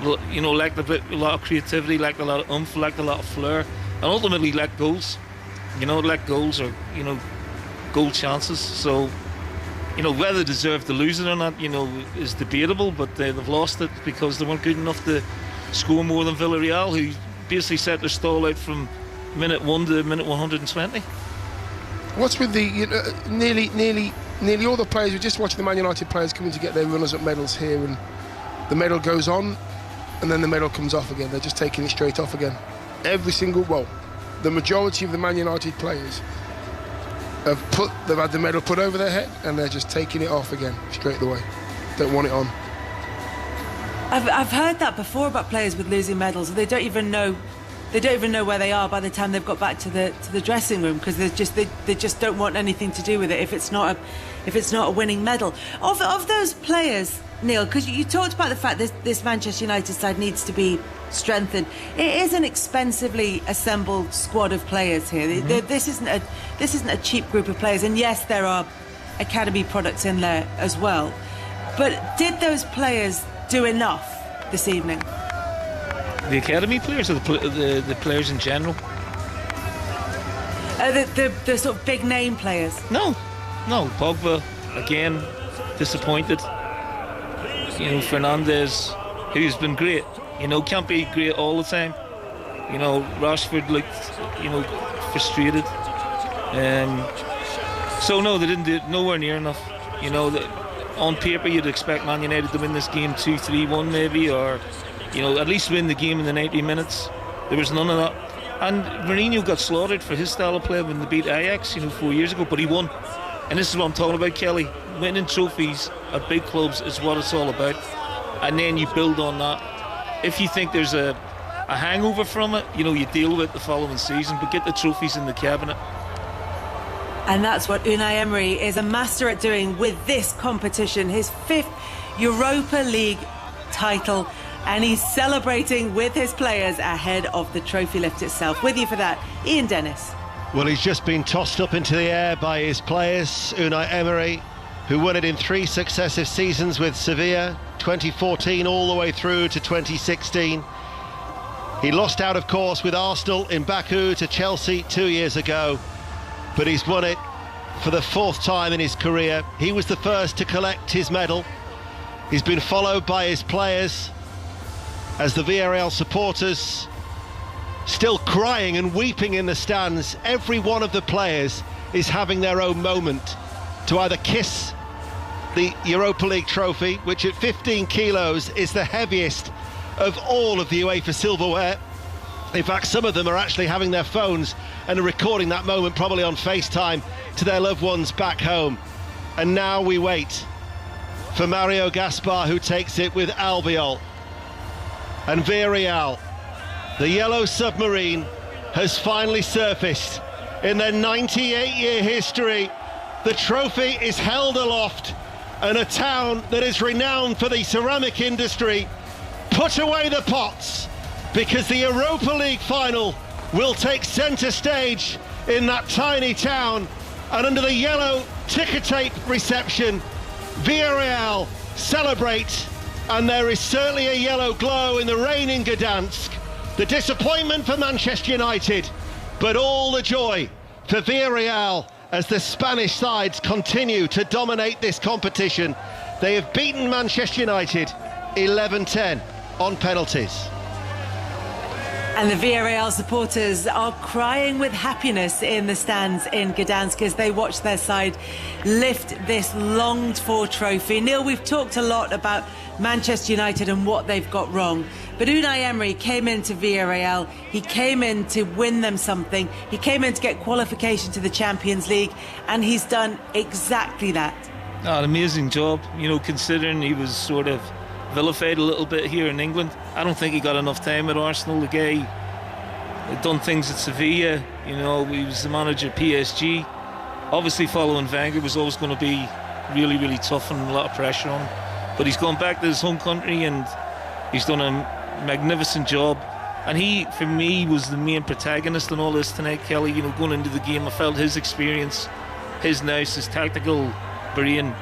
lacked a lot of creativity, lacked a lot of oomph, lacked a lot of flair, and ultimately lacked goals. Lacked goals or, goal chances. So, whether they deserve to lose it or not, is debatable, but they've lost it because they weren't good enough to score more than Villarreal, who basically set their stall out from minute 1 to minute 120.
What's with the nearly all the players? We're just watching the Man United players coming to get their runners-up medals here, and the medal goes on, and then the medal comes off again. They're just taking it straight off again. The majority of the Man United players they've had the medal put over their head, and they're just taking it off again straight away. Don't want it on.
I've heard that before about players with losing medals. They don't even know where they are by the time they've got back to the dressing room, because they just don't want anything to do with it if it's not a winning medal. Of those players, Neil, because you talked about the fact that this Manchester United side needs to be strengthened. It is an expensively assembled squad of players here. Mm-hmm. This isn't a cheap group of players, and yes, there are academy products in there as well. But did those players do enough this evening?
The academy players or the players in general?
The sort of big name players.
No. Pogba again disappointed. Fernandes, who's been great. Can't be great all the time. Rashford looked, frustrated. So no, they didn't do it, nowhere near enough. On paper you'd expect Man United to win this game 2-3-1 maybe, or at least win the game in the 90 minutes. There was none of that. And Mourinho got slaughtered for his style of play when they beat Ajax 4 years ago, but he won. And this is what I'm talking about, Kelly. Winning trophies at big clubs is what it's all about. And then you build on that. If you think there's a hangover from it, you deal with it the following season, but get the trophies in the cabinet.
And that's what Unai Emery is a master at doing with this competition, his 5th Europa League title, and he's celebrating with his players ahead of the trophy lift itself. With you for that, Ian Dennis.
Well, he's just been tossed up into the air by his players, Unai Emery, who won it in 3 successive seasons with Sevilla, 2014 all the way through to 2016. He lost out, of course, with Arsenal in Baku to Chelsea 2 years ago, but he's won it for the 4th time in his career. He was the first to collect his medal. He's been followed by his players as the Villarreal supporters still crying and weeping in the stands. Every one of the players is having their own moment to either kiss the Europa League trophy, which at 15 kilos is the heaviest of all of the UEFA silverware. In fact, some of them are actually having their phones and are recording that moment, probably on FaceTime, to their loved ones back home. And now we wait for Mario Gaspar, who takes it with Albiol. And Villarreal, the yellow submarine, has finally surfaced. In their 98-year history, the trophy is held aloft, and a town that is renowned for the ceramic industry put away the pots, because the Europa League final will take centre stage in that tiny town. And under the yellow ticker tape reception, Villarreal celebrate, and there is certainly a yellow glow in the rain in Gdansk. The disappointment for Manchester United, but all the joy for Villarreal as the Spanish sides continue to dominate this competition. They have beaten Manchester United 11-10 on penalties.
And the Villarreal supporters are crying with happiness in the stands in Gdansk as they watch their side lift this longed-for trophy. Neil, we've talked a lot about Manchester United and what they've got wrong, but Unai Emery came into Villarreal, he came in to win them something, he came in to get qualification to the Champions League, and he's done exactly that.
An amazing job, considering he was sort of vilified a little bit here in England. I don't think he got enough time at Arsenal. The guy He'd done things at Sevilla, he was the manager at PSG. Obviously following Wenger was always going to be really, really tough and a lot of pressure on him. But he's gone back to his home country and he's done a magnificent job. And he, for me, was the main protagonist in all this tonight, Kelly. Going into the game, I felt his experience, his nous, his tactical brain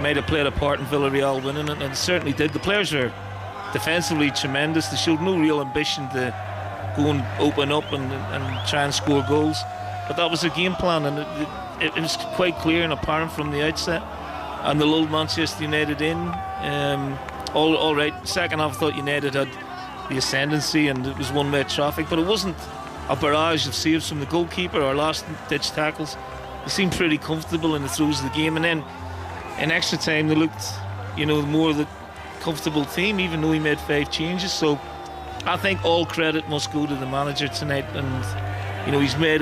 might have played a part in Villarreal winning it, and it certainly did. The players were defensively tremendous. They showed no real ambition to go and open up and try and score goals. But that was their game plan, and it was quite clear and apparent from the outset. And they lulled Manchester United in. All right, second half I thought United had the ascendancy and it was one-way traffic, but it wasn't a barrage of saves from the goalkeeper or last-ditch tackles. They seemed pretty comfortable in the throes of the game, and then in extra time they looked, more of the comfortable team, even though he made 5 changes. So I think all credit must go to the manager tonight, and he's made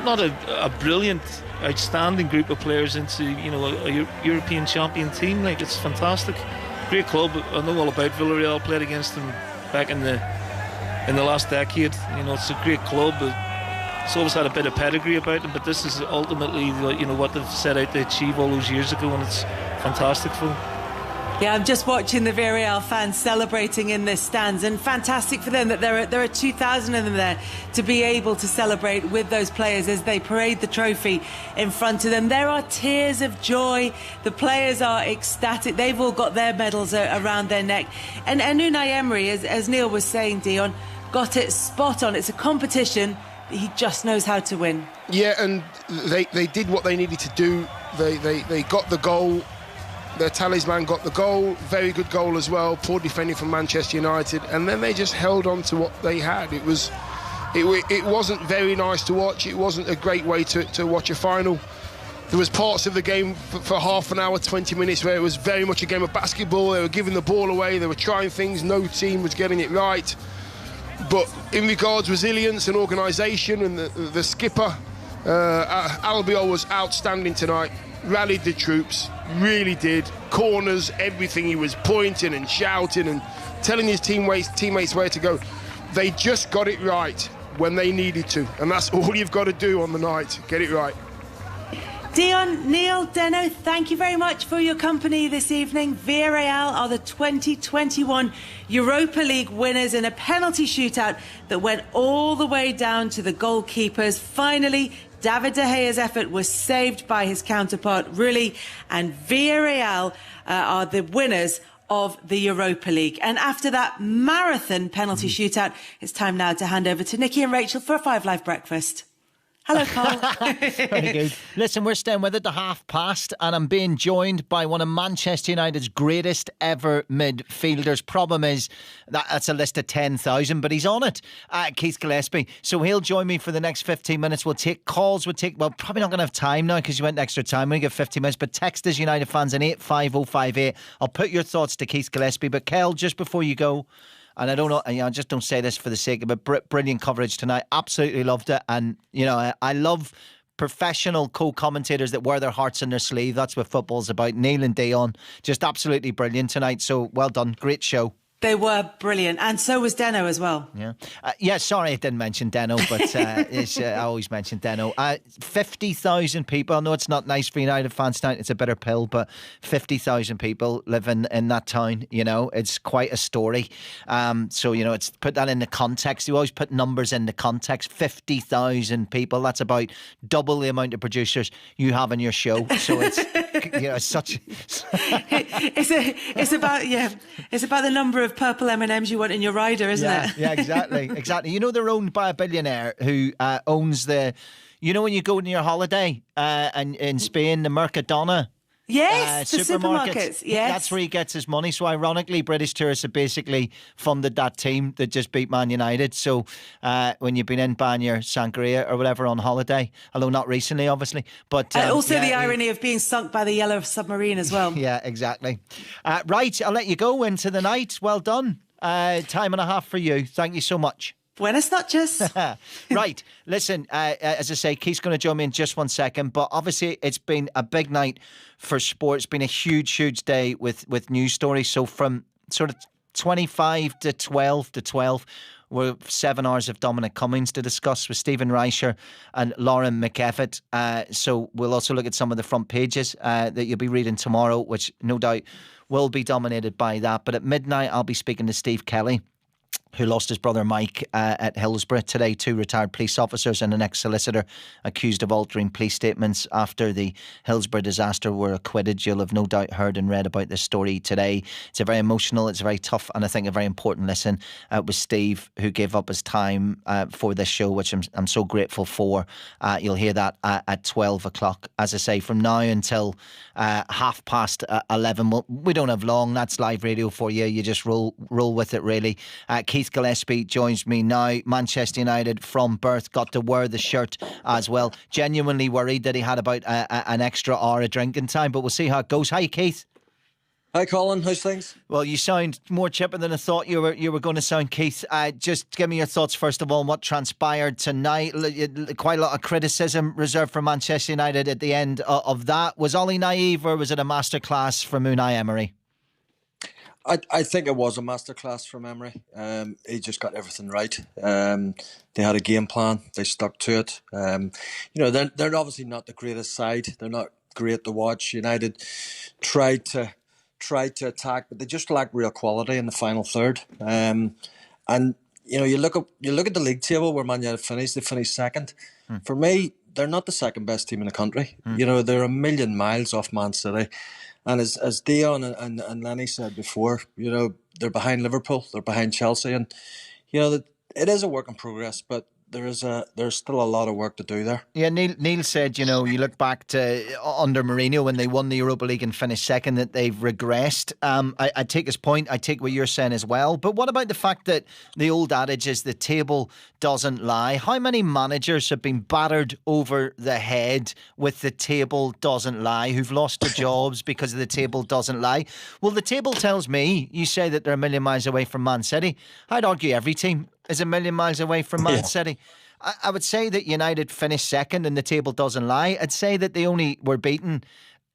not a brilliant, outstanding group of players into a European champion team. Like, it's fantastic. Great club. I know all about Villarreal. Played against them back in the last decade. It's a great club. It's always had a bit of pedigree about them, but this is ultimately what they've set out to achieve all those years ago, and it's fantastic for them.
Yeah, I'm just watching the Villarreal fans celebrating in the stands, and fantastic for them that there are 2,000 of them there to be able to celebrate with those players as they parade the trophy in front of them. There are tears of joy. The players are ecstatic. They've all got their medals around their neck. And Unai Emery, as Neil was saying, Dion, got it spot on. It's a competition that he just knows how to win.
Yeah, and they did what they needed to do. They got the goal. Their talisman got the goal, very good goal as well, poor defending from Manchester United, and then they just held on to what they had. It wasn't very nice to watch. It wasn't a great way to watch a final. There was parts of the game for half an hour, 20 minutes, where it was very much a game of basketball. They were giving the ball away, they were trying things, no team was getting it right. But in regards resilience and organisation, and the skipper, Albiol was outstanding tonight. Rallied the troops, really did. Corners, everything. He was pointing and shouting and telling his teammates where to go. They just got it right when they needed to, and that's all you've got to do on the night. Get it right.
Dion, Neil, Deno, thank you very much for your company this evening. Villarreal are the 2021 Europa League winners in a penalty shootout that went all the way down to the goalkeepers. Finally, David De Gea's effort was saved by his counterpart, Rulli, and Villarreal are the winners of the Europa League. And after that marathon penalty shootout, it's time now to hand over to Nikki and Rachel for a 5 Live breakfast. Hello, Carl.
Very good. Listen, we're staying with it to 5:30, and I'm being joined by one of Manchester United's greatest ever midfielders. Problem is, that's a list of 10,000, but he's on it, Keith Gillespie. So he'll join me for the next 15 minutes. We'll take calls. Well, probably not going to have time now because you went extra time. We get 15 minutes, but text us, United fans, in 85058. I'll put your thoughts to Keith Gillespie. But Kel, just before you go, and I don't know, I just don't say this for the sake of it, brilliant coverage tonight. Absolutely loved it. And, I love professional co-commentators that wear their hearts on their sleeve. That's what football's about. Neil and Dion, just absolutely brilliant tonight. So well done. Great show.
They were brilliant, and so was Deno as well.
Yeah, sorry I didn't mention Deno, but I always mention Deno. 50,000 people. I know it's not nice for United fans tonight, it's a bitter pill, but 50,000 people living in that town, it's quite a story. So, it's put that into context. You always put numbers into context. 50,000 people, that's about double the amount of producers you have in your show. So it's, it's such...
it's about the number of purple M&Ms you want in your rider, isn't it?
Yeah, exactly. They're owned by a billionaire who owns the... when you go on your holiday and in Spain, the Mercadona...
Yes, the supermarkets. Yes.
That's where he gets his money. So ironically, British tourists have basically funded that team that just beat Man United. So when you've been in buying your sangria or whatever on holiday, although not recently, obviously. But
also the irony of being sunk by the yellow submarine as well.
Yeah, exactly. Right, I'll let you go into the night. Well done. Time and a half for you. Thank you so much.
Buenas noches.
Right, listen, as I say, Keith's going to join me in just 1 second, but obviously it's been a big night for sport. It's been a huge day with news stories. So from sort of 25 to 12, We'll have 7 hours of Dominic Cummings to discuss with Stephen Reicher and Lauren McEvitt. So we'll also look at some of the front pages that you'll be reading tomorrow, which no doubt will be dominated by that. But at midnight, I'll be speaking to Steve Kelly, who lost his brother Mike at Hillsborough today. 2 retired police officers and an ex-solicitor accused of altering police statements after the Hillsborough disaster were acquitted. You'll have no doubt heard and read about this story today. It's a very emotional, it's a very tough, and I think a very important listen with Steve, who gave up his time for this show, which I'm so grateful for. You'll hear that at 12 o'clock. As I say, from now until 11:30. We don't have long. That's live radio for you. You just roll with it, really. Keith Gillespie joins me now. Manchester United from birth, got to wear the shirt as well. Genuinely worried that he had about an extra hour of drinking time, but we'll see how it goes. Hi, Keith.
Hi, Colin. How's things?
Well, you sound more chipper than I thought you were going to sound, Keith. Just give me your thoughts, first of all, on what transpired tonight. Quite a lot of criticism reserved for Manchester United at the end of that. Was Ollie naive, or was it a masterclass from Unai Emery?
I think it was a masterclass from Emery. He just got everything right. They had a game plan. They stuck to it. They're obviously not the greatest side. They're not great to watch. United tried to attack, but they just lacked real quality in the final third. And you look at the league table where Man United finished. They finished second. For me, they're not the second best team in the country. They're a million miles off Man City. And as Dion and Lenny said before, they're behind Liverpool, they're behind Chelsea, and it is a work in progress, but there's still a lot of work to do there.
Yeah, Neil said, you look back to under Mourinho when they won the Europa League and finished second, that they've regressed. I take his point. I take what you're saying as well. But what about the fact that the old adage is the table doesn't lie? How many managers have been battered over the head with the table doesn't lie, who've lost their jobs because of the table doesn't lie? Well, the table tells me, you say that they're a million miles away from Man City. I'd argue every team is a million miles away from Man City. I would say that United finished second and the table doesn't lie. I'd say that they only were beaten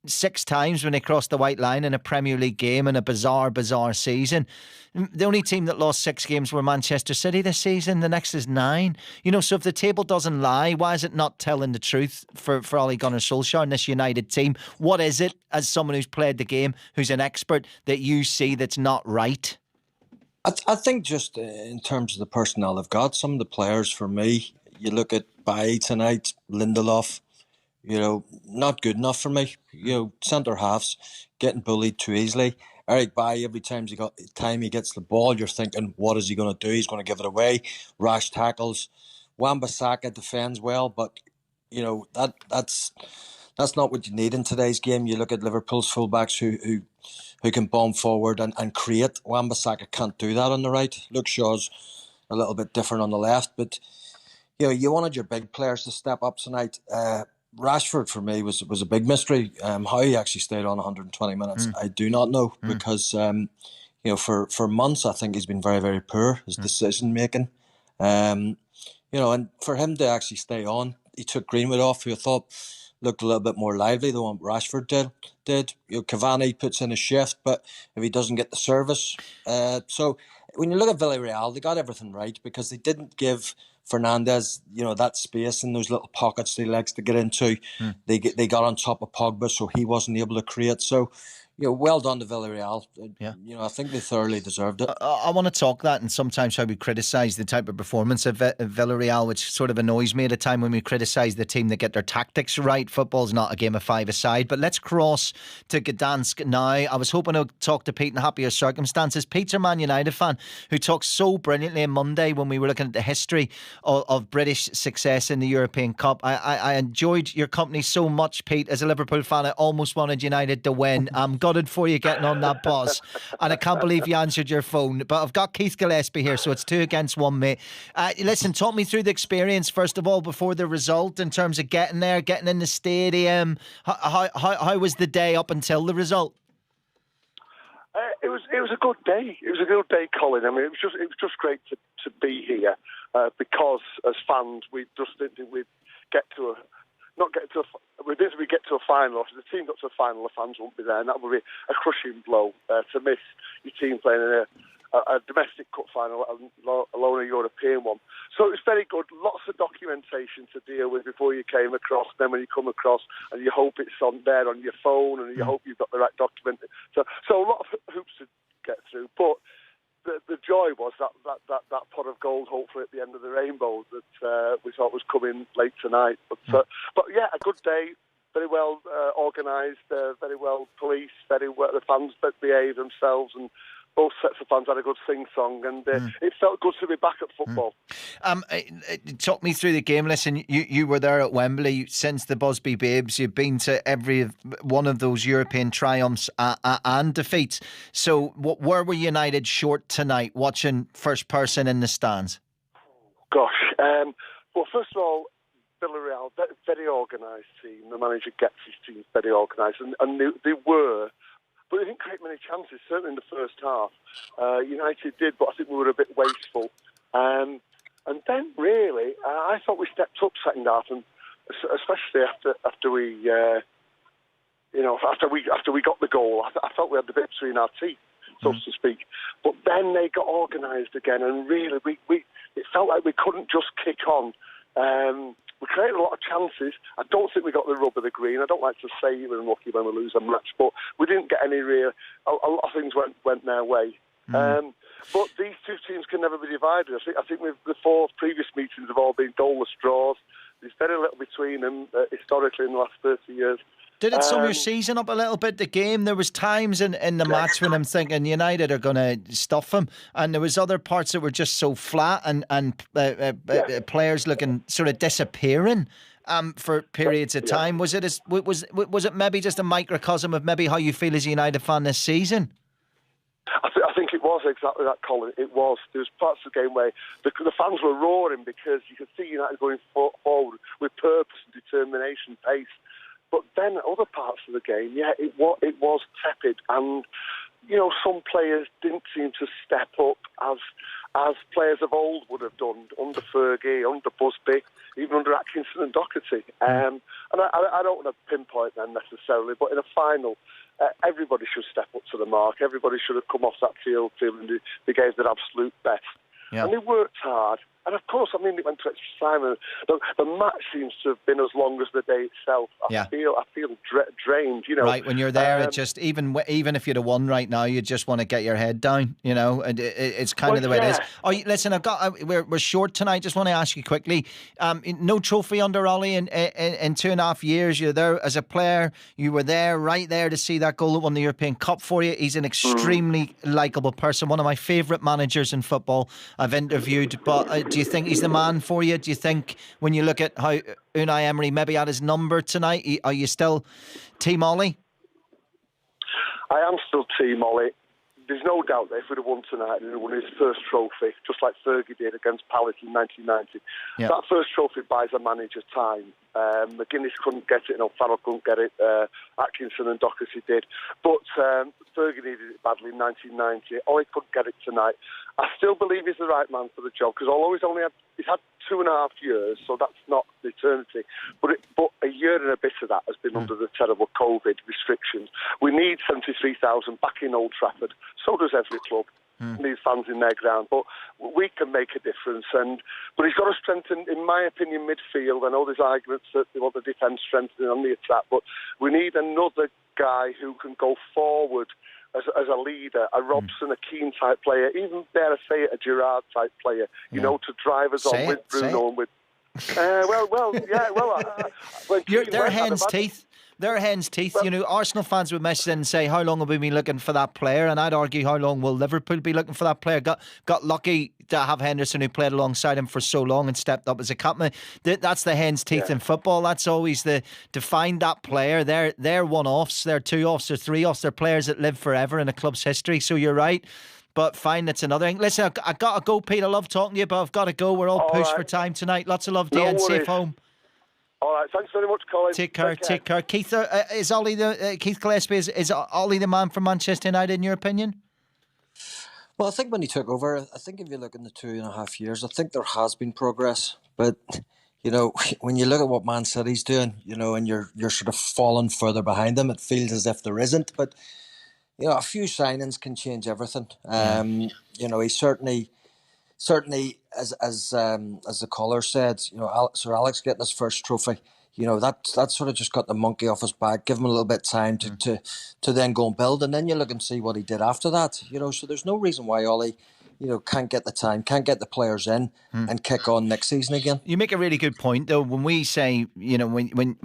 6 times when they crossed the white line in a Premier League game in a bizarre season. The only team that lost 6 games were Manchester City this season. The next is 9. So if the table doesn't lie, why is it not telling the truth for Ole Gunnar Solskjaer and this United team? What is it, as someone who's played the game, who's an expert, that you see that's not right?
I think just in terms of the personnel they've got, some of the players, for me, you look at Bailly tonight, Lindelof, not good enough for me. Centre halves getting bullied too easily. Eric Bailly, every time he gets the ball, you're thinking, what is he going to do? He's going to give it away. Rash tackles. Wan-Bissaka defends well, but that's not what you need in today's game. You look at Liverpool's fullbacks who can bomb forward and create. Wan-Bissaka can't do that on the right. Luke Shaw's a little bit different on the left, but you wanted your big players to step up tonight. Rashford, for me, was a big mystery. How he actually stayed on 120 minutes, I do not know, because for months I think he's been very, very poor, his decision making. And for him to actually stay on, he took Greenwood off, who I thought looked a little bit more lively than what Rashford did. Cavani puts in a shift, but if he doesn't get the service. So when you look at Villarreal, they got everything right because they didn't give Fernandes, that space in those little pockets he likes to get into. They got on top of Pogba, so he wasn't able to create. So, well done to Villarreal. I think they thoroughly deserved it.
I want to talk that, and sometimes how we criticise the type of performance of Villarreal, which sort of annoys me at a time when we criticise the team that get their tactics right. Football's not a game of 5-a-side. But let's cross to Gdansk now. I was hoping to talk to Pete in happier circumstances. Pete's a Man United fan who talked so brilliantly on Monday when we were looking at the history of British success in the European Cup. I enjoyed your company so much, Pete. As a Liverpool fan, I almost wanted United to win. I'm gutted for you getting on that bus, and I can't believe you answered your phone. But I've got Keith Gillespie here, so it's 2 against 1, mate. Listen, talk me through the experience first of all before the result, in terms of getting there, getting in the stadium. How was the day up until the result?
It was a good day. It was a good day, Colin. I mean, it was just great to be here because as fans, we just didn't think we'd we didn't think we'd get to a final. If the team got to a final, the fans won't be there, and that would be a crushing blow to miss your team playing in a domestic cup final, alone a European one. So it was very good. Lots of documentation to deal with before you came across. Then when you come across, and you hope it's on your phone, and you hope you've got the right document. So a lot of hoops to get through. But the joy was that pot of gold, hopefully at the end of the rainbow, that we thought was coming late tonight. But yeah, a good day. Very well organised, very well policed, very well. The fans behaved themselves, and both sets of fans had a good sing-song, and it felt good to be back at football.
Talk me through the game. Listen, you were there at Wembley since the Busby Babes. You've been to every one of those European triumphs and defeats. So where were United short tonight, watching first person in the stands?
Gosh. Well, first of all, Villarreal, very organised team. The manager gets his team very organised, and they were, but they didn't create many chances, certainly in the first half. United did, but I think we were a bit wasteful. And then, really, I thought we stepped up second half, and especially after we got the goal, I felt we had the bit between our teeth, so to speak. But then they got organised again, and really, it felt like we couldn't just kick on. We created a lot of chances. I don't think we got the rub of the green. I don't like to say we're unlucky when we lose a match, but we didn't get any real. A lot of things went their way. But these two teams can never be divided. I think the 4 previous meetings have all been goalless draws. There's very little between them historically in the last 30 years.
Did it sum your season up a little bit, the game? There was times in the match when I'm thinking United are going to stuff them, and there was other parts that were just so flat and players looking sort of disappearing for periods of time. Was it maybe just a microcosm of maybe how you feel as a United fan this season?
I think it was exactly that, Colin. It was. There was parts of the game where the fans were roaring because you could see United going forward with purpose and determination, pace. But then other parts of the game, it was tepid, and some players didn't seem to step up as players of old would have done under Fergie, under Busby, even under Atkinson and Doherty. And I don't want to pinpoint them necessarily, but in a final, everybody should step up to the mark. Everybody should have come off that field feeling they gave their absolute best. Yeah. And they worked hard. And of course, it went to extra time. And the match seems to have been as long as the day itself. I feel drained.
Right, when you're there, it just even if you'd have won right now, you just want to get your head down. And it's kind of the way it is. Oh, listen, we're short tonight. Just want to ask you quickly. No trophy under Ollie in 2.5 years. You're there as a player. You were there, right there, to see that goal that won the European Cup for you. He's an extremely likeable person. One of my favourite managers in football I've interviewed. But do you think he's the man for you? Do you think when you look at how Unai Emery maybe had his number tonight, are you still Team Ollie?
I am still Team Ollie. There's no doubt that if we'd have won tonight, he'd have won his first trophy, just like Fergie did against Palace in 1990. Yeah. That first trophy buys a manager time. McGuinness couldn't get it, Farrell couldn't get it, Atkinson and Doherty did. But Fergie needed it badly in 1990. Ollie couldn't get it tonight. I still believe he's the right man for the job, because although he's had 2.5 years, so that's not eternity, but a year and a bit of that has been under the terrible COVID restrictions. We need 73,000 back in Old Trafford. So does every club. Needs fans in their ground, but we can make a difference. But he's got to strengthen, in my opinion, midfield. I know there's arguments that they want the defence strengthening on the attack, but we need another guy who can go forward as a leader, a Robson, a Keane type player, even dare I say it, a Gerrard type player. To drive us on with Bruno and with.
They're hen's teeth. They're hen's teeth. Arsenal fans would message in and say, how long have we been looking for that player? And I'd argue, how long will Liverpool be looking for that player? Got lucky to have Henderson, who played alongside him for so long and stepped up as a captain. That's the hen's teeth in football. That's always to find that player. They're one-offs, they're two-offs, they're three-offs. They're players that live forever in a club's history. So you're right. But fine, that's another thing. Listen, I've got to go, Pete. I love talking to you, but I've got to go. We're all pushed for time tonight. Lots of love, dear, and safe home.
All right, thanks very much, Colin.
Take care. Keith, is Ollie Keith Gillespie, is Ollie the man for Manchester United in your opinion?
Well, I think when he took over, I think if you look in the 2.5 years, I think there has been progress. But when you look at what Man City's doing, and you're sort of falling further behind them, it feels as if there isn't. But you know, a few signings can change everything. You know, he certainly, as the caller said, you know, Sir Alex getting his first trophy. You know, that sort of just got the monkey off his back. Give him a little bit of time to then go and build, and then you look and see what he did after that. You know, so there's no reason why Ollie, you know, can't get the time, can't get the players in, and kick on next season again.
You make a really good point, though. When we say, you know, when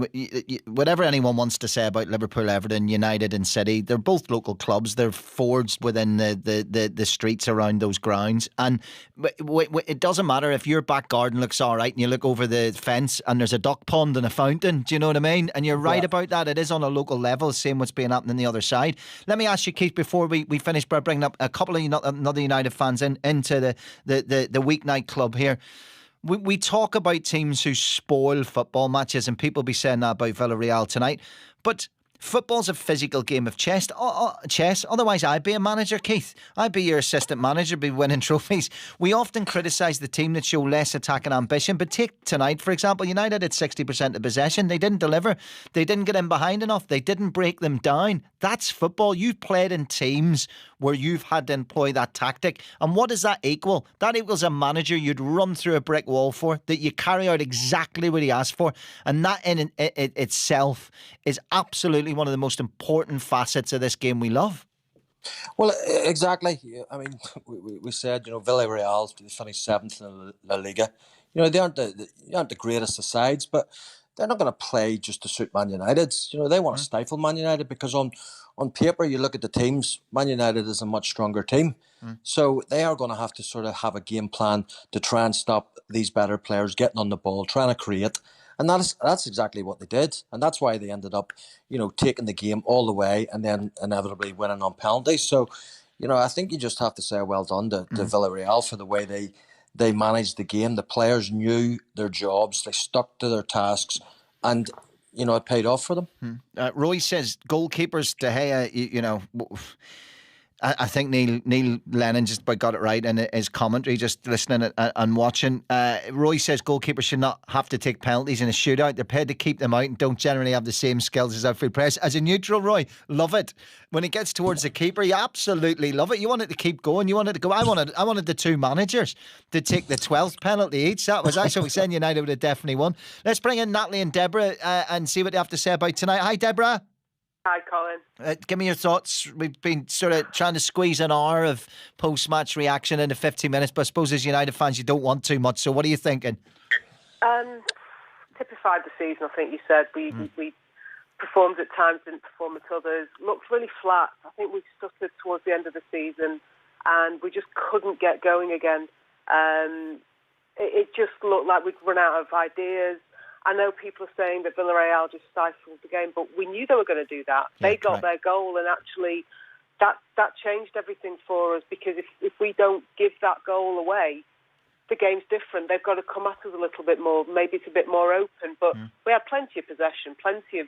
whatever anyone wants to say about Liverpool, Everton, United, and City, they're both local clubs. They're forged within the streets around those grounds, and it doesn't matter if your back garden looks all right and you look over the fence and there's a duck pond and a fountain. Do you know what I mean? And you're right about that. It is on a local level. Same what's being happening on the other side. Let me ask you, Keith, before we finish by bringing up a couple of another United fans into the weeknight club here. We talk about teams who spoil football matches, and people be saying that about Villarreal tonight. But football's a physical game of chess. Otherwise, I'd be a manager, Keith. I'd be your assistant manager, be winning trophies. We often criticise the team that show less attacking ambition. But take tonight, for example, United had 60% of possession. They didn't deliver. They didn't get in behind enough. They didn't break them down. That's football. You've played in teams where you've had to employ that tactic. And what does that equal? That equals a manager you'd run through a brick wall for, that you carry out exactly what he asked for. And that in itself is absolutely one of the most important facets of this game we love.
Well, exactly. I mean, we said, you know, Villarreal, they finished 7th in La Liga. You know, they aren't the greatest of sides, but they're not going to play just to suit Man United. You know, they want to stifle Man United because on paper, you look at the teams, Man United is a much stronger team. So they are going to have to sort of have a game plan to try and stop these better players getting on the ball, trying to create. And that's exactly what they did. And that's why they ended up, you know, taking the game all the way and then inevitably winning on penalties. So, you know, I think you just have to say well done to Villarreal for the way they managed the game. The players knew their jobs. They stuck to their tasks. And, you know, it paid off for them.
Roy says goalkeepers, De Gea, you know... I think Neil Lennon just about got it right in his commentary, just listening and watching. Roy says goalkeepers should not have to take penalties in a shootout. They're paid to keep them out and don't generally have the same skills as outfield players. As a neutral, Roy, love it. When it gets towards the keeper, you absolutely love it. You want it to keep going. You want it to go. I wanted the two managers to take the 12th penalty each. That was actually saying United would have definitely won. Let's bring in Natalie and Deborah and see what they have to say about tonight. Hi, Deborah.
Hi, Colin.
Give me your thoughts. We've been sort of trying to squeeze an hour of post-match reaction into 15 minutes, but I suppose as United fans you don't want too much, so what are you thinking?
Typified the season, I think you said. We performed at times, didn't perform at others. Looked really flat. I think we stuttered towards the end of the season and we just couldn't get going again. It just looked like we'd run out of ideas. I know people are saying that Villarreal just stifled the game, but we knew they were going to do that. They got their goal, and actually that changed everything for us, because if we don't give that goal away, the game's different. They've got to come at us a little bit more. Maybe it's a bit more open, but we had plenty of possession, plenty of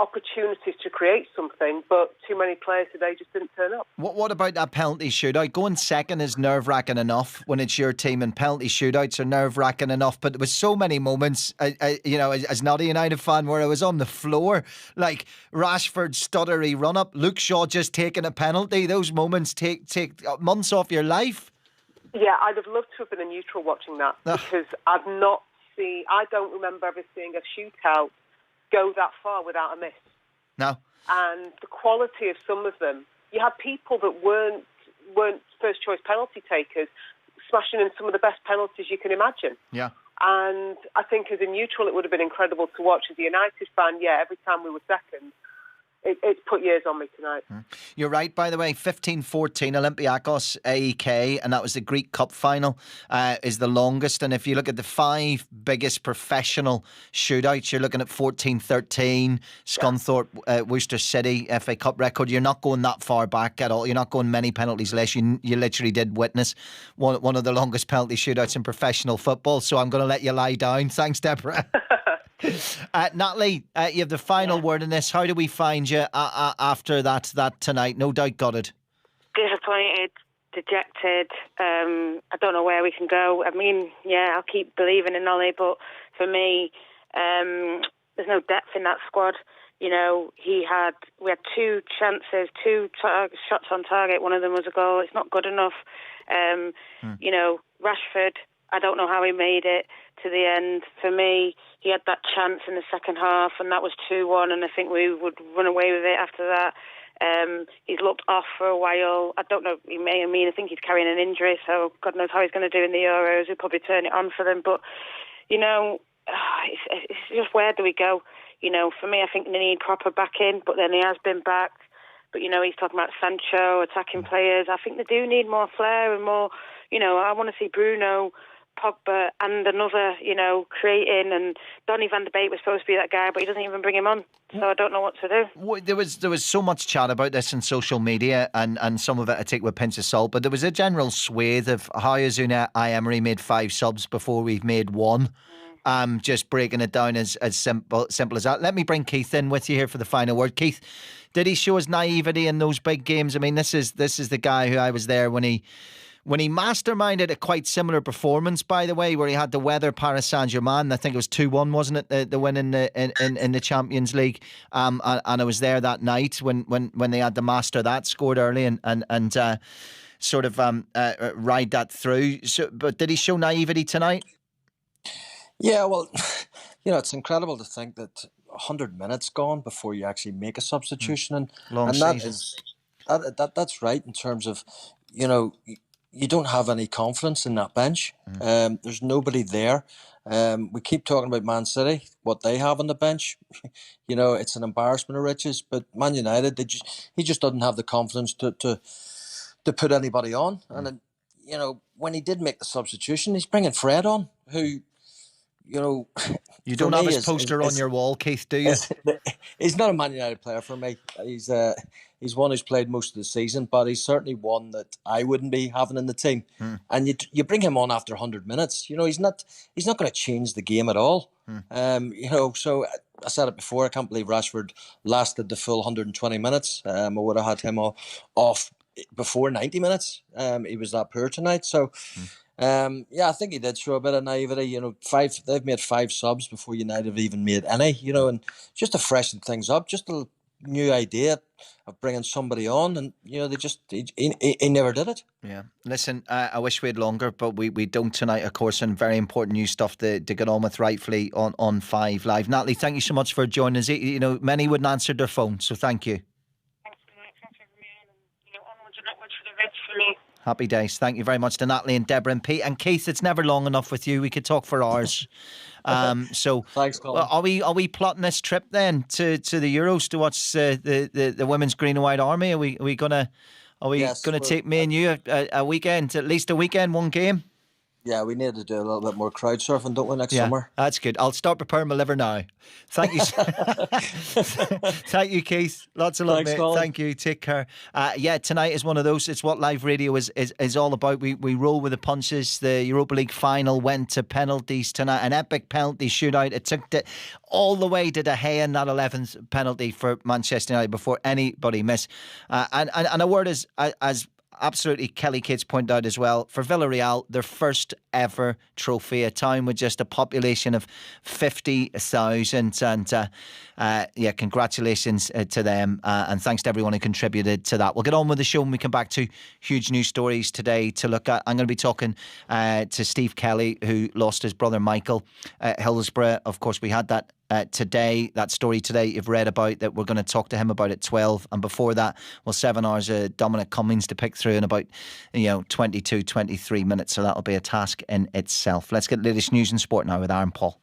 opportunities to create something, but too many players today just didn't turn up.
What about that penalty shootout? Going second is nerve-wracking enough when it's your team, and penalty shootouts are nerve-wracking enough, but there was so many moments, you know, as not a United fan, where I was on the floor, like Rashford's stuttery run-up, Luke Shaw just taking a penalty. Those moments take months off your life.
Yeah, I'd have loved to have been a neutral watching that, because I don't remember ever seeing a shootout go that far without a miss.
No.
And the quality of some of them, you had people that weren't first choice penalty takers smashing in some of the best penalties you can imagine.
Yeah.
And I think as a neutral it would have been incredible to watch. As a United fan, every time we were second, it's put years on me tonight.
You're right, by the way. 15-14 Olympiacos AEK, and that was the Greek Cup final, is the longest. And if you look at the 5 biggest professional shootouts, you're looking at 14-13 Scunthorpe, Worcester City FA Cup record. You're not going that far back at all. You're not going many penalties less. You literally did witness one of the longest penalty shootouts in professional football. So I'm going to let you lie down. Thanks, Deborah. Natalie, you have the final word in this. How do we find you after that tonight? No doubt got it.
Disappointed, dejected. I don't know where we can go. I mean, I'll keep believing in Ollie, but for me, there's no depth in that squad. You know, we had 2 chances, 2 shots on target. One of them was a goal. It's not good enough. You know, Rashford, I don't know how he made it to the end. For me, he had that chance in the second half, and that was 2-1, and I think we would run away with it after that. He's looked off for a while. I don't know, I think he's carrying an injury, so God knows how he's going to do in the Euros. He'll probably turn it on for them. But, you know, it's just where do we go? You know, for me, I think they need proper backing, but then he has been backed. But, you know, he's talking about Sancho, attacking players. I think they do need more flair and more, you know, I want to see Bruno, Pogba and another, you know, creating, and Donny van de Beek was supposed to be that guy, but he doesn't even bring him on, so I don't know what to do.
There was so much chat about this in social media, and some of it I take with a pinch of salt, but there was a general swathe of how has Unai Emery made 5 subs before we've made 1. Just breaking it down as simple as that. Let me bring Keith in with you here for the final word. Keith, did he show his naivety in those big games? I mean, this is the guy who I was there when he masterminded a quite similar performance, by the way, where he had to weather Paris Saint-Germain. I think it was 2-1, wasn't it? The win in the Champions League. And I was there that night when they had to master that, scored early and sort of ride that through. So, but did he show naivety tonight?
Yeah, well, you know, it's incredible to think that 100 minutes gone before you actually make a substitution, and that's right in terms of, you know, you don't have any confidence in that bench. There's nobody there. We keep talking about Man City, what they have on the bench. You know, it's an embarrassment of riches. But Man United, he just doesn't have the confidence to put anybody on. And you know, when he did make the substitution, he's bringing Fred on, who, you know,
you don't have his poster on your wall, Keith, do you?
He's not a Man United player for me. He's one who's played most of the season, but he's certainly one that I wouldn't be having in the team. And you bring him on after 100 minutes. You know, he's not going to change the game at all. You know, so I said it before. I can't believe Rashford lasted the full 120 minutes. I would have had him off before 90 minutes. He was that poor tonight. So. Yeah, I think he did show a bit of naivety. You know, they've made 5 subs before United have even made any. You know, and just to freshen things up, just a new idea of bringing somebody on, and you know, he never did it.
Yeah, listen, I wish we had longer, but we don't tonight, of course, and very important new stuff to get on with rightfully on 5 Live. Natalie, thank you so much for joining us. You know, many wouldn't answer their phone, so thank you.
Thanks for having me on, and you know, onwards and upwards for the Reds for me.
Happy days. Thank you very much to Natalie and Deborah and Pete. And Keith, it's never long enough with you. We could talk for hours. So
thanks, Colin.
Are we plotting this trip then to the Euros to watch the women's green and white army? Are we gonna take me and you a weekend, at least a weekend, one game?
Yeah, we need to do a little bit more crowd surfing, don't we, next summer?
That's good. I'll start preparing my liver now. Thank you. Thank you, Keith. Lots of love, mate. Thank you. Take care. Yeah, tonight is one of those. It's what live radio is all about. We roll with the punches. The Europa League final went to penalties tonight. An epic penalty shootout. It took it all the way to De Gea in that 11th penalty for Manchester United before anybody missed. And a word as absolutely, Kelly Cates pointed out as well, for Villarreal, their first ever trophy, a town with just a population of 50,000. And yeah, congratulations to them, and thanks to everyone who contributed to that. We'll get on with the show when we come back to huge news stories today to look at. I'm going to be talking to Steve Kelly, who lost his brother Michael at Hillsborough. Of course, we had that today, that story today you've read about, that we're going to talk to him about at 12, and before that, well, 7 hours of Dominic Cummings to pick through in about 22, 23 minutes, so that'll be a task in itself. Let's get the latest news and sport now with Aaron Paul.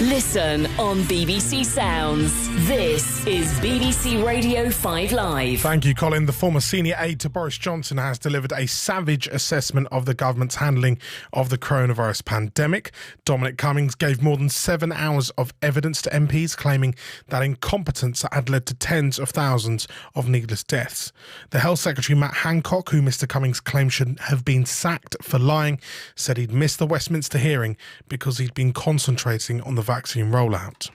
Listen on BBC Sounds. This is BBC Radio 5 Live.
Thank you, Colin. The former senior aide to Boris Johnson has delivered a savage assessment of the government's handling of the coronavirus pandemic. Dominic Cummings gave more than 7 hours of evidence to MPs, claiming that incompetence had led to tens of thousands of needless deaths. The Health Secretary, Matt Hancock, who Mr Cummings claimed should have been sacked for lying, said he'd missed the Westminster hearing because he'd been concentrating on the vaccine rollout.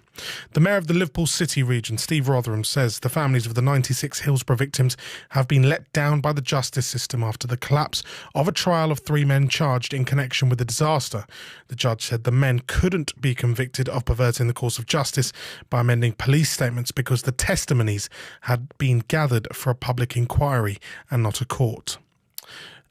The Mayor of the Liverpool City region, Steve Rotherham, says the families of the 96 Hillsborough victims have been let down by the justice system after the collapse of a trial of 3 men charged in connection with the disaster. The judge said the men couldn't be convicted of perverting the course of justice by amending police statements because the testimonies had been gathered for a public inquiry and not a court.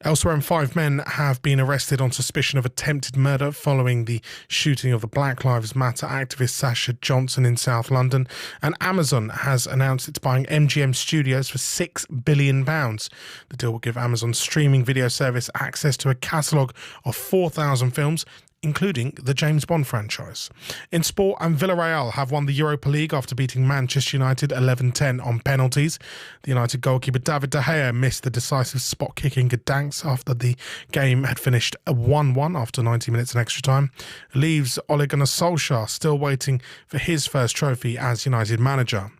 Elsewhere, 5 men have been arrested on suspicion of attempted murder following the shooting of the Black Lives Matter activist Sasha Johnson in South London. And Amazon has announced it's buying MGM Studios for £6 billion. The deal will give Amazon's streaming video service access to a catalogue of 4,000 films, including the James Bond franchise. In sport, and Villarreal have won the Europa League after beating Manchester United 11-10 on penalties. The United goalkeeper David De Gea missed the decisive spot kick in Gdansk after the game had finished 1-1 after 90 minutes in extra time. It leaves Ole Gunnar Solskjaer still waiting for his first trophy as United manager.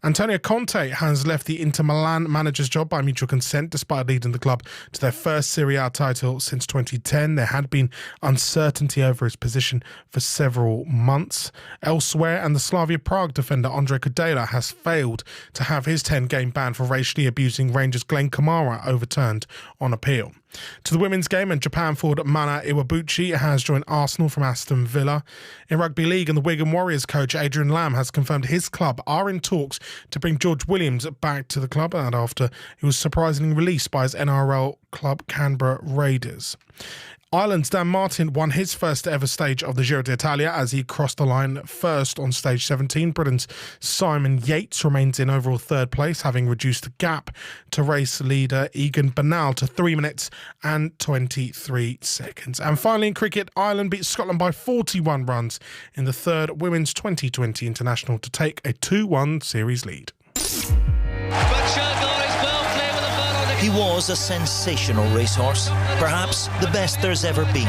Antonio Conte has left the Inter Milan manager's job by mutual consent despite leading the club to their first Serie A title since 2010. There had been uncertainty over his position for several months. Elsewhere, and the Slavia Prague defender Andre Kudela has failed to have his 10-game ban for racially abusing Rangers' Glenn Kamara overturned on appeal. To the women's game, and Japan forward Mana Iwabuchi has joined Arsenal from Aston Villa. In rugby league, and the Wigan Warriors coach Adrian Lamb has confirmed his club are in talks to bring George Williams back to the club, and after he was surprisingly released by his NRL club Canberra Raiders. Ireland's Dan Martin won his first ever stage of the Giro d'Italia as he crossed the line first on stage 17. Britain's Simon Yates remains in overall third place, having reduced the gap to race leader Egan Bernal to 3 minutes and 23 seconds. And finally in cricket, Ireland beat Scotland by 41 runs in the third Women's 2020 International to take a 2-1 series lead.
He was a sensational racehorse, perhaps the best there's ever been.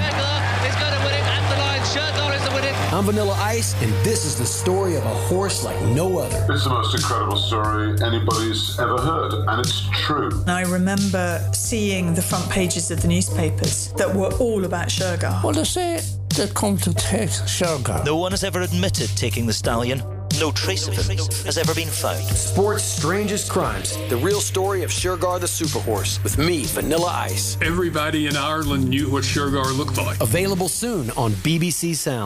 I'm Vanilla Ice, and this is the story of a horse like no other.
It's the most incredible story anybody's ever heard, and it's true.
I remember seeing the front pages of the newspapers that were all about Shergar.
Well, they say they've come to take Shergar.
No one has ever admitted taking the stallion. No trace of him has ever been found.
Sport's strangest crimes. The real story of Shergar the Superhorse. With me, Vanilla Ice.
Everybody in Ireland knew what Shergar looked like.
Available soon on BBC Sound.